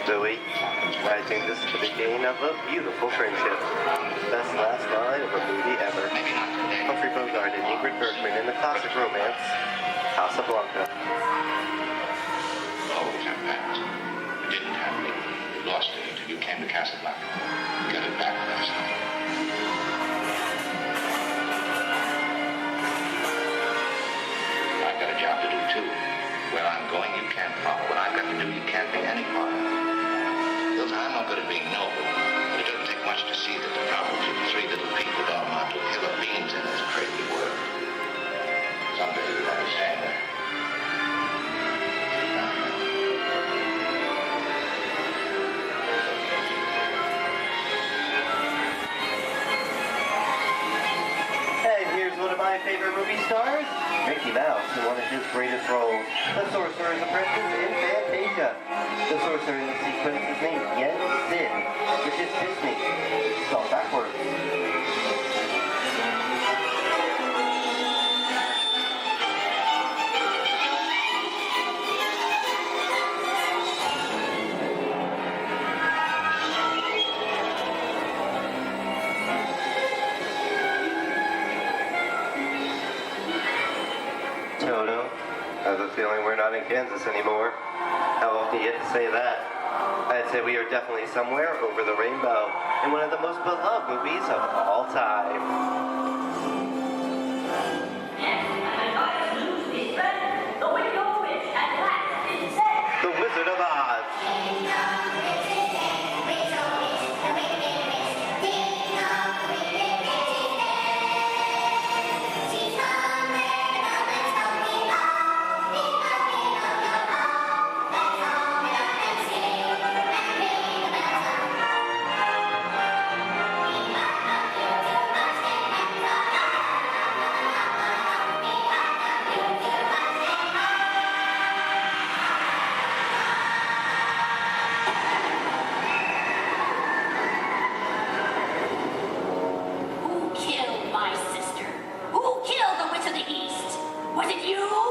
Louis, I think this is the beginning of a beautiful friendship. Best last line of a movie ever. Humphrey Bogart and Ingrid Bergman in the classic romance, Casablanca. Oh, it didn't happen. You lost it until you came to Casablanca. You got it back last night. I've got a job to do, too. Where I'm going, you can't follow. What I've got to do, you can't be any part of. I'm not good at being noble, but it doesn't take much to see that the problems of three little people don't amount to a hill of beans in this crazy world. Someday you'll understand that. greatest roles. The Sorcerer's Apprentice in Fantasia. The sorcerer in the sequence is named Yen Sid, which is Disney, spelled backwards. Toto, I have a feeling we're not in Kansas anymore. How often do you get to say that? I'd say we are definitely somewhere over the rainbow in one of the most beloved movies of all time. The Wizard of Oz.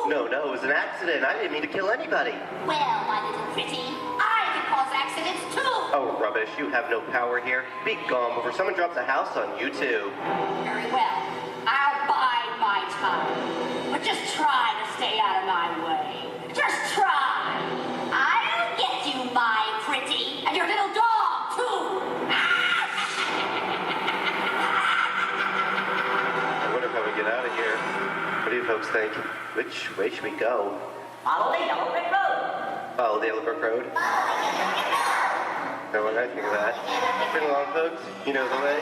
No, it was an accident. I didn't mean to kill anybody. Well, my little pretty, I can cause accidents too. Oh, rubbish. You have no power here. Be gone before someone drops a house on you, too. Very well. I'll bide my time. But just try to stay out of my way. Just try. I'll get you, my pretty. And your little dog, too. I wonder how we get out of here. What do you folks think? Which way should we go? Follow the yellow brick road. Follow the yellow brick road? No, what I think of that. Bring along, folks. You know the way.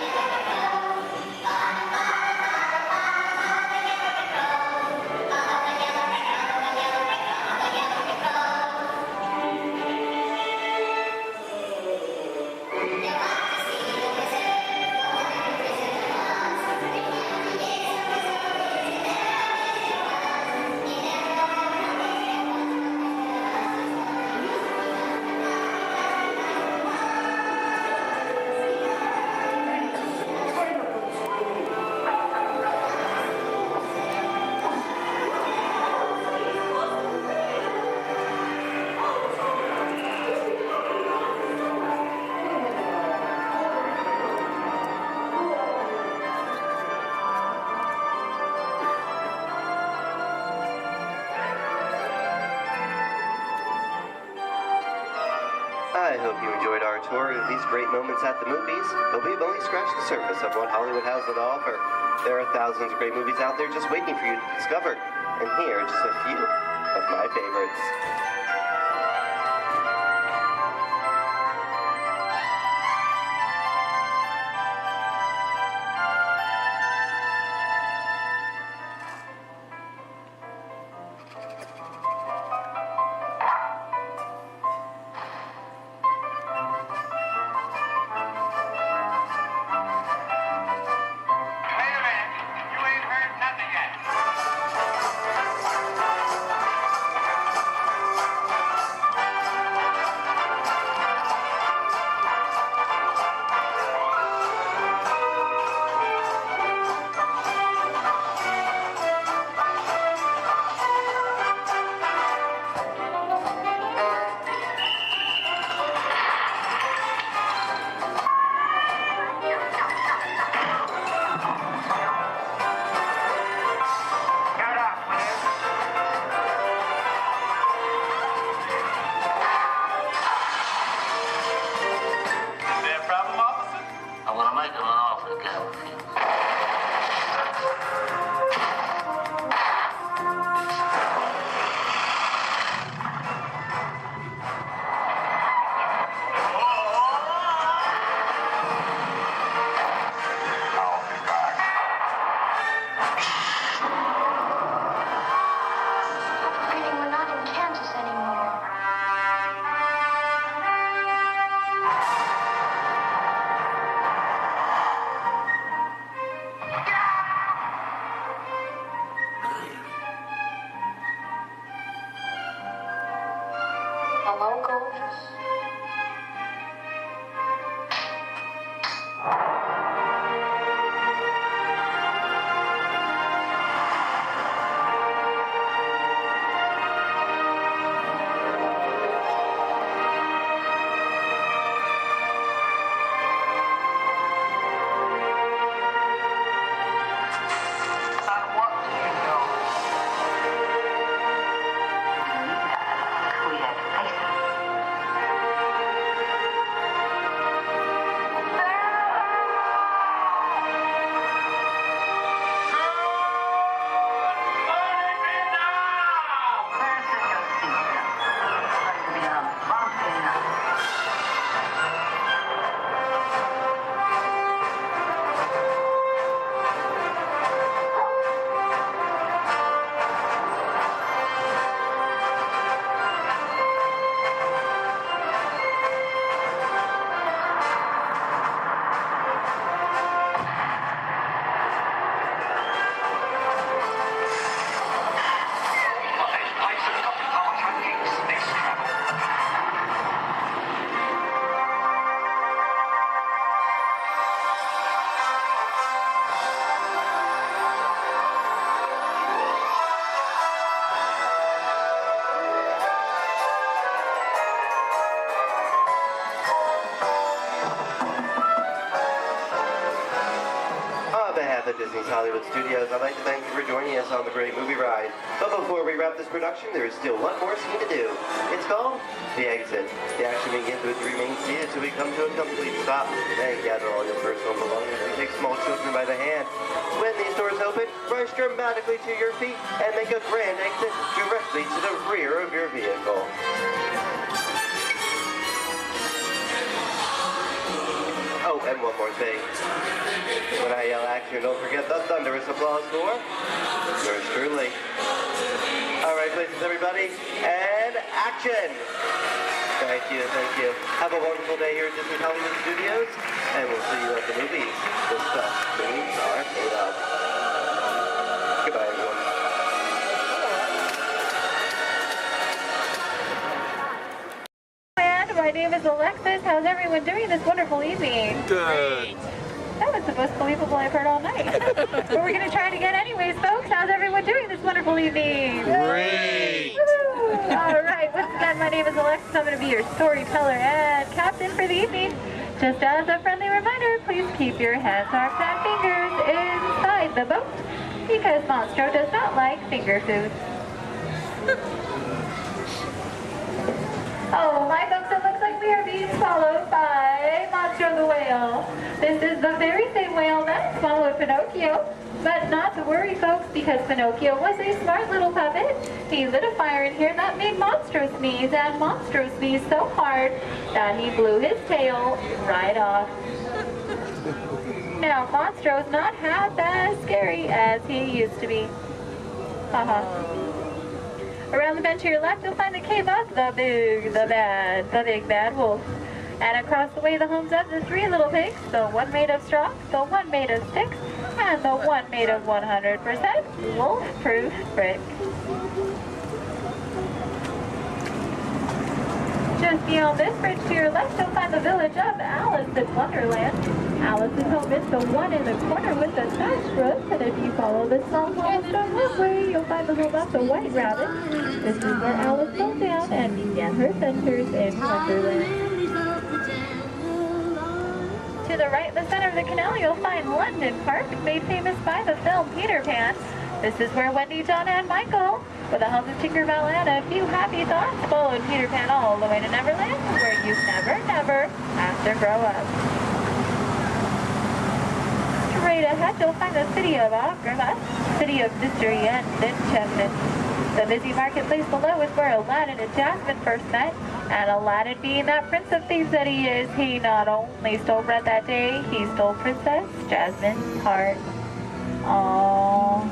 I hope you enjoyed our tour of these great moments at the movies, but we've only scratched the surface of what Hollywood has to offer. There are thousands of great movies out there just waiting for you to discover, and here are just a few of my favorites. Hello, gorgeous. At Disney's Hollywood Studios, I'd like to thank you for joining us on the great movie ride. But before we wrap this production, there is still one more scene to do. It's called The Exit. The action begins with you remain seated till we come to a complete stop. Then gather all your personal belongings and take small children by the hand. When these doors open, rush dramatically to your feet and make a grand exit directly to the rear of your vehicle. Oh, and one more thing. When I yell action, don't forget the thunderous applause for yours truly. All right, places, everybody, and action! Thank you, thank you. Have a wonderful day here at Disney Hollywood Studios, and we'll see you at the movies. The stuff movies are made of. Goodbye, everyone. My name is Alexis. How's everyone doing this wonderful evening? Good. That was the most believable I've heard all night. But we're going to try it again anyways, folks. How's everyone doing this wonderful evening? Great. Woo! All right. Once again, my name is Alexis. I'm going to be your storyteller and captain for the evening. Just as a friendly reminder, please keep your hands, arms, and fingers inside the boat because Monstro does not like finger food. Oh, my folks, it looks like we are being swallowed by Monstro the whale. This is the very same whale that swallowed Pinocchio. But not to worry, folks, because Pinocchio was a smart little puppet. He lit a fire in here that made Monstro sneeze, and Monstro sneezed so hard that he blew his tail right off. Now, Monstro's not half as scary as he used to be. Haha. Around the bench to your left, you'll find the cave of the big bad wolf. And across the way, the homes of the three little pigs, the one made of straw, the one made of sticks, and the one made of 100% wolf-proof brick. Just beyond this bridge to your left, you'll find the village of Alice in Wonderland. Alice's home is the one in the corner with the thatched roof, and if you follow the small cobblestone walkway, you'll find the home of the White Rabbit. This is where Alice fell down and began her adventures in Wonderland. To the right in the center of the canal, you'll find London Park, made famous by the film Peter Pan. This is where Wendy, Donna, and Michael, with the help of Tinkerbell and a few happy thoughts, followed Peter Pan all the way to Neverland, where you never have to grow up. Straight ahead, you'll find the city of Agrabah, city of mystery and enchantment. The busy marketplace below is where Aladdin and Jasmine first met, and Aladdin, being that prince of thieves that he is, he not only stole bread that day, he stole Princess Jasmine's heart. Aww.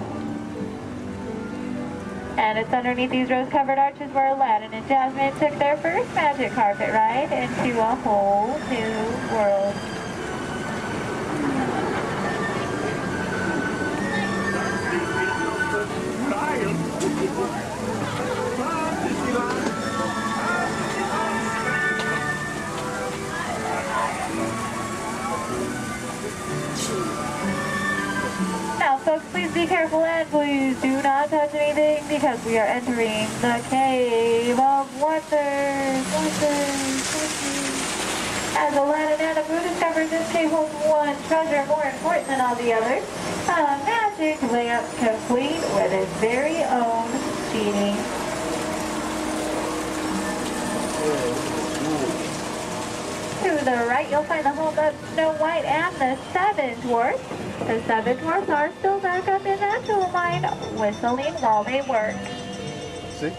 And it's underneath these rose-covered arches where Aladdin and Jasmine took their first magic carpet ride into a whole new world. Please do not touch anything because we are entering the Cave of Wonders. As Aladdin and Abu discovered, this cave holds one treasure more important than all the others. A magic lamp complete with its very own genie. To the right, you'll find the home of Snow White and the Seven Dwarfs. The Seven Dwarfs are still back up in that jewel mine, whistling while they work. See?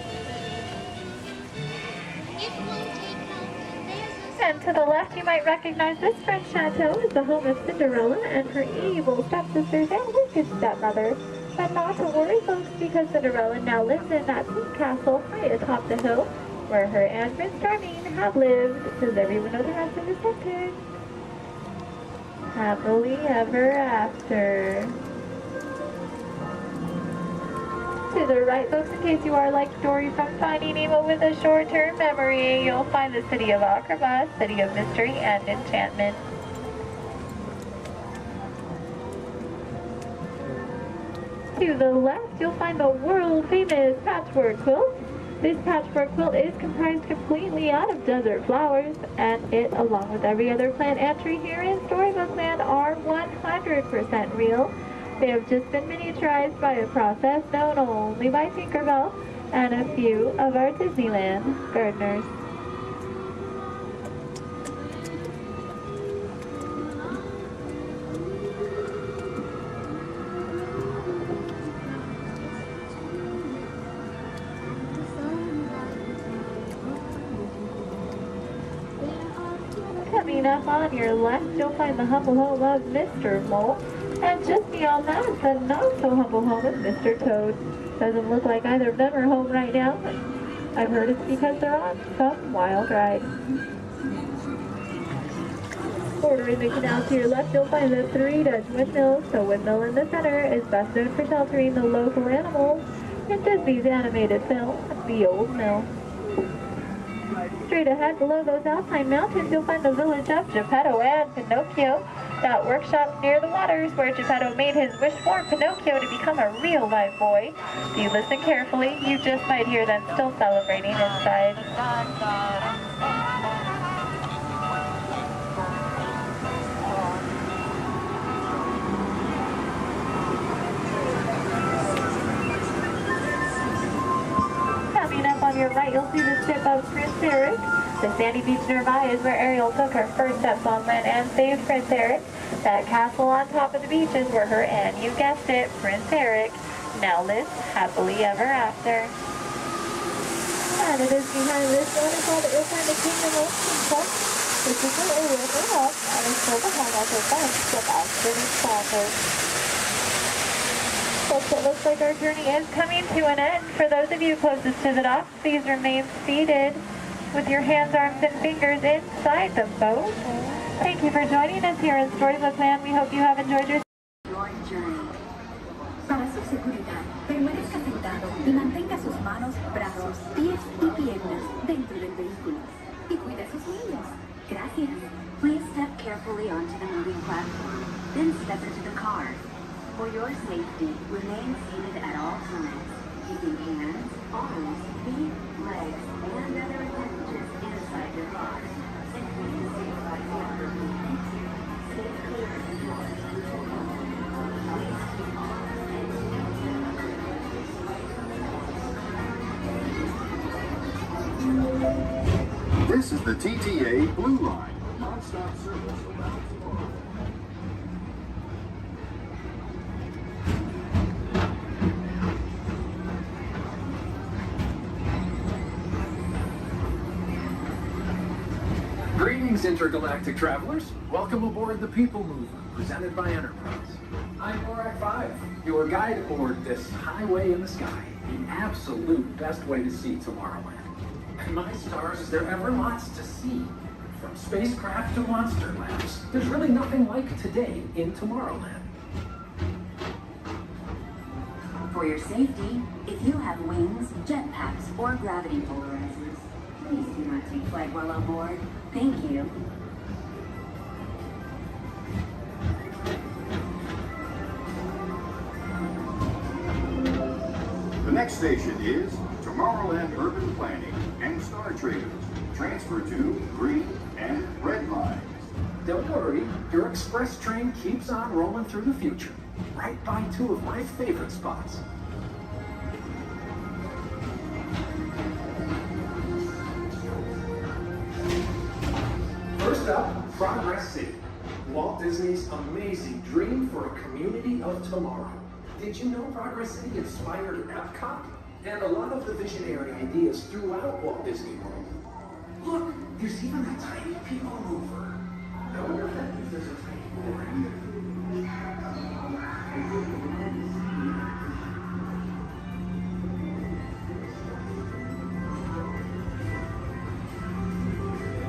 And to the left, you might recognize this French chateau as the home of Cinderella and her evil stepsisters and wicked stepmother. But not to worry, folks, because Cinderella now lives in that pink castle high atop the hill, where her and Prince Charming have lived. Does everyone know the rest of the sentence? Happily ever after. To the right, folks, in case you are like Dory from Finding Nemo with a short-term memory, you'll find the city of Agrabah, city of mystery and enchantment. To the left, you'll find the world-famous patchwork quilt. This patchwork quilt is comprised completely out of desert flowers, and it, along with every other plant and tree here in Storybook Land, are 100% real. They have just been miniaturized by a process known only by Tinkerbell and a few of our Disneyland gardeners. Coming up on your left, you'll find the humble home of Mr. Mole. And just beyond that is the not-so-humble home of Mr. Toad. Doesn't look like either of them are home right now. I've heard it's because they're on some wild ride. Bordering the canal to your left, you'll find the 3 Dutch windmills. The windmill in the center is best known for sheltering the local animals in Disney's animated film, The Old Mill. Straight ahead, below those Alpine mountains, you'll find the village of Geppetto and Pinocchio. That workshop near the waters where Geppetto made his wish for Pinocchio to become a real live boy. If you listen carefully, you just might hear them still celebrating inside. Coming up on your right, you'll see the ship of Prince Eric. The sandy beach nearby is where Ariel took her first steps on land and saved Prince Eric. That castle on top of the beach is where her and, you guessed it, Prince Eric, now lives happily ever after. And it is behind this waterfall that you'll find the Kingdom of Kingdom. This is where it will go up and is still the home of her bunch of outstanding sponsors. Folks, it looks like our journey is coming to an end. For those of you closest to the dock, please remain seated with your hands, arms, and fingers inside the boat. Thank you for joining us here in Storybook Land. We hope you have enjoyed your journey. Para su seguridad, permanezca sentado y mantenga sus manos, brazos, pies y piernas dentro del vehículo. Y cuide a sus niños. Gracias. Please step carefully onto the moving platform, then step into the car. For your safety, remain seated at all times, keeping hands, arms, feet, legs, and other appendages inside your car. And please stay by the other movement. Stay clear of the doors. Please keep off and This is the TTA Blue Line, non-stop service around tomorrow. Greetings, intergalactic travelers. Welcome aboard the People Mover, presented by Enterprise. I'm Borak 5, your guide aboard this highway in the sky, the absolute best way to see Tomorrowland. And my stars, is there ever lots to see? From spacecraft to monster labs, there's really nothing like today in Tomorrowland. For your safety, if you have wings, jetpacks, or gravity polarizers, please do not take flight while on board. Thank you. Next station is Tomorrowland Urban Planning and Star Traders. Transfer to green and red lines. Don't worry, your express train keeps on rolling through the future, right by two of my favorite spots. First up, Progress City, Walt Disney's amazing dream for a community of tomorrow. Did you know Progress City inspired Epcot? And a lot of the visionary ideas throughout Walt Disney World. Look, there's even a tiny people mover. I wonder if that means there's a tiny mover in there.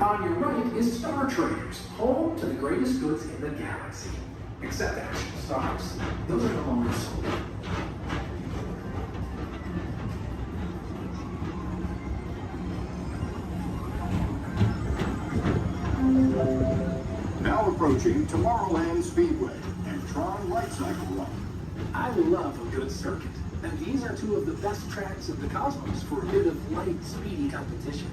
On your right is Star Traders, home to the greatest goods in the galaxy. Except actual stars. Those are no longer sold. Now approaching Tomorrowland Speedway and Tron Light Cycle Run. I love a good circuit, and these are two of the best tracks in the cosmos for a bit of light, speedy competition.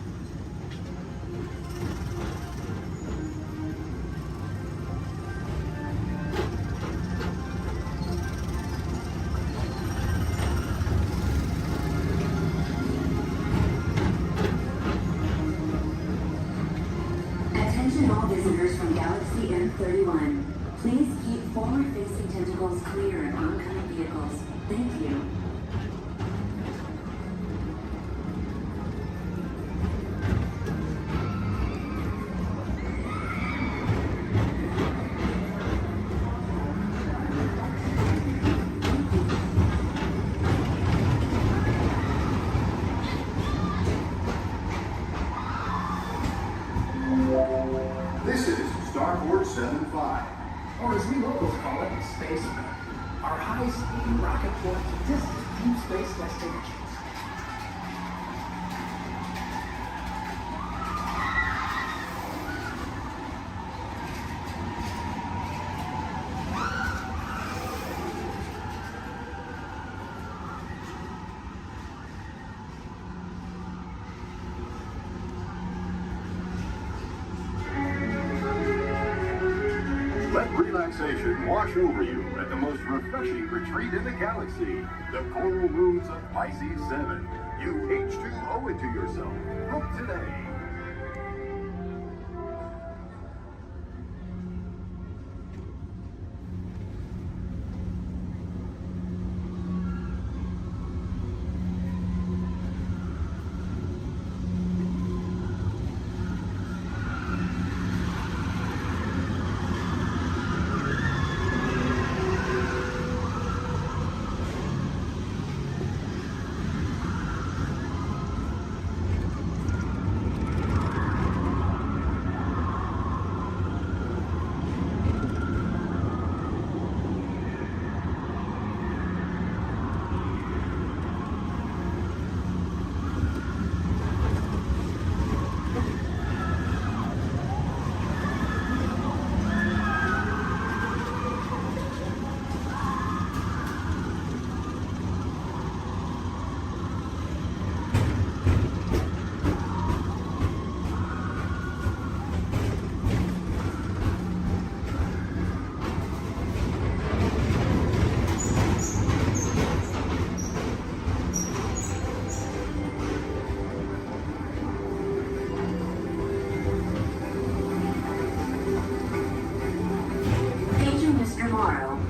Attention all visitors from Galaxy M31. Please keep forward-facing tentacles clear of oncoming vehicles. Thank you. This is Starport 75. Or as we locals call it, Space Mountain. Our high-speed rocket port to distant deep space destinations. Let relaxation wash over you at the most refreshing retreat in the galaxy, the Coral Rooms of Pisces 7. You H2O it to yourself. Book today.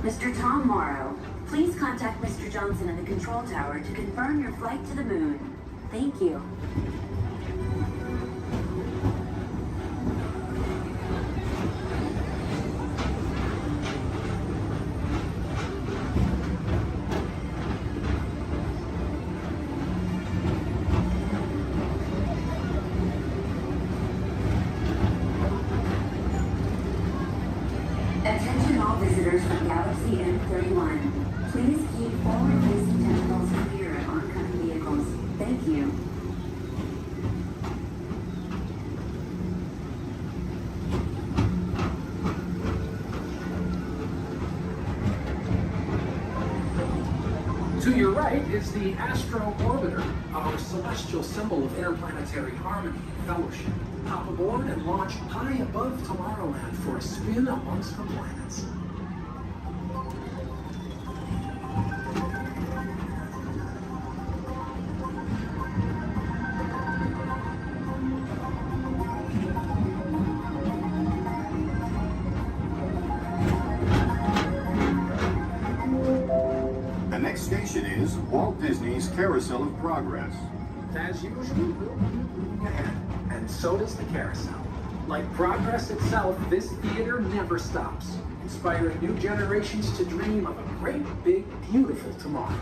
Mr. Tom Morrow, please contact Mr. Johnson in the control tower to confirm your flight to the moon. Thank you. Attention all visitors from Galaxy M31. Please keep forward-facing tentacles clear of oncoming vehicles. Thank you. To your your right is the Astro Orbiter, our celestial symbol of interplanetary harmony and fellowship. Hop aboard and launch high above Tomorrowland for a spin amongst the planets. The next station is Walt Disney's Carousel of Progress. As usual, we'll be moving ahead, and so does the carousel. Like progress itself, this theater never stops, inspiring new generations to dream of a great, big, beautiful tomorrow.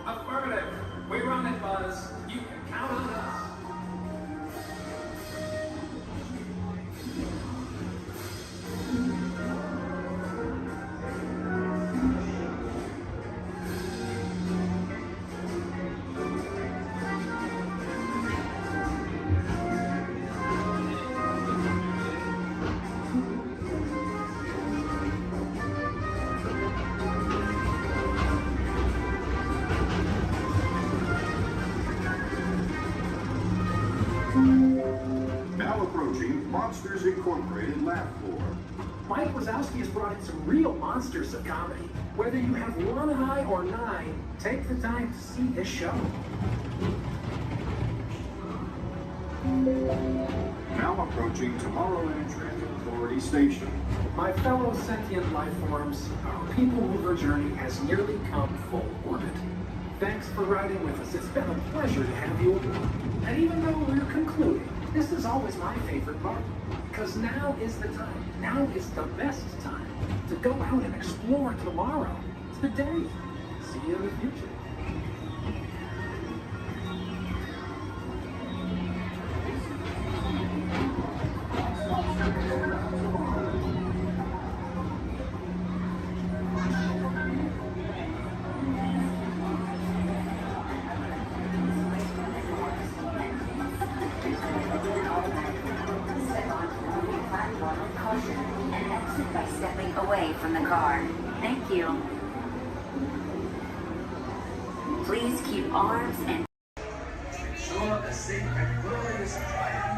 Affirmative. We run it, Buzz. You can count on us. Now approaching Monsters Incorporated Laugh Floor. Mike Wazowski has brought in some real monsters of comedy. Whether you have one eye or 9, take the time to see this show. Now approaching Tomorrowland Transit Authority Station. My fellow sentient life forms, our people mover journey has nearly come full orbit. Thanks for riding with us. It's been a pleasure to have you aboard. And even though we're concluding, this is always my favorite part. Because now is the time. Now is the best time to go out and explore tomorrow. Today. See you in the future. And exit by stepping away from the car. Thank you. Please keep arms and ensure a safe and glorious triumph.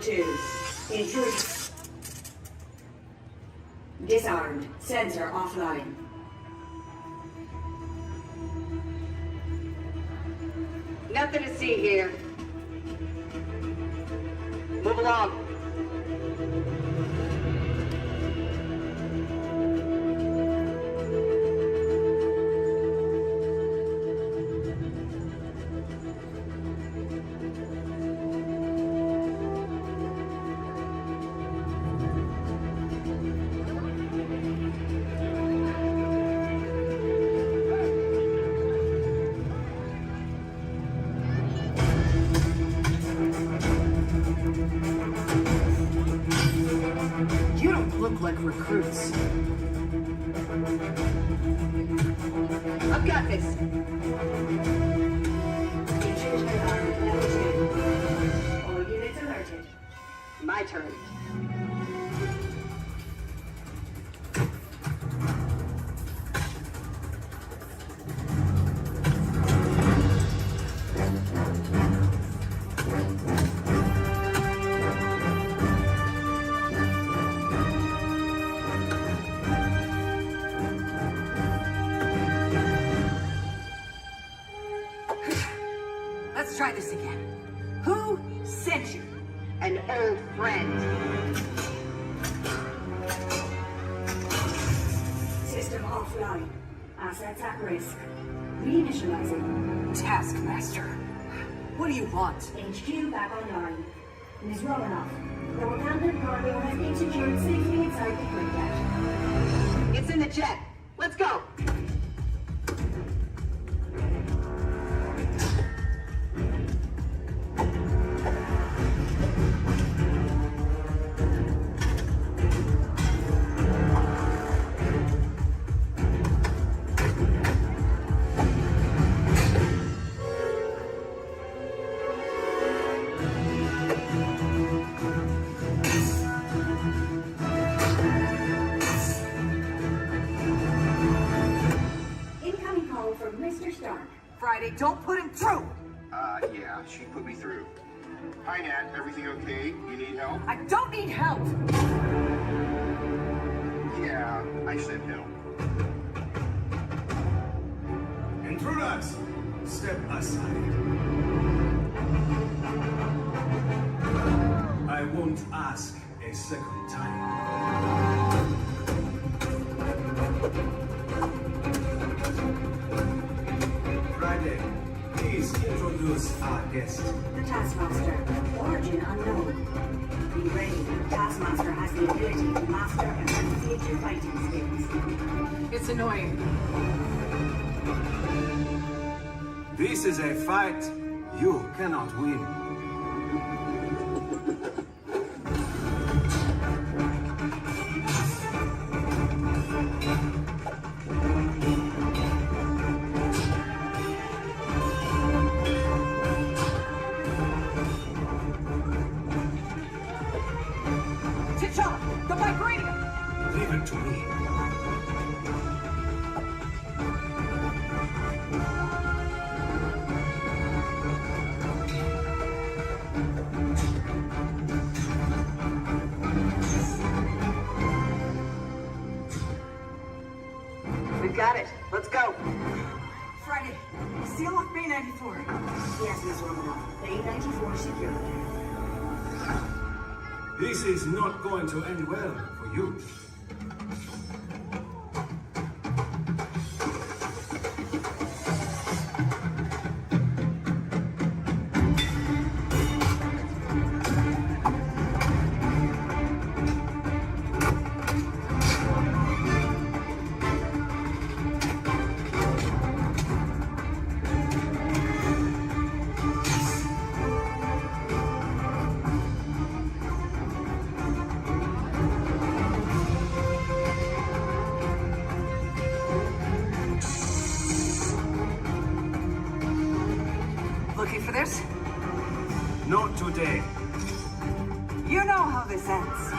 2. Intruder. Disarmed. Sensor offline. Nothing to see here. Move along. You don't look like recruits. I've got this. Intrusion alarm level 2. All units alerted. My turn. Let's try this again. Who sent you? An old friend. System offline. Assets at risk. Reinitializing. Taskmaster. What do you want? HQ back online. Ms. Romanoff, the Wakandan cargo has been secured safely inside the grid jet. It's in the jet. Let's go. Incoming call from Mr. Stark. Friday, don't put him through! Yeah, she put me through. Hi, Nat. Everything okay? You need help? I don't need help! Yeah, I said help. Intruders, step aside. I won't ask a second time. Friday, please introduce our guest. The Taskmaster. Origin unknown. Be ready. The Taskmaster has the ability to master and appreciate your fighting skills. It's annoying. This is a fight you cannot win. T'Challa, the vibranium! Leave it to me. We've got it. Let's go. Friday, seal off Bay 94. Yes, Ms. Romanoff. Bay 94 secured. This is not going to end well for you. Looking for this? Not today. You know how this ends.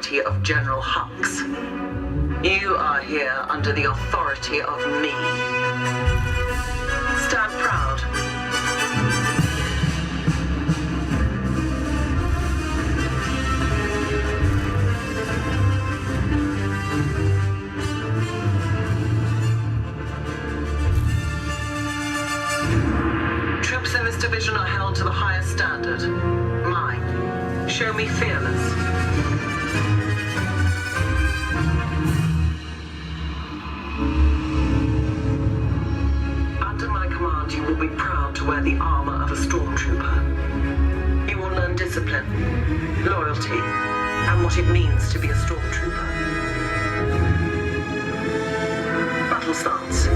authority of General Hux. You are here under the authority of me. Stand proud. Troops in this division are held to the highest standard. Mine. Show me fearless. Under my command, you will be proud to wear the armor of a stormtrooper. You will learn discipline, loyalty, and what it means to be a stormtrooper. Battle starts.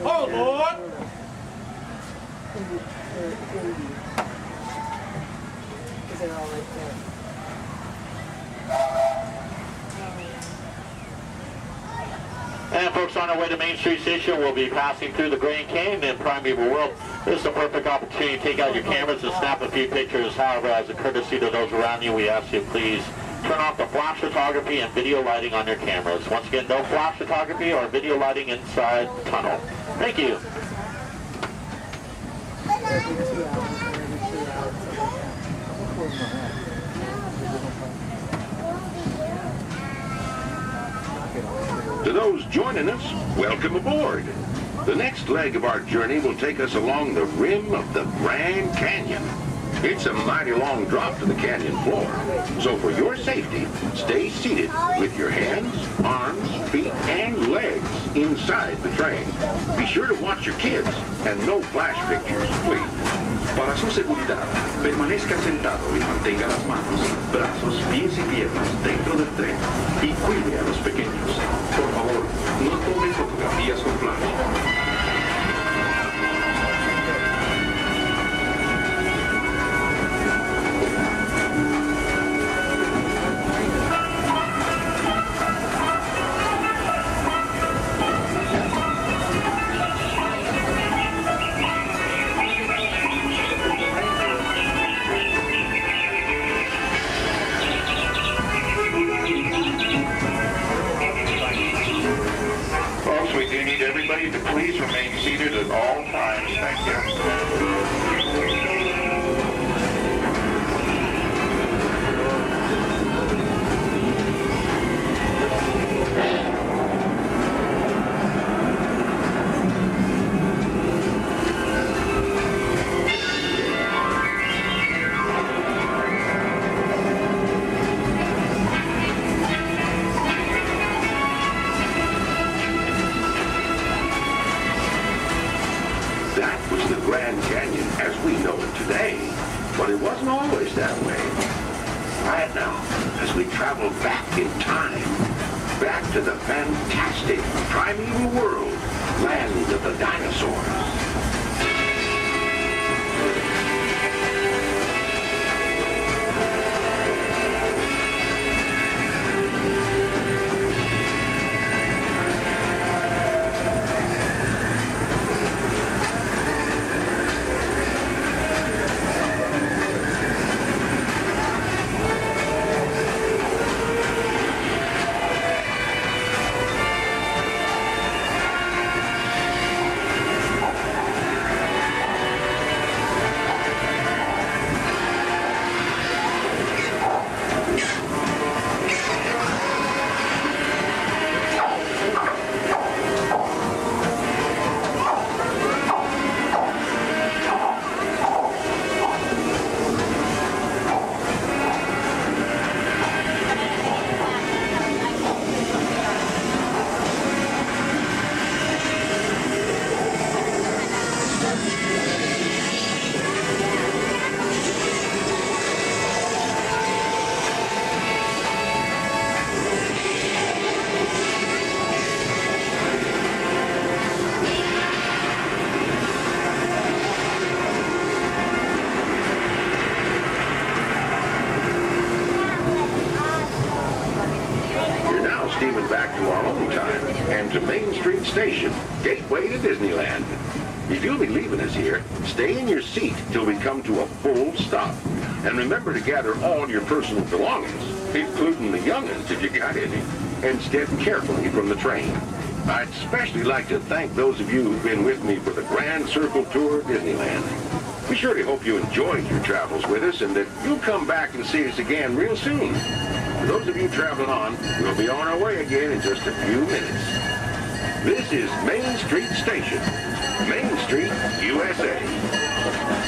Oh, Lord! They're all right there. And folks, on our way to Main Street Station, we'll be passing through the Grand Canyon and Primeval World. This is a perfect opportunity to take out your cameras and snap a few pictures. However, as a courtesy to those around you, we ask you please turn off the flash photography and video lighting on your cameras. Once again, no flash photography or video lighting inside tunnel. Thank you. To those joining us, welcome aboard. The next leg of our journey will take us along the rim of the Grand Canyon. It's a mighty long drop to the canyon floor, so for your safety, stay seated with your hands, arms, feet, and legs inside the train. Be sure to watch your kids and no flash pictures, please. Para su seguridad, permanezca sentado y mantenga las manos, brazos, pies y piernas dentro del tren y cuide a los pequeños. Por favor, no tome fotografías con flash. We need everybody to please remain seated at all times. Thank you. That was the Grand Canyon as we know it today, but it wasn't always that way. Right now, as we travel back in time, back to the fantastic primeval world, land of the dinosaurs. Steaming back to our own time and to Main Street Station, gateway to Disneyland. If you'll be leaving us here, stay in your seat till we come to a full stop. And remember to gather all your personal belongings, including the young'uns if you got any, and step carefully from the train. I'd especially like to thank those of you who've been with me for the Grand Circle Tour of Disneyland. We surely hope you enjoyed your travels with us and that you'll come back and see us again real soon. For those of you traveling on, we'll be on our way again in just a few minutes. This is Main Street Station, Main Street, USA.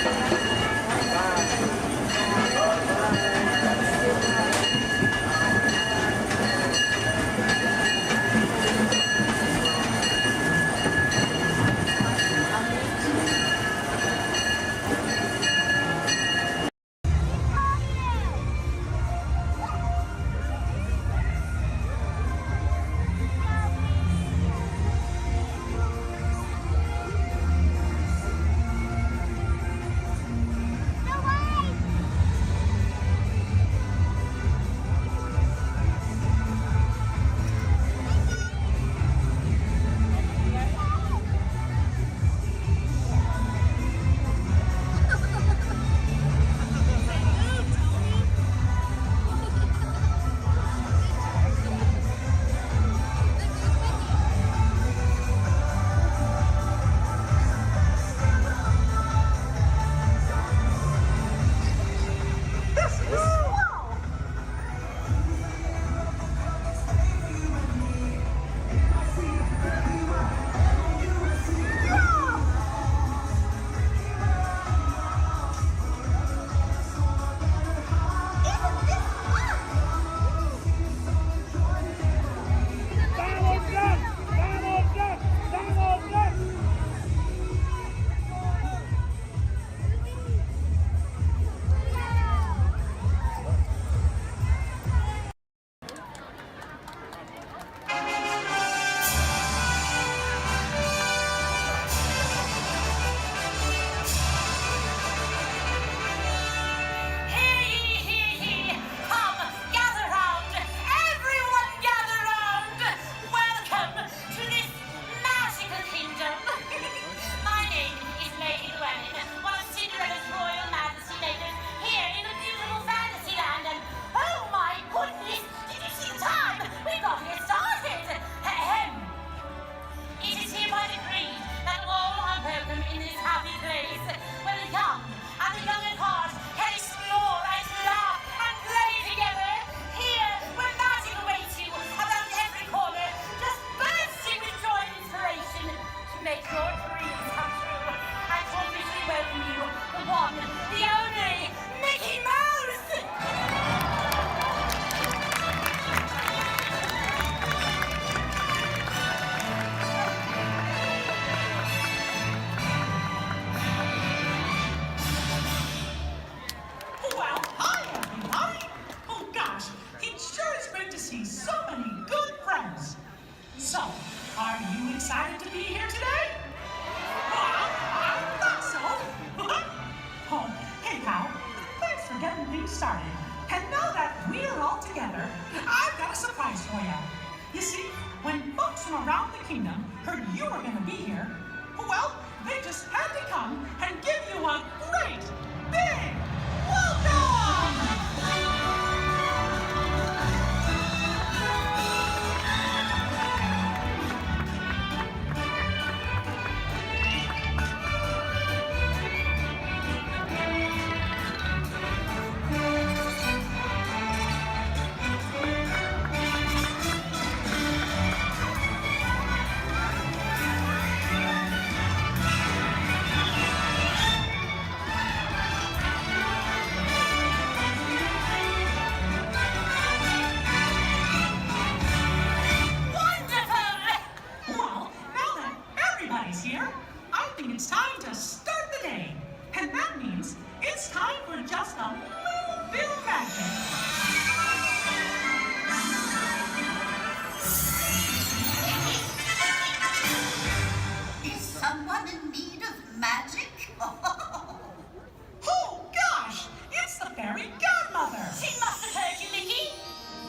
Are you excited to be here today? I thought so. Oh, hey, pal. Thanks for getting things started. And now that we're all together, I've got a surprise for you. You see, when folks from around the kingdom heard you were going to be here, well, they just had to come and give you a great, big welcome! Here, I think it's time to start the day. And that means it's time for just a little bit of magic. Is someone in need of magic? Oh, gosh! It's the fairy godmother! She must have heard you, Mickey.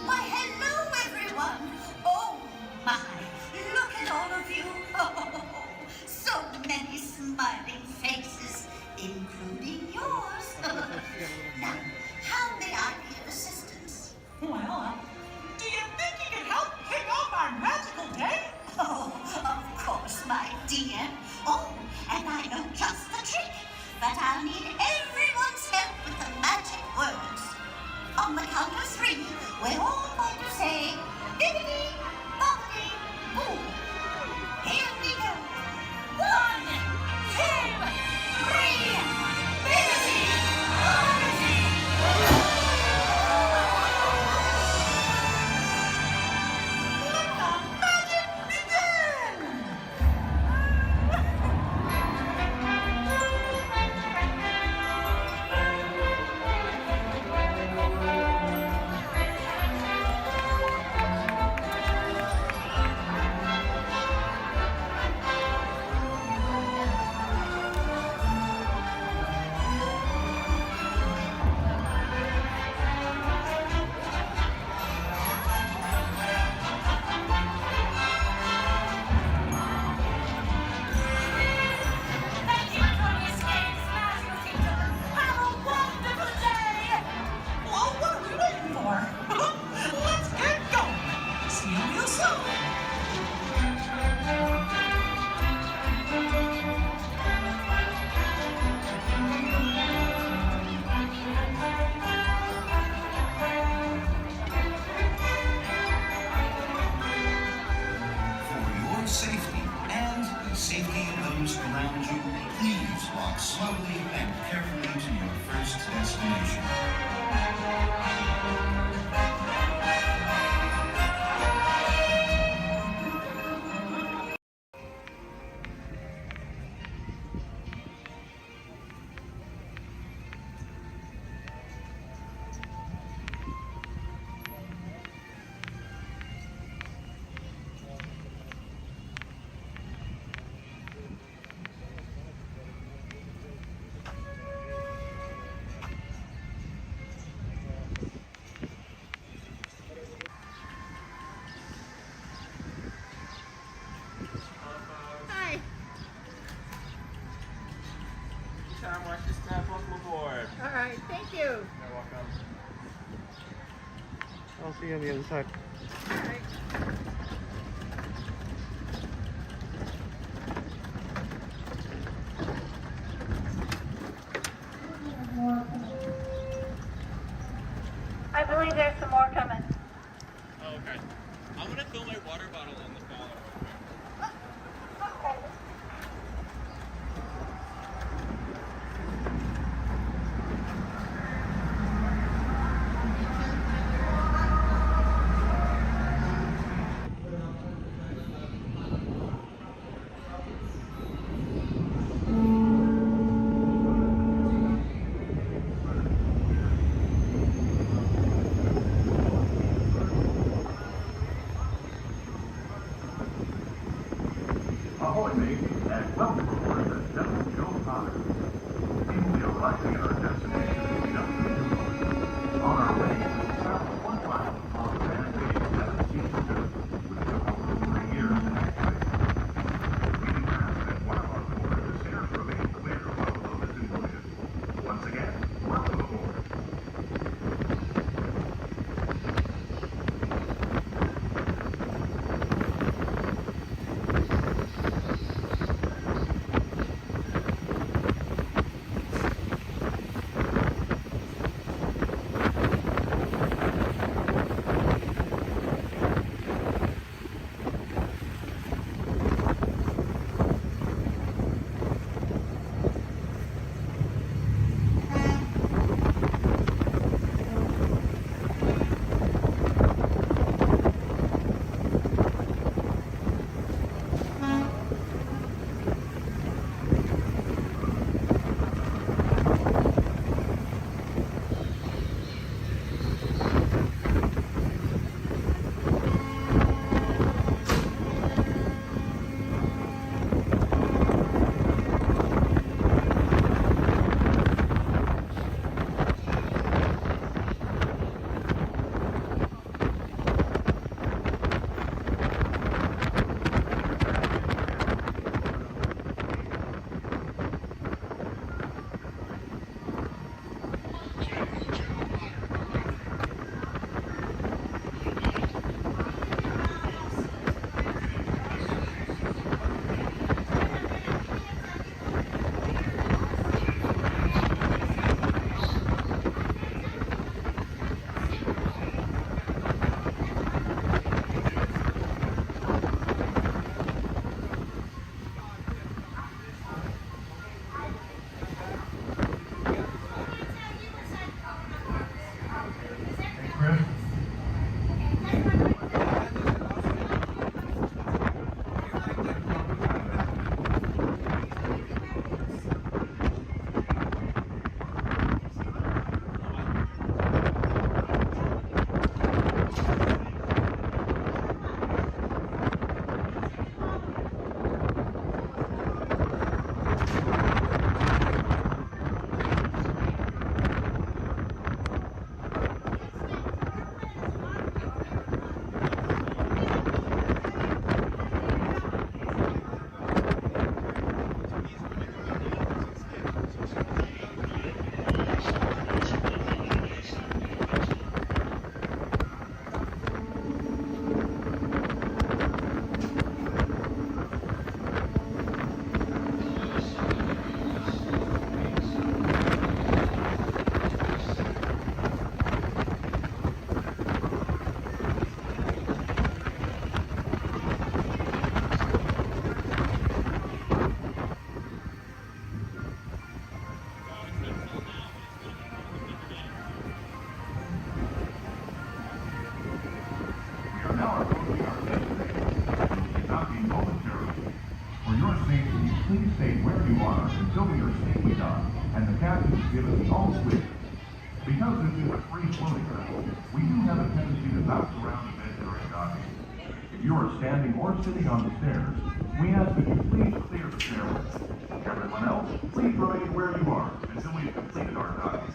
Why, hello, everyone. Oh, my. Look at all of you. So many smiling faces, including yours. Now, how may I be of assistance? Well, do you think you can help kick off our magical day? Oh, of course, my dear. Oh, and I know just the trick. But I'll need everyone's help with the magic words. On the count of 3, we're all going to say, bibbidi, bobbidi, boo. Here we go. 1, 2, 3, bibbidi, bobbidi, boo. Let the magic begin! Thank you for escaping Magical Kingdom. Have a wonderful day. Well, what are we waiting for? Let's get going. See you real soon. For your safety and the safety of those around you, please walk slowly and carefully to your first destination. Hi. Time, watch your step. Welcome aboard. All right, thank you. You're welcome. I'll see you on the other side. All right. I believe there's some more coming. Oh, okay. I'm gonna fill my water bottle in the car. Ahoy, mate, and welcome aboard the Devil Joe Potter. We will be arriving at our destination in just a few moments. On our way, we will travel 1 mile on the Van 17 which took over 3 years to activate. We do ask that one of our board stairs remain clear while the load is in motion. Once again, welcome aboard. Please stay where you are until we are safely done and the captain has given the all clear. Because this is a free floating route, we do have a tendency to bounce around a bit during docking. If you are standing or sitting on the stairs, we ask that you please clear the stairway. Everyone else, please remain where you are until we have completed our docking.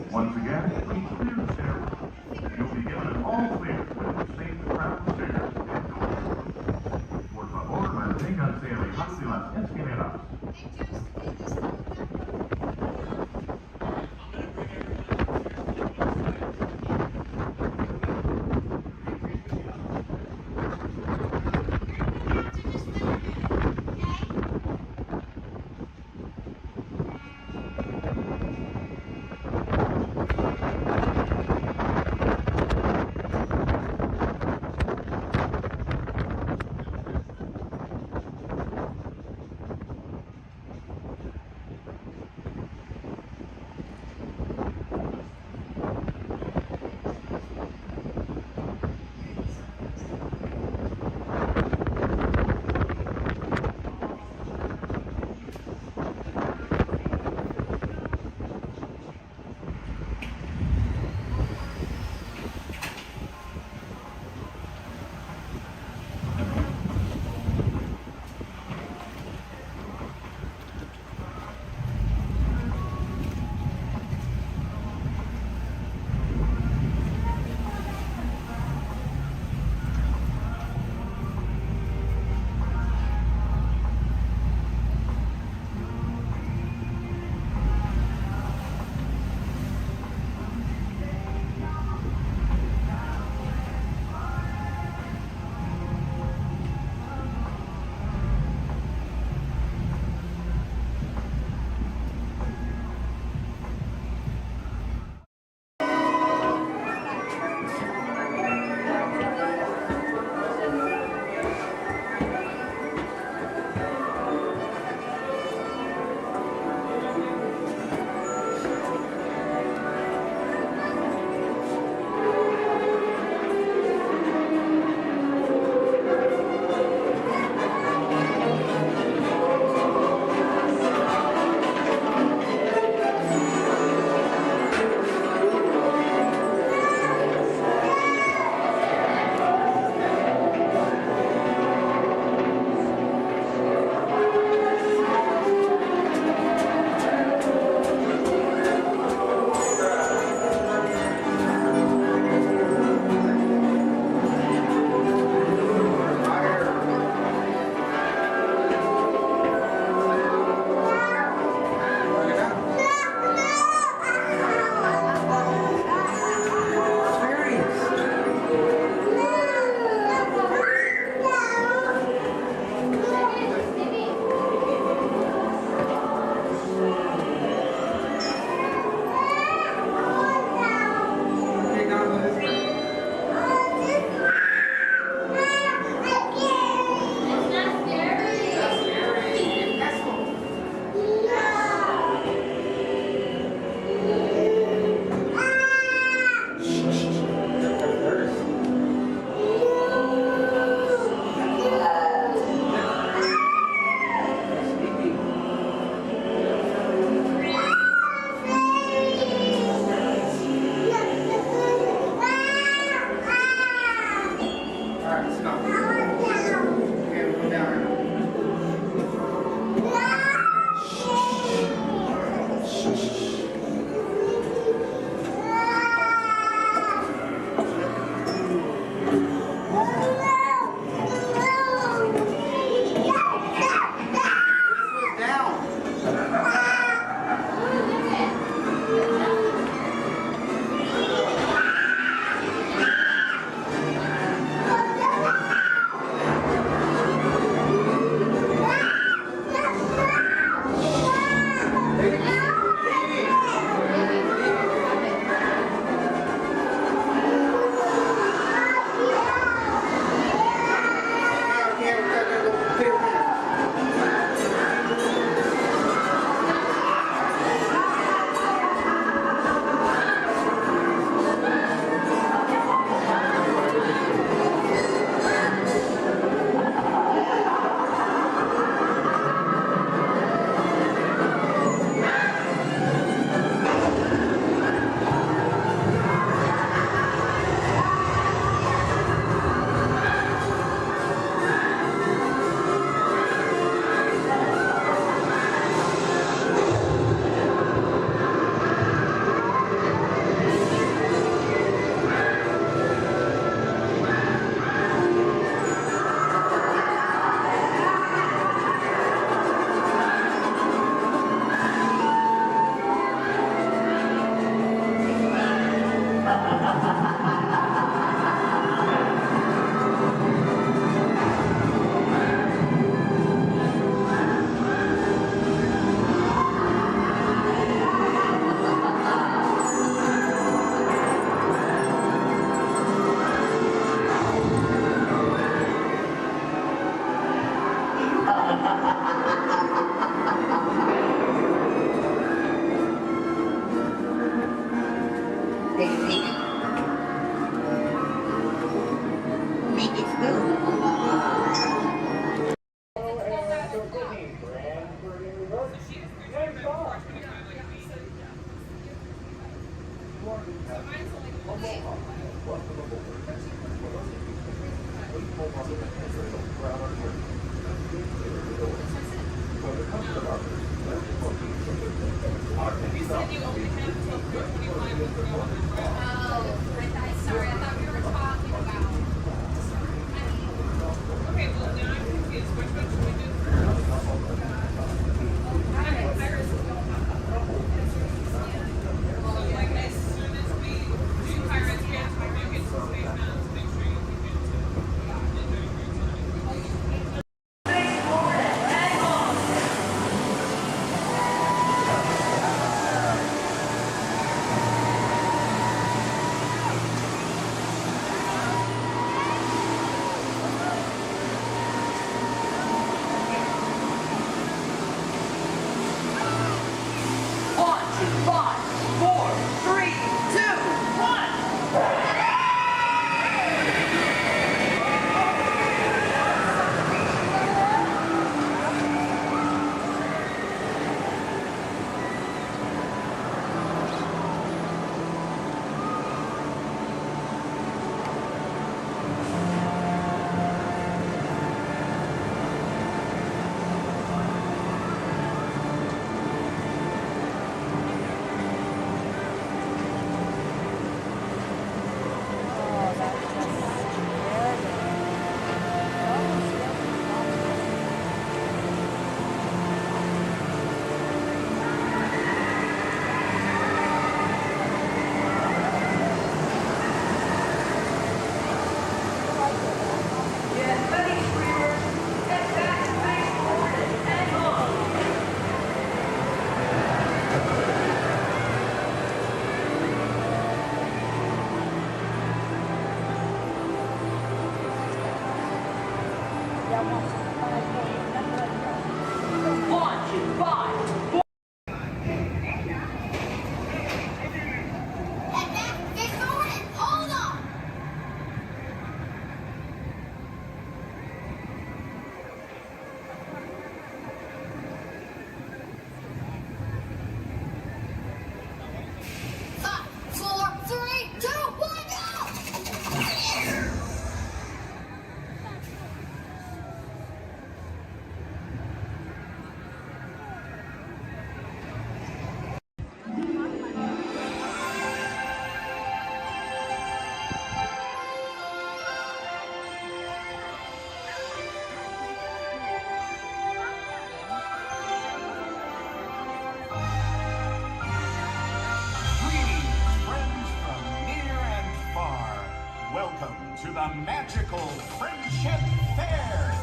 Once again, please clear the stairway. You'll be given an all clear when we safe the crown stairs and doors. Por favor, manténganse alejados de las escaleras. Daisy. Make it smooth. Sorry, I thought we were talking about. Okay, well, now I'm confused. Which one should we do first? Iris is going well, like, as soon as we do Pirates Kids, we're going to get some Space Mountains. Make sure you keep it to to the magical Friendship Fair.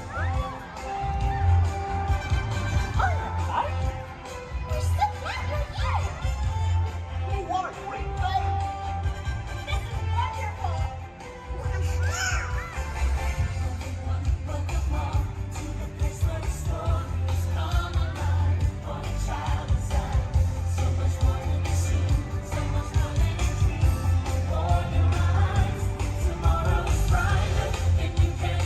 We're still not here yet. Oh, what a great day! This is wonderful. Tomorrow is brighter, and you can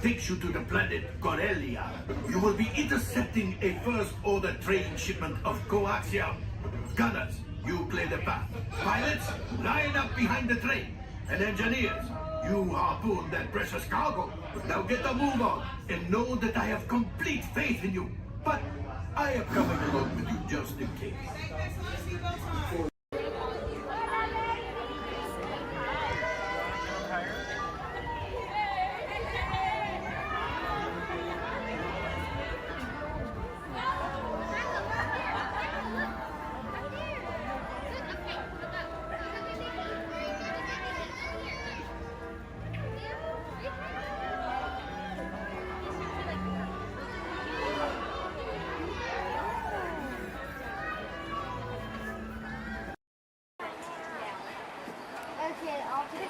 takes you to the planet Corellia. You will be intercepting a first-order train shipment of coaxium. Gunners, you clear the path. Pilots, line up behind the train. And engineers, you harpoon that precious cargo. Now get a move on and know that I have complete faith in you. But I am coming along with you just in case. Okay, I'll do it.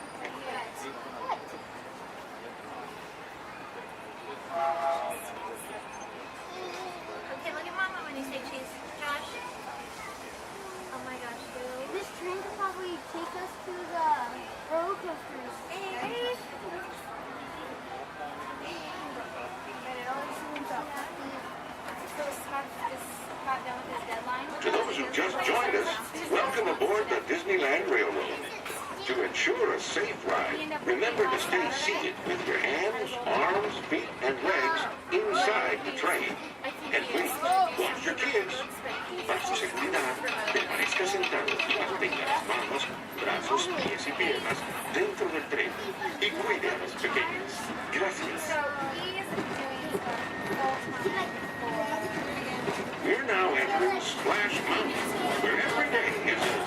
Okay, look at Mama when you say cheese. Josh. Oh my gosh, dude. This train could probably take us to the roller coasters. Hey. But it always seems up. So Scott done with his deadline. To those who just joined us, welcome aboard the Disneyland Railroad. To ensure a safe ride, remember to stay seated with your hands, arms, feet, and legs inside the train. And please, watch your kids. Para su seguridad, permanezca sentado y mantenga las manos, brazos, pies y piernas dentro del tren y cuide a los pequeños. Gracias. We're now entering Splash Mountain, where every day is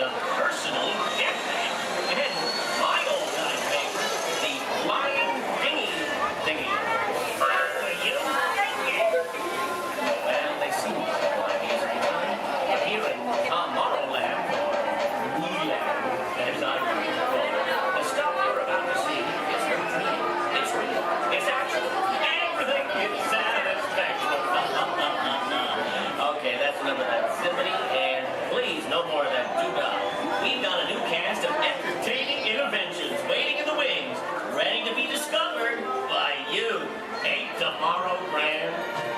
the personal jetpack, and my all-time favorite, the flying dinghy thingy. For you, well, they seem to fly easy, but here in Tomorrowland, or Wee-land, as I like to call it, the stuff you're about to see is routine, it's real, it's actual, everything you said is factual. Okay, that's enough of that symphony, and please, no more of that doo-dah. We've got a new cast of entertaining interventions waiting in the wings, ready to be discovered by you. Ain't tomorrow grand?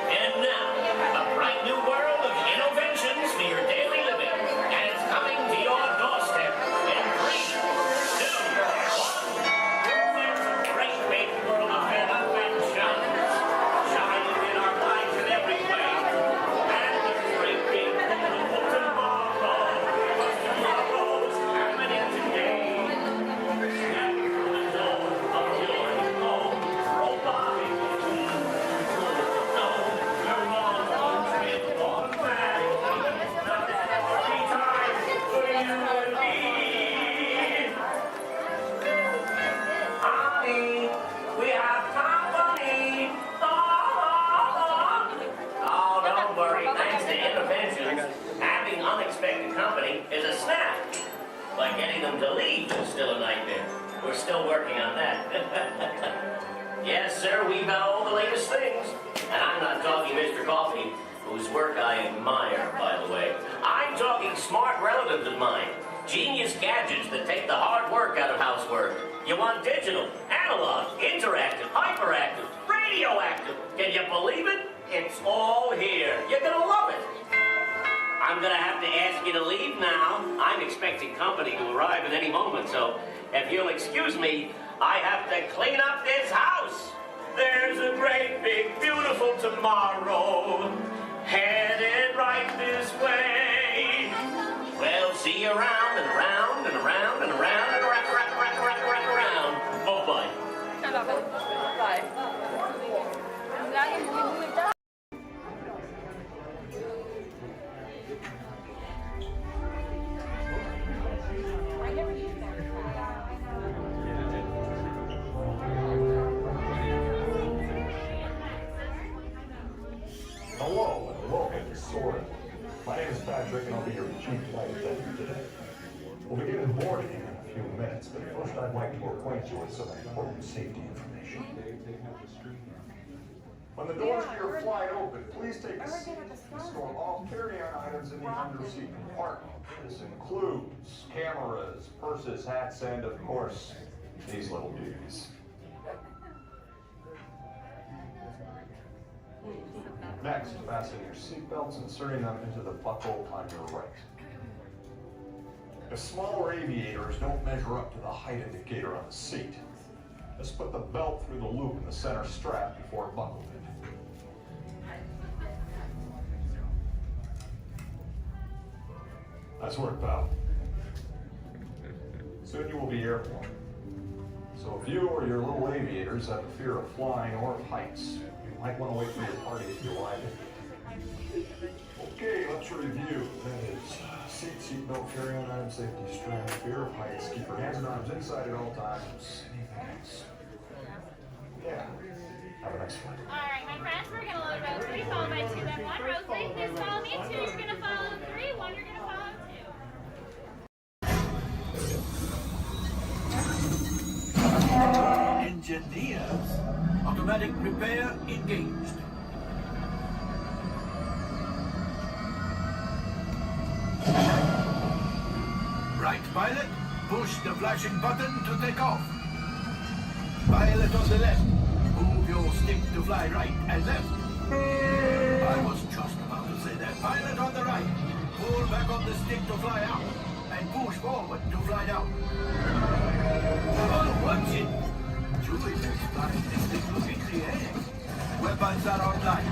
And now, a bright new world of innovations for your daily living, and it's coming to your doorstep in 3, 2, 1. There's a great big world of innovations, shining in our lives in every way, and a great big beautiful tomorrow. Tomorrow's happening today. Step through the door of your home, robotic. Honey, we have company. Oh, don't worry. Thanks to interventions, having unexpected company is a snap. But getting them to leave is still a nightmare. We're still working on that. Yes, sir, we've got all the latest things. And I'm not talking Mr. Coffee, whose work I admire, by the way. I'm talking smart relatives of mine. Genius gadgets that take the hard work out of housework. You want digital, analog, interactive, hyperactive, radioactive. Can you believe it? It's all here. You're gonna love it. I'm gonna have to ask you to leave now. I'm expecting company to arrive at any moment, so if you'll excuse me, I have to clean up this house. There's a great big beautiful tomorrow headed right this way. Well, see you around and around and around and around and around. Bye-bye. Bye. Hello and welcome to Soarin'. My name is Patrick and I'll be your chief flight attendant today. We'll begin boarding in a few minutes, but first I'd like to acquaint you with some important safety information. When the doors to your flight open, please take a seat and store all carry-on items in the under-seat compartment. This includes cameras, purses, hats, and of course, these little dudes. Next, fasten your seatbelts, inserting them into the buckle on your right. If smaller aviators don't measure up to the height indicator on the seat, just put the belt through the loop in the center strap before buckling it. Nice work, pal. Soon you will be airborne. So if you or your little aviators have a fear of flying or of heights, you might want to wait for your party to arrive. Okay, let's review. That is seatbelt, carry-on item, safety strap, fear of heights, keep your hands and arms inside at all times. Anything else? Yeah. Have a nice flight. All right, my friends, we're going to load row 3, followed by 2, then 1. Row 3, please follow me. 2, you're going to follow 3. 1, you're going to follow 2. Engineers. Automatic repair engaged. Right, pilot. Push the flashing button to take off. Pilot on the left. Move your stick to fly right and left. I was just about to say that. Pilot on the right. Pull back on the stick to fly out. And push forward to fly down. Oh, watch it. Jupiter's flying this thing look in the air. Weapons are online.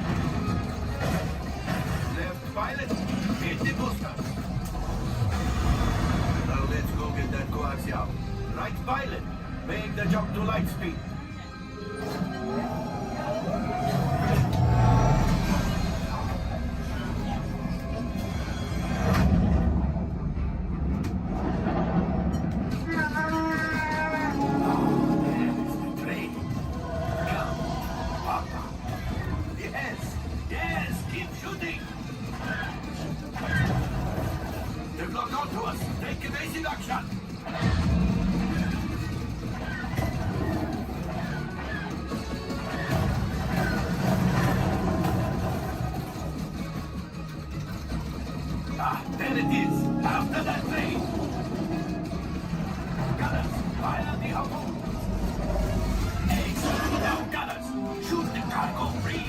Left pilot, hit the booster. Now let's go get that coaxial. Right pilot, make the jump to light speed. to us. Take evasive action. Ah, there it is. After that train. Gunners, fire the harpoon. Excellent. Now, gunners, shoot the cargo free.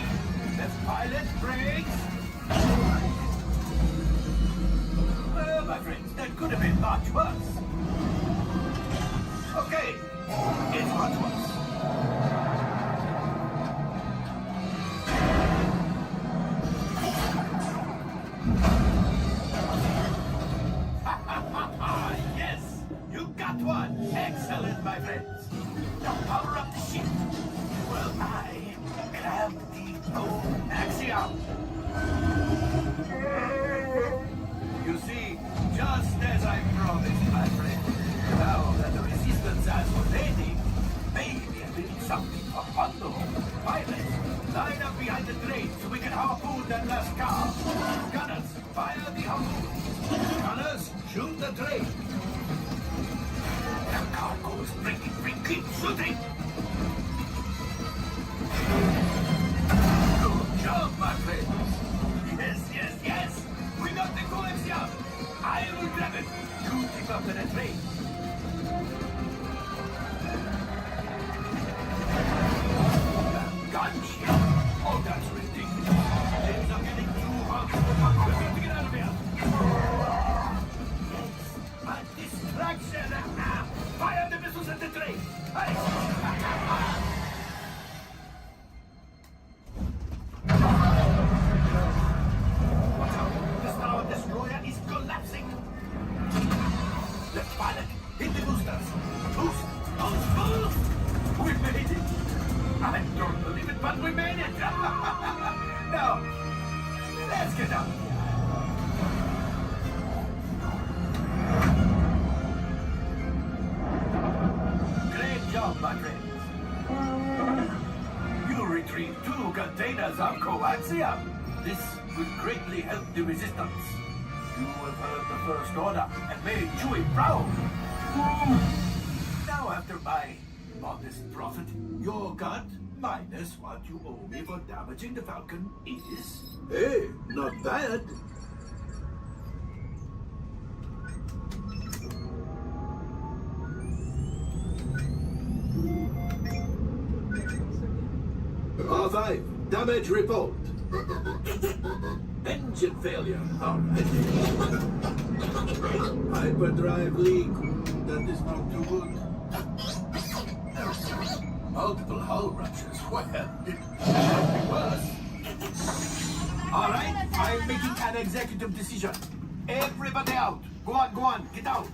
Left pilot, brakes. Well, my friends, that could have been much worse. Okay, it's much worse. Yes, you got one. Excellent, my friends. Now power up the ship. Well, I grab the old axiom. You see, just as I promised, my friend, now that the resistance has already, maybe I need something for Hondo. Pilots, line up behind the train so we can harpoon that last car. Gunners, fire the harpoon. Gunners, shoot the train. The cargo is breaking free. Keep shooting. Good job, my friends. Yes, yes, yes. We got the coaxium. I will grab it. You keep up to the train. Gunship. Oh, that's ridiculous. Things are getting too hot. We need to get out of here. Yes, a distraction. Fire the missiles at the train. Hey. Watch out. The Star Destroyer is collapsing. Left pilot, hit the boosters. Boost. Boost. We made it. I don't believe it, but we made it. Now, let's get out of here. Great job, my friends. You retrieved 2 containers of coaxium. This will greatly help the resistance. You have heard the First Order and made Chewie proud. Now, after my modest profit, your cut minus what you owe me for damaging the Falcon is... Hey, not bad. R5, damage report. Engine failure. All right. Hyperdrive leak. That is not too good. Multiple hull ruptures. Well, it could be worse. All right, I'm making an executive decision. Everybody out. Go on, get out.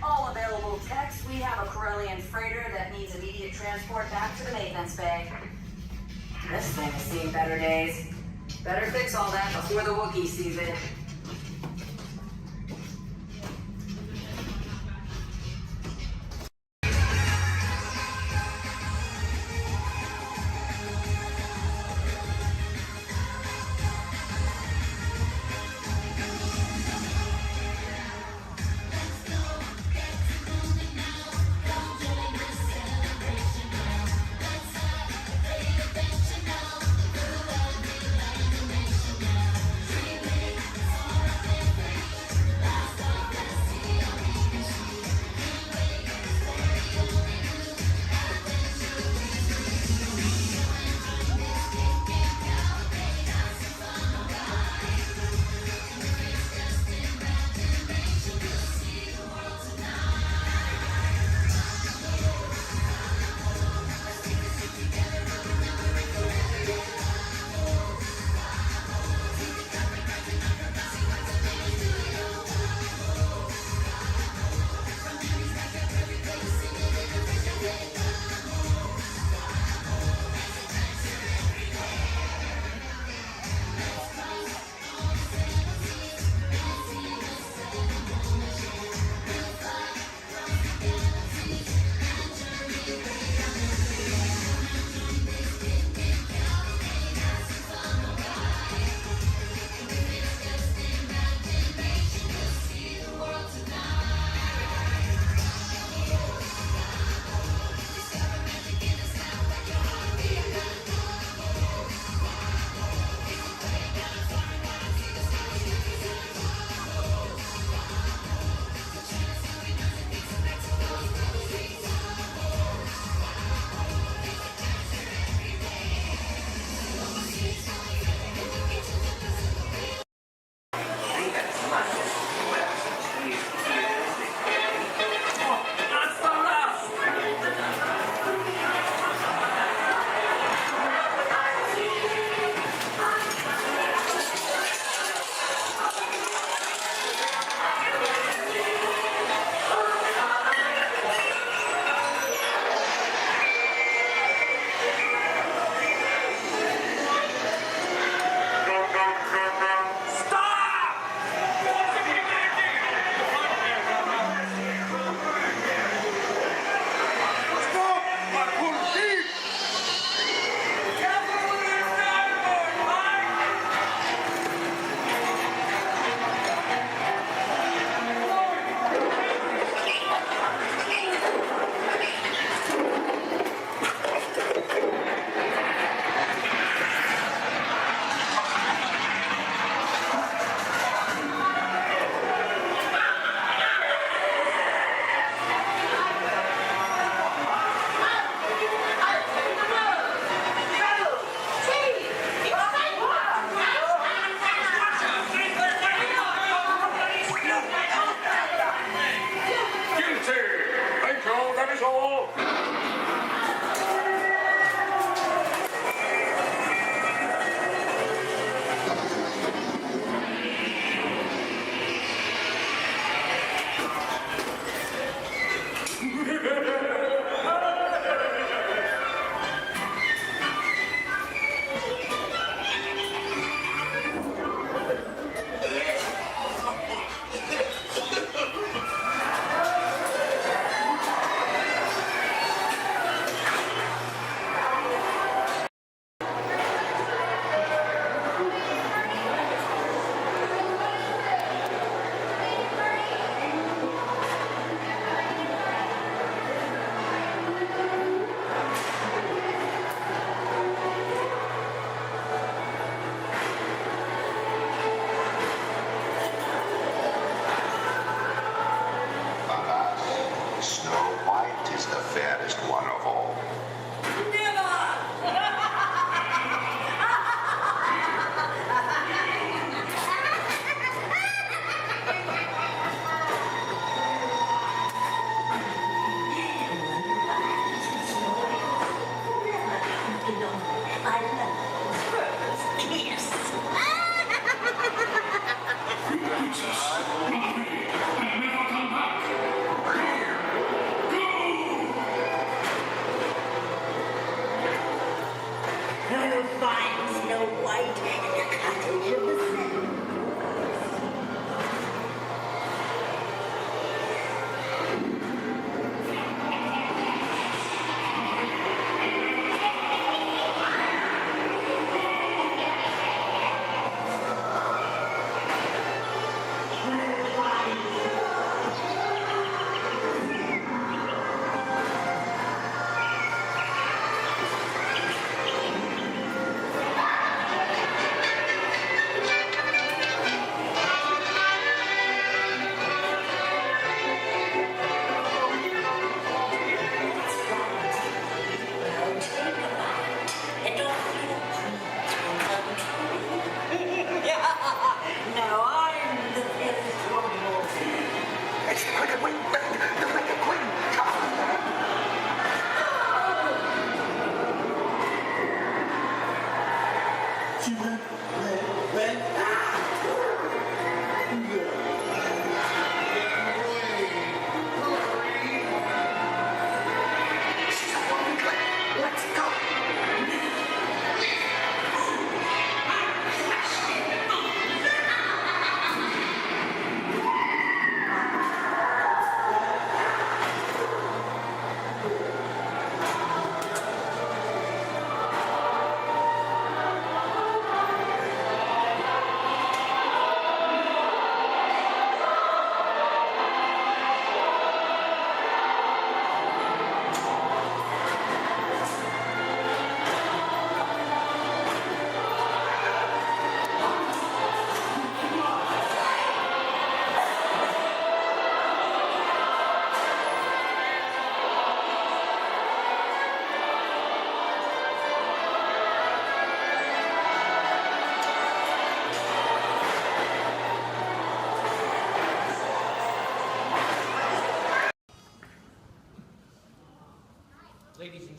All available techs, we have a Corellian freighter that needs immediate transport back to the maintenance bay. This thing has seen better days. Better fix all that before the Wookiee sees it.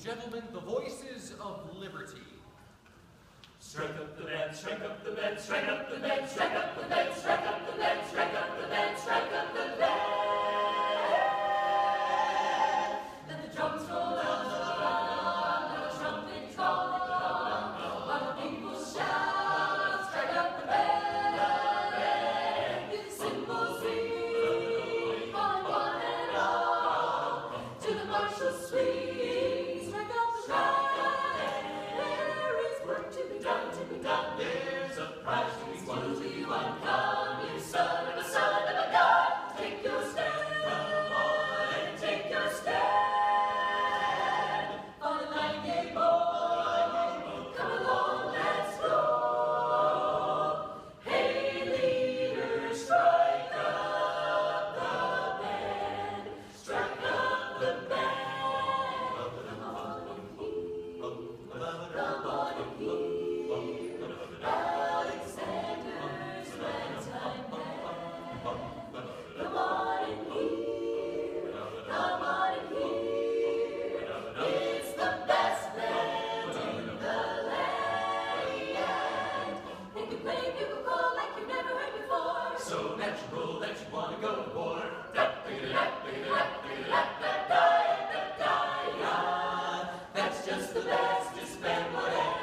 gentlemen, the voices of liberty. Strike up the band, strike up the band, strike up the band, strike up the band, strike up the band, strike up the band, strike up the band. Let the drums roll out, let the trumpet call, while the people shout, strike up the band. Hear the cymbals ring, calling one and all to the martial swing. Strike up the band. There's a prize to be won, come, you son of a god. Take your stand, and take your stand. On the night boy, come along, let's go. Hey, leader, strike up the band, strike up the band. Come on and hear, come on and hear. Alexander's ragtime band. Come on and hear, come on and hear. It's the best band in the land. They can play bugle call like you've never heard before. So natural that you want to go to war. That's just the bestest band whatever.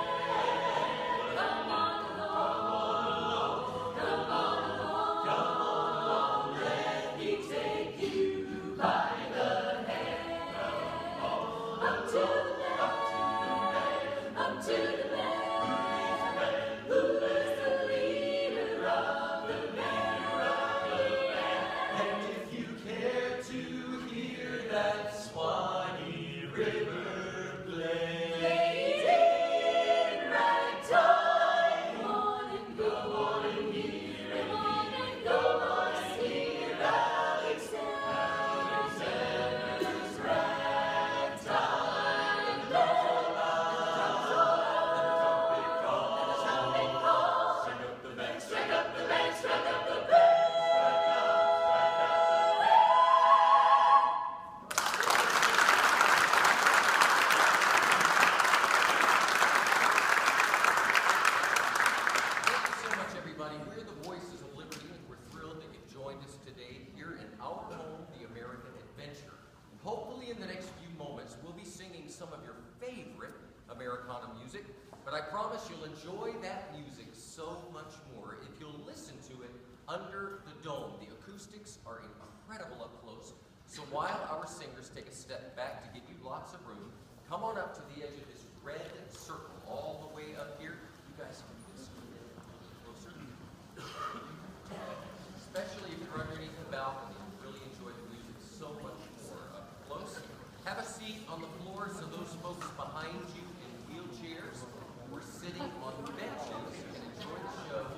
Some of your favorite Americana music, but I promise you'll enjoy that music so much more if you'll listen to it under the dome. The acoustics are incredible up close, so while our singers take a step back to give you lots of room, come on up to the edge of this red circle all the way up here. You guys can just a little closer. Especially if you're underneath the balcony, you'll really enjoy the music so much more up close. Have a seat on the floor so those folks behind you in wheelchairs or sitting on benches can enjoy the show.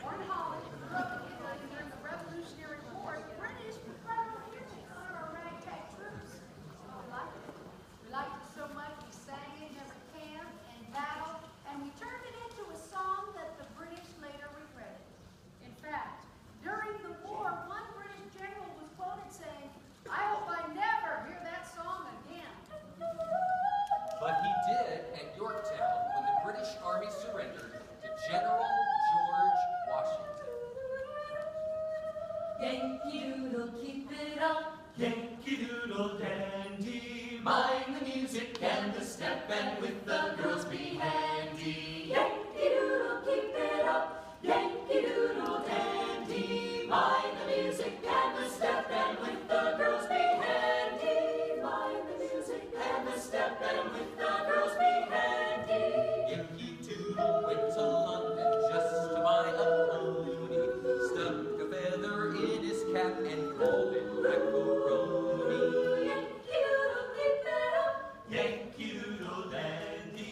Warren Holly, during the Revolutionary War, the British preferred music on our ragtag troops. We liked it so much we sang it in every camp and battle, and we turned it into a song that the British later regretted. In fact, during the war, one British general was quoted saying, "I hope I never hear that song again." But he did at Yorktown when the British Army surrendered to General George Washington. Yankee Doodle, keep it up. Yankee Doodle dandy. Mind the music and the step, and with the girls be handy. Yankee Doodle, keep it up. Yankee Doodle dandy. Mind the music and the step, and with the girls be handy. Mind the music and the step, and with the girls be handy. Yankee Doodle went to London just to buy a pony. Stuck a feather in his cap and called it macaroni. Yankee Doodle, keep it up. Yankee Doodle dandy.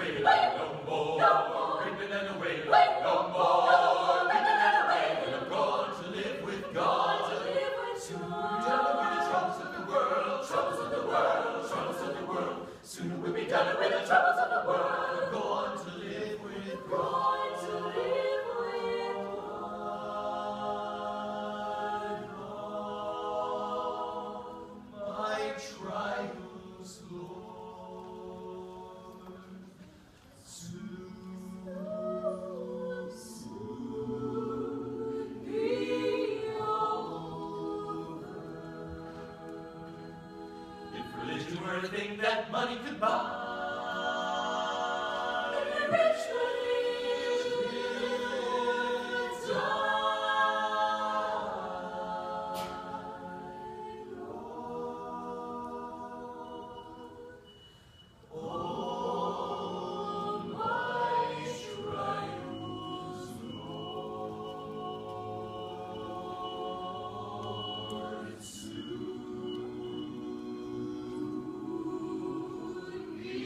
away, no more. Reaping and away, no more. Reaping and away, and I'm going to live with God. Soon we'll be done with the troubles of the world, troubles of the world, troubles of the world. Soon we'll be done with the troubles of the world. I'm going to live with God. My trials, Lord, soon be over. If religion were a thing that money could buy, rich be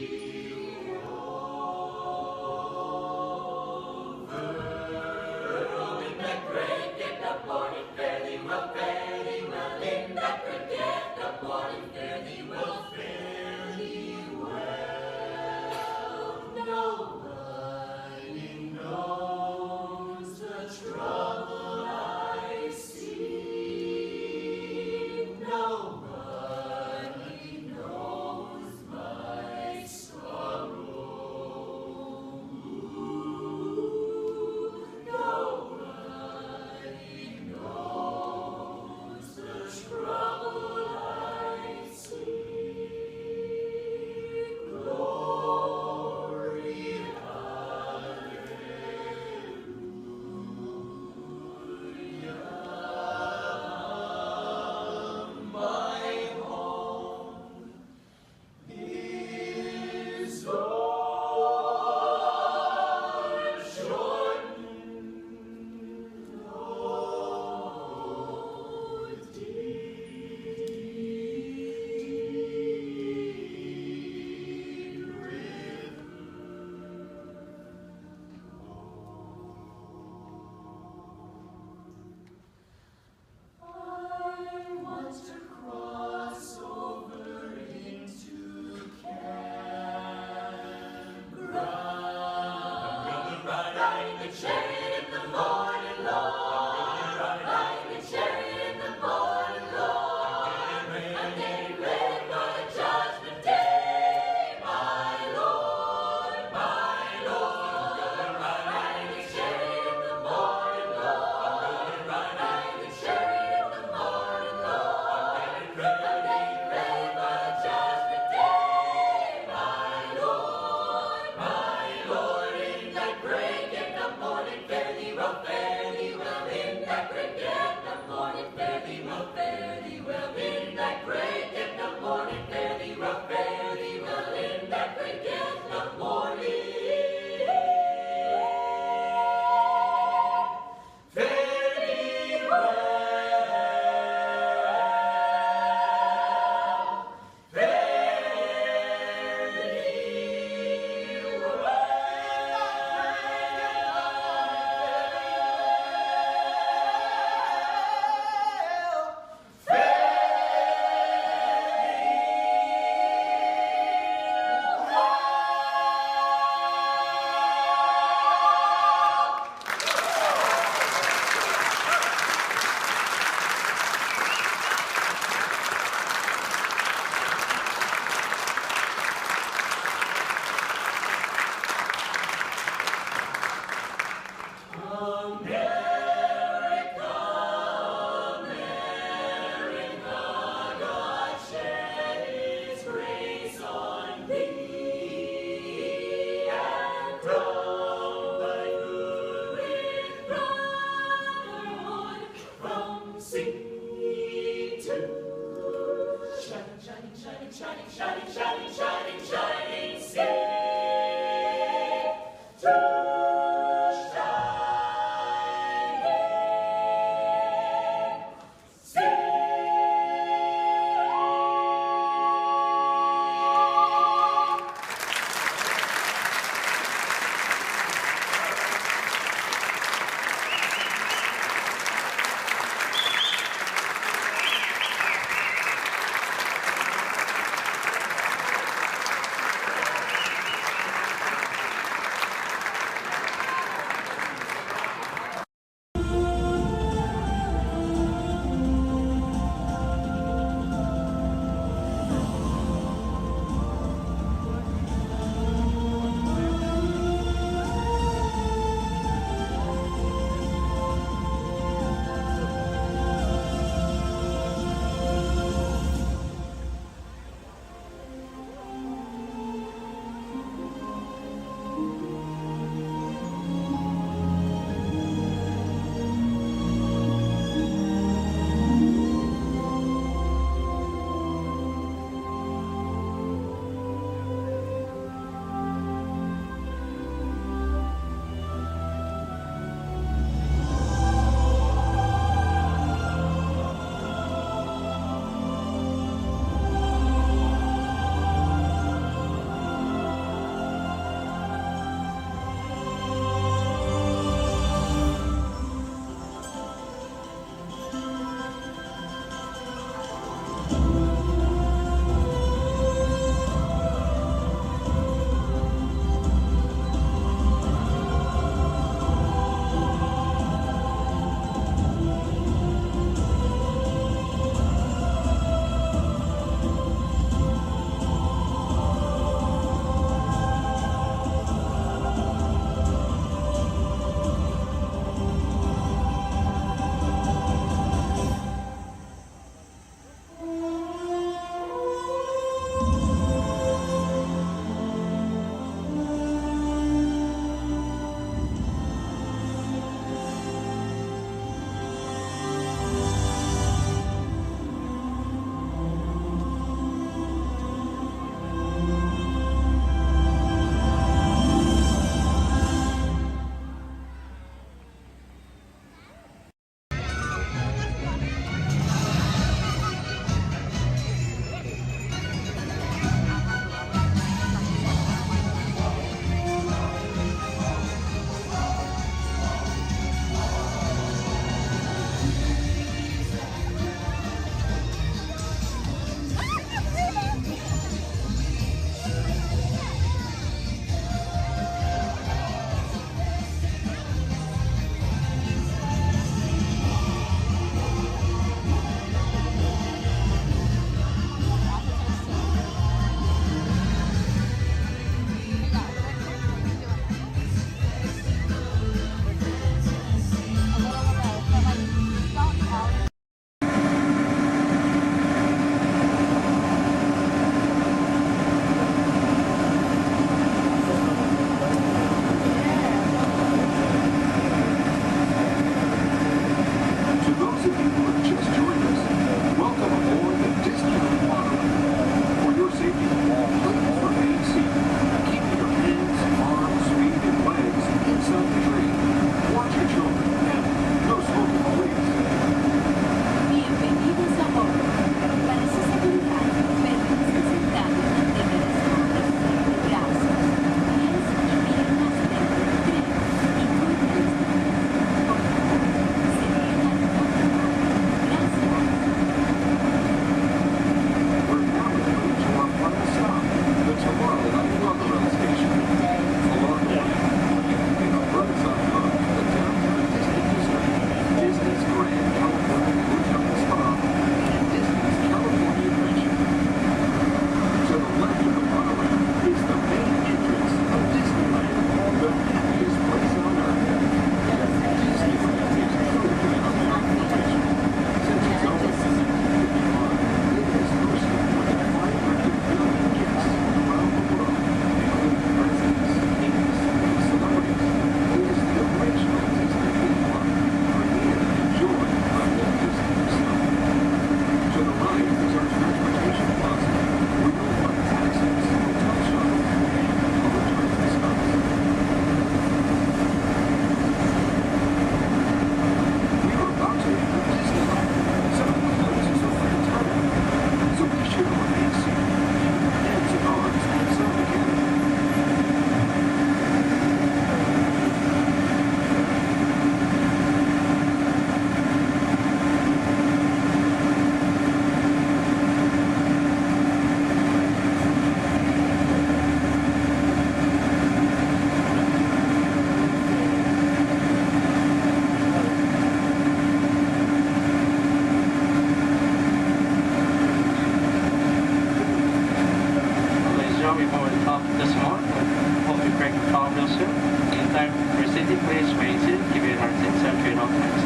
safety, please remain seated. Keep your heart rate set at all times.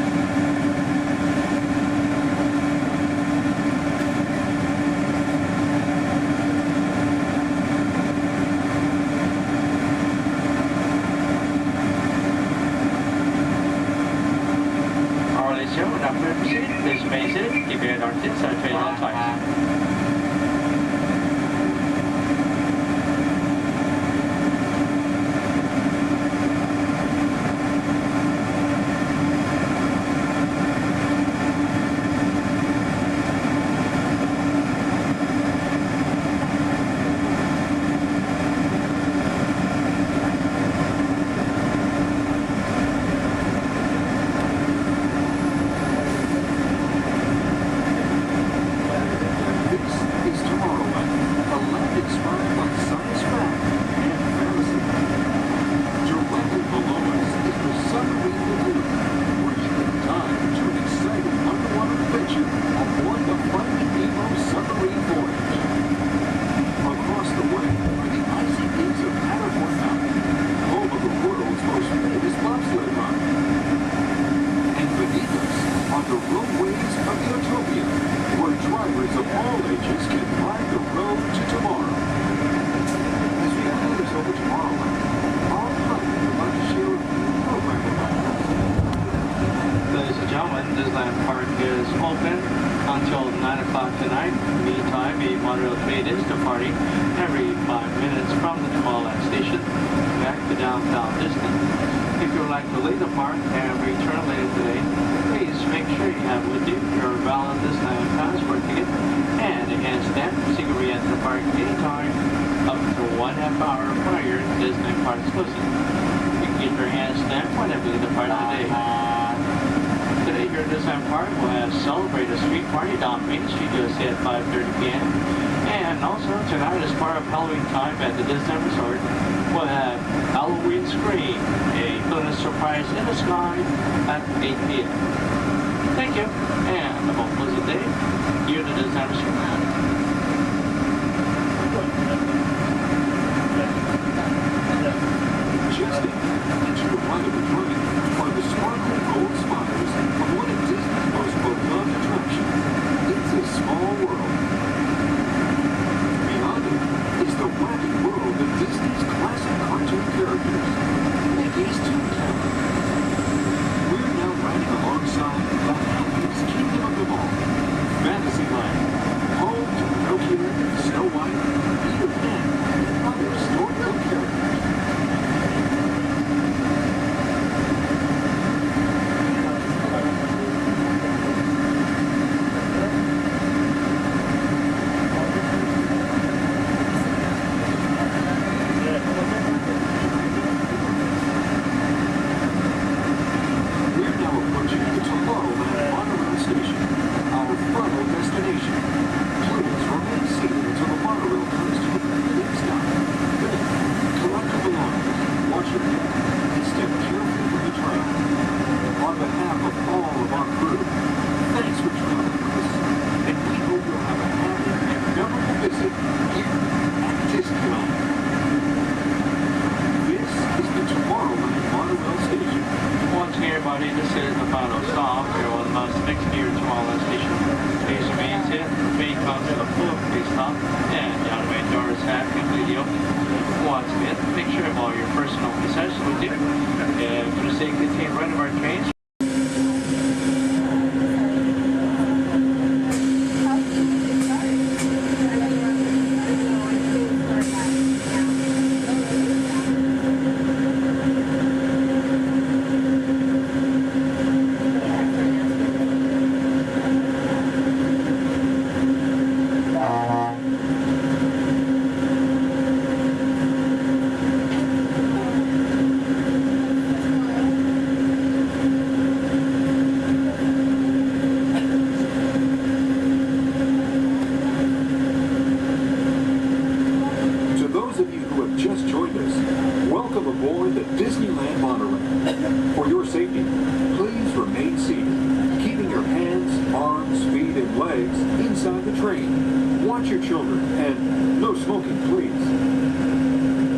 Please remain seated. Keep your heart rate set at all times. Disneyland Park is open until 9 o'clock tonight. Meantime, a monorail train is departing every 5 minutes from the Tomorrowland station back to downtown Disney. If you would like to leave the park and return later today, please make sure you have with you your valid Disneyland passport ticket and a hand stamp so you can re-enter the park anytime up to 1.5 hours prior to Disneyland Park's closing. You can get your hand stamp whenever you depart today. Today here at Disneyland Park, we'll have Celebrate a Street Party down Main Street USA at 5:30 p.m. And also tonight, as part of Halloween time at the Disneyland Resort, we'll have Halloween Scream, a bonus surprise in the sky at 8 p.m. Thank you, and have a pleasant day here at the Disneyland Resort. Just into the right of the train are the sparkling gold spires of one of Disney's most beloved attractions. It's a small world. Beyond it is the wacky world of Disney's classic cartoon characters, Mickey's Toontown. We're now riding alongside the happiest kingdom of them all, Fantasyland, home to Pinocchio, Snow White, Peter Pan, and other storybook characters.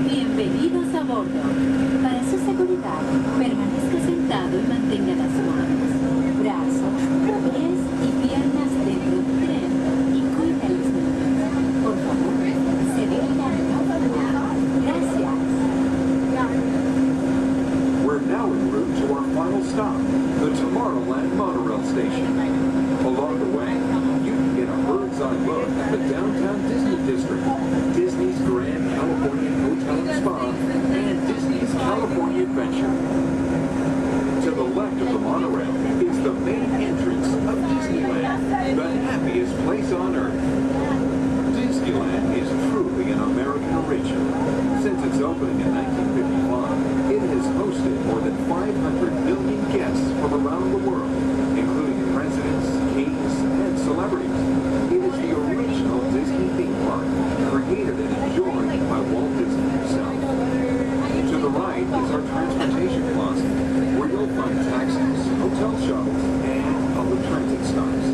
Bienvenidos a bordo. Para su seguridad, permanezcan adventure. To the left of the monorail is the main entrance of Disneyland, the happiest place on Earth. Disneyland is truly an American original. Since its opening in 1955, it has hosted more than 500 million guests from around the world, including presidents, kings, and celebrities. It is the original Disney theme park, created and enjoyed by Walt Disney himself. To the right is our transportation plaza, where you'll find taxis, hotel shuttles, and public transit stops.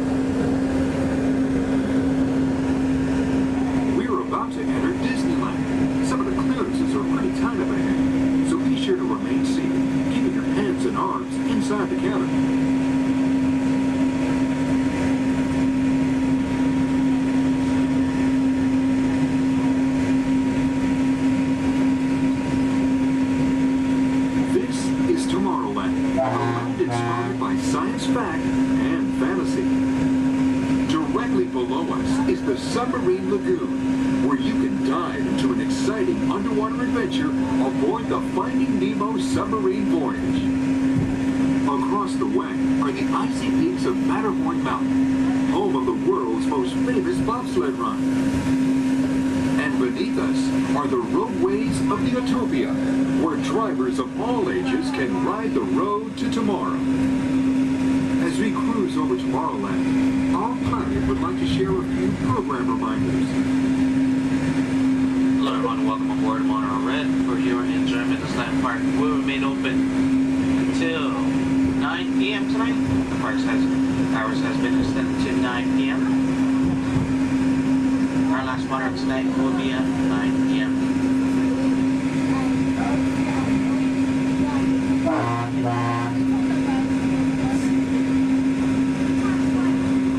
We're about to enter Disneyland. Some of the clearances are pretty tight up ahead, so be sure to remain seated, keeping your hands and arms inside the cabin. Inspired by science fact and fantasy. Directly below us is the Submarine Lagoon, where you can dive into an exciting underwater adventure aboard the Finding Nemo submarine voyage. Across the way are the icy peaks of Matterhorn Mountain, home of the world's most famous bobsled run. And beneath us are the roadways of the Utopia, where drivers of all ages can ride the road to tomorrow. As we cruise over Tomorrowland, our pilot would like to share a few program reminders. Hello everyone, welcome aboard Monorail Red for your enjoyment. This land park will remain open until 9 p.m. tonight. The park's hours has been extended to 9 p.m. Our last monorail tonight will be at 9 p.m.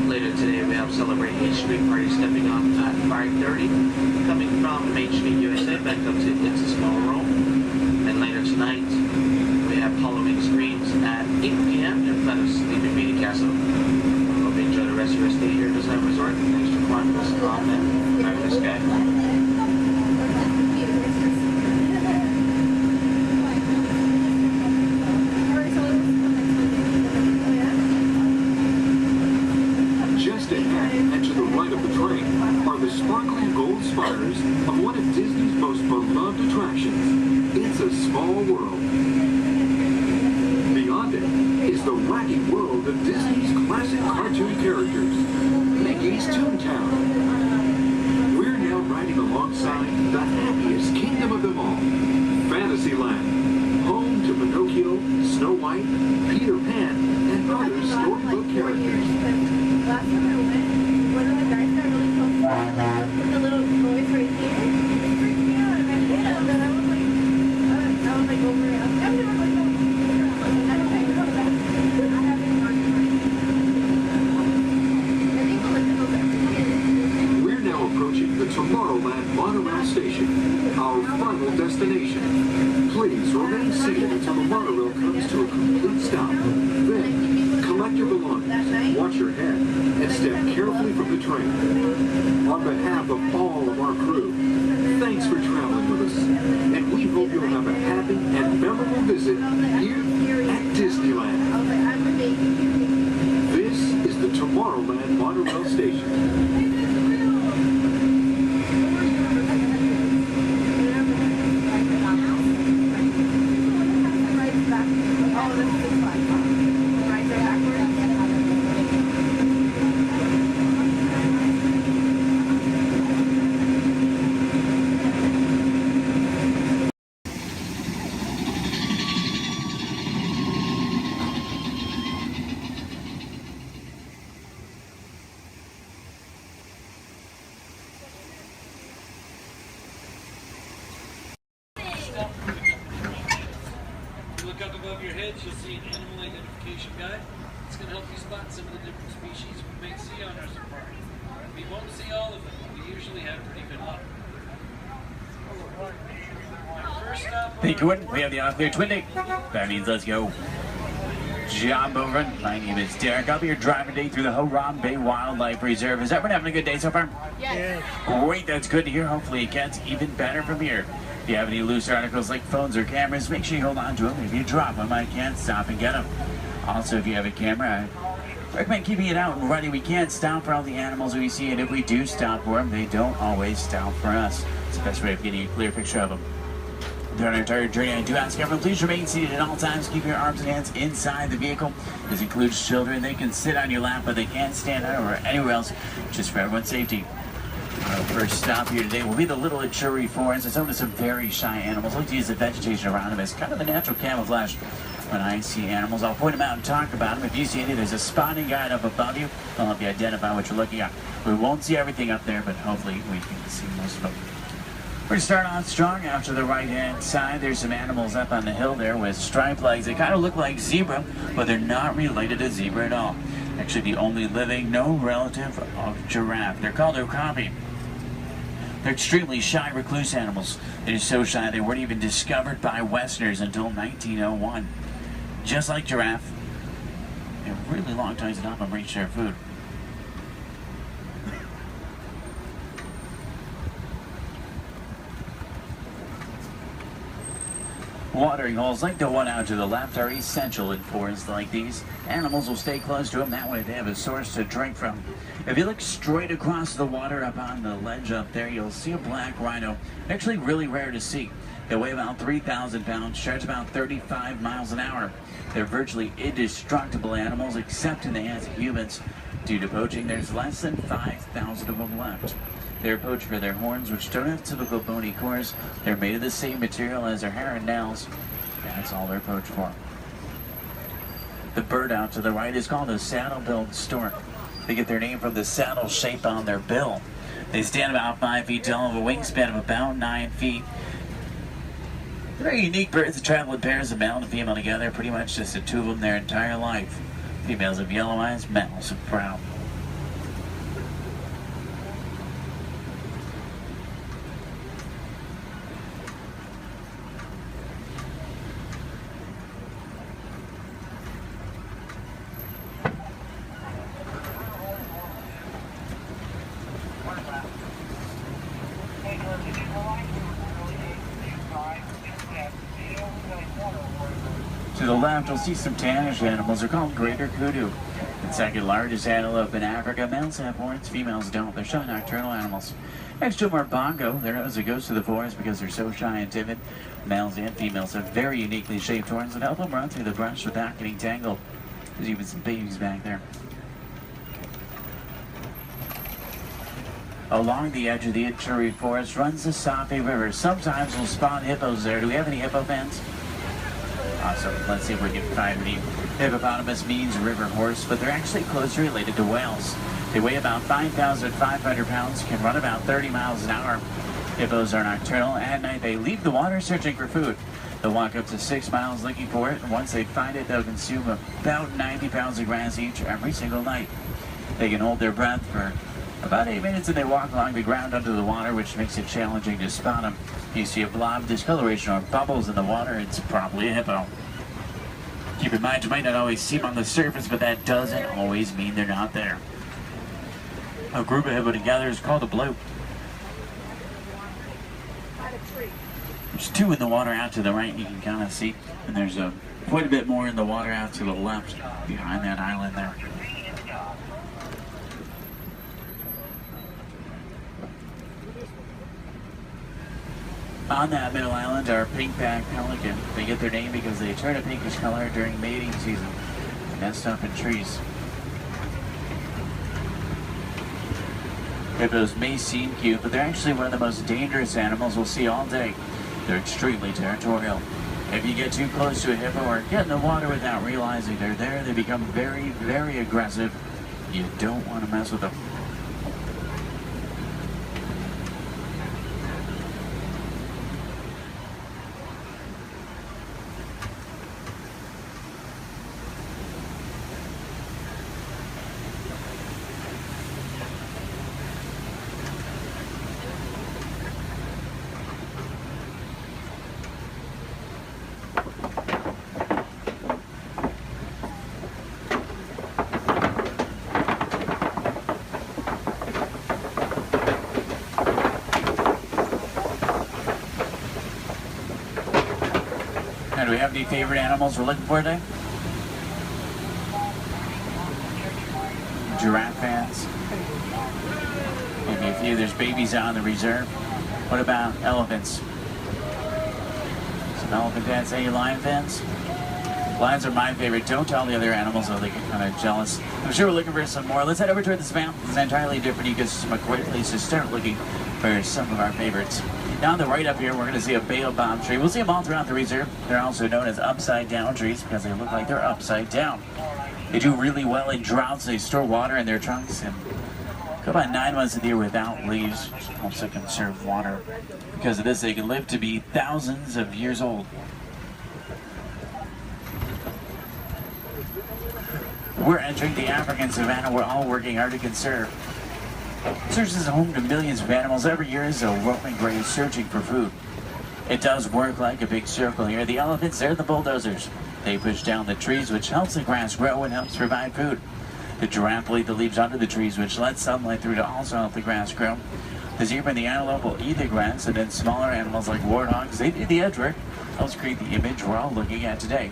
Later today we have Celebrate H Street Party stepping off at 5:30, coming from Main Street, USA, back up to It's a Small World. And later tonight we have Halloween Screams at 8 p.m. in front of Sleeping Beauty Castle. Hope you enjoy the rest of your stay here at Disneyland Resort. Thanks for joining us on that fabulous sky. Just ahead and to the right of the train are the sparkling gold spires of one of Disney's most beloved attractions, It's a Small World. Beyond it is the wacky world of Disney's classic cartoon characters, Mickey's Toontown. We're now riding alongside the happiest kingdom of them all, Fantasyland, home to Pinocchio, Snow White, Peter Pan, and other storybook characters. Last time I went, one of the guys got really close to the little boys right here. They freaked me out, and I hit him, and I was like over it. I've never like, We're now approaching the Tomorrowland Monorail Station, our final destination. Please remain seated until the monorail comes to a complete stop. Then, collect your belongings, watch your head, and step carefully from the train. On behalf of all of our crew, thanks for traveling with us, and we hope you'll have a happy and memorable visit here at Disneyland. This is the Tomorrowland Monorail Station. Look up above your heads, you'll see an animal identification guide. It's going to help you spot some of the different species we may see on our safari. We won't see all of them, but we usually have pretty good luck. First up, Thank you, we have the off-clear twin day. That means let's go. Job over. My name is Derek. I'll be your driver today through the Harambe Wildlife Reserve. Is everyone having a good day so far? Yes. Great, that's good to hear. Hopefully it gets even better from here. If you have any loose articles like phones or cameras, make sure you hold on to them. If you drop them, I can't stop and get them. Also, if you have a camera, I recommend keeping it out and ready. We can't stop for all the animals we see, and if we do stop for them, they don't always stop for us. It's the best way of getting a clear picture of them. During our entire journey, I do ask everyone, please remain seated at all times. Keep your arms and hands inside the vehicle. This includes children. They can sit on your lap, but they can't stand out or anywhere else, just for everyone's safety. Our first stop here today will be the Little Ituri Forest. It's home to some very shy animals. I like to use the vegetation around them as kind of a natural camouflage. When I see animals, I'll point them out and talk about them. If you see any, there's a spotting guide up above you. I'll help you identify what you're looking at. We won't see everything up there, but hopefully we can see most of them. We're going to start off strong out to the right-hand side. There's some animals up on the hill there with striped legs. They kind of look like zebra, but they're not related to zebra at all. Actually, the only living, no relative of giraffe. They're called okapi. They're extremely shy, recluse animals. They're so shy they weren't even discovered by Westerners until 1901. Just like giraffe, a really long time to not reach their food. Watering holes like the one out to the left are essential in forests like these. Animals will stay close to them, that way they have a source to drink from. If you look straight across the water up on the ledge up there, you'll see a black rhino. Actually really rare to see. They weigh about 3,000 pounds, charge about 35 miles an hour. They're virtually indestructible animals except in the hands of humans. Due to poaching, there's less than 5,000 of them left. They're poached for their horns, which don't have typical bony cores. They're made of the same material as their hair and nails. That's all they're poached for. The bird out to the right is called a saddle-billed stork. They get their name from the saddle shape on their bill. They stand about 5 feet tall, have a wingspan of about 9 feet. They're very unique birds that travel in pairs of male and female together, pretty much just the two of them their entire life. Females have yellow eyes, males have brown. To the left, you'll see some tannish animals. They're called greater kudu. The second largest antelope in Africa. Males have horns, females don't. They're shy nocturnal animals. Next to them are bongo. They're known as the ghosts of the forest because they're so shy and timid. Males and females have very uniquely shaped horns that help them run through the brush without getting tangled. There's even some babies back there. Along the edge of the Ituri Forest runs the Safe River. Sometimes we'll spawn hippos there. Do we have any hippo fans? Awesome. Let's see if we can find any. Hippopotamus means river horse, but they're actually closely related to whales. They weigh about 5,500 pounds, can run about 30 miles an hour. Hippos are nocturnal. At night, they leave the water searching for food. They'll walk up to 6 miles looking for it, and once they find it, they'll consume about 90 pounds of grass each every single night. They can hold their breath for about 8 minutes, and they walk along the ground under the water, which makes it challenging to spot them. If you see a blob, discoloration, or bubbles in the water, it's probably a hippo. Keep in mind, you might not always see them on the surface, but that doesn't always mean they're not there. A group of hippo together is called a bloat. There's 2 in the water out to the right, you can kind of see, and there's quite a bit more in the water out to the left, behind that island there. On that middle island are pink-backed pelican. They get their name because they turn a pinkish color during mating season. They nest up in trees. Hippos may seem cute, but they're actually one of the most dangerous animals we'll see all day. They're extremely territorial. If you get too close to a hippo or get in the water without realizing they're there, they become very, very aggressive. You don't want to mess with them. Now, do we have any favorite animals we're looking for today? Giraffe fans? Maybe a few. There's babies out in the reserve. What about elephants? Some elephant fans. Any lion fans? Lions are my favorite. Don't tell the other animals, though they get kind of jealous. I'm sure we're looking for some more. Let's head over to this map. It's an entirely different ecosystem, a great place to start looking for some of our favorites. Now on the right up here, we're going to see a baobab tree. We'll see them all throughout the reserve. They're also known as upside-down trees because they look like they're upside down. They do really well in droughts. They store water in their trunks and go about 9 months of the year without leaves, which helps to conserve water. Because of this, they can live to be thousands of years old. We're entering the African savanna we're all working hard to conserve. Search is home to millions of animals every year as a roaming grave searching for food. It does work like a big circle here. The elephants, they're the bulldozers. They push down the trees, which helps the grass grow and helps provide food. The giraffe will eat the leaves under the trees, which lets sunlight through to also help the grass grow. The zebra and the antelope will eat the grass, and then smaller animals like warthogs, they do the edge work. Helps create the image we're all looking at today.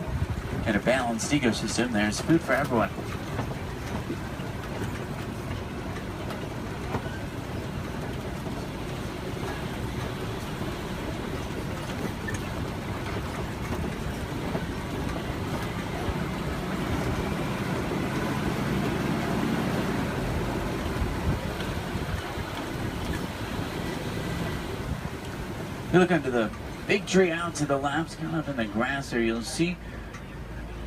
In a balanced ecosystem, there's food for everyone. If you look under the big tree out to the left, kind of in the grass there, you'll see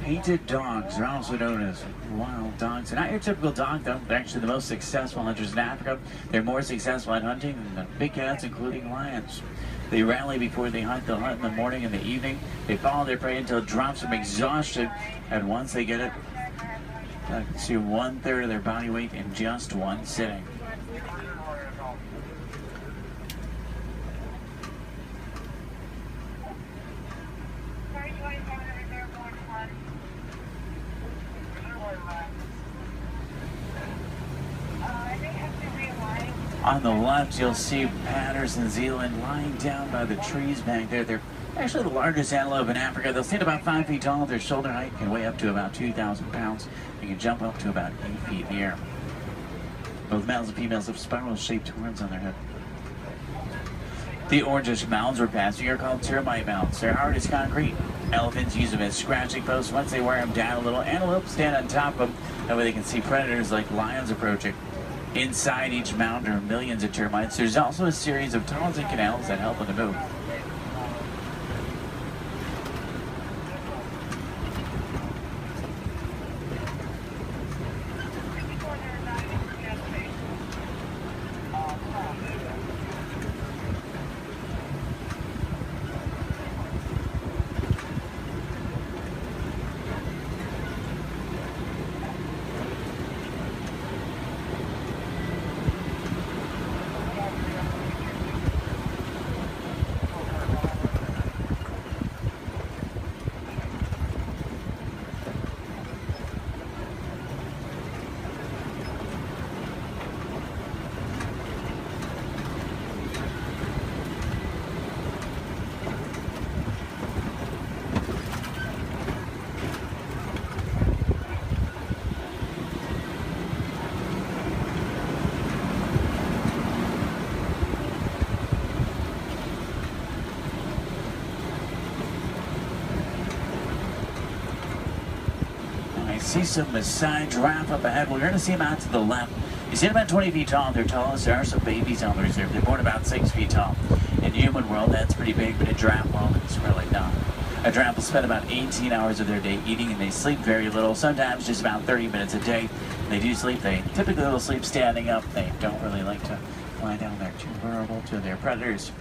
painted dogs. They're also known as wild dogs. They're not your typical dog, though. They're actually the most successful hunters in Africa. They're more successful at hunting than the big cats, including lions. They rally before they hunt. They'll hunt in the morning and the evening. They follow their prey until it drops from exhaustion. And once they get it, they consume 1/3 of their body weight in just one sitting. On the left, you'll see Patterson Zealand lying down by the trees back there. They're actually the largest antelope in Africa. They'll stand about 5 feet tall. Their shoulder height can weigh up to about 2,000 pounds. They can jump up to about 8 feet in the air. Both males and females have spiral-shaped horns on their head. The orangish mounds we're passing are called termite mounds. They're hard as concrete. Elephants use them as scratching posts. Once they wear them down a little, antelopes stand on top of them. That way they can see predators like lions approaching. Inside each mound are millions of termites. There's also a series of tunnels and canals that help them to move. See some Maasai giraffe up ahead. We're going to see them out to the left. You see them about 20 feet tall. They're tallest. There are some babies on the reserve. They're born about 6 feet tall. In human world, that's pretty big, but in giraffe world, it's really not. A giraffe will spend about 18 hours of their day eating, and they sleep very little, sometimes just about 30 minutes a day. When they do sleep, they typically will sleep standing up. They don't really like to lie down. They're too vulnerable to their predators.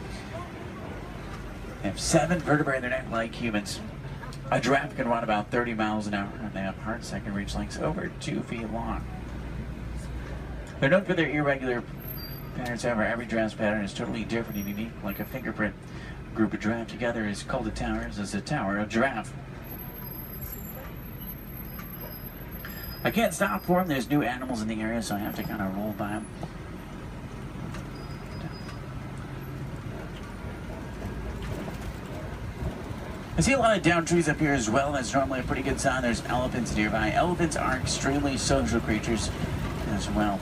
They have 7 vertebrae in their neck like humans. A giraffe can run about 30 miles an hour, and they have hearts that can reach lengths over 2 feet long. They're known for their irregular patterns. However, every giraffe's pattern is totally different and unique, like a fingerprint. A group of giraffe together is called a tower. This is a tower of giraffe. I can't stop for them. There's new animals in the area, so I have to kind of roll by them. I see a lot of downed trees up here as well. That's normally a pretty good sign. There's elephants nearby. Elephants are extremely social creatures as well.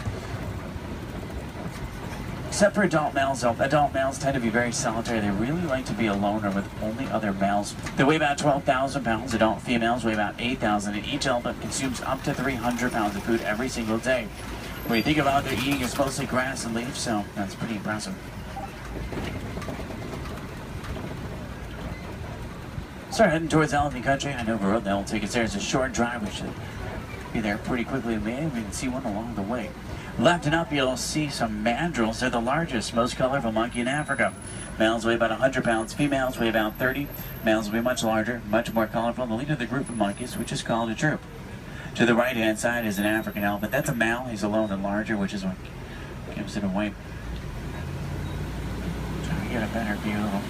Except for adult males, though. Adult males tend to be very solitary. They really like to be alone or with only other males. They weigh about 12,000 pounds. Adult females weigh about 8,000, and each elephant consumes up to 300 pounds of food every single day. When you think about what they're eating, it's mostly grass and leaves, so that's pretty impressive. Start heading towards elephant country. I know the road that will take us there. It's a short drive. We should be there pretty quickly. Maybe we can see one along the way. Left and up, you'll see some mandrills. They're the largest, most colorful monkey in Africa. Males weigh about 100 pounds. Females weigh about 30. Males will be much larger, much more colorful. The leader of the group of monkeys, which is called a troop. To the right-hand side is an African elephant. That's a male. He's alone and larger, which is what gives it away. Trying to get a better view of him.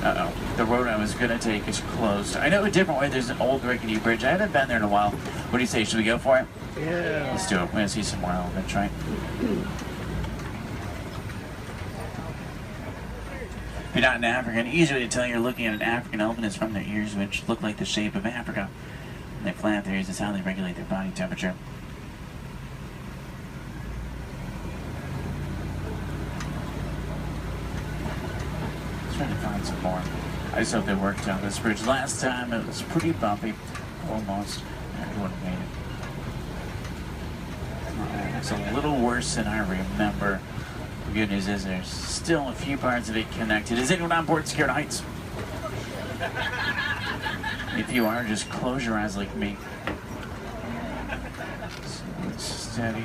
Uh-oh. The road I was going to take is closed. I know a different way. There's an old rickety bridge. I haven't been there in a while. What do you say? Should we go for it? Yeah. Let's do it. We're going to see some more elephants, right? If you're not an African, easy way to tell you're looking at an African elephant is from their ears, which look like the shape of Africa. When they flap their ears, is how they regulate their body temperature. Trying to find some more. I just hope they worked on this bridge. Last time it was pretty bumpy. Almost. Everyone made it. It's a little worse than I remember. The good news is there's still a few parts of it connected. Is anyone on board scared of heights? If you are, just close your eyes like me. Steady.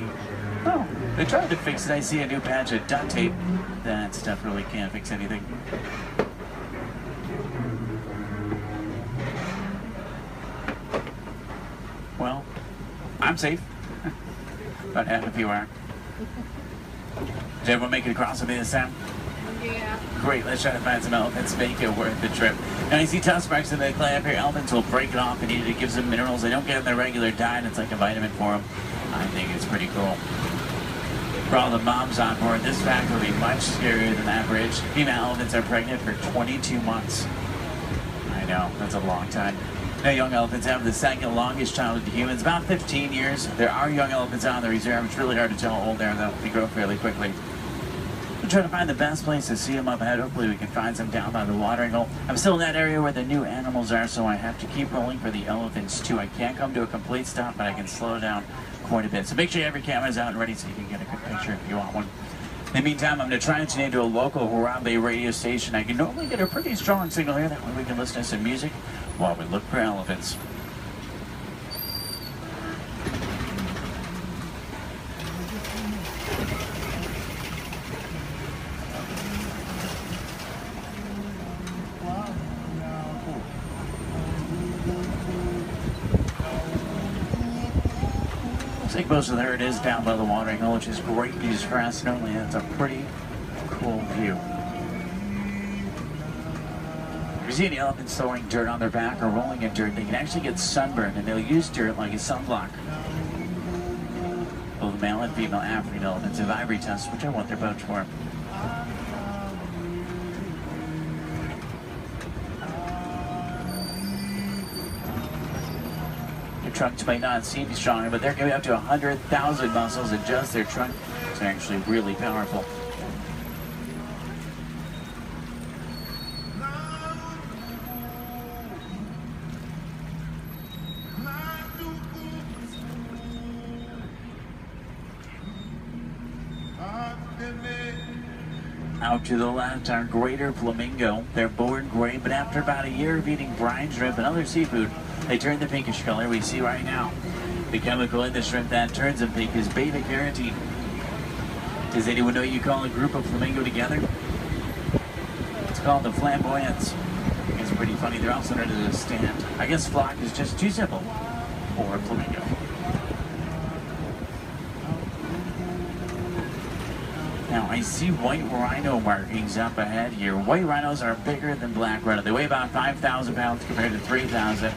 Oh, they tried to fix it. I see a new patch of duct tape. That stuff really can't fix anything. Well, I'm safe. About half of you are. Did everyone make it across with me this time? Yeah. Great, let's try to find some elephants, make it worth the trip. Now you see tusk marks in the clay up here. Elephants will break it off and eat it. It gives them minerals they don't get in their regular diet. It's like a vitamin for them. I think it's pretty cool. For all the moms on board, this fact will be much scarier than average. Female elephants are pregnant for 22 months. I know, that's a long time. Now, young elephants have the second longest childhood to humans, about 15 years. There are young elephants out on the reserve. It's really hard to tell how old they are, though. They grow fairly quickly. We'll try to find the best place to see them up ahead. Hopefully we can find some down by the watering hole. I'm still in that area where the new animals are, so I have to keep rolling for the elephants, too. I can't come to a complete stop, but I can slow down quite a bit. So make sure you have your cameras out and ready so you can get a good picture if you want one. In the meantime, I'm going to try and tune into a local Harambe radio station. I can normally get a pretty strong signal here. That way we can listen to some music while we look for elephants. Looks like most of there it is down by the watering hole, which is great news for us. Normally that's a pretty cool view. If you see any elephants throwing dirt on their back or rolling in dirt, they can actually get sunburned, and they'll use dirt like a sunblock. Both male and female African elephants have ivory tusks, which I want their boats for. Their trunks might not seem stronger, but they're going up to 100,000 muscles in just their trunk. It's actually really powerful. Out to the left are greater flamingo. They're born gray, but after about a year of eating brine shrimp and other seafood, they turn the pinkish color we see right now. The chemical in the shrimp that turns them pink is beta-carotene. Does anyone know you call a group of flamingo together? It's called the flamboyants. It's pretty funny. They're also known as a stand. I guess flock is just too simple for flamingo. Now, I see white rhino markings up ahead here. White rhinos are bigger than black rhino. They weigh about 5,000 pounds compared to 3,000.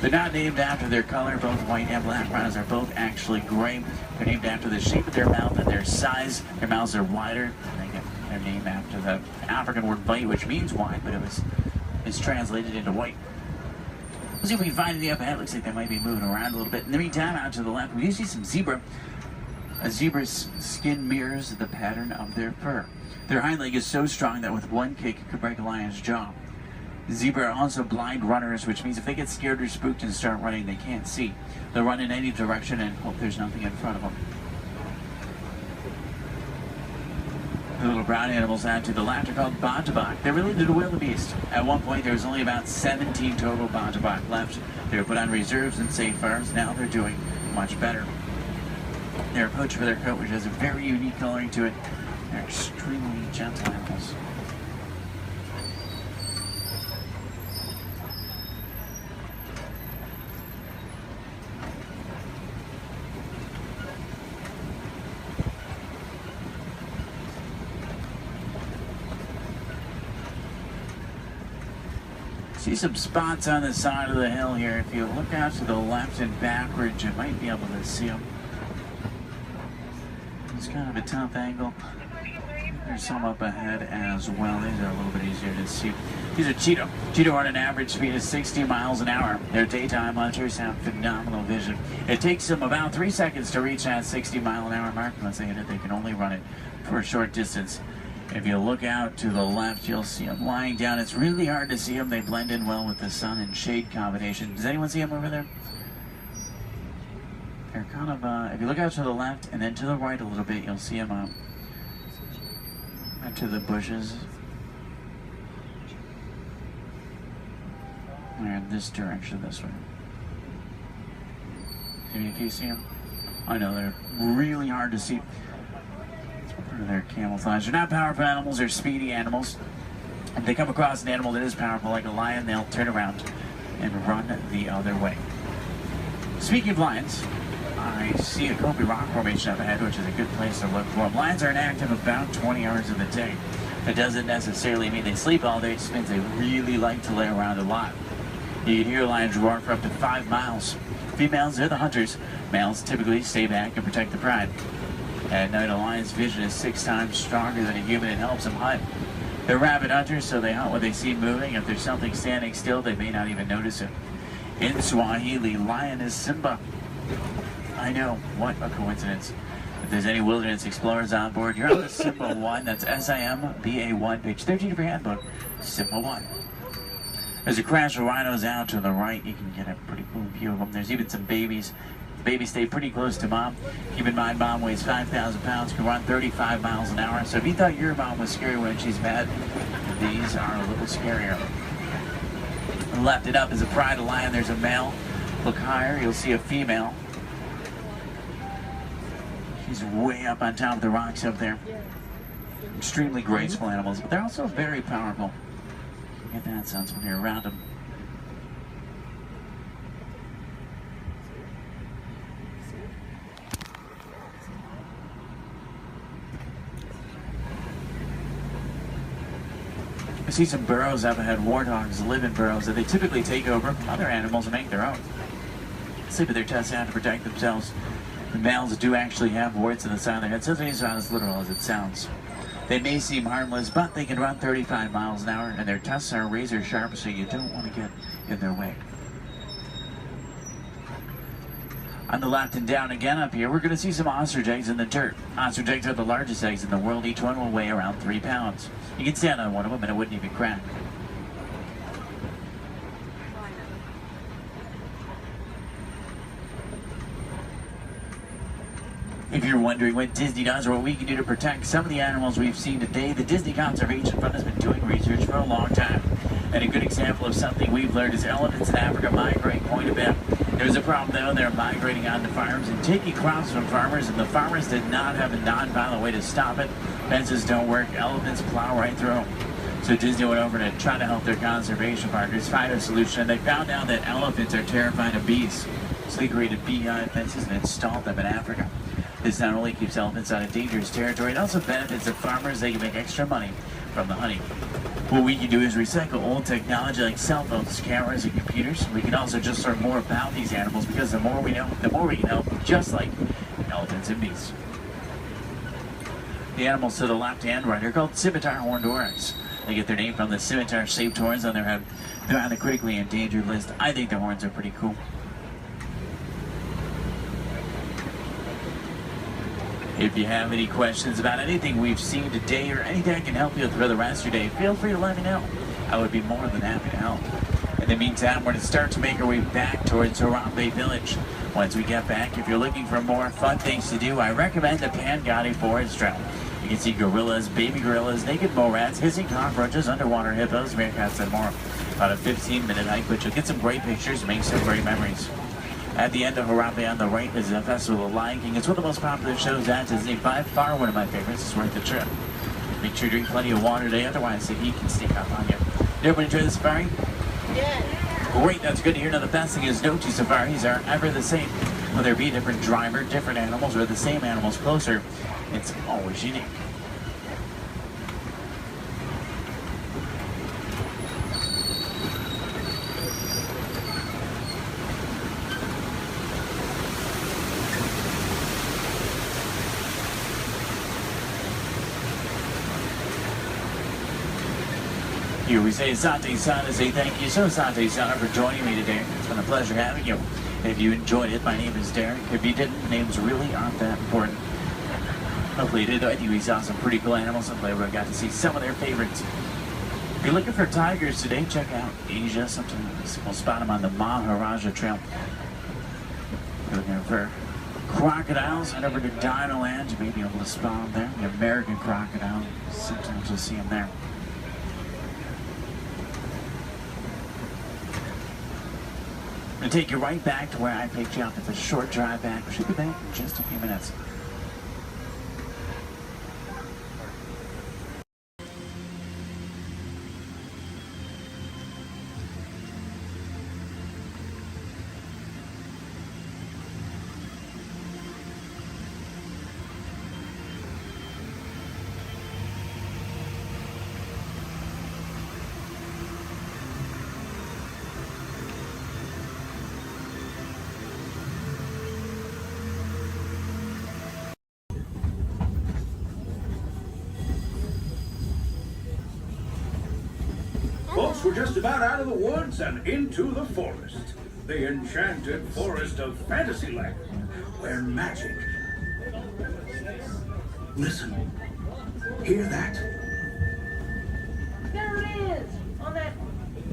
They're not named after their color. Both white and black rhinos are both actually gray. They're named after the shape of their mouth and their size. Their mouths are wider. They get their name after the African word bite, which means wide, but it's translated into white. Let's see if we can find any up ahead. Looks like they might be moving around a little bit. In the meantime, out to the left, we do see some zebra. A zebra's skin mirrors the pattern of their fur. Their hind leg is so strong that with one kick, it could break a lion's jaw. Zebra are also blind runners, which means if they get scared or spooked and start running, they can't see. They'll run in any direction and hope there's nothing in front of them. The little brown animals out to the left are called bontebok. They're related to wildebeest. At one point, there was only about 17 total bontebok left. They were put on reserves and safe farms. Now they're doing much better. They're poached for their coat, which has a very unique coloring to it. They're extremely gentle animals. See some spots on the side of the hill here. If you look out to the left and backwards, you might be able to see them. It's kind of a tough angle. There's some up ahead as well. These are a little bit easier to see. These are Cheetah. Cheetah run an average speed of 60 miles an hour. Their daytime hunters have phenomenal vision. It takes them about 3 seconds to reach that 60-mile-an-hour mark. Once they hit it, they can only run it for a short distance. If you look out to the left, you'll see them lying down. It's really hard to see them. They blend in well with the sun and shade combination. Does anyone see them over there? They're kind of, if you look out to the left and then to the right a little bit, you'll see them into the bushes. They're in this direction, this way. Maybe if you see them. I know, they're really hard to see. They're camouflage. They're not powerful animals, they're speedy animals. If they come across an animal that is powerful like a lion, they'll turn around and run the other way. Speaking of lions, I see a Kobe rock formation up ahead, which is a good place to look for them. Lions are inactive about 20 hours of the day. That doesn't necessarily mean they sleep all day, it just means they really like to lay around a lot. You can hear lions roar for up to 5 miles. Females, they're the hunters. Males typically stay back and protect the pride. At night, a lion's vision is 6 times stronger than a human and helps them hunt. They're rabid hunters, so they hunt what they see moving. If there's something standing still, they may not even notice it. In Swahili, lion is Simba. I know, what a coincidence. If there's any wilderness explorers on board, you're on the Simba 1. That's SIMBA1, page 13 of your handbook, Simba 1. There's a crash of rhinos out to the right. You can get a pretty cool view of them. There's even some babies. Babies stay pretty close to mom. Keep in mind, mom weighs 5,000 pounds, can run 35 miles an hour. So if you thought your mom was scary when she's mad, these are a little scarier. Left it up is a pride of lion. There's a male. Look higher, you'll see a female. She's way up on top of the rocks up there. Extremely graceful animals, but they're also very powerful. You get that sense when you're around them. I see some burrows up ahead. Warthogs live in burrows that they typically take over from other animals and make their own. Sleep with their tusks out to protect themselves. The males do actually have warts in the side of their head, so it's not as literal as it sounds. They may seem harmless, but they can run 35 miles an hour, and their tusks are razor sharp, so you don't want to get in their way. On the left and down again up here, we're going to see some ostrich eggs in the dirt. Ostrich eggs are the largest eggs in the world. Each one will weigh around 3 pounds. You can stand on one of them and it wouldn't even crack. If you're wondering what Disney does or what we can do to protect some of the animals we've seen today, the Disney Conservation Fund has been doing research for a long time. And a good example of something we've learned is elephants in Africa migrate quite a bit. There's a problem though, they're migrating onto farms and taking crops from farmers, and the farmers did not have a non-violent way to stop it. Fences don't work, elephants plow right through them. So Disney went over to try to help their conservation partners find a solution, and they found out that elephants are terrified of bees. So they created beehive fences and installed them in Africa. This not only keeps elephants out of dangerous territory, it also benefits the farmers. They can make extra money from the honey. What we can do is recycle old technology like cell phones, cameras, and computers. We can also just learn more about these animals, because the more we know, the more we can help, just like elephants and bees. The animals to the left and right are called scimitar horned oryx. They get their name from the scimitar-shaped horns on their head. They're on the critically endangered list. I think the horns are pretty cool. If you have any questions about anything we've seen today or anything I can help you with for the rest of your day, feel free to let me know. I would be more than happy to help. In the meantime, we're going to start to make our way back towards Harambe Village. Once we get back, if you're looking for more fun things to do, I recommend the Pangati Forest Trail. You can see gorillas, baby gorillas, naked mole rats, hissing cockroaches, underwater hippos, meerkats, and more. About a 15-minute hike, but you'll get some great pictures, make some great memories. At the end of Harambe on the right is the Festival of Lion King. It's one of the most popular shows at Disney. By far one of my favorites. It's worth the trip. Make sure you drink plenty of water today, otherwise the heat can sneak up on you. Did everyone enjoy the safari? Yeah. Great, that's good to hear. Now the best thing is no two safaris are ever the same. Whether it be a different driver, different animals, or the same animals closer, it's always unique. Here we say Sante-san to say thank you so Sante-san for joining me today. It's been a pleasure having you. If you enjoyed it, my name is Derek. If you didn't, names really aren't that important. Hopefully you did. I think we saw some pretty cool animals and we got to see some of their favorites. If you're looking for tigers today, check out Asia. Sometimes we'll spot them on the Maharaja Trail. If you're looking for crocodiles, head over to Dinoland. You may be able to spot them there. The American crocodile. Sometimes you'll see them there. I'm going to take you right back to where I picked you up. It's a short drive back. We should be back in just a few minutes. Folks, we're just about out of the woods and into the forest. The enchanted forest of Fantasyland, where magic... Listen. Hear that? There it is! On that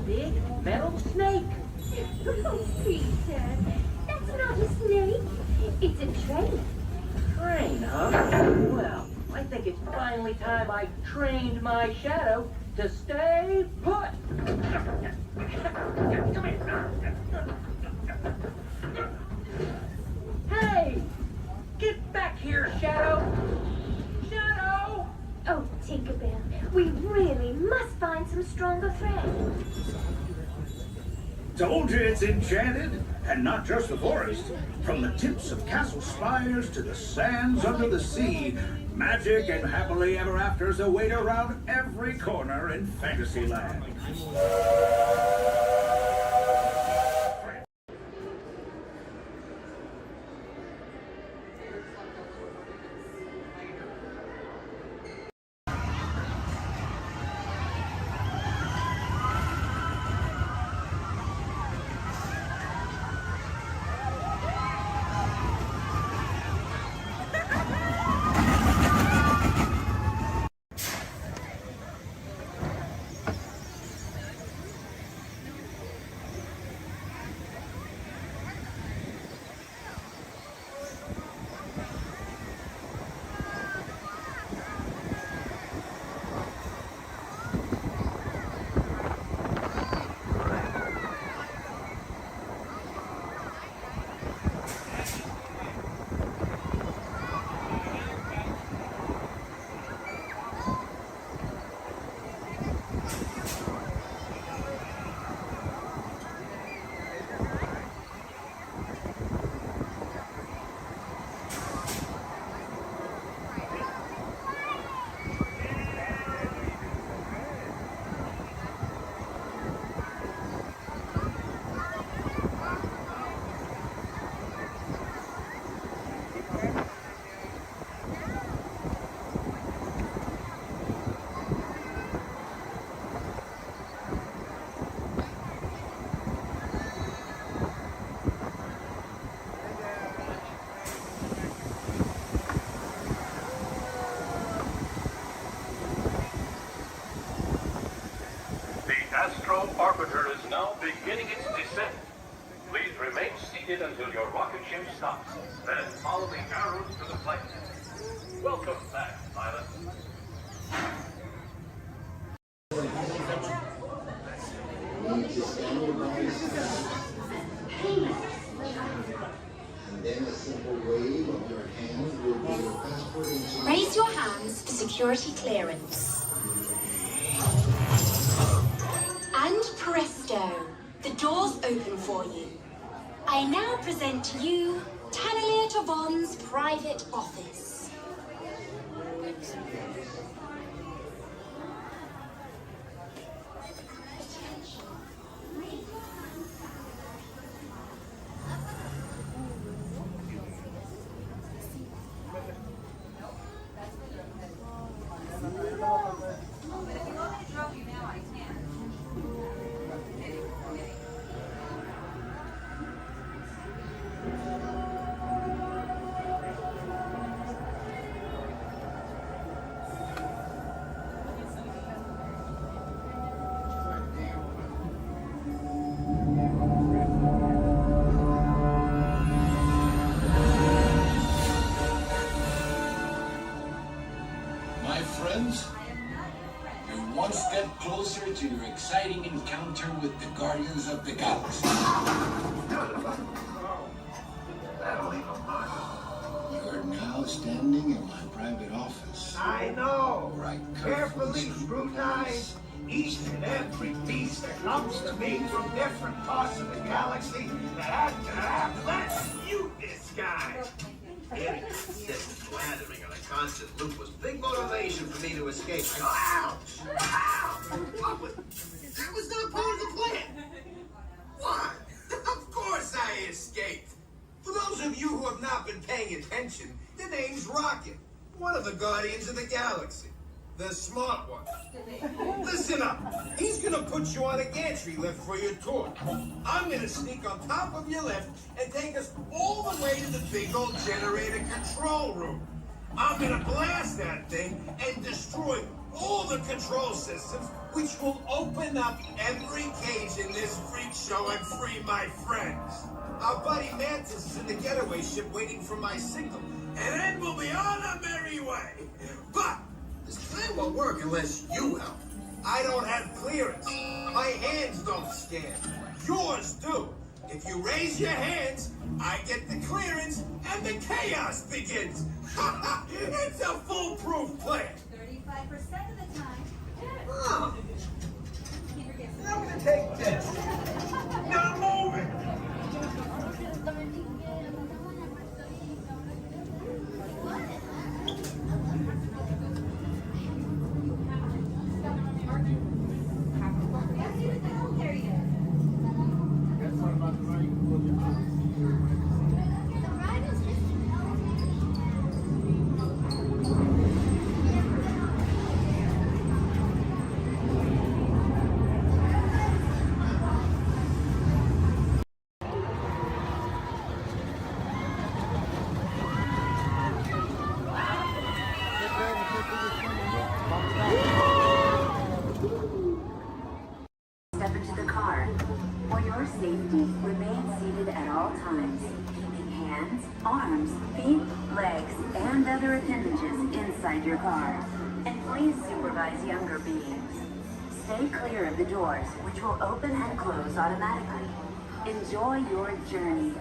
big metal snake! Oh, Peter, that's not a snake. It's a train. Train, huh? Well, I think it's finally time I trained my shadow to stay put! Come here! Hey! Get back here, Shadow! Shadow! Oh, Tinkerbell, we really must find some stronger thread. Told you it's enchanted, and not just the forest. From the tips of castle spires to the sands under the sea, magic and happily ever afters await around every corner in Fantasyland. World Orbiter is now beginning its descent. Please remain seated until your rocket ship stops. Then follow the arrows to the flight. Welcome back, pilot. And then a simple wave of your hand will be your passport into... Raise your hands for security clearance. And presto, the doors open for you. I now present to you Tannelier Tavon's private office. My friends, you're one step closer to your exciting encounter with the Guardians of the Galaxy. You're now standing in my private office. I know. Where I Carefully scrutinize each and every piece that comes to me from different parts of the galaxy that let's mute this guy. Hearing you insist blathering on a constant loop was big motivation for me to escape. I go, ouch! Ow! What was... That was not part of the plan! What? Of course I escaped! For those of you who have not been paying attention, the name's Rocket, one of the Guardians of the Galaxy. The smart one. Listen up. He's gonna put you on a gantry lift for your tour. I'm gonna sneak on top of your lift and take us all the way to the big old generator control room. I'm gonna blast that thing and destroy all the control systems, which will open up every cage in this freak show and free my friends. Our buddy Mantis is in the getaway ship waiting for my signal, and then we'll be on our merry way. But this plan won't work unless you help. I don't have clearance. My hands don't scan. Yours do. If you raise your hands, I get the clearance and the chaos begins. It's a foolproof plan. 35% of the time. Oh. I'm gonna take this. Now move it. Step into the car. For your safety, remain seated at all times, keeping hands, arms, feet, legs, and other appendages inside your car. And please supervise younger beings. Stay clear of the doors, which will open and close automatically. Enjoy your journey.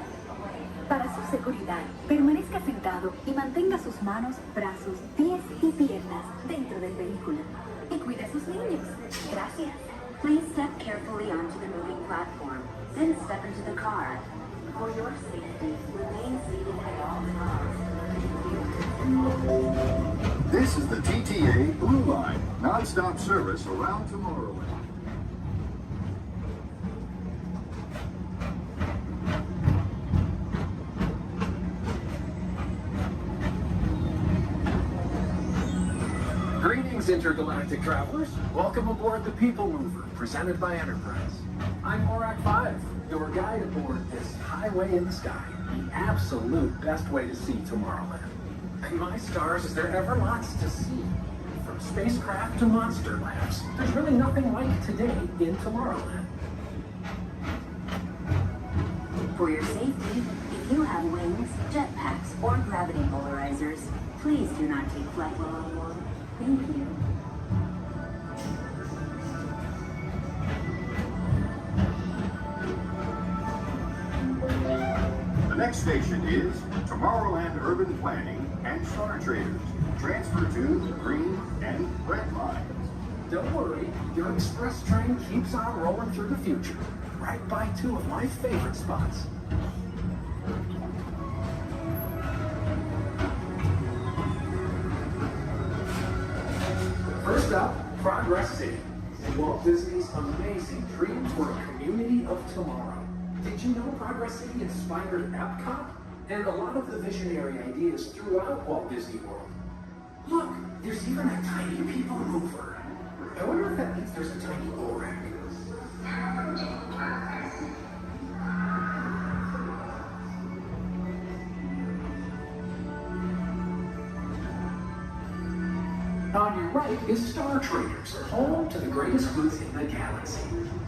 Para su seguridad, permanezca sentado y mantenga sus manos, brazos, pies y piernas dentro del vehículo. Y cuide a sus niños. Gracias. Please step carefully onto the moving platform, then step into the car. For your safety, remain seated at all times. This is the TTA Blue Line, non-stop service around Tomorrowland. Greetings, intergalactic travelers. Welcome aboard the People Mover, presented by Enterprise. I'm Morak 5, your guide aboard this highway in the sky, the absolute best way to see Tomorrowland. And my stars, is there ever lots to see? From from spacecraft to monster labs, there's really nothing like today in Tomorrowland. For your safety, if you have wings, jetpacks, or gravity polarizers, please do not take flight. Thank you. The next station is Tomorrowland Urban Planning and Star Traders. Transfer to the green and red lines. Don't worry, your express train keeps on rolling through the future, right by two of my favorite spots. First up, Progress City, Walt Disney's amazing dream for a community of tomorrow. Did you know Progress City inspired Epcot and a lot of the visionary ideas throughout Walt Disney World? Look, there's even a tiny people mover. I wonder if that means there's a tiny ORAC. On your right is Star Traders, home to the greatest goods in the galaxy.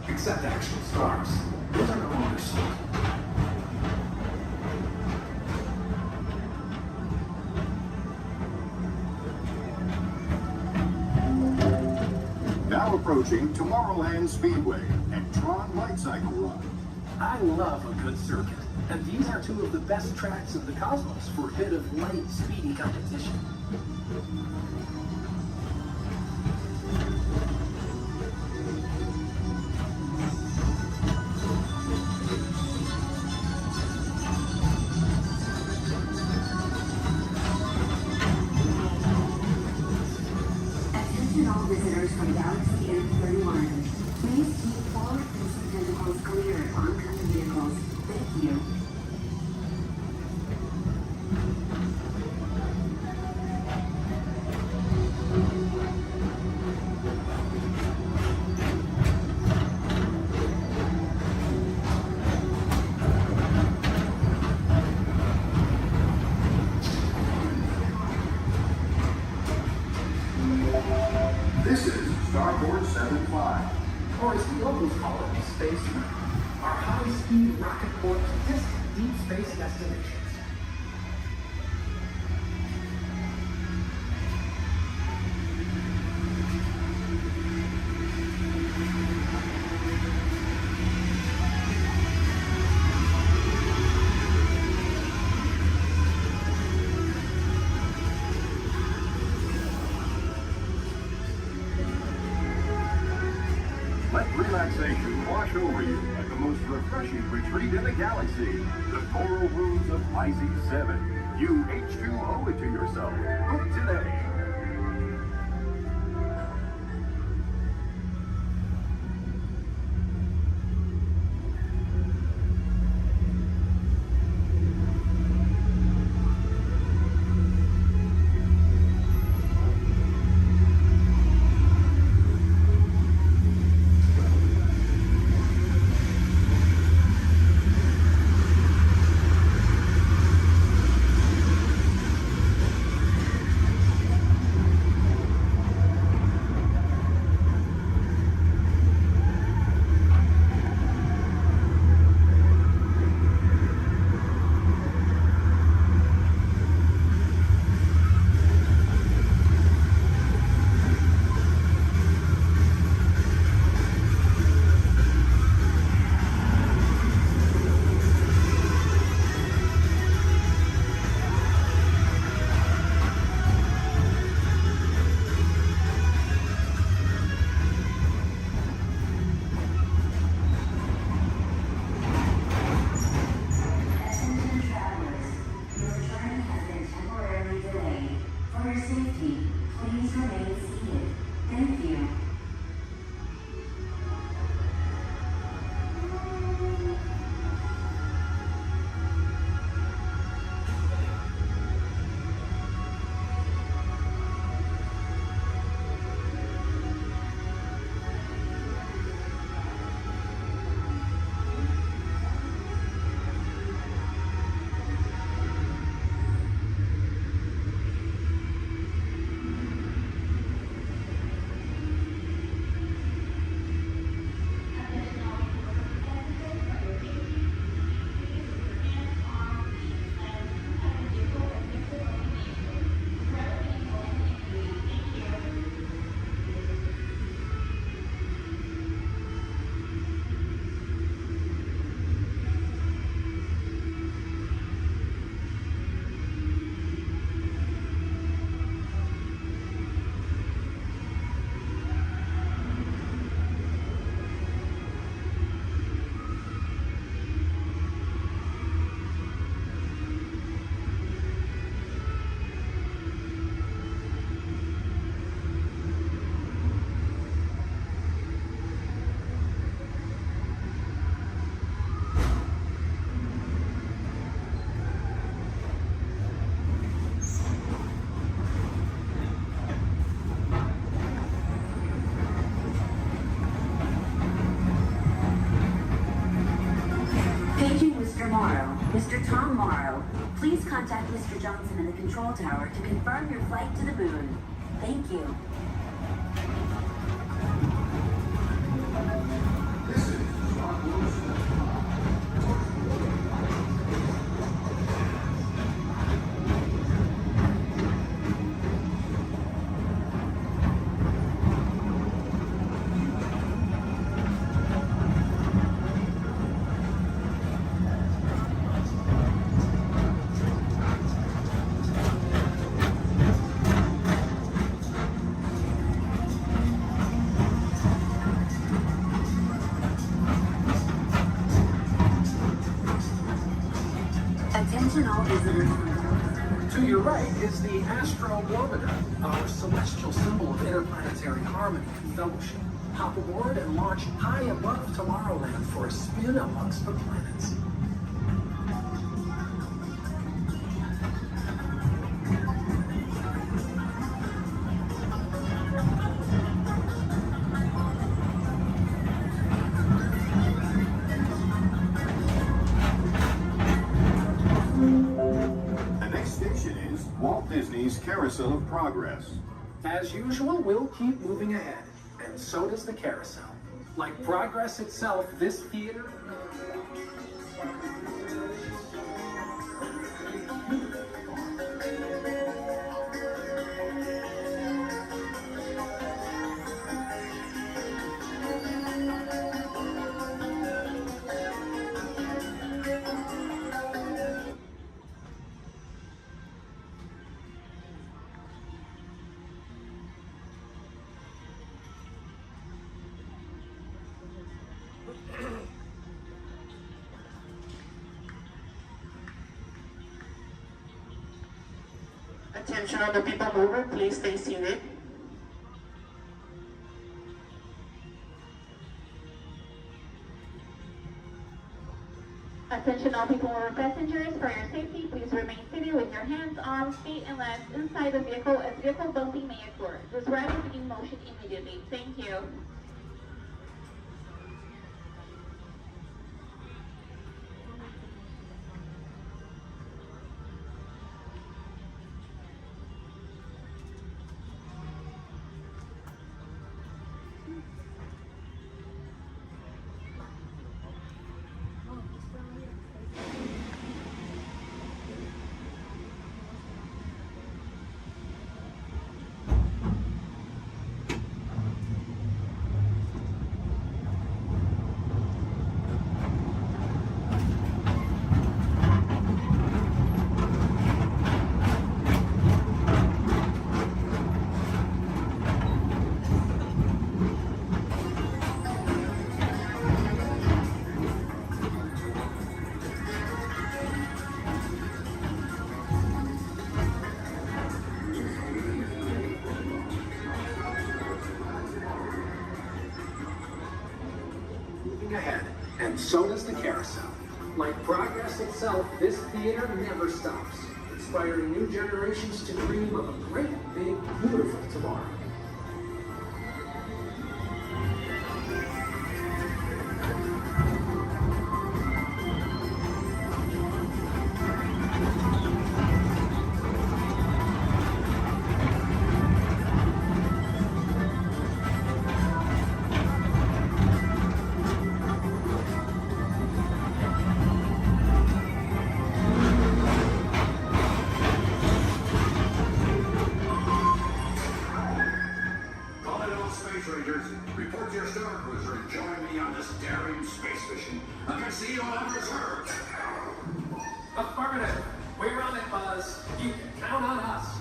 Except actual stars. Those are no longer sold. Now approaching Tomorrowland Speedway and Tron Light Cycle Run. I love a good circuit, and these are two of the best tracks in the cosmos for a bit of light, speedy competition. Attention all visitors from Galaxy M31. Please keep forward-facing tentacles clear of oncoming vehicles. Thank you. This is Starboard 75. Or as the locals call it, Spaceman. Our high-speed rocket port to distant deep space destinations. Let relaxation wash over you at the most refreshing retreat in the galaxy, the coral rooms of Pisces 7. You H2O it to yourself. Book today. Mr. Tom Morrow, please contact Mr. Johnson in the control tower to confirm your flight to the moon. Thank you. Attention all visitors. To your right is the Astrobarometer, our celestial symbol of interplanetary harmony and fellowship. Hop aboard and launch high above Tomorrowland for a spin amongst the planets. Walt Disney's Carousel of Progress. As usual, we'll keep moving ahead, and so does the carousel. Like progress itself, this theater... Attention on the people mover, please stay seated. Attention all people mover passengers, for your safety, please remain seated with your hands, arms, feet, and legs inside the vehicle as vehicle bumping may occur. This ride will begin motion immediately. Thank you. Ahead, and so does the carousel. Like progress itself, this theater never stops, inspiring new generations to dream of a great, big, beautiful tomorrow. Report to your star cruiser and join me on this daring space mission against the evil unreserved. Affirmative. We're on it, Buzz. You can count on us.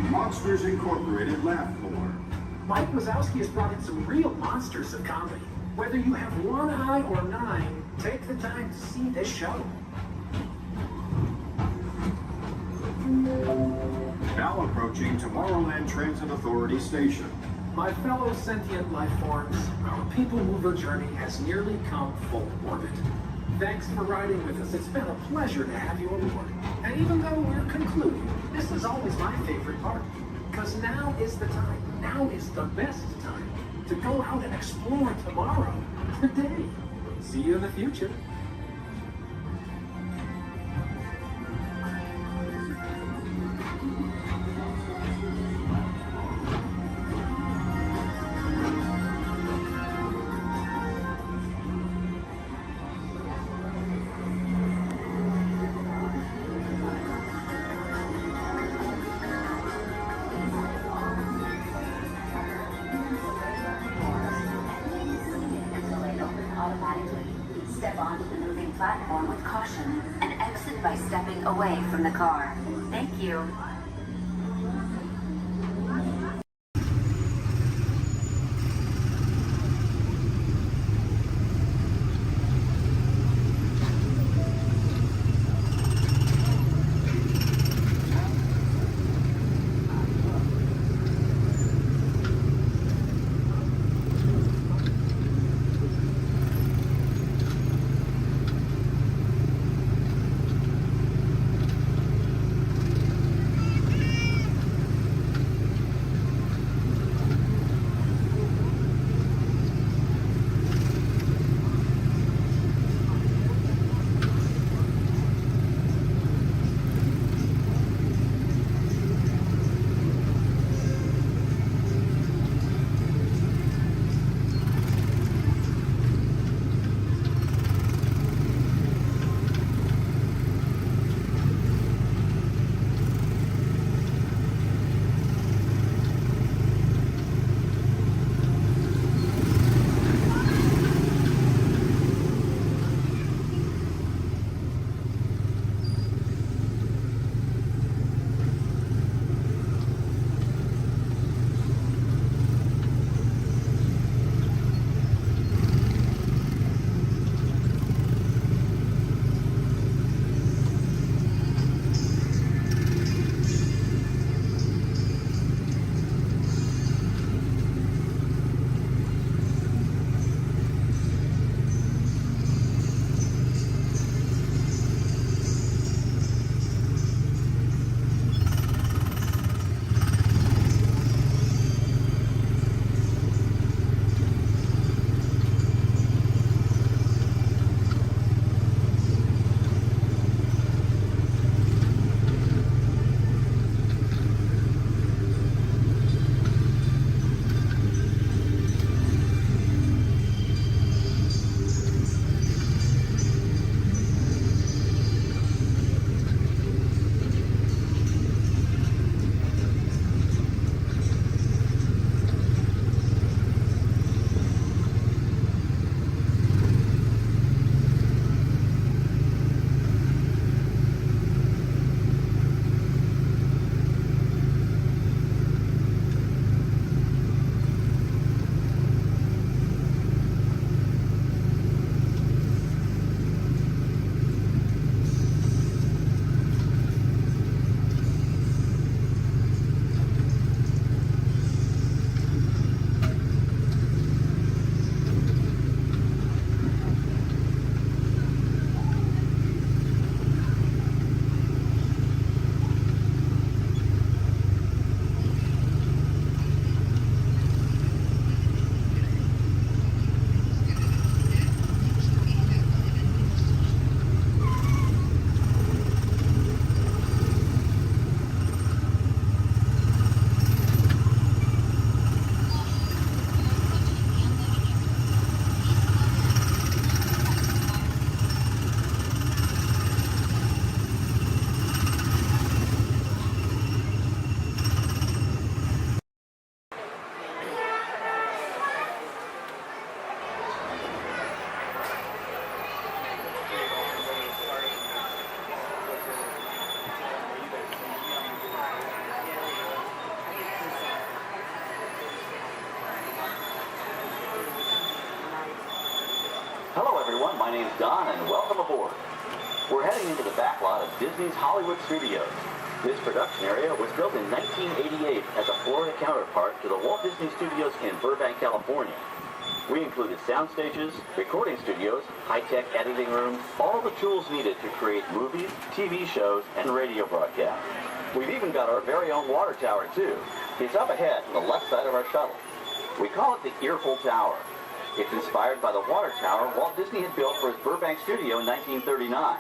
Monsters Incorporated laugh floor. Mike Wazowski has brought in some real monsters of comedy. Whether you have one eye or 9, take the time to see this show. Now approaching Tomorrowland Transit Authority Station. My fellow sentient life forms, our people mover journey has nearly come full orbit. Thanks for riding with us. It's been a pleasure to have you aboard. And even though we're concluding, this is always my favorite part. Because now is the time, now is the best time to go out and explore tomorrow, today. See you in the future. Step onto the moving platform with caution and exit by stepping away from the car. Thank you. everyone. My name's Don, and welcome aboard. We're heading into the backlot of Disney's Hollywood Studios. This production area was built in 1988 as a Florida counterpart to the Walt Disney Studios in Burbank, California. We included sound stages, recording studios, high-tech editing rooms, all the tools needed to create movies, TV shows, and radio broadcasts. We've even got our very own water tower, too. It's up ahead on the left side of our shuttle. We call it the Earful Tower. It's inspired by the water tower Walt Disney had built for his Burbank studio in 1939.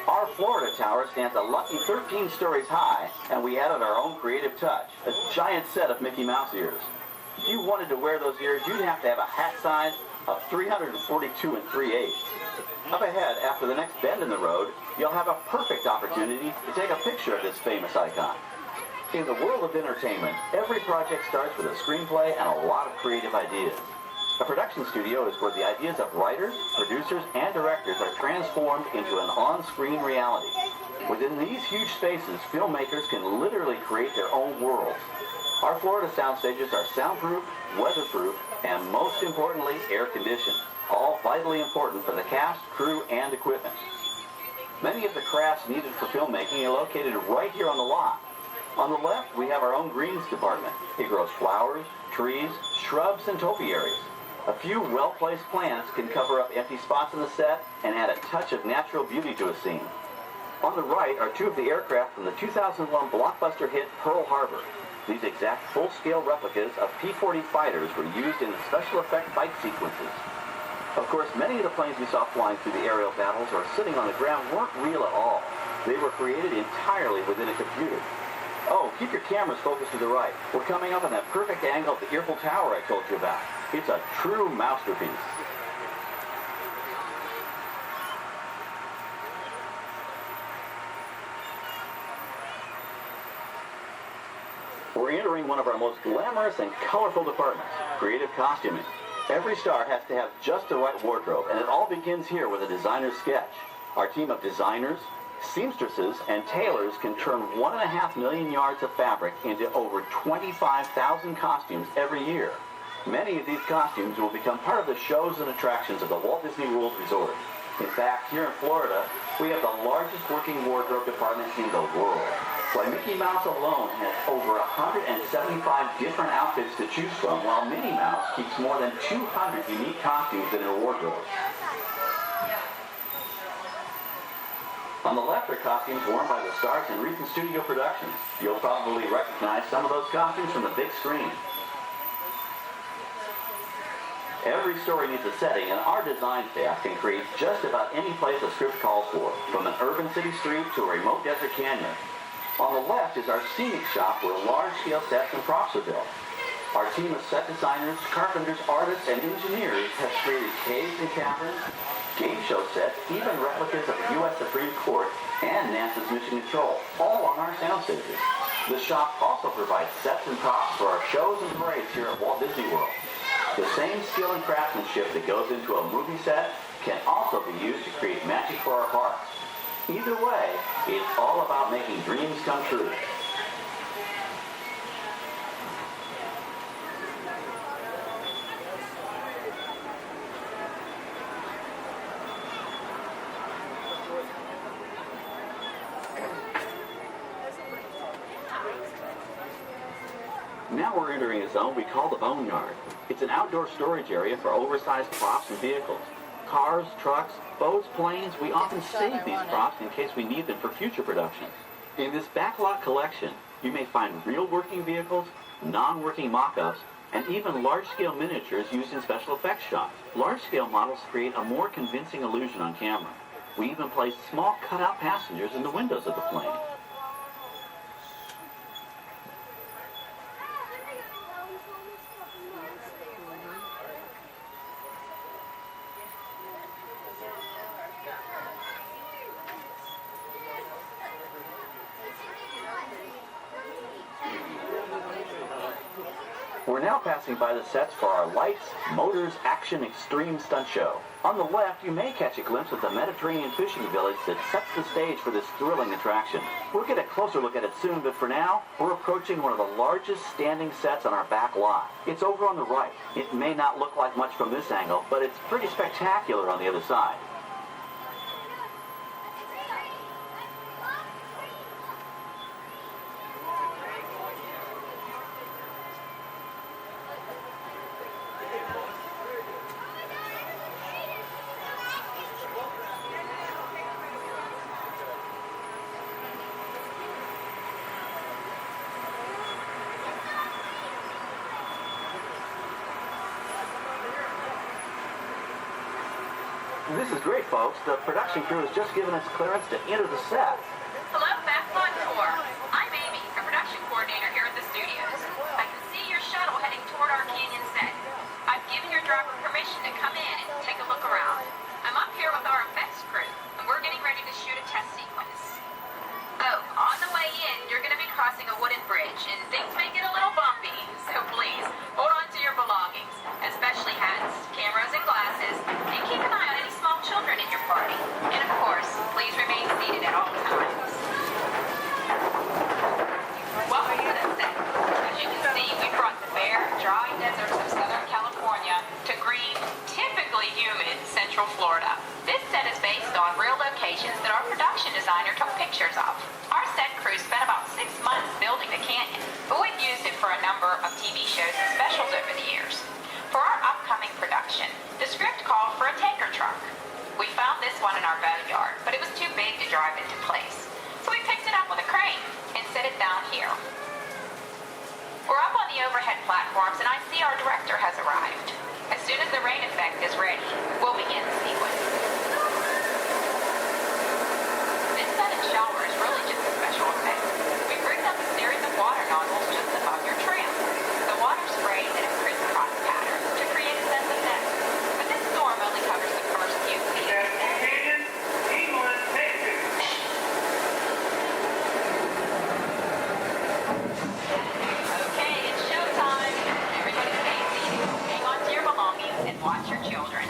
Our Florida tower stands a lucky 13 stories high, and we added our own creative touch, a giant set of Mickey Mouse ears. If you wanted to wear those ears, you'd have to have a hat size of 342 3/8. Up ahead, after the next bend in the road, you'll have a perfect opportunity to take a picture of this famous icon. In the world of entertainment, every project starts with a screenplay and a lot of creative ideas. A production studio is where the ideas of writers, producers, and directors are transformed into an on-screen reality. Within these huge spaces, filmmakers can literally create their own worlds. Our Florida sound stages are soundproof, weatherproof, and most importantly, air-conditioned. All vitally important for the cast, crew, and equipment. Many of the crafts needed for filmmaking are located right here on the lot. On the left, we have our own greens department. It grows flowers, trees, shrubs, and topiaries. A few well-placed plants can cover up empty spots in the set and add a touch of natural beauty to a scene. On the right are two of the aircraft from the 2001 blockbuster hit Pearl Harbor. These exact full-scale replicas of P-40 fighters were used in the special effect fight sequences. Of course, many of the planes we saw flying through the aerial battles or sitting on the ground weren't real at all. They were created entirely within a computer. Oh, keep your cameras focused to the right. We're coming up on that perfect angle of the Earful Tower I told you about. It's a true masterpiece. We're entering one of our most glamorous and colorful departments, creative costuming. Every star has to have just the right wardrobe, and it all begins here with a designer's sketch. Our team of designers, seamstresses, and tailors can turn 1.5 million yards of fabric into over 25,000 costumes every year. Many of these costumes will become part of the shows and attractions of the Walt Disney World Resort. In fact, here in Florida, we have the largest working wardrobe department in the world. Why, Mickey Mouse alone has over 175 different outfits to choose from, while Minnie Mouse keeps more than 200 unique costumes in her wardrobe. On the left are costumes worn by the stars in recent studio productions. You'll probably recognize some of those costumes from the big screen. Every story needs a setting, and our design staff can create just about any place a script calls for, from an urban city street to a remote desert canyon. On the left is our scenic shop where large-scale sets and props are built. Our team of set designers, carpenters, artists, and engineers has created caves and caverns, game show sets, even replicas of the U.S. Supreme Court and NASA's Mission Control, all on our sound stages. The shop also provides sets and props for our shows and parades here at Walt Disney World. The same skill and craftsmanship that goes into a movie set can also be used to create magic for our parks. Either way, it's all about making dreams come true. Now we're entering a zone we call the Boneyard. It's an outdoor storage area for oversized props and vehicles. Cars, trucks, boats, planes, we often save these props in case we need them for future productions. In this backlot collection, you may find real working vehicles, non-working mock-ups, and even large-scale miniatures used in special effects shots. Large-scale models create a more convincing illusion on camera. We even place small cut-out passengers in the windows of the plane. We're now passing by the sets for our Lights, Motors, Action Extreme Stunt Show. On the left, you may catch a glimpse of the Mediterranean fishing village that sets the stage for this thrilling attraction. We'll get a closer look at it soon, but for now, we're approaching one of the largest standing sets on our back lot. It's over on the right. It may not look like much from this angle, but it's pretty spectacular on the other side. This is great, folks. The production crew has just given us clearance to enter the set. Hello, Backlot Tour. I'm Amy, a production coordinator here at the studios. I can see your shuttle heading toward our canyon set. I've given your driver permission to come in and take a look around. I'm up here with our effects crew, and we're getting ready to shoot a test sequence. Oh, on the way in, you're going to be crossing a wooden bridge, and things may get a little bumpy, so please, hold on to your belongings, especially hats, cameras, and glasses, and keep an eye on any small children in your party. And of course, please remain seated at all times. Welcome to the set. As you can see, we brought the bare, dry deserts of Southern California to green, typically humid Central Florida. This set is based on real locations that our production designer took pictures of. Our set crew spent about 6 months building the canyon, but we've used it for a number of TV shows and specials over the years. For our upcoming production, the script called for a tanker truck. We found this one in our boneyard, but it was too big to drive into place. So we picked it up with a crane and set it down here. We're up on the overhead platforms, and I see our director has arrived. As soon as the rain effect is ready, we'll begin the sequence. This set and shower is really just a special effect. We've rigged up a series of water nozzles just above your tram. The water sprays in a crisscross pattern to create a sense of depth. But this storm only covers the first few feet. Okay, it's showtime. Everybody stay seated. Hang on to your belongings and watch your children.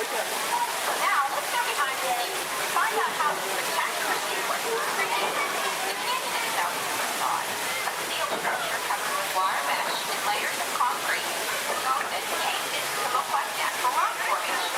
Now, let's go behind the scenes and find out how this spectacular sequence was created. The canyon itself is a facade, a steel structure covered with wire mesh and layers of concrete, sculpted and painted to look like natural rock formation.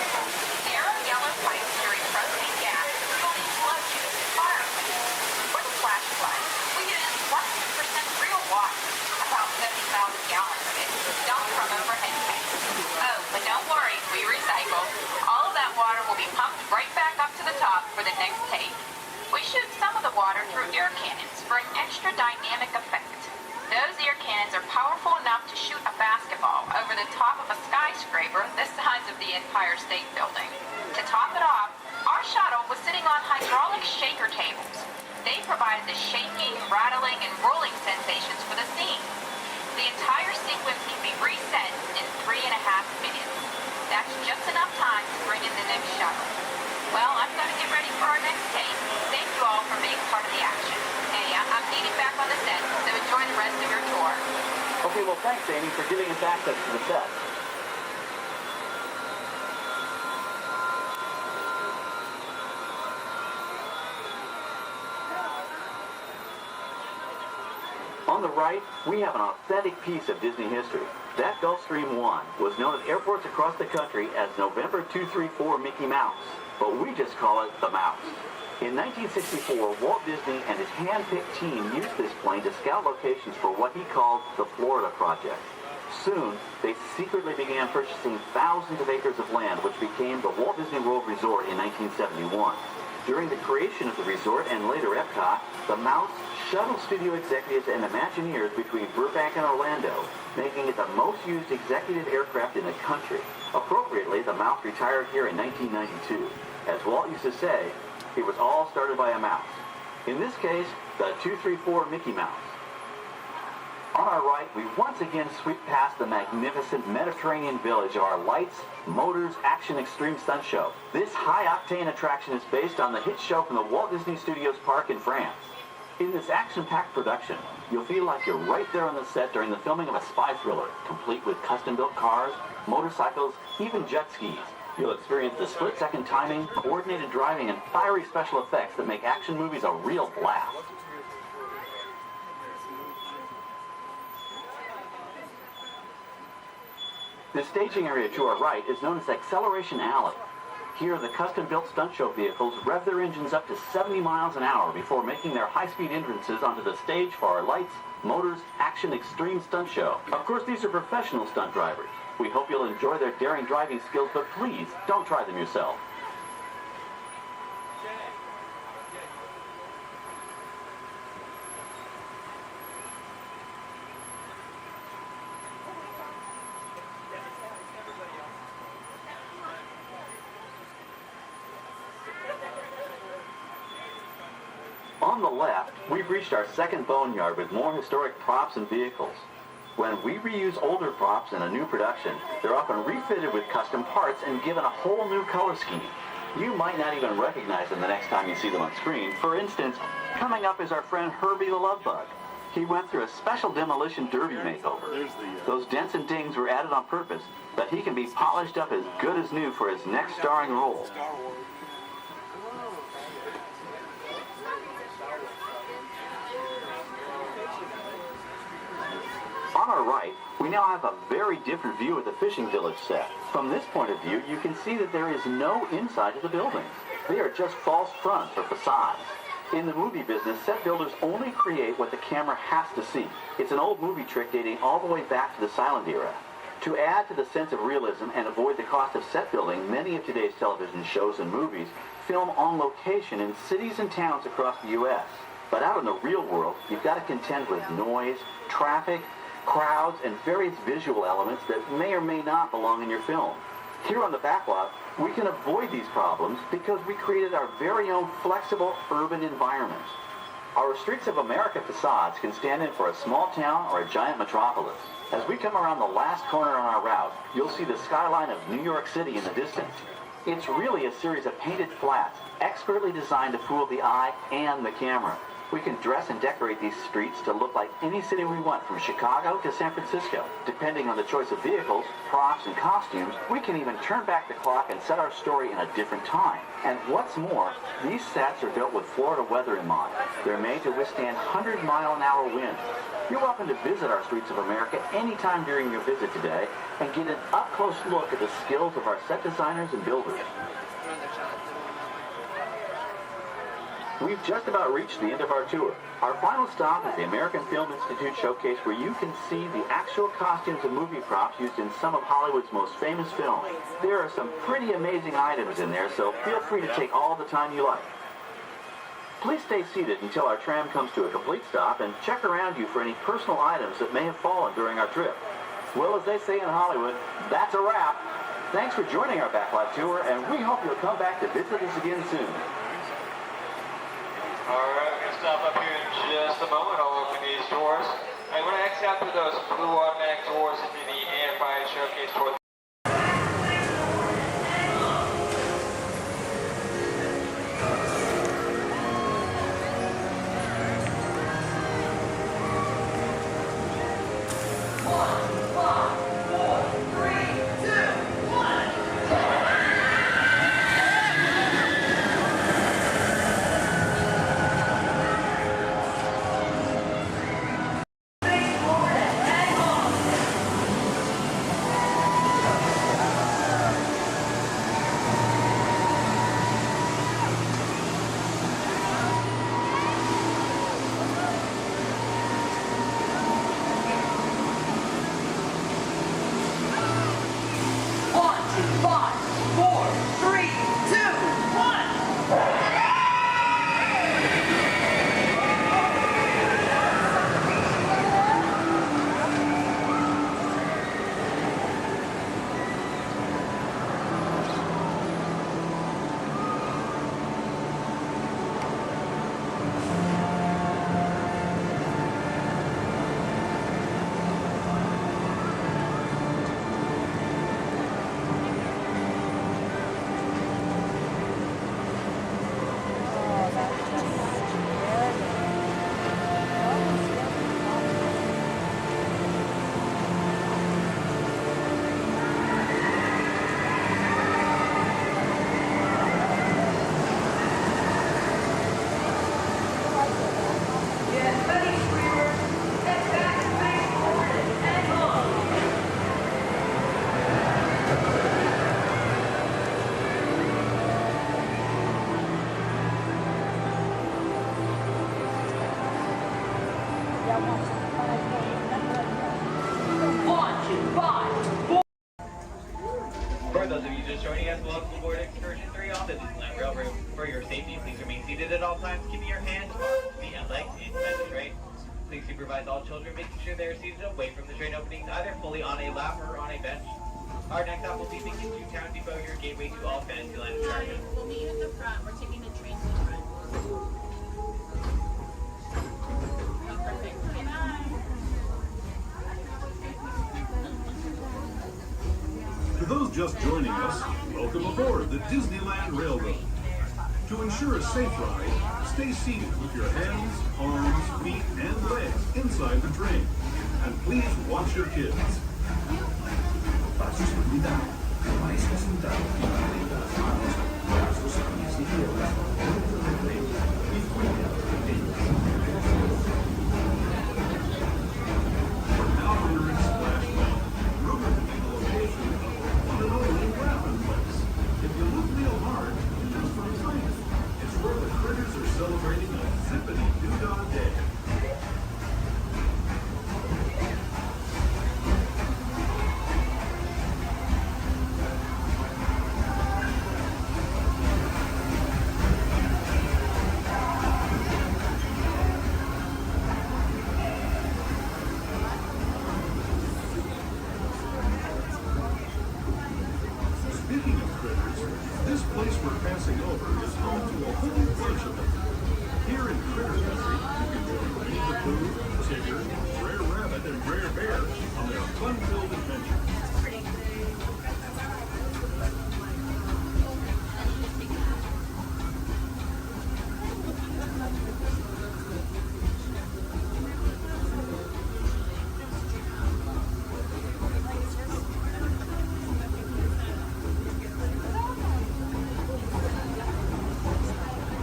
Narrow yellow pipes carry propane gas, fueling slow juice and fire equipment. For the flash flood, we used 100% real water, about 70,000 gallons of it, dumped from overhead tanks. Oh, but don't worry, we recycle. All of that water will be pumped right back up to the top for the next take. We shoot some of the water through ear cannons for an extra dynamic effect. Those ear cannons are powerful enough to shoot a basketball over the top of a skyscraper the size of the Empire State Building. To top it off, our shuttle was sitting on hydraulic shaker tables. They provided the shaking, rattling, and rolling sensations for the scene. The entire sequence can be reset in 3.5 minutes. That's just enough time to bring in the next shuttle. Well, I'm going to get ready for our next take. Thank you all for being part of the action. And Media. I'm needing back on the set, so enjoy the rest of your tour. Okay, well, thanks, Amy, for giving us access to the set. On the right, we have an authentic piece of Disney history. That Gulfstream 1 was known at airports across the country as November 234 Mickey Mouse, but we just call it the Mouse. In 1964, Walt Disney and his hand-picked team used this plane to scout locations for what he called the Florida Project. Soon, they secretly began purchasing thousands of acres of land, which became the Walt Disney World Resort in 1971. During the creation of the resort and later Epcot, the Mouse shuttled studio executives and Imagineers between Burbank and Orlando, making it the most used executive aircraft in the country. Appropriately, the Mouse retired here in 1992. As Walt used to say, it was all started by a mouse. In this case, the 234 Mickey Mouse. On our right, we once again sweep past the magnificent Mediterranean village of our Lights, Motors, Action Extreme Stunt Show. This high-octane attraction is based on the hit show from the Walt Disney Studios Park in France. In this action-packed production, you'll feel like you're right there on the set during the filming of a spy thriller, complete with custom-built cars, motorcycles, even jet skis. You'll experience the split-second timing, coordinated driving, and fiery special effects that make action movies a real blast. The staging area to our right is known as Acceleration Alley. Here, the custom-built stunt show vehicles rev their engines up to 70 miles an hour before making their high-speed entrances onto the stage for our Lights, Motors, Action Extreme Stunt Show. Of course, these are professional stunt drivers. We hope you'll enjoy their daring driving skills, but please, don't try them yourself. On the left, we've reached our second boneyard with more historic props and vehicles. When we reuse older props in a new production, they're often refitted with custom parts and given a whole new color scheme. You might not even recognize them the next time you see them on screen. For instance, coming up is our friend Herbie the Love Bug. He went through a special demolition derby makeover. Those dents and dings were added on purpose, but he can be polished up as good as new for his next starring role. On our right, we now have a very different view of the fishing village set. From this point of view, you can see that there is no inside to the buildings. They are just false fronts or facades. In the movie business, set builders only create what the camera has to see. It's an old movie trick dating all the way back to the silent era. To add to the sense of realism and avoid the cost of set building, many of today's television shows and movies film on location in cities and towns across the U.S. But out in the real world, you've got to contend with noise, traffic, crowds, and various visual elements that may or may not belong in your film. Here on the backlot, we can avoid these problems because we created our very own flexible urban environment. Our Streets of America facades can stand in for a small town or a giant metropolis. As we come around the last corner on our route, you'll see the skyline of New York City in the distance. It's really a series of painted flats, expertly designed to fool the eye and the camera. We can dress and decorate these streets to look like any city we want, from Chicago to San Francisco. Depending on the choice of vehicles, props, and costumes, we can even turn back the clock and set our story in a different time. And what's more, these sets are built with Florida weather in mind. They're made to withstand 100-mile-an-hour winds. You're welcome to visit our Streets of America anytime during your visit today and get an up-close look at the skills of our set designers and builders. We've just about reached the end of our tour. Our final stop is the American Film Institute Showcase, where you can see the actual costumes and movie props used in some of Hollywood's most famous films. There are some pretty amazing items in there, so feel free to take all the time you like. Please stay seated until our tram comes to a complete stop and check around you for any personal items that may have fallen during our trip. Well, as they say in Hollywood, that's a wrap. Thanks for joining our backlot tour, and we hope you'll come back to visit us again soon. Alright, we're going to stop up here in just a moment. I'll open these doors. I'm going to exit out through those blue automatic doors into the AFI Showcase for 4, 3, 2, 1. For those of you just joining us, welcome aboard Excursion 3 on the Disneyland Railroad. For your safety, please remain seated at all times, keeping your hands, arms, feet, and legs inside the train. Please supervise all children, making sure they are seated away from the train openings, either fully on a lap or on a bench. Our next stop will be Thinking to Town Depot, your gateway to all Fantasyland attractions. We'll meet you at the front. We're taking the train to the front. Oh, perfect. Okay, bye. For those just joining us, welcome aboard the Disneyland Railroad. To ensure a safe ride, stay seated with your hands, arms, feet, and legs inside the train. And please watch your kids. Para su seguridad, permanezca sentado y mantenga las manos, brazos, pies y piernas dentro del tren y fuera de ellos. We're now entering Splash Mountain, rumored to be the location of one and only Rabbit Place. If you look real hard, just for a time, it's where the critters are celebrating a zippity-doo-dah day. Speaking of critters, this place we're passing over is home to a whole bunch of them. Here in Critter Country, you can join Winnie the Pooh, Tigger, Brer Rabbit, and Brer Bear on their fun-filled adventure.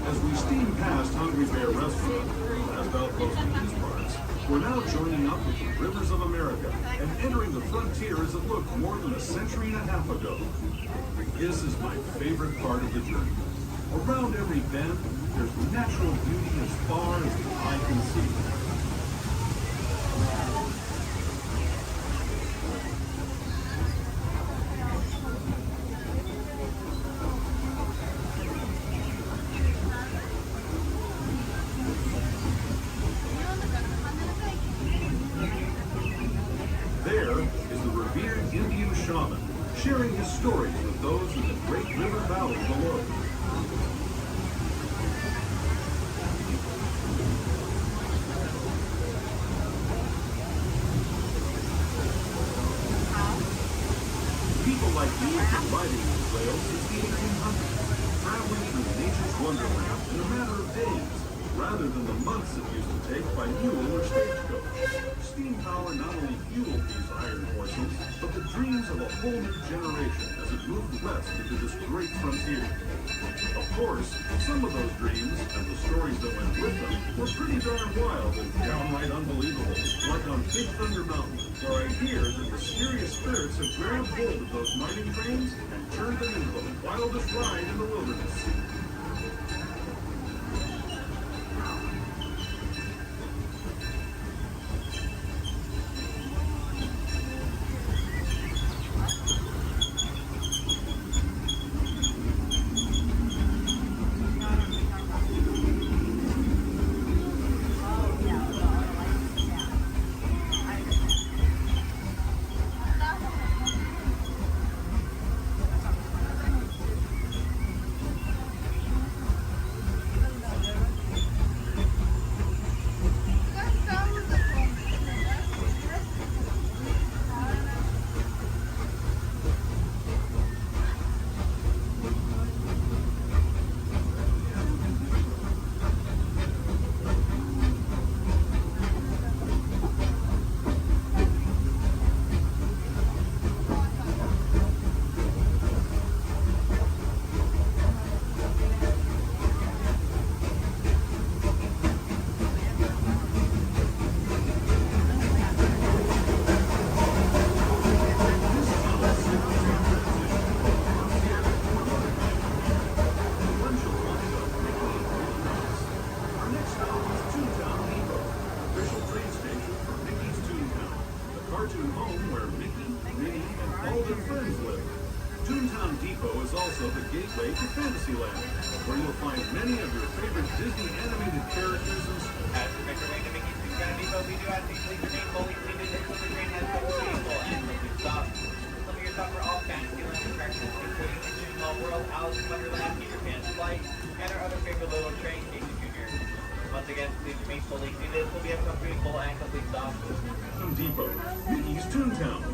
As we steam past Hungry Bear Restaurant, last outpost in these parts, we're now joining up with the Rivers of America and entering the frontier as it looked more than a century and a half ago. This is my favorite part of the journey. Around every bend, there's natural beauty as far as the eye can see. There is the revered Indian shaman, sharing his stories with those in the great river valley below. People like me have been riding these rails since the 1800s, traveling through nature's wonderland in a matter of days, rather than the months it used to take by mule or stagecoach. Steam power not only fueled these iron horses, but the dreams of a whole new generation as it moved west into this great frontier. Of course, some of those dreams and the stories that went with them were pretty darn wild and downright unbelievable, like on Big Thunder Mountain, where I hear that mysterious spirits have grabbed hold of those mining trains and turned them into the wildest ride in the wilderness. Toontown Depot is also the gateway to Fantasyland, where you'll find many of your favorite Disney animated characters and As we make our way to Mickey's Toontown Depot, we do have these things remain fully seated until the train has been stable and quickly stopped. Some of your top are all Fantasyland attractions, including Mission Small World, Alice in Wonderland, Peter Pan's Flight, and our other favorite little train, Casey Jr. Once again, please remain fully seated until we have completed full and complete stops. Toontown Depot, Mickey's Toontown.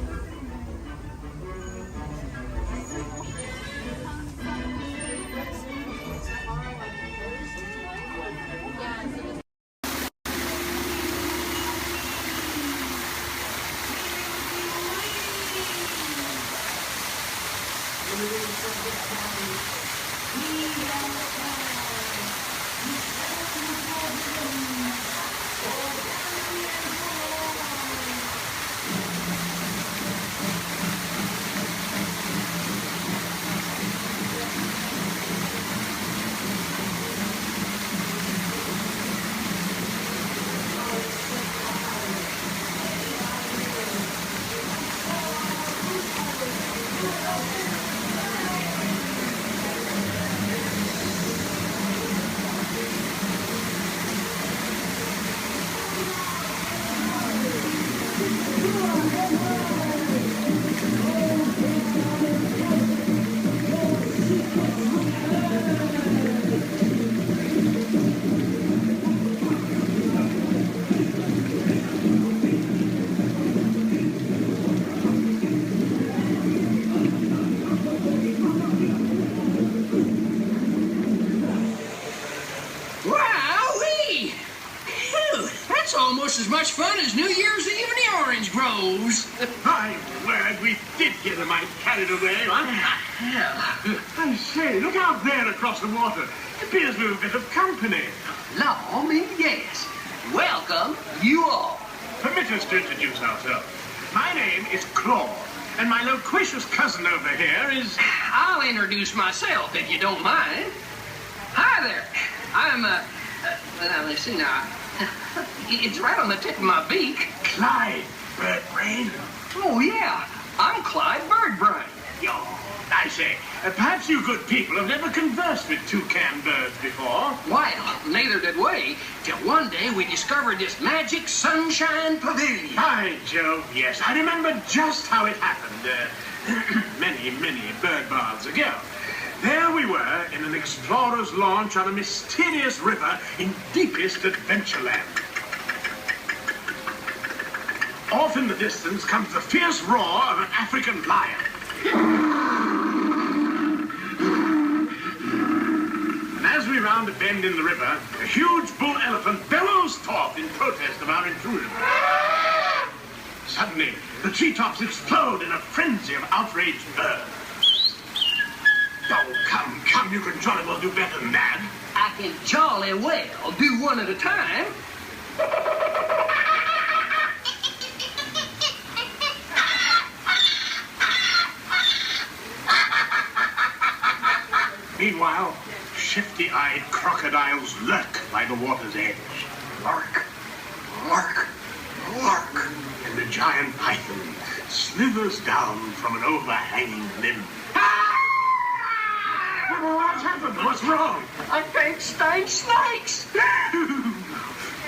Wowee! Phew, that's almost as much fun as New Year's Eve in the orange groves. My word, we did get a mite carried away, huh? Yeah. I say, look out there across the water. It appears we're a bit of company. Law me, yes. Welcome, you all. Permit us to introduce ourselves. My name is Claude, and my loquacious cousin over here is... I'll introduce myself, if you don't mind. Hi there. I'm, now, let's see now. It's right on the tip of my beak. Clyde Birdbrain. Oh, yeah. I'm Clyde Birdbrain. Yo, I say, perhaps you good people have never conversed with toucan birds before. Well, neither did we, till one day we discovered this magic sunshine pavilion. By Jove, yes. I remember just how it happened, many, many bird baths ago. There we were in an explorer's launch on a mysterious river in deepest Adventureland. Off in the distance comes the fierce roar of an African lion. And as we round a bend in the river, a huge bull elephant bellows forth in protest of our intrusion. Suddenly, the treetops explode in a frenzy of outraged birds. Oh, come, you can jolly well do better than that. I can jolly well do one at a time. Meanwhile, shifty-eyed crocodiles lurk by the water's edge. Lurk, lurk, lurk. And the giant python slithers down from an overhanging limb. What's happened? What's wrong? I think snakes.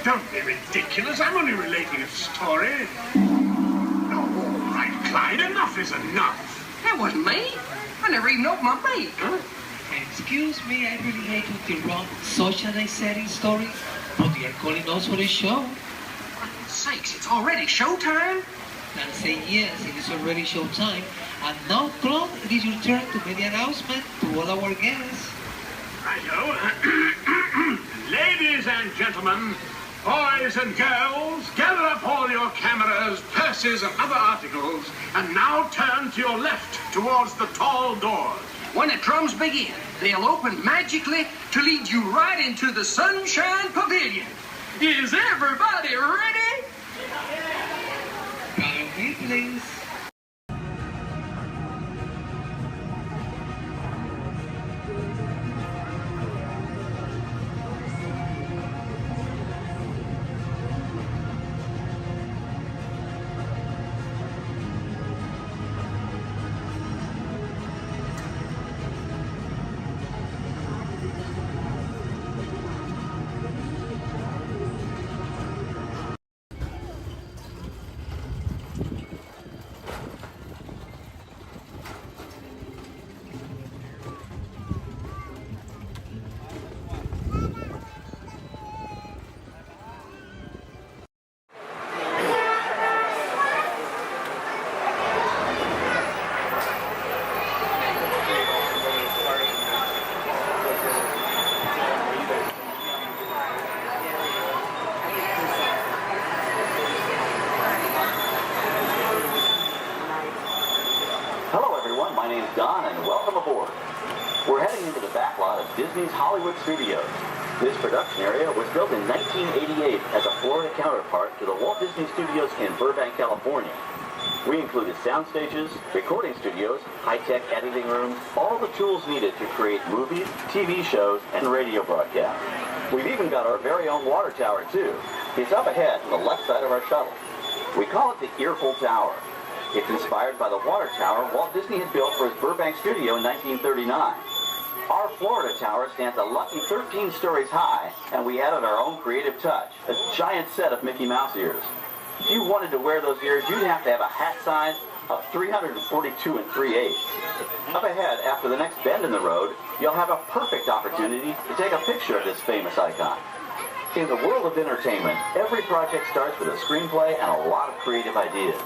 Don't be ridiculous. I'm only relating a story. Oh, all right, Clyde. Enough is enough. That wasn't me. I never even opened my beak. Huh? Excuse me, I really hate to interrupt such an exciting story, but you're calling us for a show. For sakes, it's already showtime? And say yes, it is already showtime. And now, Claude, it is your turn to make the announcement to all our guests. Righto. Ladies and gentlemen, boys and girls, gather up all your cameras, purses, and other articles, and now turn to your left towards the tall doors. When the drums begin, they'll open magically to lead you right into the Sunshine Pavilion. Is everybody ready? Follow me, please. We're heading into the back lot of Disney's Hollywood Studios. This production area was built in 1988 as a Florida counterpart to the Walt Disney Studios in Burbank, California. We included sound stages, recording studios, high-tech editing rooms, all the tools needed to create movies, TV shows, and radio broadcasts. We've even got our very own water tower, too. It's up ahead on the left side of our shuttle. We call it the Earful Tower. It's inspired by the water tower Walt Disney had built for his Burbank studio in 1939. Our Florida tower stands a lucky 13 stories high, and we added our own creative touch, a giant set of Mickey Mouse ears. If you wanted to wear those ears, you'd have to have a hat size of 342 3/8. Up ahead, after the next bend in the road, you'll have a perfect opportunity to take a picture of this famous icon. In the world of entertainment, every project starts with a screenplay and a lot of creative ideas.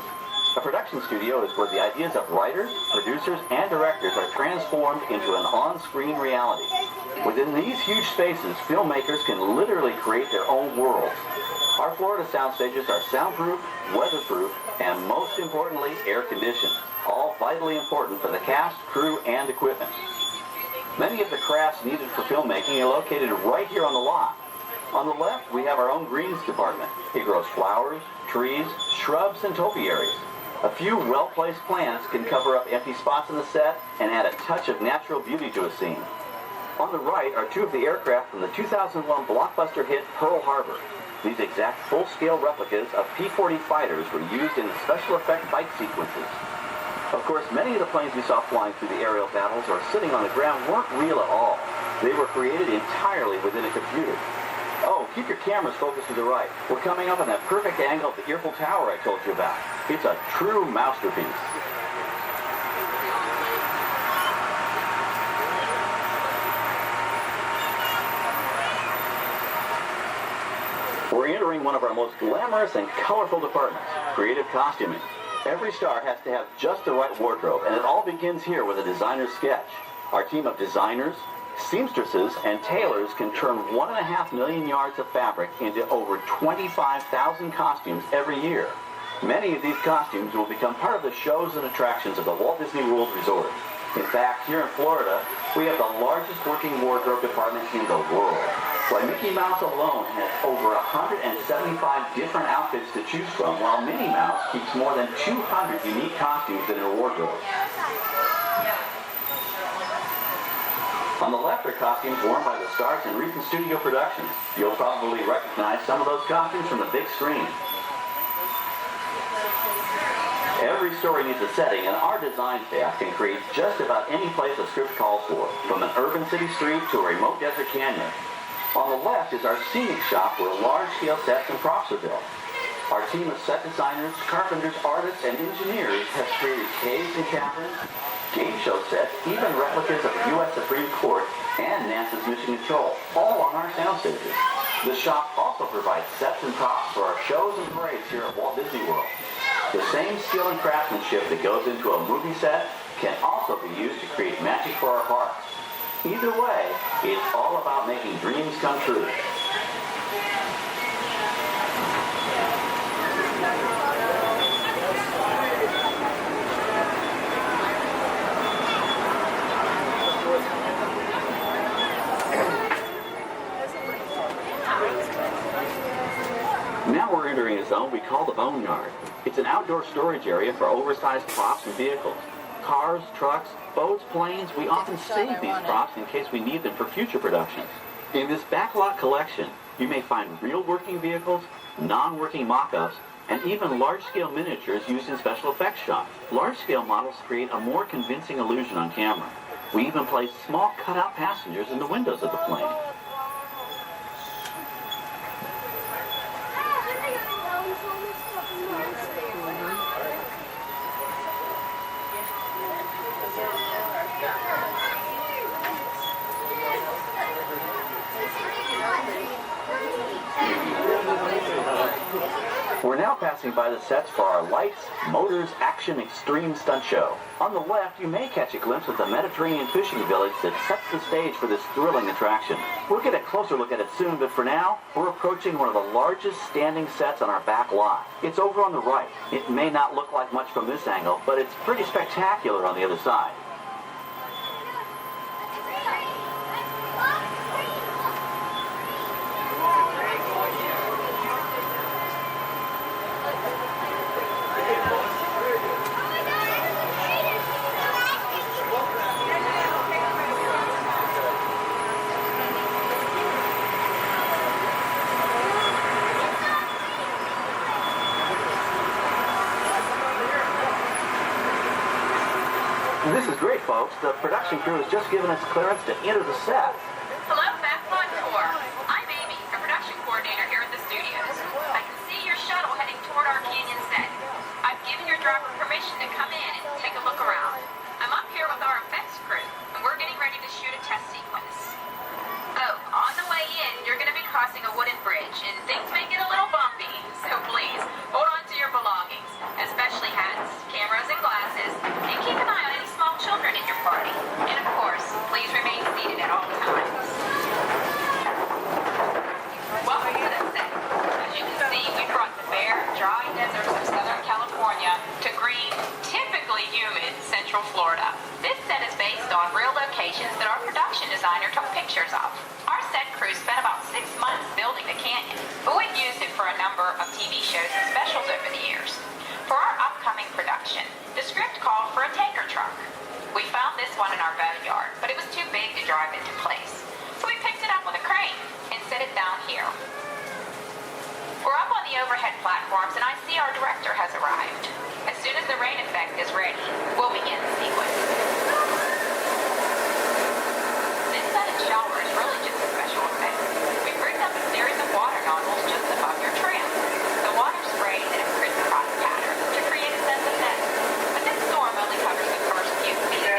A production studio is where the ideas of writers, producers, and directors are transformed into an on-screen reality. Within these huge spaces, filmmakers can literally create their own worlds. Our Florida sound stages are soundproof, weatherproof, and most importantly, air-conditioned. All vitally important for the cast, crew, and equipment. Many of the crafts needed for filmmaking are located right here on the lot. On the left, we have our own greens department. It grows flowers, trees, shrubs, and topiaries. A few well-placed plants can cover up empty spots in the set and add a touch of natural beauty to a scene. On the right are two of the aircraft from the 2001 blockbuster hit Pearl Harbor. These exact full-scale replicas of P-40 fighters were used in the special effect fight sequences. Of course, many of the planes we saw flying through the aerial battles or sitting on the ground weren't real at all. They were created entirely within a computer. Oh, keep your cameras focused to the right. We're coming up on that perfect angle of the Earful Tower I told you about. It's a true masterpiece. We're entering one of our most glamorous and colorful departments, creative costuming. Every star has to have just the right wardrobe, and it all begins here with a designer's sketch. Our team of designers, seamstresses, and tailors can turn 1.5 million yards of fabric into over 25,000 costumes every year. Many of these costumes will become part of the shows and attractions of the Walt Disney World Resort. In fact, here in Florida, we have the largest working wardrobe department in the world. Why, Mickey Mouse alone has over 175 different outfits to choose from, while Minnie Mouse keeps more than 200 unique costumes in her wardrobe. On the left are costumes worn by the stars in recent studio productions. You'll probably recognize some of those costumes from the big screen. Every story needs a setting, and our design staff can create just about any place a script calls for, from an urban city street to a remote desert canyon. On the left is our scenic shop where large-scale sets and props are built. Our team of set designers, carpenters, artists, and engineers has created caves and caverns, game show sets, even replicas of the U.S. Supreme Court and NASA's Mission Control, all on our sound stages. The shop also provides sets and props for our shows and parades here at Walt Disney World. The same skill and craftsmanship that goes into a movie set can also be used to create magic for our parks. Either way, it's all about making dreams come true. Now we're entering a zone we call the Boneyard. It's an outdoor storage area for oversized props and vehicles. Cars, trucks, boats, planes, we often save these props in case we need them for future productions. In this backlot collection, you may find real working vehicles, non-working mock-ups, and even large-scale miniatures used in special effects shots. Large-scale models create a more convincing illusion on camera. We even place small cutout passengers in the windows of the plane. We're now passing by the sets for our Lights, Motors, Action Extreme Stunt Show. On the left, you may catch a glimpse of the Mediterranean fishing village that sets the stage for this thrilling attraction. We'll get a closer look at it soon, but for now, we're approaching one of the largest standing sets on our back lot. It's over on the right. It may not look like much from this angle, but it's pretty spectacular on the other side. folks. The production crew has just given us clearance to enter the set. Hello, Backlot Tour. I'm Amy, a production coordinator here at the studios. I can see your shuttle heading toward our canyon set. I've given your driver permission to come in and take a look around. I'm up here with our effects crew, and we're getting ready to shoot a test sequence. Oh, on the way in, you're going to be crossing a wooden bridge, and things may get a little bumpy, so please, hold on to your belongings, especially hats, cameras, and glasses, and keep an eye on any small children in your party. And of course, please remain seated at all times. Welcome to the set. As you can see, we brought the bare, dry deserts of Southern California to green, typically humid Central Florida. This set is based on real locations that our production designer took pictures of. Our set crew spent about 6 months building the canyon, but we've used it for a number of TV shows and specials over the years. For our upcoming production, the script called for a tanker truck. We found this one in our boneyard, but it was too big to drive into place. So we picked it up with a crane and set it down here. We're up on the overhead platforms, and I see our director has arrived. As soon as the rain effect is ready, we'll begin the sequence. This set and shower is really just a special effect. We've rigged up a series of water nozzles just above your tram. The water sprays in a crisscross pattern to create a sense of depth. But this storm only covers the first few feet.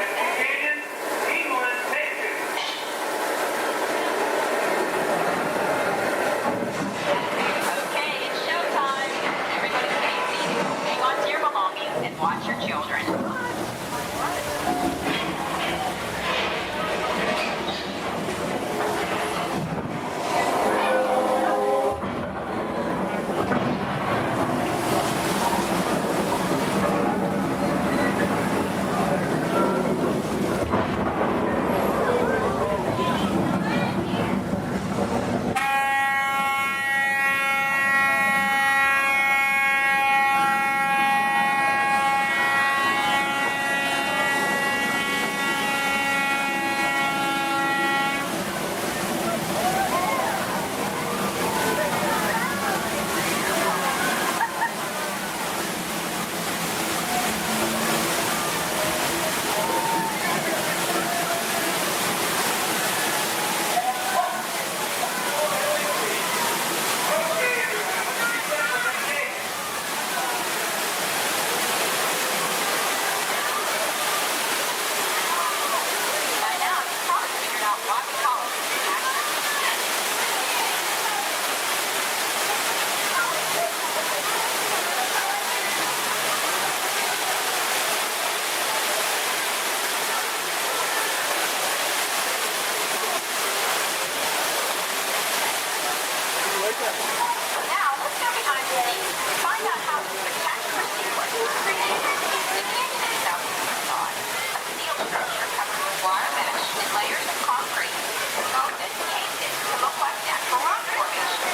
Watch your children. Now, let's go behind the scenes and find out how the spectacular sequence was created. The canyon itself is a facade, a steel structure covered with wire mesh and layers of concrete. Sculpted and painted to look like natural rock formation.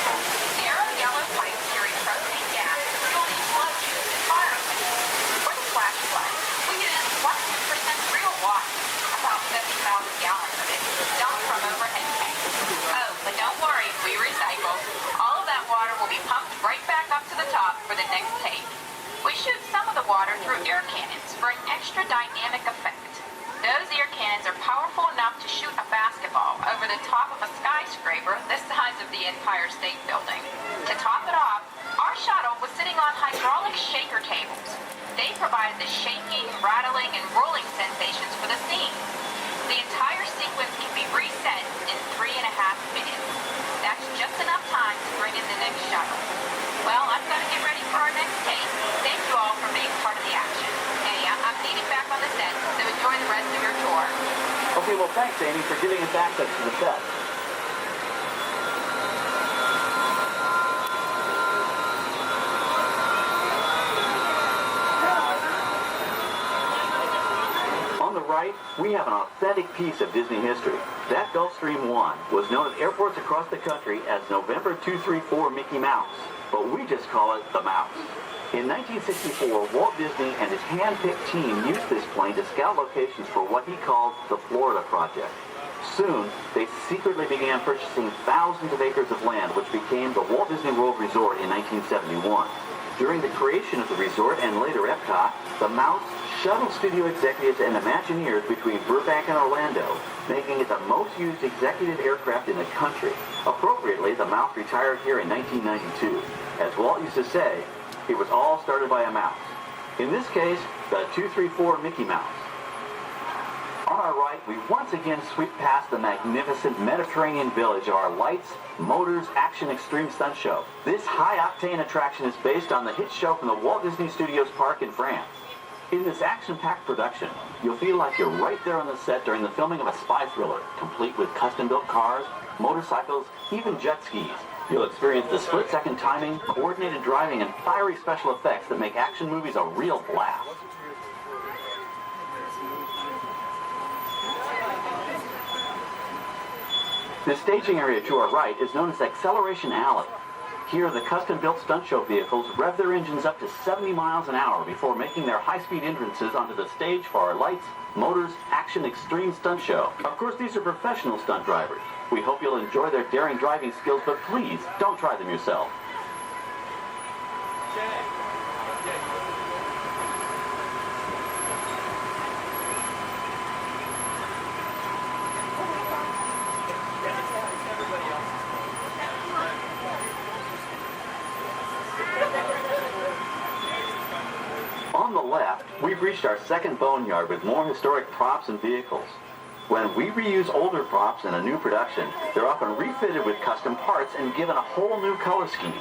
Narrow yellow pipes carry propane gas, fuel explosions, and fire escapes. For the flash flood, we used 100% real water, about 70,000 gallons of it, dumped from overhead tanks. Oh, but don't worry, we recycle. All of that water will be pumped right back up to the top for the next take. We shoot some of the water through air cannons for an extra dynamic effect. Those air cannons are powerful enough to shoot a basketball over the top of a skyscraper the size of the Empire State Building. To top it off, our shuttle was sitting on hydraulic shaker tables. They provided the shaking, rattling, and rolling sensations for the scene. The entire sequence can be reset in 3.5 minutes. That's just enough time to bring in the next shuttle. Well, I've got to get ready for our next take. Thank you all for being part of the action. Hey, I'm needing back on the set, so enjoy the rest of your tour. Okay, well, thanks, Amy, for giving us access to the set. On the right, we have an authentic piece of Disney history. That Gulfstream 1 was known at airports across the country as November 234 Mickey Mouse, but we just call it the Mouse. In 1964, Walt Disney and his hand-picked team used this plane to scout locations for what he called the Florida Project. Soon, they secretly began purchasing thousands of acres of land, which became the Walt Disney World Resort in 1971. During the creation of the resort and later Epcot, the Mouse shuttled studio executives and Imagineers between Burbank and Orlando, making it the most used executive aircraft in the country. Appropriately, the Mouse retired here in 1992. As Walt used to say, it was all started by a mouse. In this case, the 234 Mickey Mouse. On our right, we once again sweep past the magnificent Mediterranean village of our lights, motors, action extreme stunt show. This high-octane attraction is based on the hit show from the Walt Disney Studios Park in France. In this action-packed production, you'll feel like you're right there on the set during the filming of a spy thriller, complete with custom-built cars, motorcycles, even jet skis. You'll experience the split-second timing, coordinated driving, and fiery special effects that make action movies a real blast. The staging area to our right is known as Acceleration Alley. Here, the custom-built stunt show vehicles rev their engines up to 70 miles an hour before making their high-speed entrances onto the stage for our lights, motors, action extreme stunt show. Of course, these are professional stunt drivers. We hope you'll enjoy their daring driving skills, but please, don't try them yourself. On the left, we've reached our second boneyard with more historic props and vehicles. When we reuse older props in a new production, they're often refitted with custom parts and given a whole new color scheme.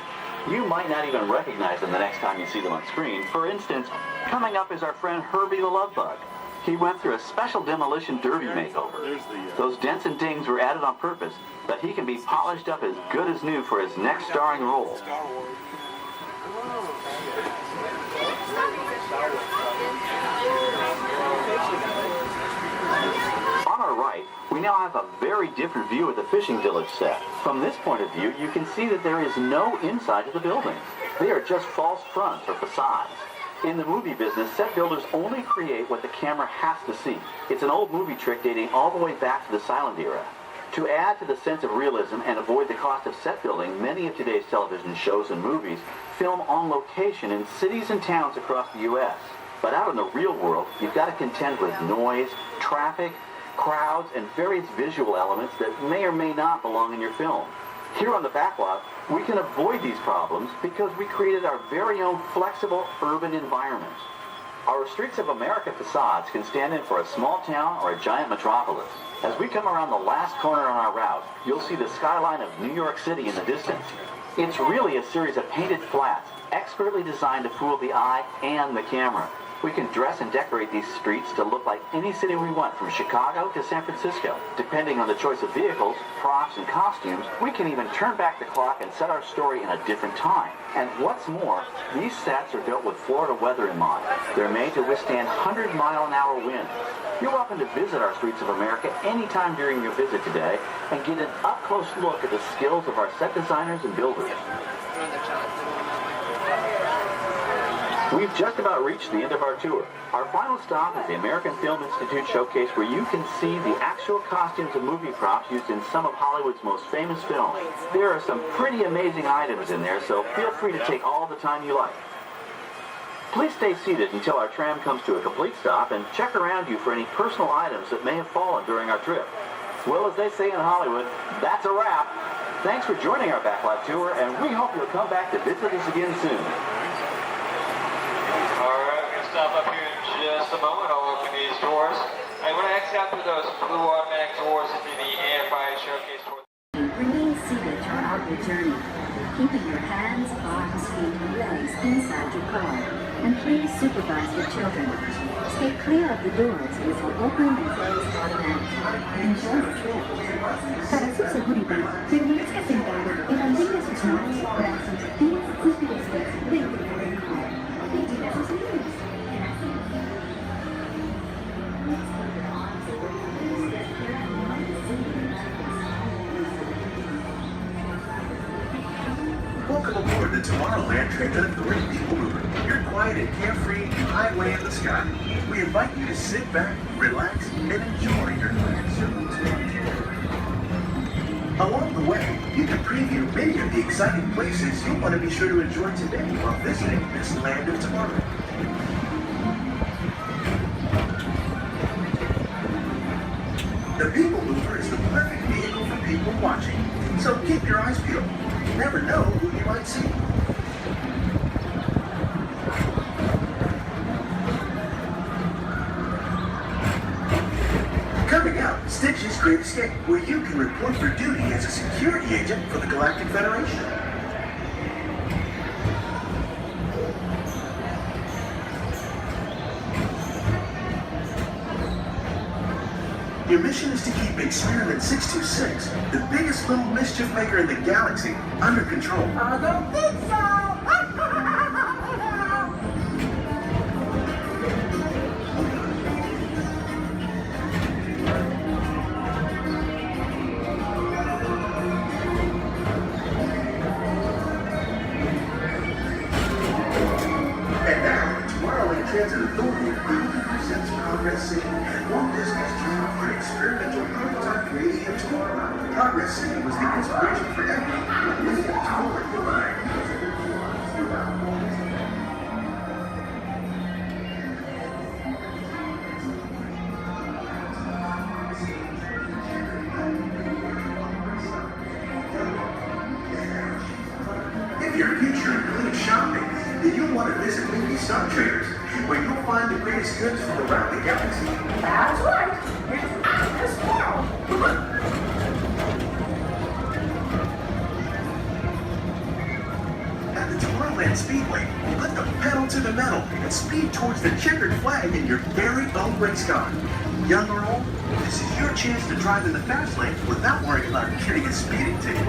You might not even recognize them the next time you see them on screen. For instance, coming up is our friend Herbie the Love Bug. He went through a special demolition derby makeover. Those dents and dings were added on purpose, but he can be polished up as good as new for his next starring role. On our right, we now have a very different view of the fishing village set. From this point of view, you can see that there is no inside to the buildings. They are just false fronts or facades. In the movie business, set builders only create what the camera has to see. It's an old movie trick dating all the way back to the silent era. To add to the sense of realism and avoid the cost of set building, many of today's television shows and movies film on location in cities and towns across the U.S. But out in the real world, you've got to contend with noise, traffic, crowds, and various visual elements that may or may not belong in your film. Here on the backlot, we can avoid these problems because we created our very own flexible urban environment. Our Streets of America facades can stand in for a small town or a giant metropolis. As we come around the last corner on our route, you'll see the skyline of New York City in the distance. It's really a series of painted flats, expertly designed to fool the eye and the camera. We can dress and decorate these streets to look like any city we want, from Chicago to San Francisco. Depending on the choice of vehicles, props, and costumes, we can even turn back the clock and set our story in a different time. And what's more, these sets are built with Florida weather in mind. They're made to withstand 100-mile-an-hour winds. You're welcome to visit our Streets of America anytime during your visit today and get an up-close look at the skills of our set designers and builders. We've just about reached the end of our tour. Our final stop is the American Film Institute Showcase, where you can see the actual costumes and movie props used in some of Hollywood's most famous films. There are some pretty amazing items in there, so feel free to take all the time you like. Please stay seated until our tram comes to a complete stop and check around you for any personal items that may have fallen during our trip. Well, as they say in Hollywood, that's a wrap. Thanks for joining our backlot tour, and we hope you'll come back to visit us again soon. Alright, we're going to stop up here in just a moment. I'll open these doors. I'm going to exit out through those blue automatic doors into the AFI Showcase tour. Remain seated throughout your journey, keeping your hands, arms, feet, and legs inside your car. And please supervise your children. Stay clear of the doors, which will open and close automatically. Enjoy the trip. Para su seguridad, permanezca sentado y mantenga sus manos, brazos, pies y pies dentro del car. Vigila sus líneas. Welcome aboard the Tomorrowland Transit Authority People Mover. Your quiet and carefree highway in the sky. We invite you to sit back, relax, and enjoy your next journey. Along the way, you can to preview many of the exciting places you'll want to be sure to enjoy today while visiting this land of tomorrow. The People Mover is the perfect vehicle for people watching, so keep your eyes peeled. You never know who you might see. Coming up, Stitch's Great Escape, where you can report for duty as a security agent for the Galactic Federation. Your mission is to keep Experiment 626, the biggest little mischief maker in the galaxy, under control. I don't think so! And now, Tomorrowland Transit Authority proudly presents Progress City, Walt Disney's dream for an experimental prototype creating of tomorrow. Progress City was the inspiration for everything with its forward line. If your future includes shopping, then you'll want to visit Leafy Stock Traders, where you'll find the greatest goods from around the galaxy. That's right! It's as well! At the Tomorrowland Speedway, put the pedal to the metal and speed towards the checkered flag in your very own race car. Young or old, this is your chance to drive in the fast lane without worrying about getting a speeding ticket.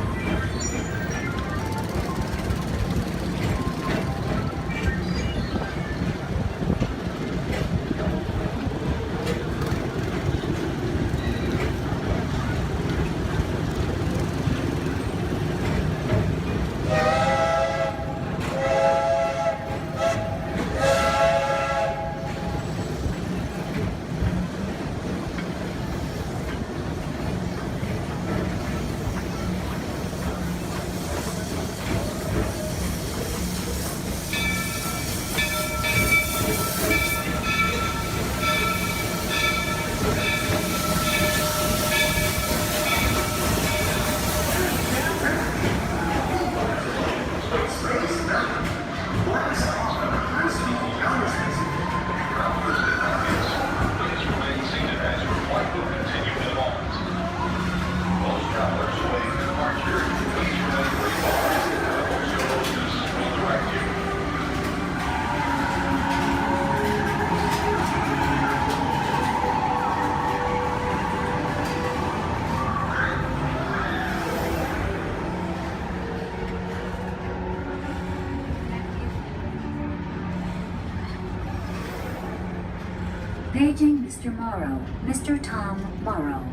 Paging Mr. Morrow, Mr. Tom Morrow.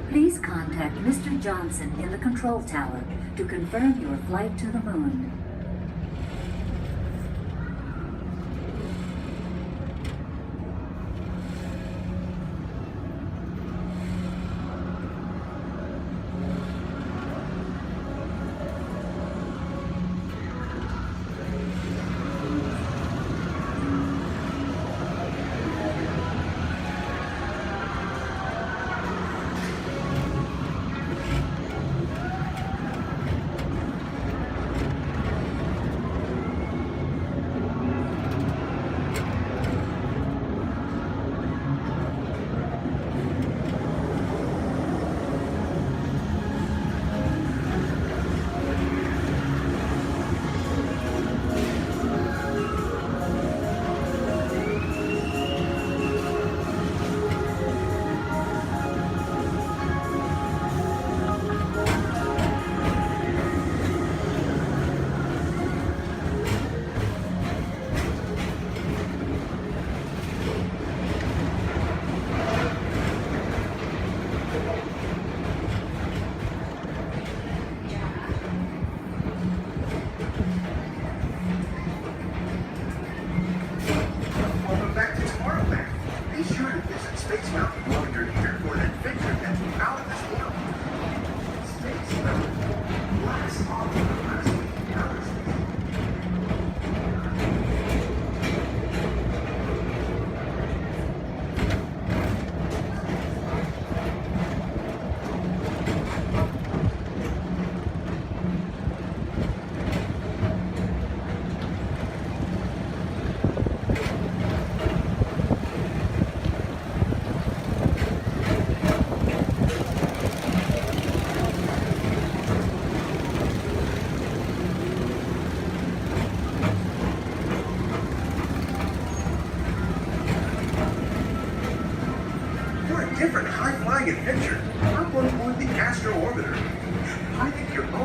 Please contact Mr. Johnson in the control tower to confirm your flight to the moon.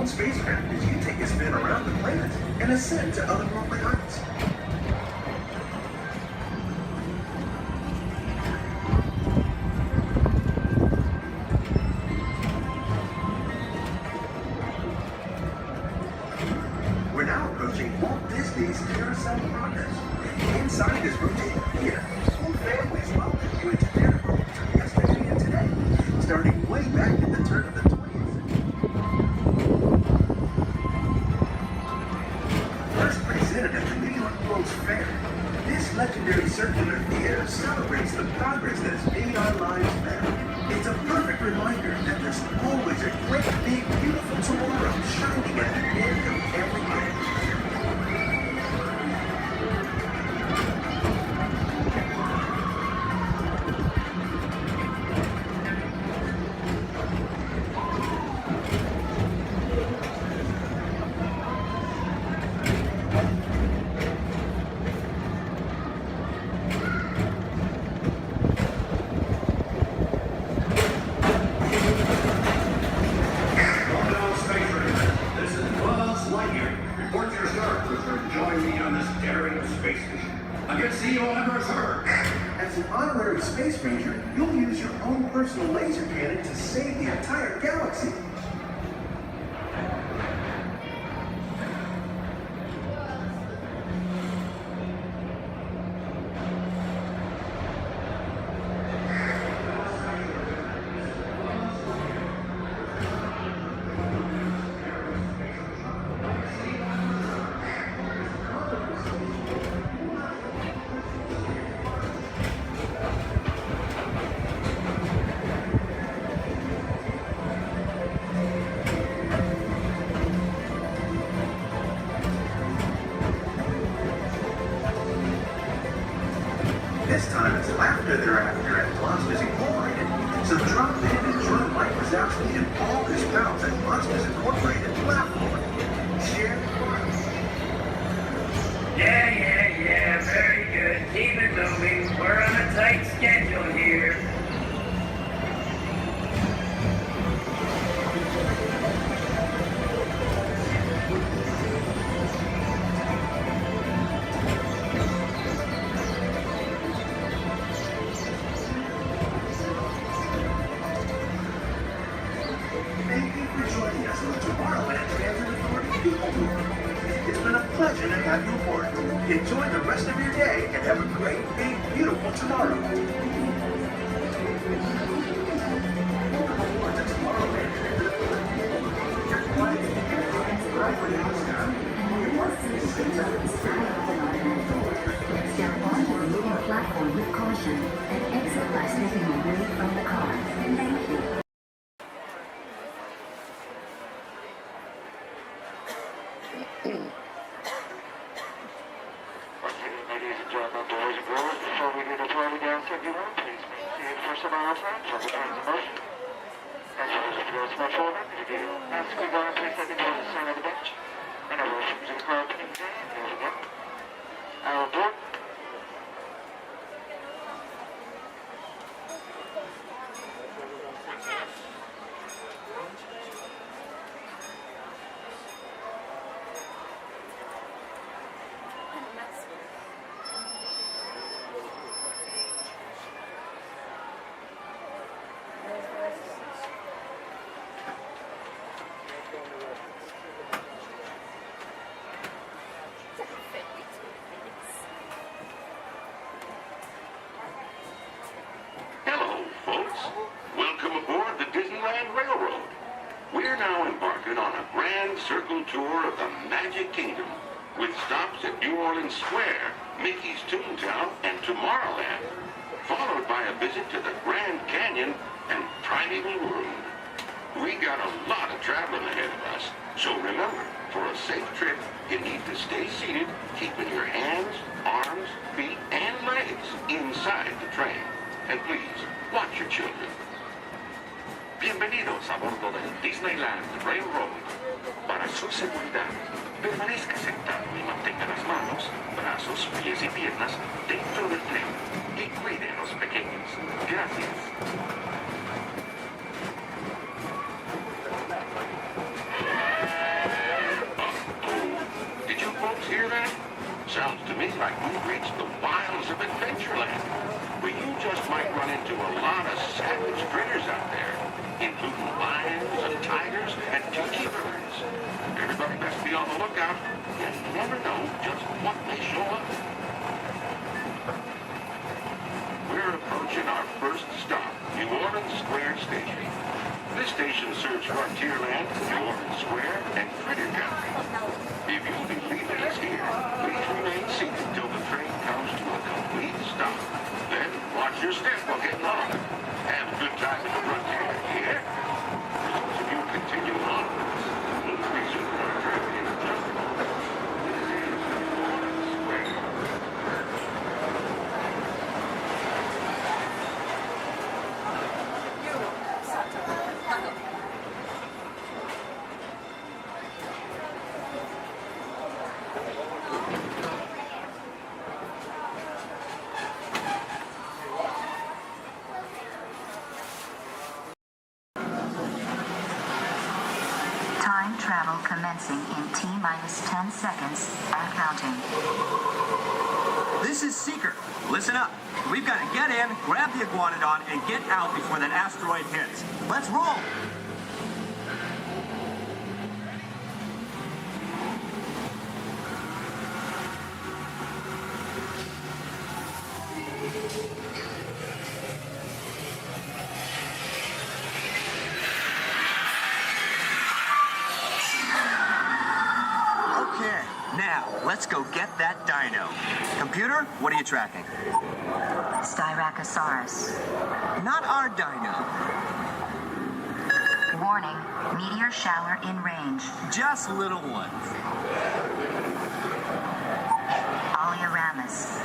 own spacecraft as you take a spin around the planet and ascend to otherworldly heights. We're now approaching Walt Disney's Carousel Progress. Inside this rotating theater, whole families welcome you into their homes from yesterday and today, starting way back at the turn of the 20th century. First presented at the New York World's Fair, this legendary circular theater celebrates the progress that has made our lives better. It's a perfect reminder that there's always a great, big, beautiful tomorrow shining at the end of every day. As an honorary space ranger, you'll use your own personal laser cannon to save the entire galaxy. This time it's laughter they're after at Monsters Incorporated. So drop in and join Mike Wazowski and all his pals at Monsters Incorporated platform. Share the fun. Yeah, very good. Keep it moving. We're on a tight schedule here. Thank you for joining us on the Tomorrowland Transit Authority People Tour. It's been a pleasure to have you aboard. Enjoy the rest of your day and have a great, big, beautiful tomorrow. Welcome aboard the Tomorrowland Transit Authority People Tour. Your flight is right for now, Scott. Step onto the moving platform with caution and exit by stepping away from the car. Thank you. Ladies and gentlemen, boys and girls, before we do the party dance, everyone, please make safe for some of our friends on the train's motion. As well as if you're a small children, if you do, ask we go and place that into the center of the bench. And our welcome to the crowd today, moving up. Our board. Hello, folks. Welcome aboard the Disneyland Railroad. We're now embarking on a grand circle tour of the Magic Kingdom, with stops at New Orleans Square, Mickey's Toontown, and Tomorrowland, followed by a visit to the Grand Canyon and Primeval World. We got a lot of traveling ahead of us, so remember, for a safe trip, you need to stay seated, keeping your hands, arms, feet, and legs inside the train. And please, watch your children. Bienvenidos a bordo del Disneyland Railroad. Para su seguridad, permanezca sentado y mantenga las manos, brazos, pies y piernas dentro del tren. Y cuide a los pequeños. Gracias. stop, you never know just what may show up. We're approaching our first stop, New Orleans Square Station. This station serves Frontierland, New Orleans Square, and Critter Country. If you'll be leaving us here, please remain seated till the train comes to a complete stop. Then watch your step while getting on. Have a good time at the Frontier here. For those of you continuing onwards, please support our traffic in adjustment. This is New Orleans Square. Time travel commencing in T-minus 10 seconds and counting. This is Seeker. Listen up. We've got to get in, grab the iguanodon, and get out before that asteroid hits. Let's roll! Okay, now let's go get that dino. Computer, what are you tracking? Styracosaurus. Not our dino. Warning, meteor shower in range. Just little ones. Oleoramus.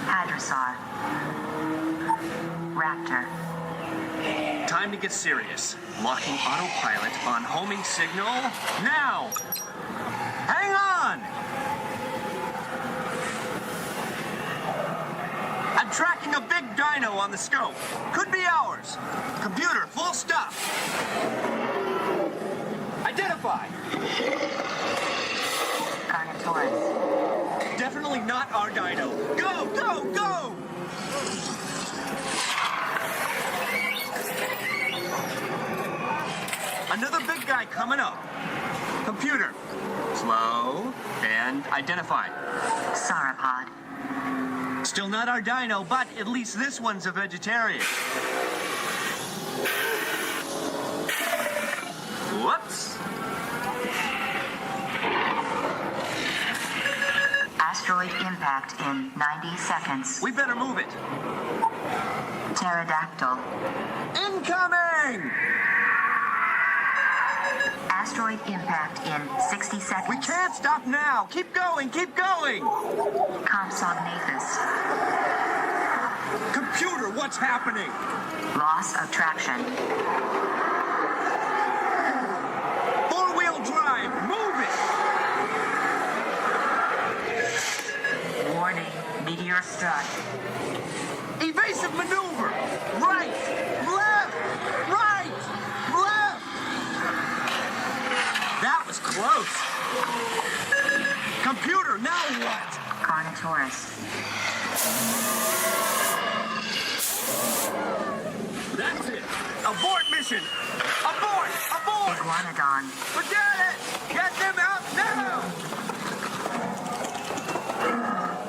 Hadrosaur. Raptor. Time to get serious. Locking autopilot on homing signal now. Hang on! I'm tracking a big dino on the scope. Could be ours. Computer, full stop. Identify. Carnotaurus. Definitely not our dino. Go, go, go! Another big guy coming up. Computer, slow, and identify. Sauropod. Still not our dino, but at least this one's a vegetarian. Whoops. Asteroid impact in 90 seconds. We better move it. Pterodactyl. Incoming! Asteroid impact in 60 seconds. We can't stop now. Keep going, keep going. Compsognathus. Computer, what's happening? Loss of traction. Four-wheel drive, move it. Warning, meteor struck. Evasive maneuver. Right, left, right, left. That was close. Computer, now what? Carnotaurus. That's it. Abort mission. Abort, abort. Iguanodon. Forget it. Get them out now.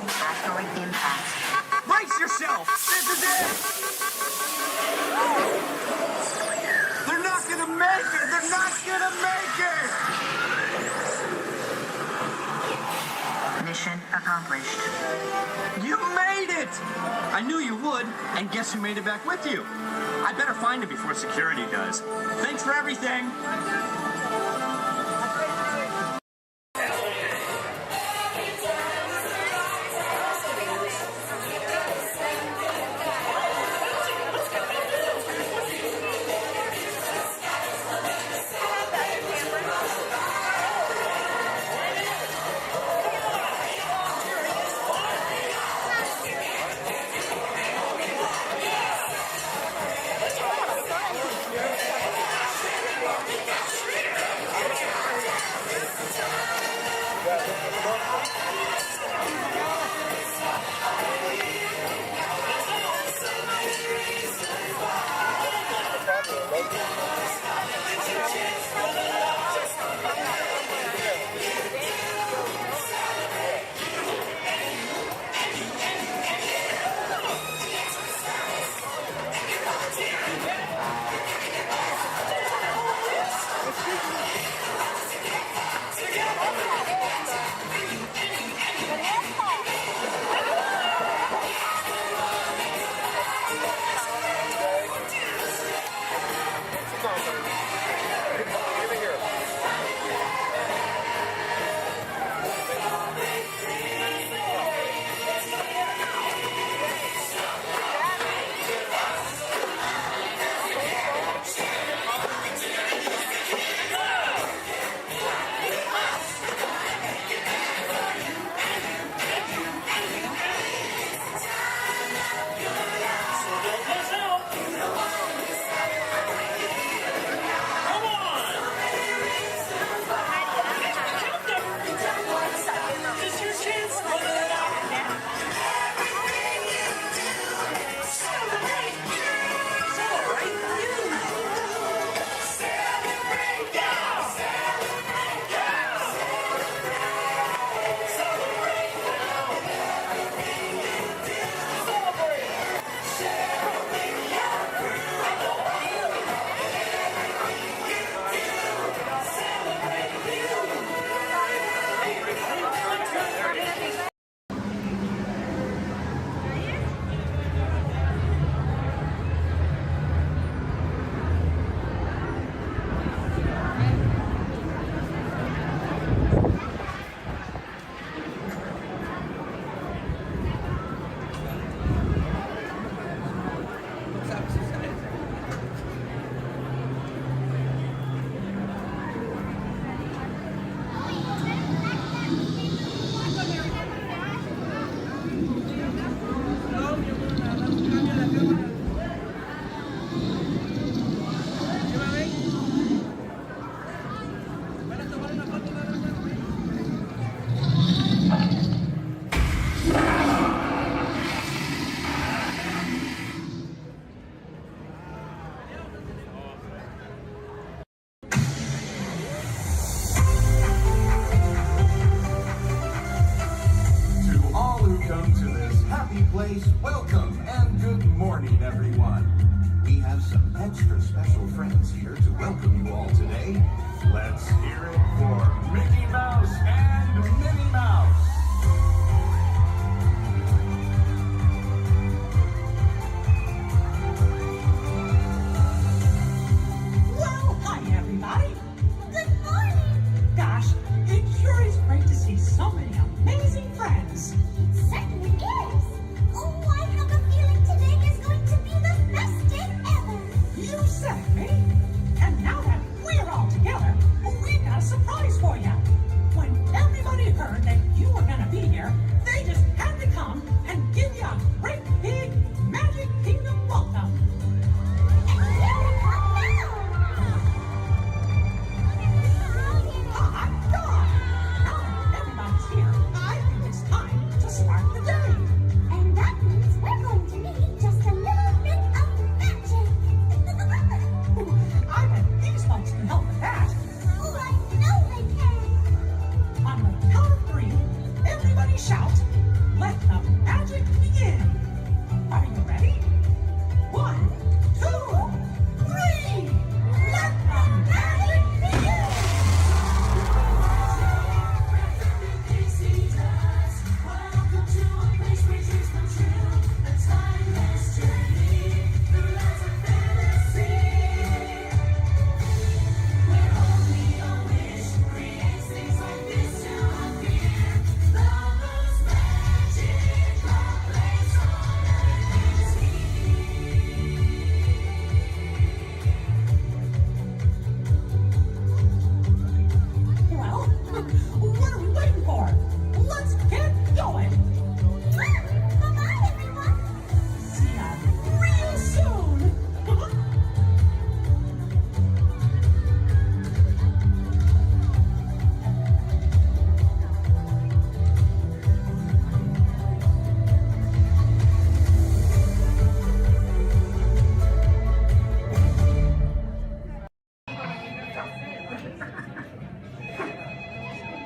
Asteroid impact. Brace yourself. This is it. They're not gonna make it. They're not gonna make it. Mission accomplished. You made it! I knew you would, and guess who made it back with you? I better find it before security does. Thanks for everything! place, welcome and good morning, everyone. We have some extra special friends here to welcome you all today. Let's hear it for Mickey Mouse and Minnie Mouse. Well, hi, everybody. Good morning. Gosh, it sure is great to see so many amazing friends. It certainly is. Oh, I have a feeling today is going to be the best day ever. You said it, Minnie. And now that we're all together, we've got a surprise for you. When everybody heard that you were going to be here, they just had to come and give you a great big Magic Kingdom welcome. And here they come now. Hot dog! Now that everybody's here, I think it's time to start the day. And that means we're going to need just a little bit of magic. I bet these folks can help with that. Oh, I know they can. On the count of three, everybody shout, "Let the magic begin." Are you ready? 1, 2, 3. Let the magic begin. Welcome to a place where dreams come true. A timeless journey through lands of fantasy. Where only a wish creates things like this to appear. The most magical place on earth is here. Well, what are we waiting for? Let's get going. Bye-bye, everyone. See ya real soon.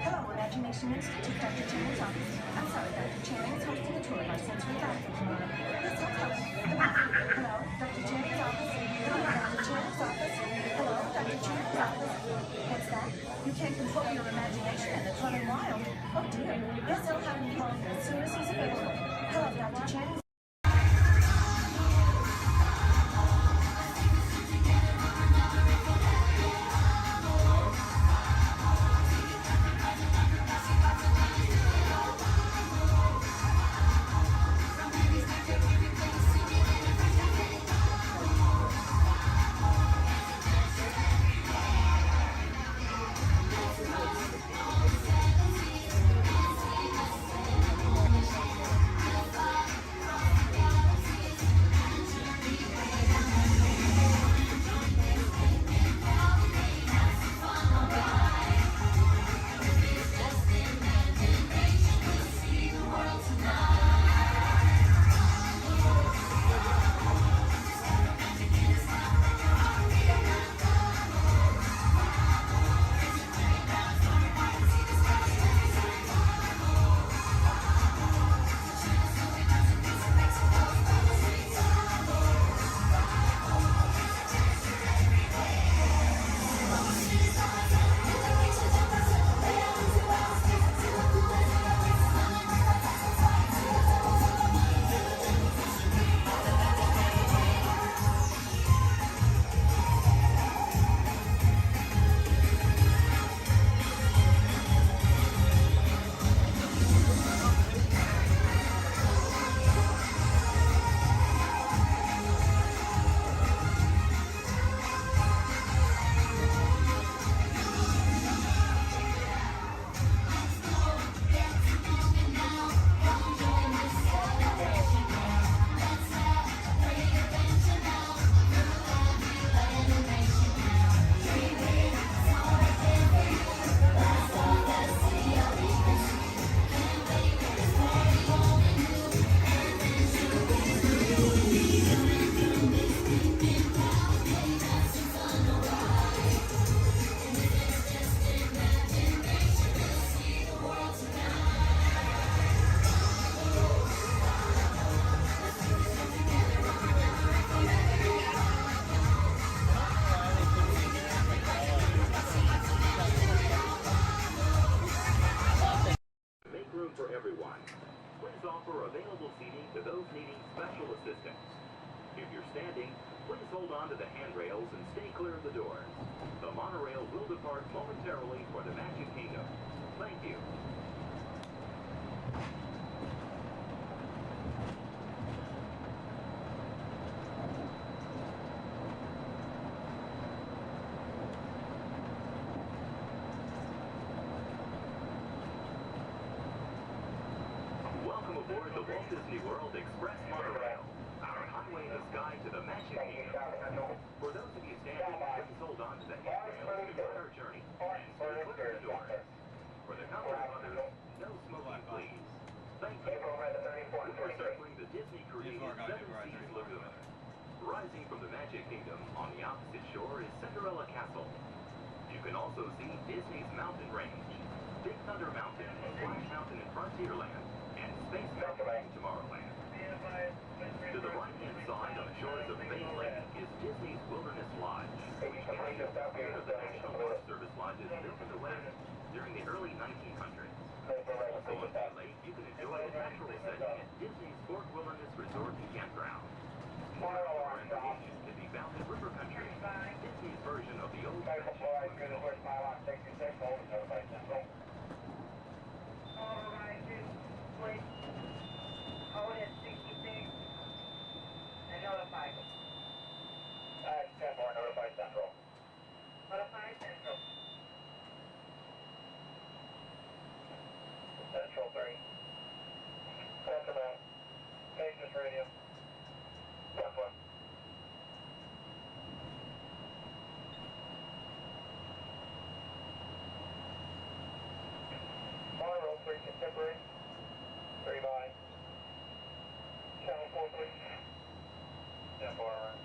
Hello, Imagination Institute, Dr. Channing's office. I'm sorry, Dr. Channing is hosting a tour of our sensory dining tomorrow. Yes, I'll tell you. Hello, Dr. Channing's office. Hello, Dr. Channing's office. Hello, Dr. Channing's office. What's that? You can't control your imagination and it's running wild. Oh dear. Yes, I'll have him call you as soon as he's available. Hello, Dr. Channing's tracks offer available seating to those needing special assistance. If you're standing, please hold on to the handrails and stay clear of the doors. The monorail will depart momentarily for the Magic Kingdom. Thank you. Welcome aboard the Walt Disney World Express Monorail, our highway in the sky to the Magic Kingdom. For those of you standing, please hold on to the handrails throughout our journey and stay clear of the doors. For the comfort of others, no smoking, please. Thank you. We're circling the Disney-created Seven Seas Lagoon. Rising from the Magic Kingdom on the opposite shore is Cinderella Castle. You can also see Disney's Mountain Range, Big Thunder Mountain, Splash Mountain in Frontierland, and Space Mountain in Tomorrowland. To the right-hand side on the shores of Bay Lake is Disney's Wilderness Lodge, which contains a few of the National Park Service lodges built in the West during the early 1900s. Also on Bay Lake, you can enjoy a natural setting at Disney's Fort Wilderness Resort and Campground. More information can be found in River Country, Disney's version of the old fashioned swimming pool. Please hold at 66 and notify me. 10-4, notify Central. Notify Central. Central 3. Central, Pages Radio. Central. Monorail 3 Contemporary. 3 by. Channel 4, please. 10-4, around.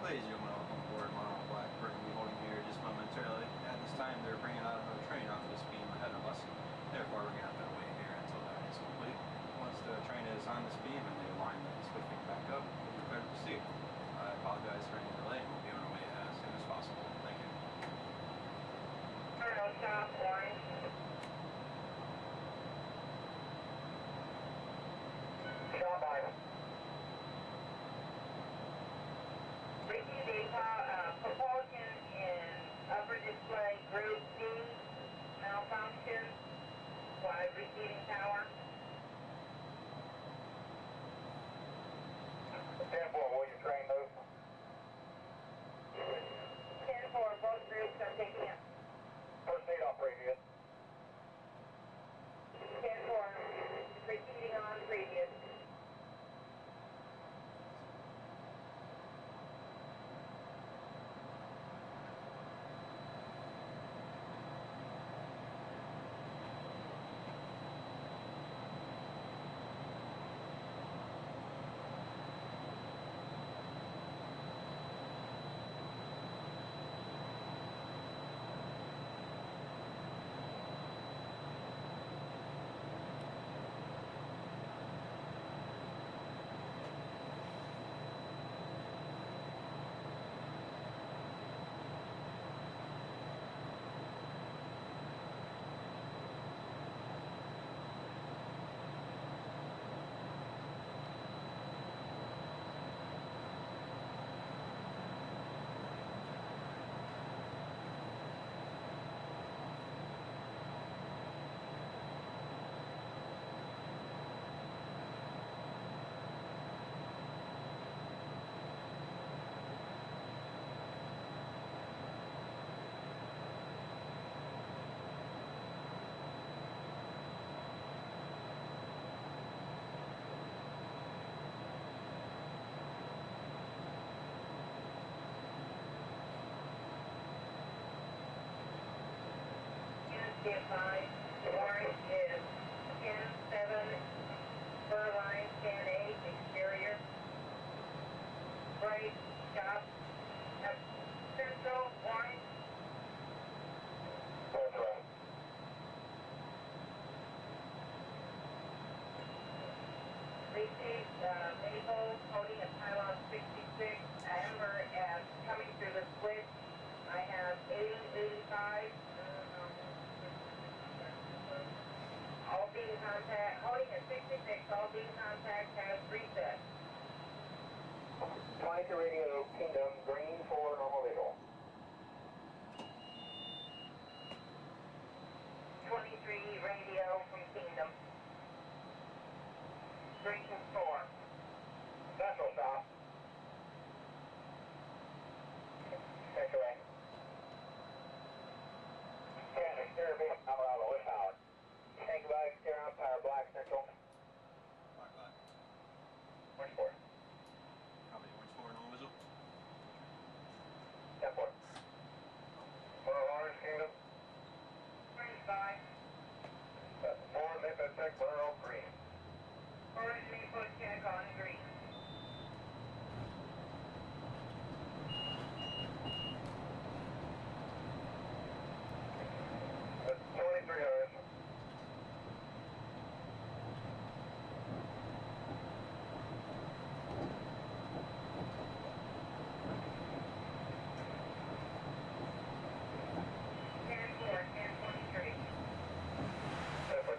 Ladies and gentlemen, welcome aboard Monorail Black. We're going to be holding here just momentarily. At this time, they're bringing out another train off this beam ahead of us. Therefore, we're going to have to wait here until that is complete. Once the train is on this beam and the alignment is switching back up, we'll be prepared to proceed. I apologize for any delay, and we'll be on our way as soon as possible. Thank you. Turn stop, warning. Shot by. Receive data, propulsion in upper display group C, malfunction, wide receiving tower. 10-4, will your train move? 10-4, both groups are picking up. First aid off previous. 10-4, proceeding on previous. Be advised, orange is 10-7, fur line 10-8, exterior. Right, stop. Central, orange. That's right. Receive, Maple, holding 5. All beam contact, holding at 66, all beam contact has reset. 22 radio, Kingdom, green for normal visual. 23 radio from Kingdom. Green 4. Central stop. Take away. Kansas exterior beam, Colorado, with power. Tank by exterior on power, black central. Black. Orange 4. Copy, orange 4, normal visual. 10 4. Orange Kingdom. Orange 5. 4, Memphis, check, Burrow, green. Orange, Maple, check on green. That's 23 hours.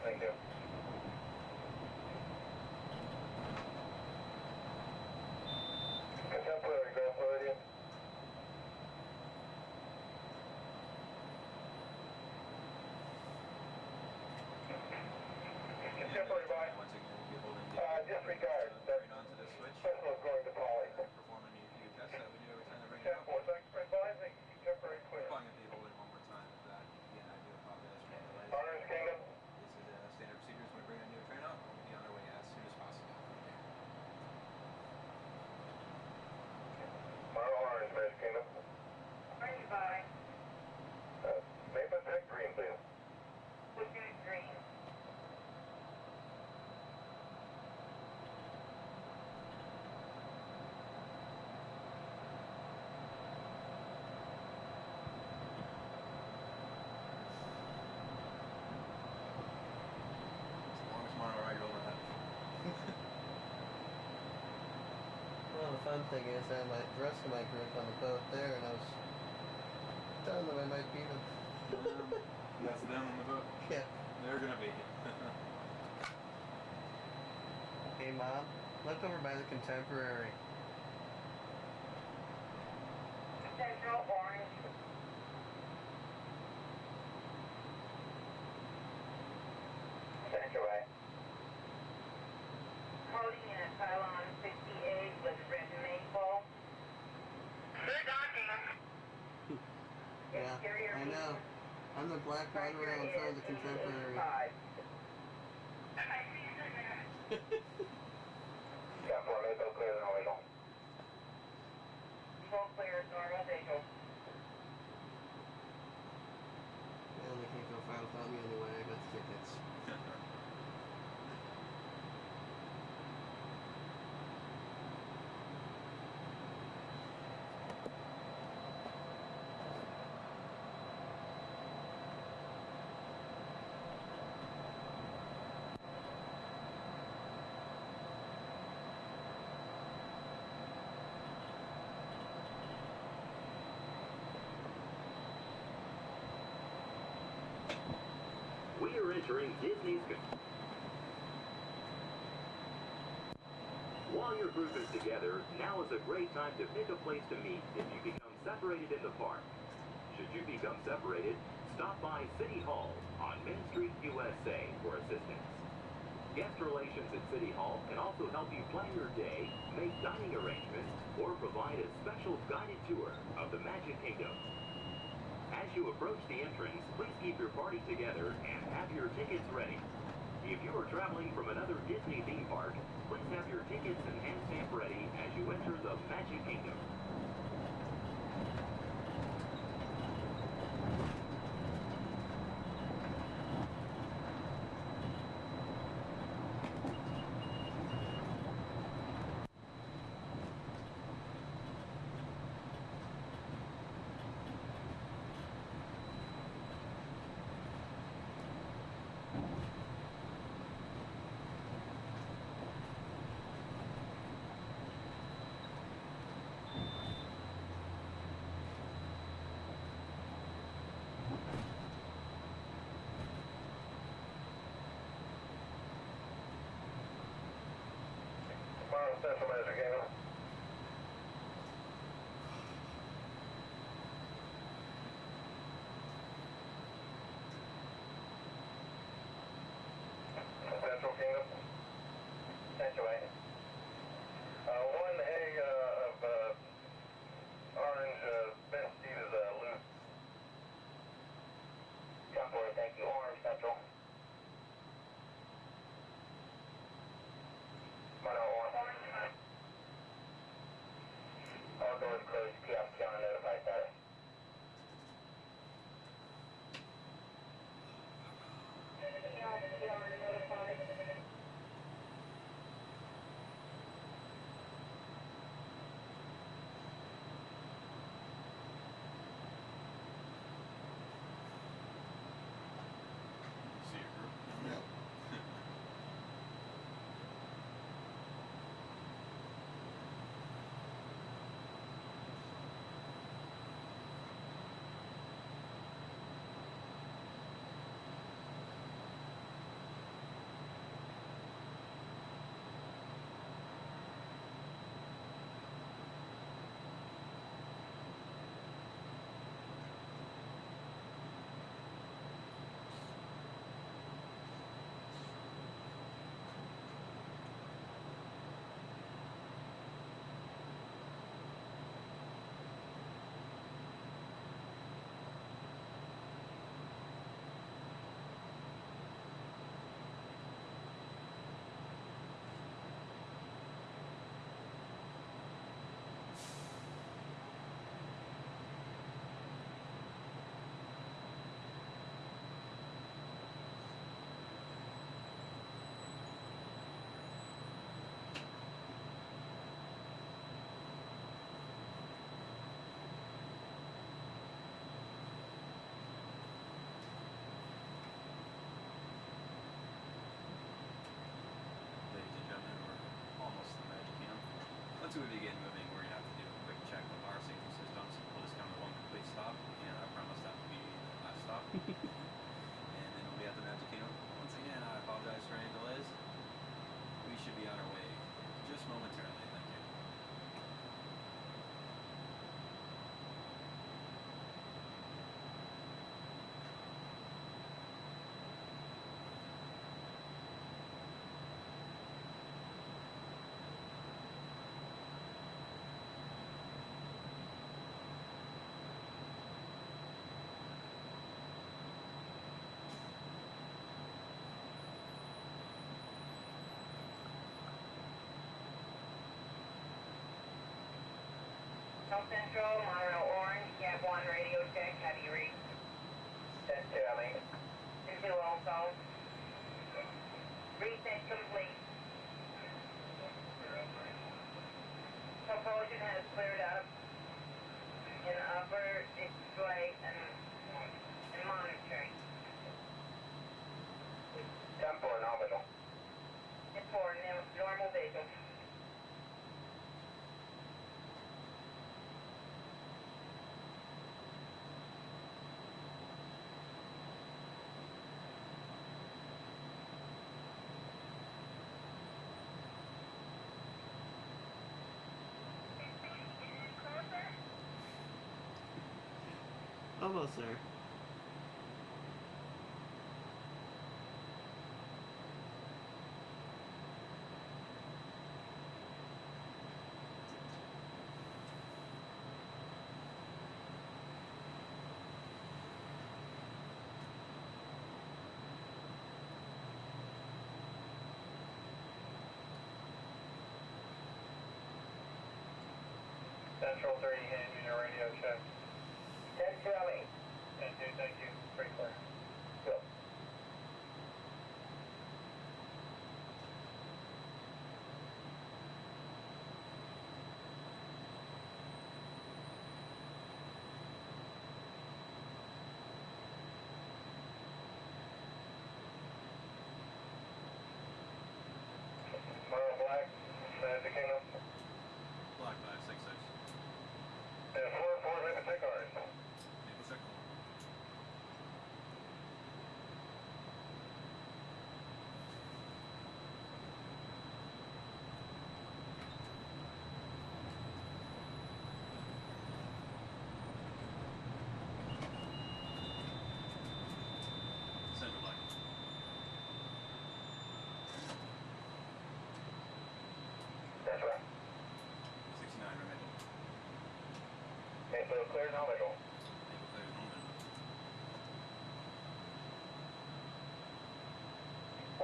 Thank you. Contemporary, Grand Floridian. Contemporary by. Once again, we'll be holding Disregard. right onto this switch. Sentinel going to Polly. Performing a few tests that we do every time they bring it 10 out. 4, thanks for advising. Contemporary clear. Probably going to be holding one more time with that. Again, I do apologize for the delays. Orange Kingdom. This is standard procedures when we bring a new train out. We'll be on our way as soon as possible. Orange, Orange Kingdom. Orange 5. Maple, check, green, please. Lieutenant green. Well, the fun thing is I had the rest of my group on the boat there, and I was telling them I might beat them. That's them on the boat? Yeah. They're gonna beat you. Hey, Mom, look over by the Contemporary. Central orange. Central way. Coding in at pylon 58 with red maple. Good docking. Yeah, I know. I'm the black one around in front of the Contemporary. Yeah, 4 maple clear, no wiggle. Full clear, normal visual. Well, they can't go far without me anyway. I got the tickets. We are entering Disney's. While your group is together, now is a great time to pick a place to meet if you become separated in the park. Should you become separated, stop by City Hall on Main Street, USA for assistance. Guest relations at City Hall can also help you plan your day, make dining arrangements, or provide a special guided tour of the Magic Kingdom. As you approach the entrance, please keep your party together and have your tickets ready. If you are traveling from another Disney theme park, please have your tickets and hand stamp ready as you enter the Magic Kingdom. Central Magic Kingdom. Central Kingdom. Sanctuary. 1A of orange bench seat is loose. Temporary, thank you. Orange Central. Orange. All doors closed. Kiosk counter notified status. Kiosk counter notified. See your group? Yep. Ladies and gentlemen, we're almost to the Magic Kingdom. Once we begin moving, we're going to have to do a quick check of our safety systems. We'll just come to one complete stop, and I promise that will be the last stop. And then we'll be at the Magic Kingdom. Once again, I apologize for any delays. We should be on our way just momentarily. Thank you. South Central, Monorail Orange, Gap 1 radio check, how do you read? 10-2, I mean. 2-2 also. Reset complete. Propulsion has cleared up in upper display and monitoring. 10-4, nominal. 10-4, normal visual. Almost there. Central 3, hand unit radio check. 10-2, I mean. 10-2, thank you. Pretty clear. Go. Mile Black, Magic Kingdom. Black 566. And 4-4, make a take ours. Maple Circle.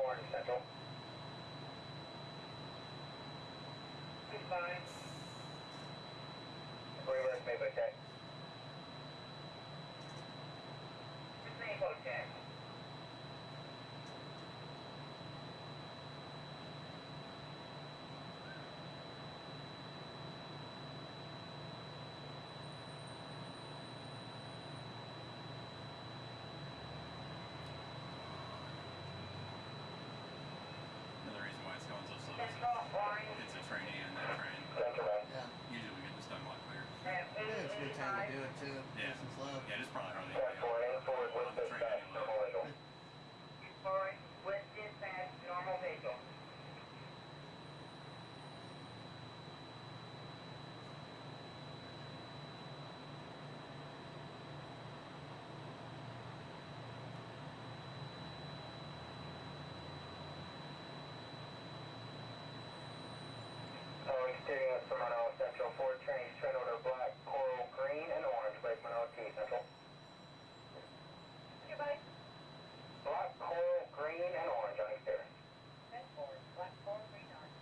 Orange Central. Please fine. Reverse Maple check. Maple check. Another reason why it's going so slow is Central Orange. it's a train and that train. Central. Yeah. Usually we get this done a lot quicker. Yeah, it's a good time to do it too. Yeah. Nice and slow. Yeah, just probably hardly Check for it. Forward with on the train dispatch. anyway. Normal visual. Forward with dispatch. Normal visual. Exterior Serrano Central, 4 trains, train order black, coral, green, and orange, placement OT Central. Goodbye. Black, coral, green, and orange on exterior. That's forward. Black, forward, green, orange.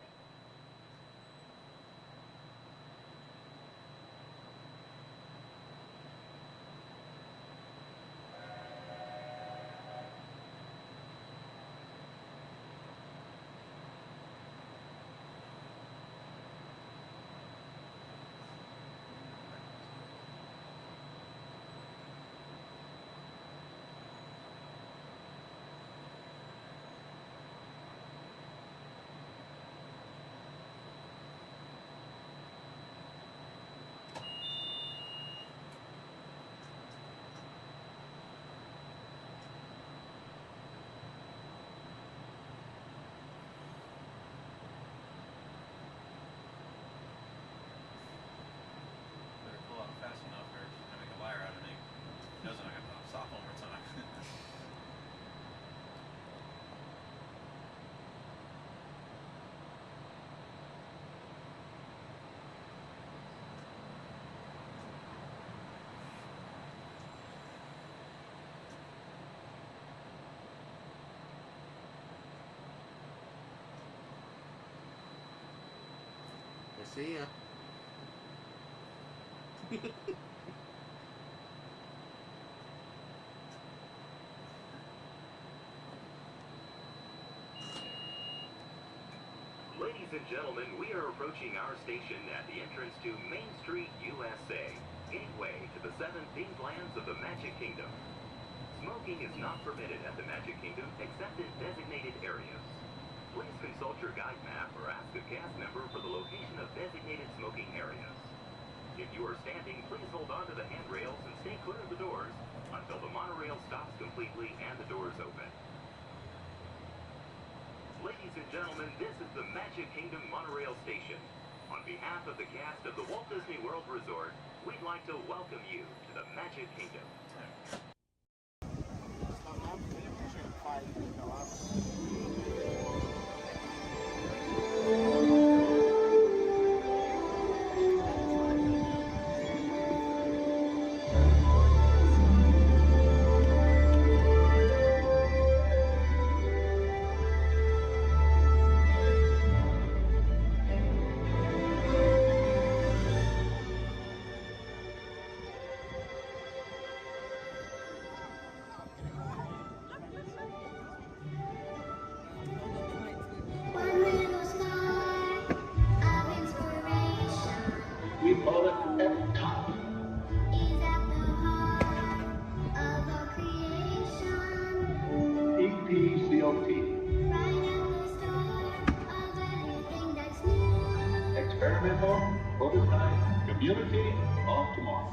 Better pull out fast enough or I make a liar out of me. Doesn't I got to stop one more time. I see ya. Ladies and gentlemen, we are approaching our station at the entrance to Main Street, USA, gateway to the 7 themed lands of the Magic Kingdom. Smoking is not permitted at the Magic Kingdom except in designated areas. Please consult your guide map or ask a cast member for the location of designated smoking areas. If you are standing, please hold on to the handrails and stay clear of the doors until the monorail stops completely and the doors open. Ladies and gentlemen, this is the Magic Kingdom Monorail Station. On behalf of the cast of the Walt Disney World Resort, we'd like to welcome you to the Magic Kingdom. We call it F-Top. EPCOT. Experimental, prototype, community of tomorrow.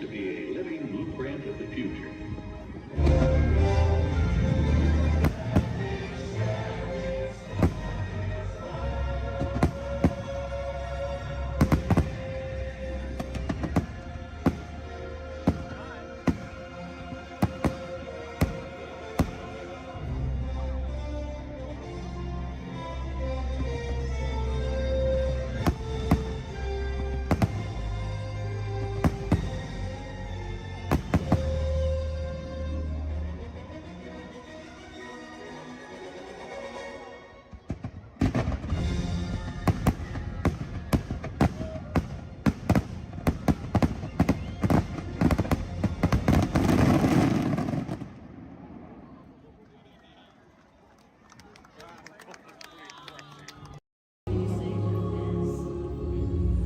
to be a living blueprint of the future.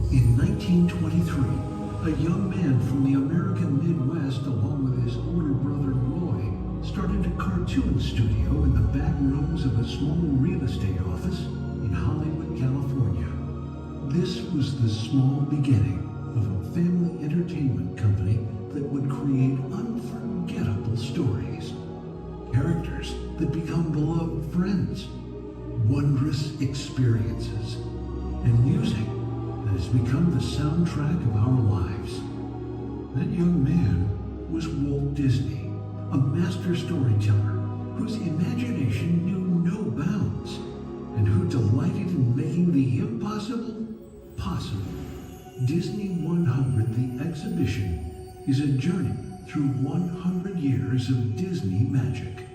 In 1923, a young man from the American Midwest, along with his older brother Roy, started a cartoon studio in the back rooms of a small real estate office in Hollywood, California. This was the small beginning of a family entertainment company that would create unforgettable stories, characters that become beloved friends, wondrous experiences, and music that has become the soundtrack of our lives. That young man was Walt Disney, a master storyteller whose imagination knew no bounds and who delighted in making the impossible possible. Disney 100, the exhibition, is a journey through 100 years of Disney magic,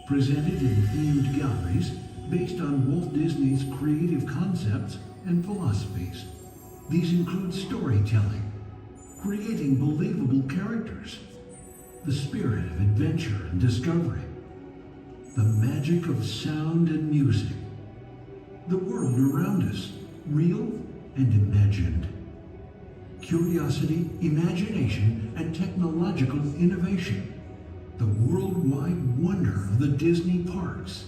presented in themed galleries based on Walt Disney's creative concepts and philosophies. These include storytelling, creating believable characters, the spirit of adventure and discovery, the magic of sound and music, the world around us, real and imagined, curiosity, imagination, and technological innovation, the worldwide wonder of the Disney parks,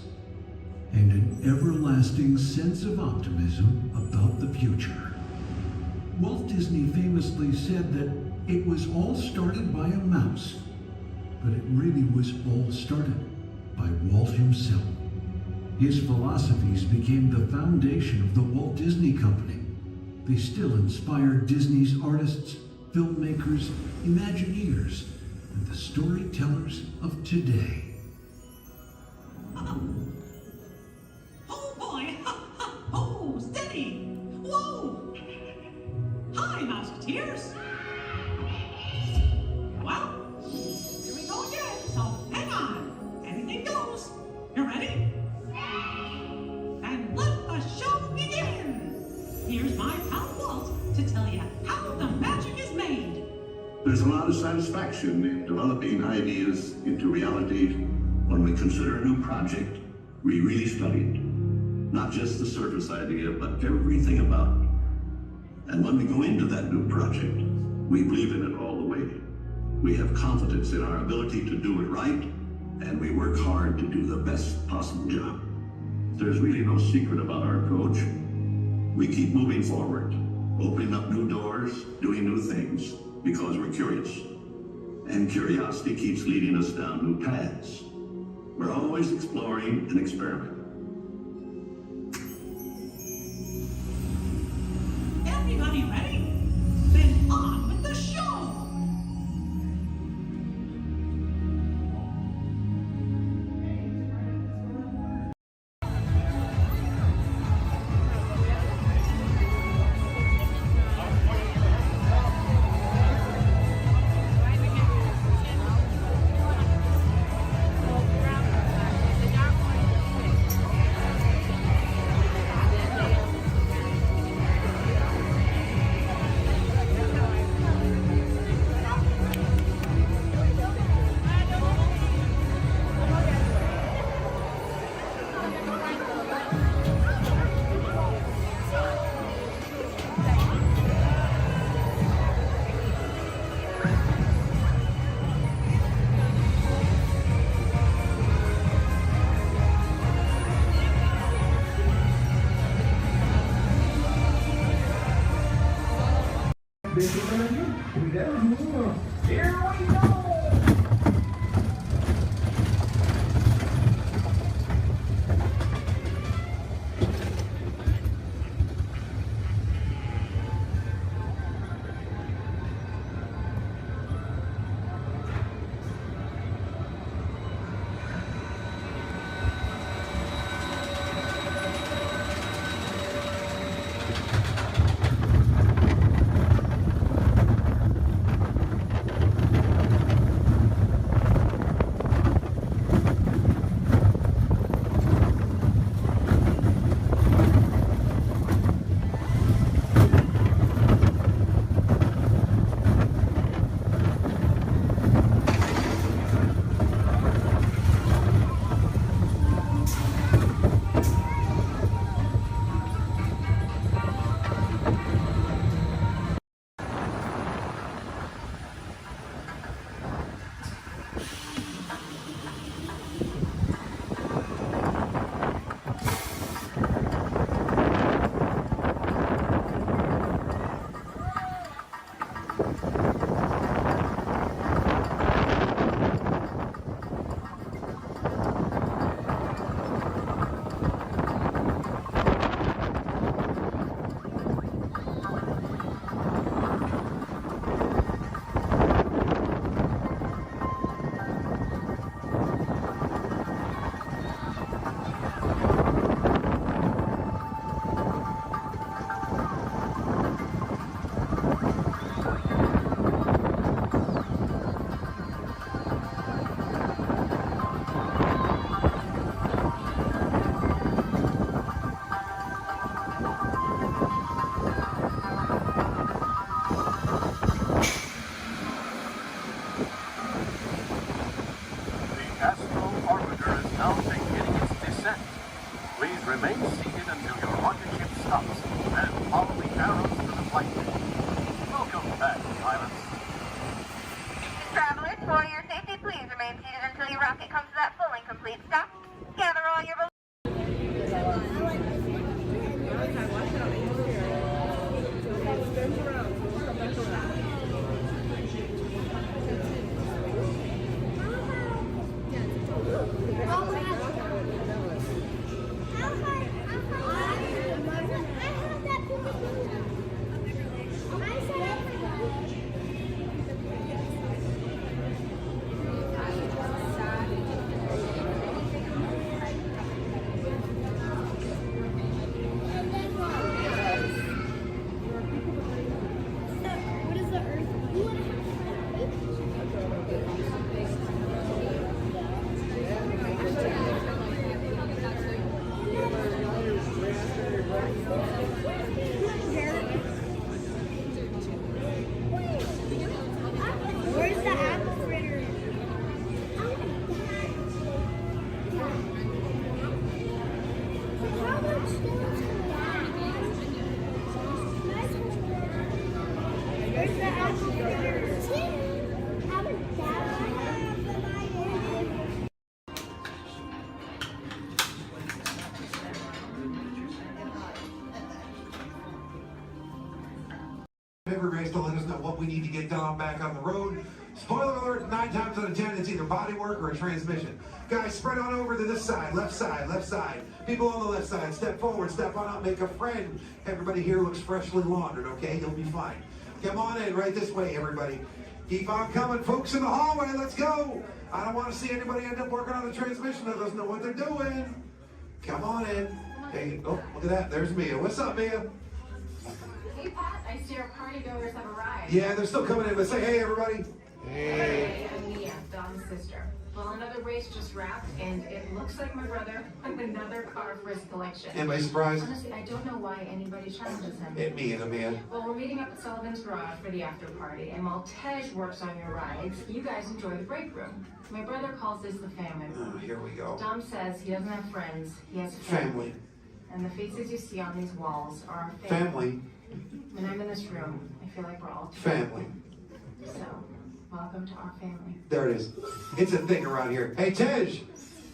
and an everlasting sense of optimism about the future. Walt Disney famously said that it was all started by a mouse, but it really was all started by Walt himself. His philosophies became the foundation of the Walt Disney Company. They still inspire Disney's artists, filmmakers, Imagineers, and the storytellers of today. Oh boy! Oh, steady! Whoa! Hi, Musketeers! Well, here we go again, so hang on. Anything goes. You ready? And let the show begin! Here's my pal Walt to tell you how the magic is made. There's a lot of satisfaction in developing ideas into reality when we consider a new project we really studied. Not just the surface idea, but everything about it. And when we go into that new project, we believe in it all the way. We have confidence in our ability to do it right, and we work hard to do the best possible job. There's really no secret about our approach. We keep moving forward, opening up new doors, doing new things, because we're curious. And curiosity keeps leading us down new paths. We're always exploring and experimenting. Everybody ready? Then on with the show! For your safety, please remain seated until your rocket comes to that full and complete stop. Gather all your Where's the apple fritter? How much does Where's the apple fritter? How Every race to let us know what we need to get done back on the road. Spoiler alert, 9 times out of 10, it's either body work or a transmission. Guys, spread on over to this side, left side, left side. People on the left side, step forward, step on up, make a friend. Everybody here looks freshly laundered, okay? You'll be fine. Come on in, right this way, everybody. Keep on coming, folks in the hallway, let's go. I don't want to see anybody end up working on the transmission that doesn't know what they're doing. Come on in. Hey, oh, look at that, there's Mia. What's up, Mia? Hey Pat, I see our party goers have arrived. Yeah, they're still coming in, but say hey, everybody. Hey. I'm Mia, Dom's sister. Well, another race just wrapped, and it looks like my brother won another car for his collection. Anybody surprised? Honestly, I don't know why anybody challenges him. Hit me in the man. Well, we're meeting up at Sullivan's Garage for the after party, and while Tej works on your rides, you guys enjoy the break room. My brother calls this the family room. Oh, here we go. Dom says he doesn't have friends, he has Family. And the faces you see on these walls are our Family. When I'm in this room, I feel like we're all together. Family. So, welcome to our family. There it is. It's a thing around here. Hey, Tej,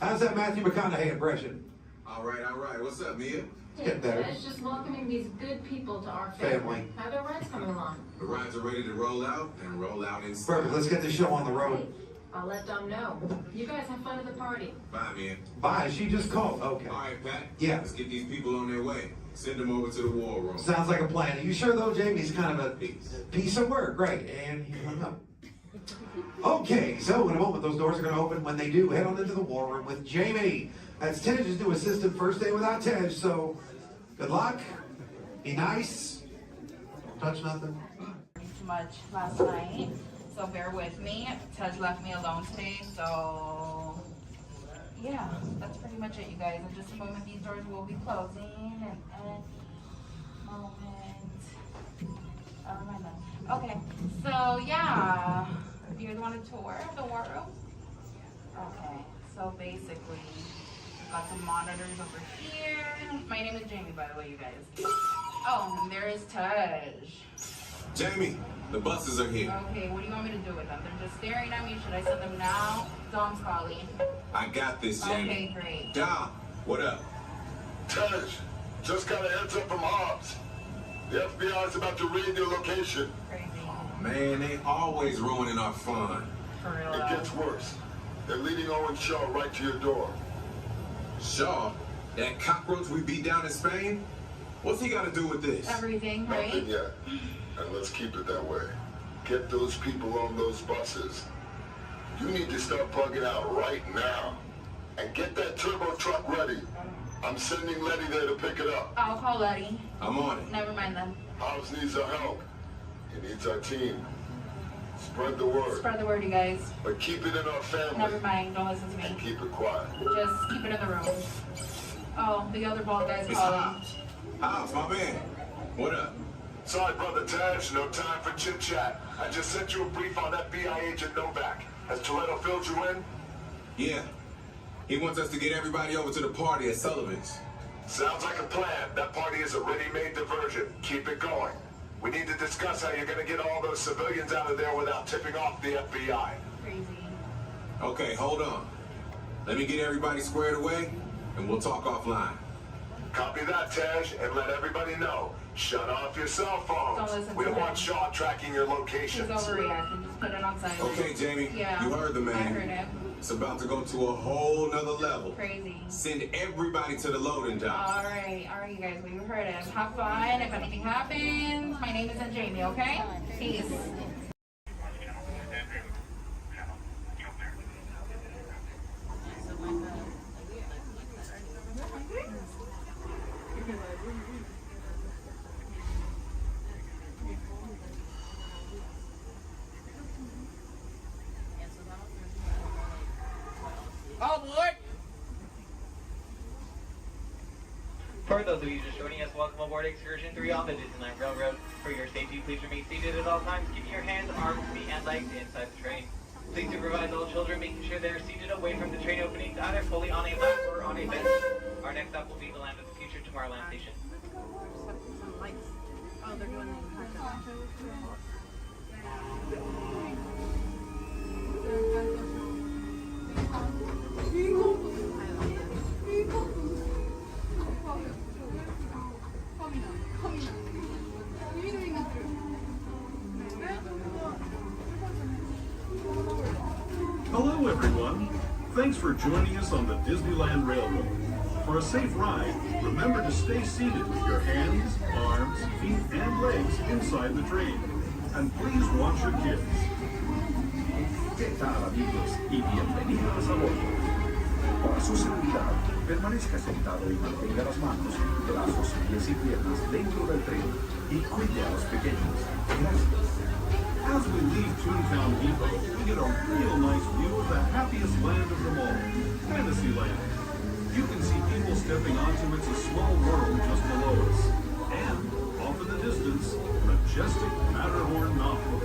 how's that Matthew McConaughey impression? All right. What's up, Mia? Get better. It's just welcoming these good people to our family. How are their rides coming along? The rides are ready to roll out and roll out inside. Perfect. Let's get this show on the road. I'll let Dom know. You guys have fun at the party. Bye, Mia. Bye. She just called. Okay. All right, Pat. Yeah. Let's get these people on their way. Send them over to the war room. Sounds like a plan. Are you sure, though, Jamie's kind of a piece of work? Great. And he hung up. Okay, so in a moment, those doors are going to open. When they do, head on into the war room with Jamie. That's Tej's new assistant. First day without Tej, so good luck. Be nice. Don't touch nothing. Too much last night, so bear with me. Tej left me alone today, so yeah, that's pretty much it, you guys. In just a moment, these doors will be closing, and okay, so yeah, you guys want a tour of the war room? Okay, so basically, we've got some monitors over here. My name is Jamie, by the way, you guys. Oh, and there is Tej. Jamie, the buses are here. Okay, what do you want me to do with them? They're just staring at me. Should I send them now? Dom's calling. I got this, Jamie. Okay, great. Dom, what up? Tej, just got a heads up from Hobbs. The FBI is about to raid your location. Crazy. Man, they always ruining our fun. For real. It gets worse. They're leading Owen Shaw right to your door. Shaw? That cockroach we beat down in Spain? What's he got to do with this? Everything, right? Nothing yet. And let's keep it that way. Get those people on those buses. You need to start plugging out right now. And get that turbo truck ready. I'm sending Letty there to pick it up. I'll call Letty. I'm on it. Never mind then. Hobbs needs our help. He needs our team. Spread the word. Spread the word, you guys. But keep it in our family. Never mind. Don't listen to me. And keep it quiet. Just keep it in the room. Oh, the other bald guy's calling. Hobbs, my man. What up? Sorry, Brother Tej. No time for chit-chat. I just sent you a brief on FBI agent Novak. Has Toretto filled you in? Yeah. He wants us to get everybody over to the party at Sullivan's. Sounds like a plan. That party is a ready-made diversion. Keep it going. We need to discuss how you're going to get all those civilians out of there without tipping off the FBI. Crazy. Okay, hold on. Let me get everybody squared away, and we'll talk offline. Copy that, Tej, and let everybody know. Shut off your cell Don't phones. listen We to don't him. want Shaw tracking your He's locations. overreacting. Just put it on silent. Okay, Jamie, Yeah. you heard the man. I heard him. It's about to go to a whole nother level. Crazy. Send everybody to the loading dock. All right, you guys. We heard him. Have fun. If anything happens, my name isn't Jamie. Okay? Peace. All aboard! For those of you just joining us, welcome aboard Excursion 3 on the Disneyland Railroad. For your safety, please remain seated at all times, keeping your hands, arms, feet, and legs inside the train. Please supervise all children, making sure they are seated away from the train openings, either fully on a lap or on a bench. Our next stop will be the Land of the Future, Tomorrowland Station. Oh, they're doing Hello, everyone. Thanks for joining us on the Disneyland Railroad. For a safe ride, remember to stay seated with your hands, arms, feet, and legs inside the train. And please watch your kids. ¿Qué tal, amigos? Y bienvenidos a bordo. Para su seguridad, permanezca sentado y mantenga las manos, brazos, pies y piernas dentro del tren y cuide a los pequeños. Gracias. As we leave Toontown Depot, we get a real nice view of the happiest land of them all, Fantasyland. You can see people stepping onto It's a Small World just below us. And, off in the distance, majestic Matterhorn Mountain.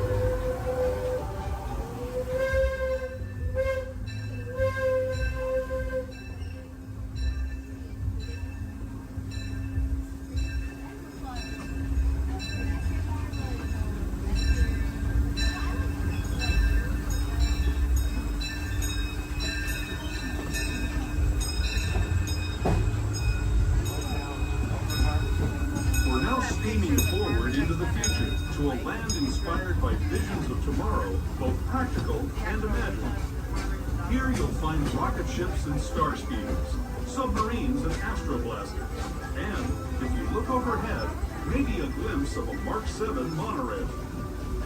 We're now steaming forward into the future to a land inspired by visions of tomorrow, both practical and imagined. Here you'll find rocket ships and star speeders, submarines and astroblasters, and, if you look overhead, maybe a glimpse of a Mark 7 monorail.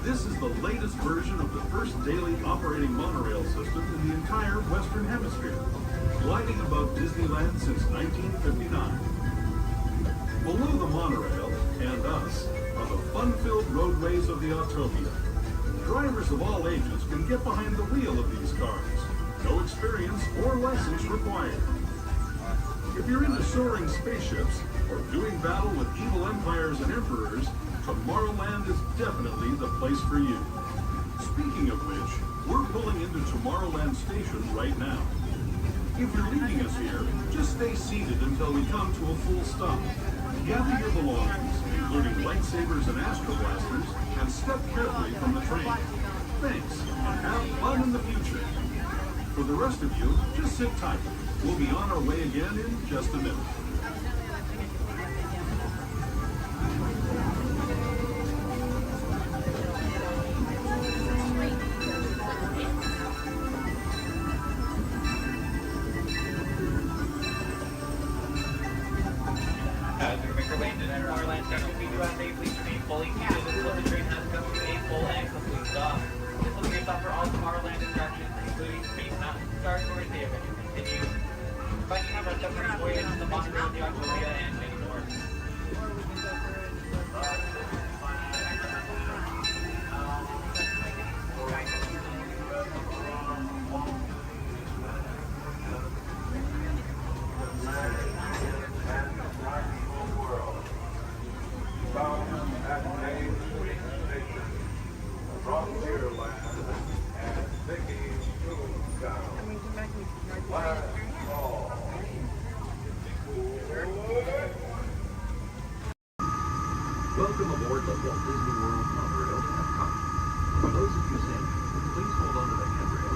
This is the latest version of the first daily operating monorail system in the entire Western Hemisphere, gliding above Disneyland since 1959. Below the monorail, and us, are the fun-filled roadways of the Autopia. Drivers of all ages can get behind the wheel of these cars. No experience or license required. If you're into soaring spaceships or doing battle with evil empires and emperors, Tomorrowland is definitely the place for you. Speaking of which, we're pulling into Tomorrowland Station right now. If you're leaving us here, just stay seated until we come to a full stop. Gather your belongings, including lightsabers and astroblasters, and step carefully from the train. Thanks, and have fun in the future. For the rest of you, just sit tight. We'll be on our way again in just a minute. As we make our way into Tomorrowland Station, we do ask that you please remain fully seated until the train has come to a full and complete stop. This will be your stop for all Tomorrowland attractions, including Space Mountain, Star Tours, the adventure continues. Finding have our submarine voyage, the monorail, the Autopia, and many more. Welcome aboard the Walt Disney World monorail to Epcot. For those of you standing, please hold on to the handrail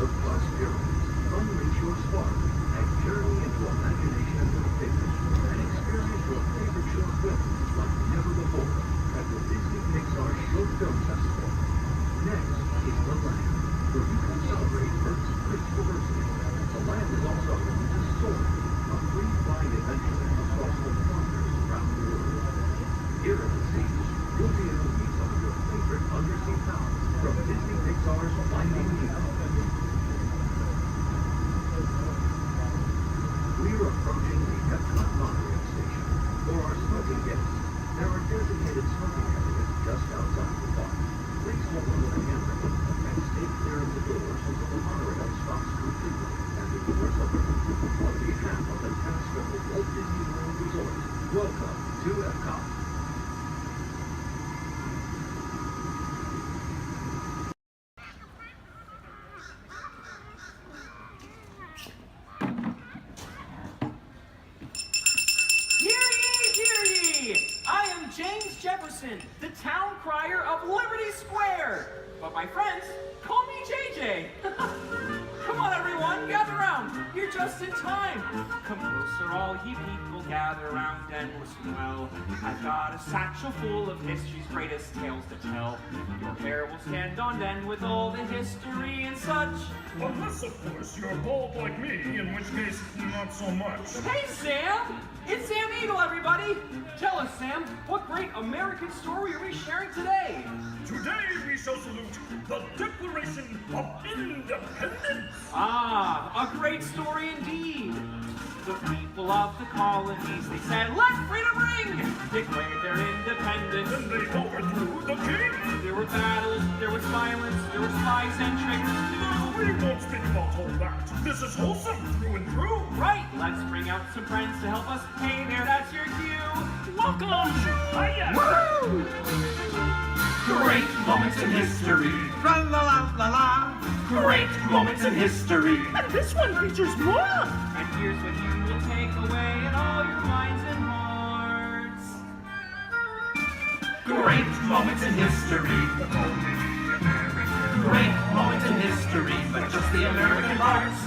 surplus pyramids, unleash your spark, and journey into imagination with pictures, and experience your favorite short films like never before at the Disney Pixar Short Film Festival. Next is the Land, where you can celebrate Earth's great diversity. The Land is also home to Soarin', a free flying adventure across the wonders around the world. Here at the sea, you'll be able to meet some of your favorite undersea pals from Disney Pixar's Finding Nemo. We're approaching the Epcot monorail station. For our smoking guests, there are designated smoking areas just outside the park. Please hold onto the handrail and stay clear of the doors until the monorail stops completely and the doors open. On behalf of the cast of the Walt Disney World Resort, welcome to Epcot. I am James Jefferson, the town crier of Liberty Square. But my friends call me JJ. Come on, everyone, gather round. You're just in time. Come closer, all ye people, gather round and listen well. I've got a satchel full of history's greatest tales to tell. Your hair will stand on end with all the history and such. Unless, of course, you're bald like me, in which case, not so much. Hey, Sam! It's Sam Eagle, everybody! Tell us, Sam, what great American story are we sharing today? Today we shall salute the Declaration of Independence! Ah, a great story indeed. The people of the colonies, they said, let freedom ring! Declared their independence. And they overthrew the king! There were battles, there was violence, there were spies and triggers too. We won't speak about all that. This is wholesome through and through. Right, let's bring out some friends to help us. Hey there, that's your cue. Welcome! Hiya! Woo! Great moments in history. La la la la la. Great moments in history. And this one features more. And here's what you will take away in all your minds and hearts. Great moments in history. Great moments in history, but just the American parts.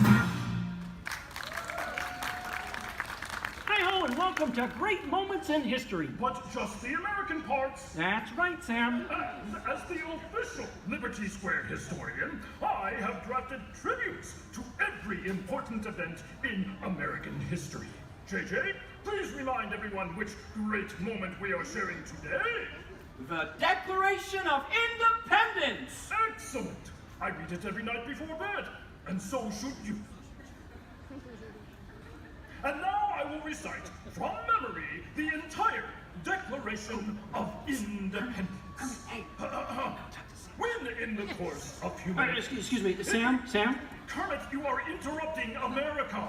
Hi-ho, and welcome to Great Moments in History. But just the American parts. That's right, Sam. And as the official Liberty Square historian, I have drafted tributes to every important event in American history. JJ, please remind everyone which great moment we are sharing today. The Declaration of Independence! Excellent! I read it every night before bed, and so should you. And now I will recite from memory the entire Declaration of Independence. When in the course of human... Excuse me, Sam? Kermit, you are interrupting America.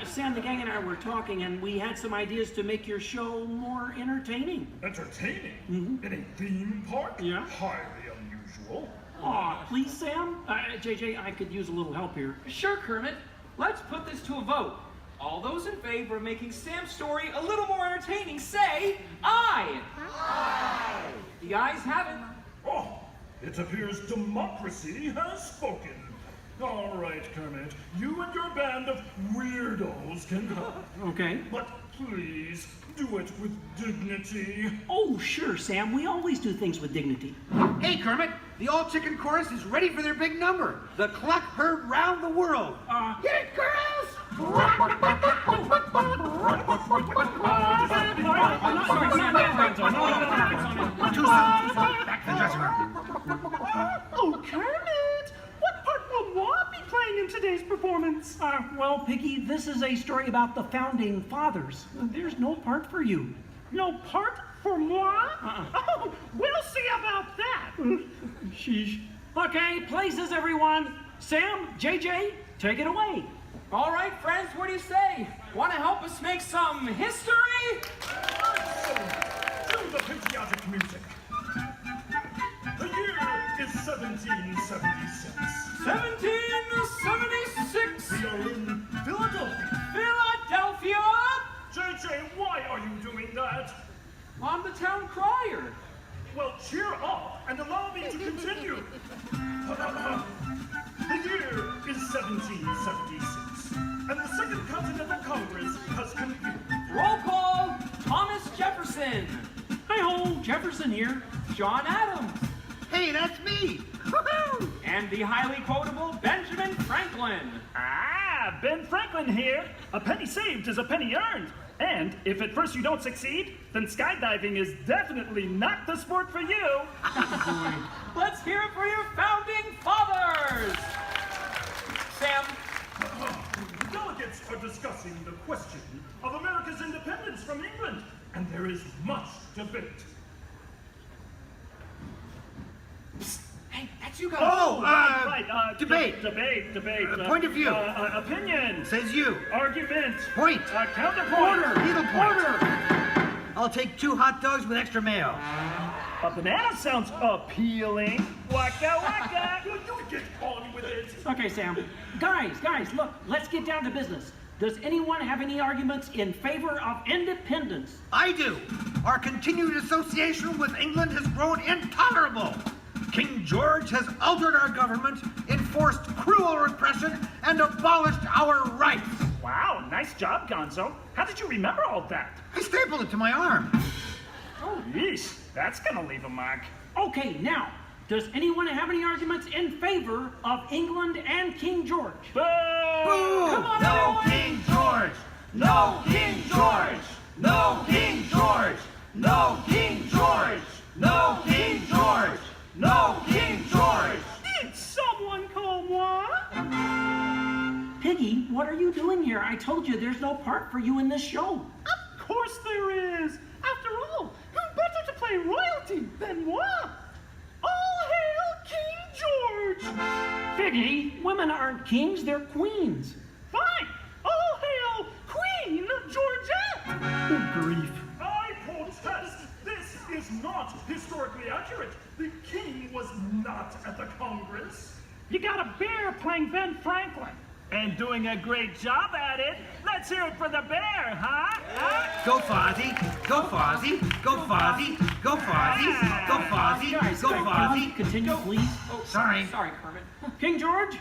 Sam, the gang and I were talking, and we had some ideas to make your show more entertaining. Entertaining? Mm-hmm. In a theme park? Yeah. Highly unusual. Aw, please, Sam? JJ, I could use a little help here. Sure, Kermit. Let's put this to a vote. All those in favor of making Sam's story a little more entertaining, say aye. Aye. The ayes have it. Oh, it appears democracy has spoken. All right, Kermit, you and your band of weirdos can help. Okay. But please, do it with dignity. Oh, sure, Sam. We always do things with dignity. Hey, Kermit, the all-chicken chorus is ready for their big number. The cluck heard round the world. Get it, girls! Back to the dressing room. Oh, Kermit! What part will Walt be playing in today's performance? Well, Piggy, this is a story about the Founding Fathers. There's no part for you. No part for moi? Oh, we'll see about that. Sheesh. Okay, places, everyone. Sam, JJ, take it away. All right, friends, what do you say? Want to help us make some history? Do the patriotic music. The year is 1776. 1776. We are in Philadelphia. Philadelphia? JJ, why are you doing that? I'm the town crier. Well, cheer up and allow me to continue. The year is Jefferson here, John Adams. Hey, that's me! Woohoo! And the highly quotable Benjamin Franklin. Ah, Ben Franklin here. A penny saved is a penny earned. And if at first you don't succeed, then skydiving is definitely not the sport for you. Let's hear it for your founding fathers. Sam. The delegates are discussing the question of America's independence from England, and there is much debate. Psst. Hey, that's you guys. Oh, right. Debate. Debate. Point of view. Opinion. Says you. Argument. Point. Counterpoint. Order. Needlepoint. Order. I'll take 2 hot dogs with extra mayo. A banana sounds appealing. Waka waka. You get on with it. Okay, Sam. Guys, look, let's get down to business. Does anyone have any arguments in favor of independence? I do. Our continued association with England has grown intolerable. King George has altered our government, enforced cruel repression, and abolished our rights. Wow, nice job, Gonzo. How did you remember all that? I stapled it to my arm. Oh, yeesh. That's gonna leave a mark. Okay, now, does anyone have any arguments in favor of England and King George? Boo! Boo! Come on, No everyone. King George! No King George! No King George! No King George! No King George! No King George! Did someone call moi? Piggy, what are you doing here? I told you there's no part for you in this show. Of course there is. After all, who better to play royalty than moi? All hail King George! Piggy, women aren't kings, they're queens. Fine. All hail Queen Georgette! Good grief. I protest. This is not historically accurate. The king was not at the Congress. You got a bear playing Ben Franklin. And doing a great job at it. Let's hear it for the bear, huh? Go Fozzie! Go Fozzie! Go Fozzie! Go Fozzie! Go Fozzie! Guys, Go can we Fozzie! continue, please? Oh, sorry. Sorry, Kermit. King George,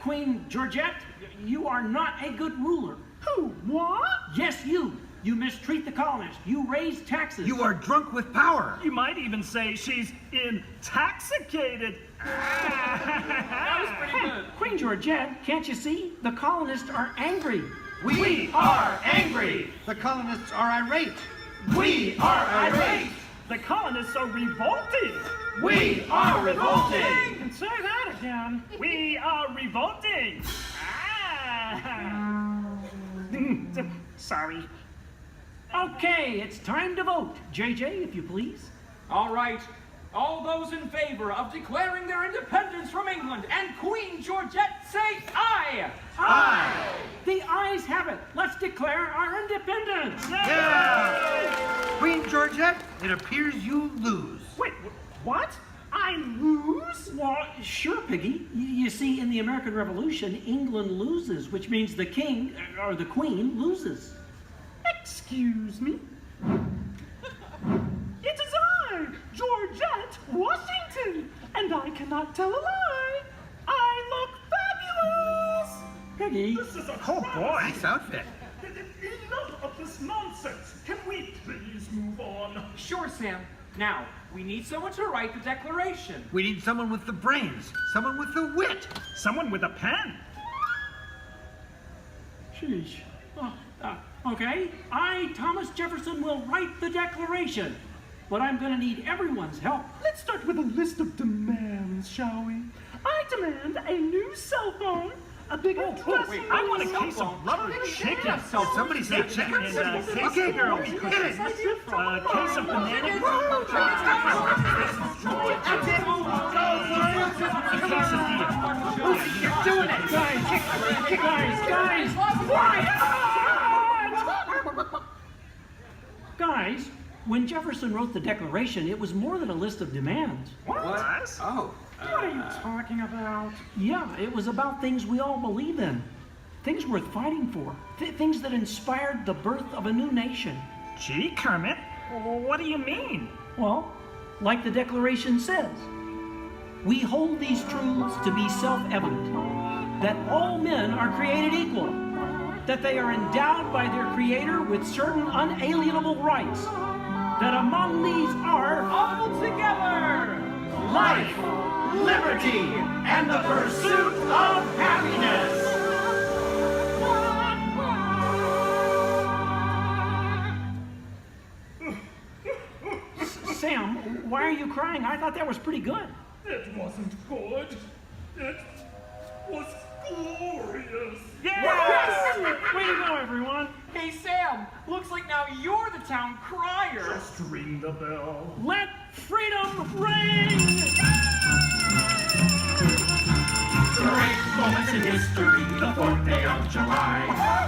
Queen Georgette, you are not a good ruler. Who? What? Yes, you. You mistreat the colonists. You raise taxes. You are drunk with power. You might even say she's intoxicated. That was pretty good. Queen Georgette, can't you see? The colonists are angry. We are angry. The colonists are irate. We are irate. The colonists are revolting. We are revolting. And say that again. We are revolting. Sorry. Okay, it's time to vote. JJ, if you please. All right. All those in favor of declaring their independence from England and Queen Georgette say aye. Aye. The ayes have it. Let's declare our independence. Yeah. Queen Georgette, it appears you lose. Wait, what? I lose? Well, sure, Piggy. You see, in the American Revolution, England loses, which means the king, or the queen, loses. Excuse me? It is I, Georgette Washington, and I cannot tell a lie. I look fabulous! Piggy. This is a Oh boy, nice outfit. Enough of this nonsense. Can we please move on? Sure, Sam. Now, we need someone to write the declaration. We need someone with the brains, someone with the wit. Someone with a pen. Sheesh. Okay, I, Thomas Jefferson, will write the declaration. But I'm going to need everyone's help. Let's start with a list of demands, shall we? I demand a new cell phone, a bigger dress. Wait, I want a cell case of phone? rubber chicken. Somebody say chicken. And case Okay, of girls, case hit it. of banana. You're doing it! Guys! Guys, when Jefferson wrote the Declaration, it was more than a list of demands. What? Oh. What are you talking about? Yeah, it was about things we all believe in. Things worth fighting for. Things that inspired the birth of a new nation. Gee, Kermit, what do you mean? Well, like the Declaration says, we hold these truths to be self-evident, that all men are created equal, that they are endowed by their Creator with certain unalienable rights, that among these are all together life, liberty, and the pursuit of happiness. Sam, why are you crying? I thought that was pretty good. It wasn't good. It was glorious. Yes! Way to go, everyone. Hey, Sam, looks like now you're the town crier. Just ring the bell. Let freedom ring! Great moments in history, the 4th day of July.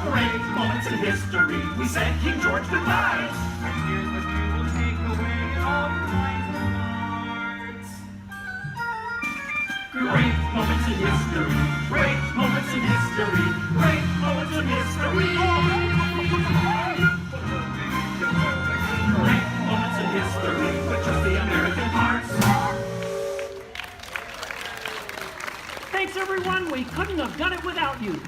Great moments in history, we said King George goodbye. And here's what we will take away in all your minds and hearts. Great moments in history, great moments in history, great moments in history. Great moments in history, with just the American hearts. Thanks, everyone. We couldn't have done it without you.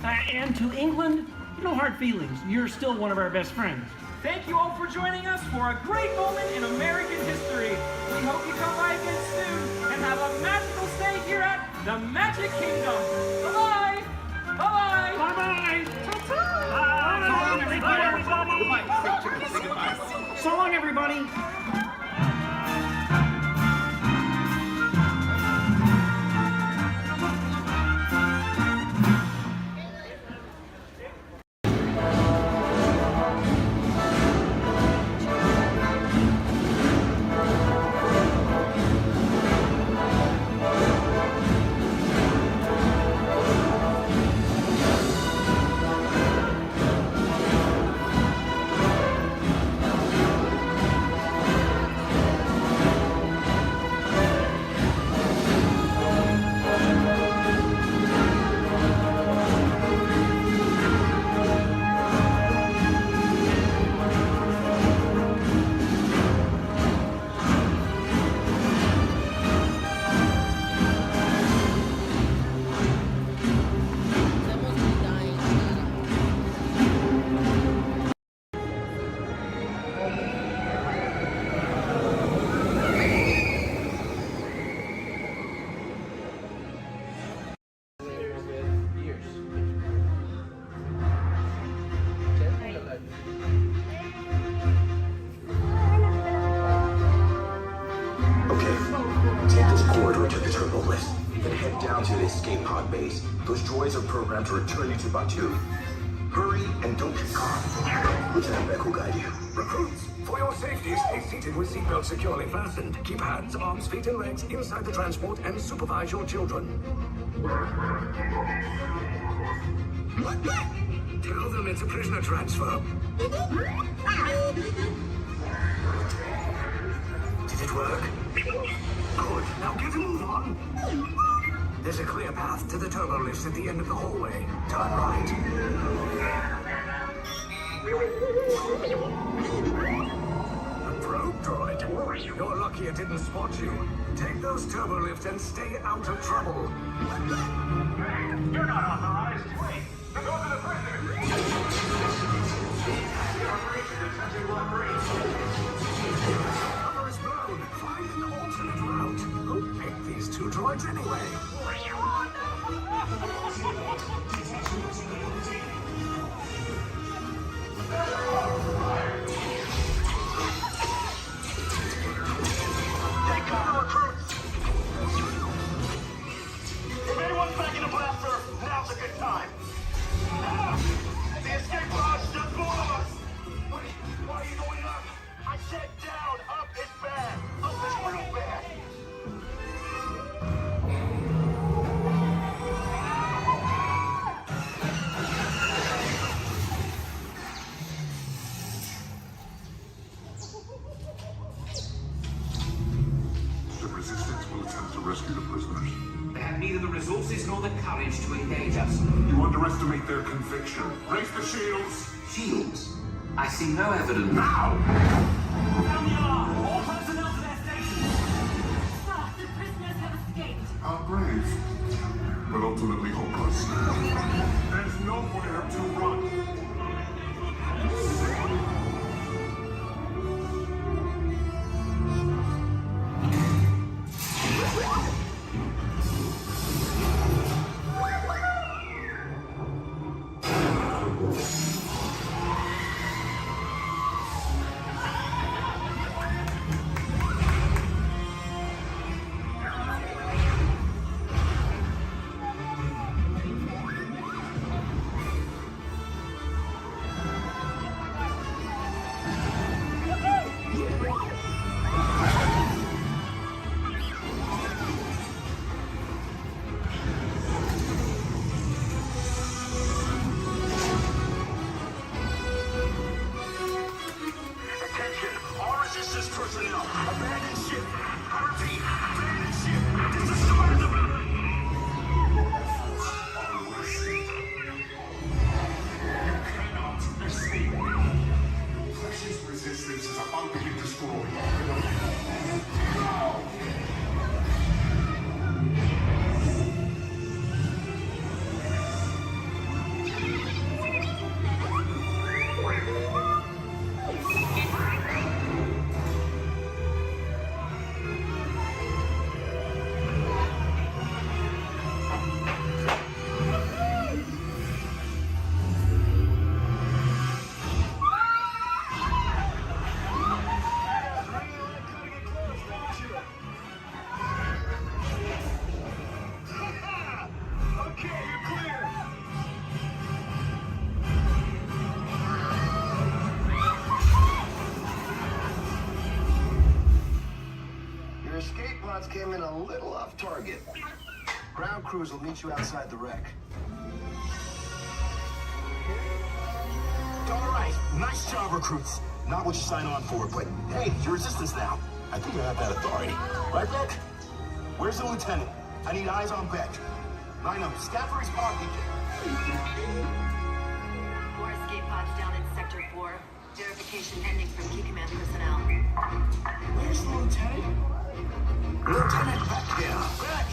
And to England, no hard feelings. You're still one of our best friends. Thank you all for joining us for a great moment in American history. We hope you come by again soon and have a magical stay here at the Magic Kingdom. Bye-bye. Bye-bye. Bye-bye. Bye-bye. So long, everybody. Those droids are programmed to return you to Batu. Hurry and don't get caught. Lieutenant Beck will guide you. Recruits, for your safety, stay seated with seatbelts securely fastened. Keep hands, arms, feet, and legs inside the transport and supervise your children. Tell them it's a prisoner transfer. Did it work? Good. Now get a move on. There's a clear path to the turbo lifts at the end of the hallway. Turn right. A probe droid. You're lucky it didn't spot you. Take those turbo lifts and stay out of trouble. You're not authorized. Wait, those are the prisoners. The operation is touching block range. Cover is blown. Find an alternate route. Who picked these two droids anyway? Take cover, recruits. If anyone's back in a blaster, now's a good time. The escape pod just blew us. Why are you going up? I said down. Up is bad. Up is real bad. The resistance will attempt to rescue the prisoners. They have neither the resources nor the courage to engage us. You underestimate their conviction. Raise the shields! Shields? I see no evidence. Now! Sound the alarm! All personnel to their stations! Sir, the prisoners have escaped. How brave, but ultimately hopeless. There's nowhere to run. little off target. Ground crews will meet you outside the wreck. All right, nice job, recruits. Not what you signed on for, but hey, you're resistance now. I think you have that authority. Right, Beck? Where's the lieutenant? I need eyes on Beck. Line up, scout for his pocket. More escape pods down in Sector 4. Verification pending from key command personnel. Where's the lieutenant? Lieutenant Beck here. Beck!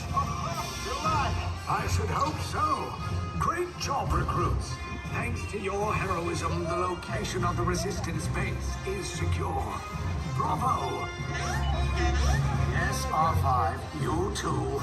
You're alive! I should hope so. Great job, recruits. Thanks to your heroism, the location of the resistance base is secure. Bravo! Yes, R5, you too.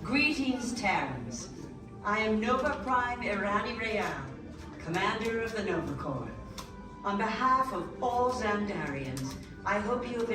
Greetings, Terrans. I am Nova Prime Irani Rayan, commander of the Nova Corps. On behalf of all Xandarians, I hope you have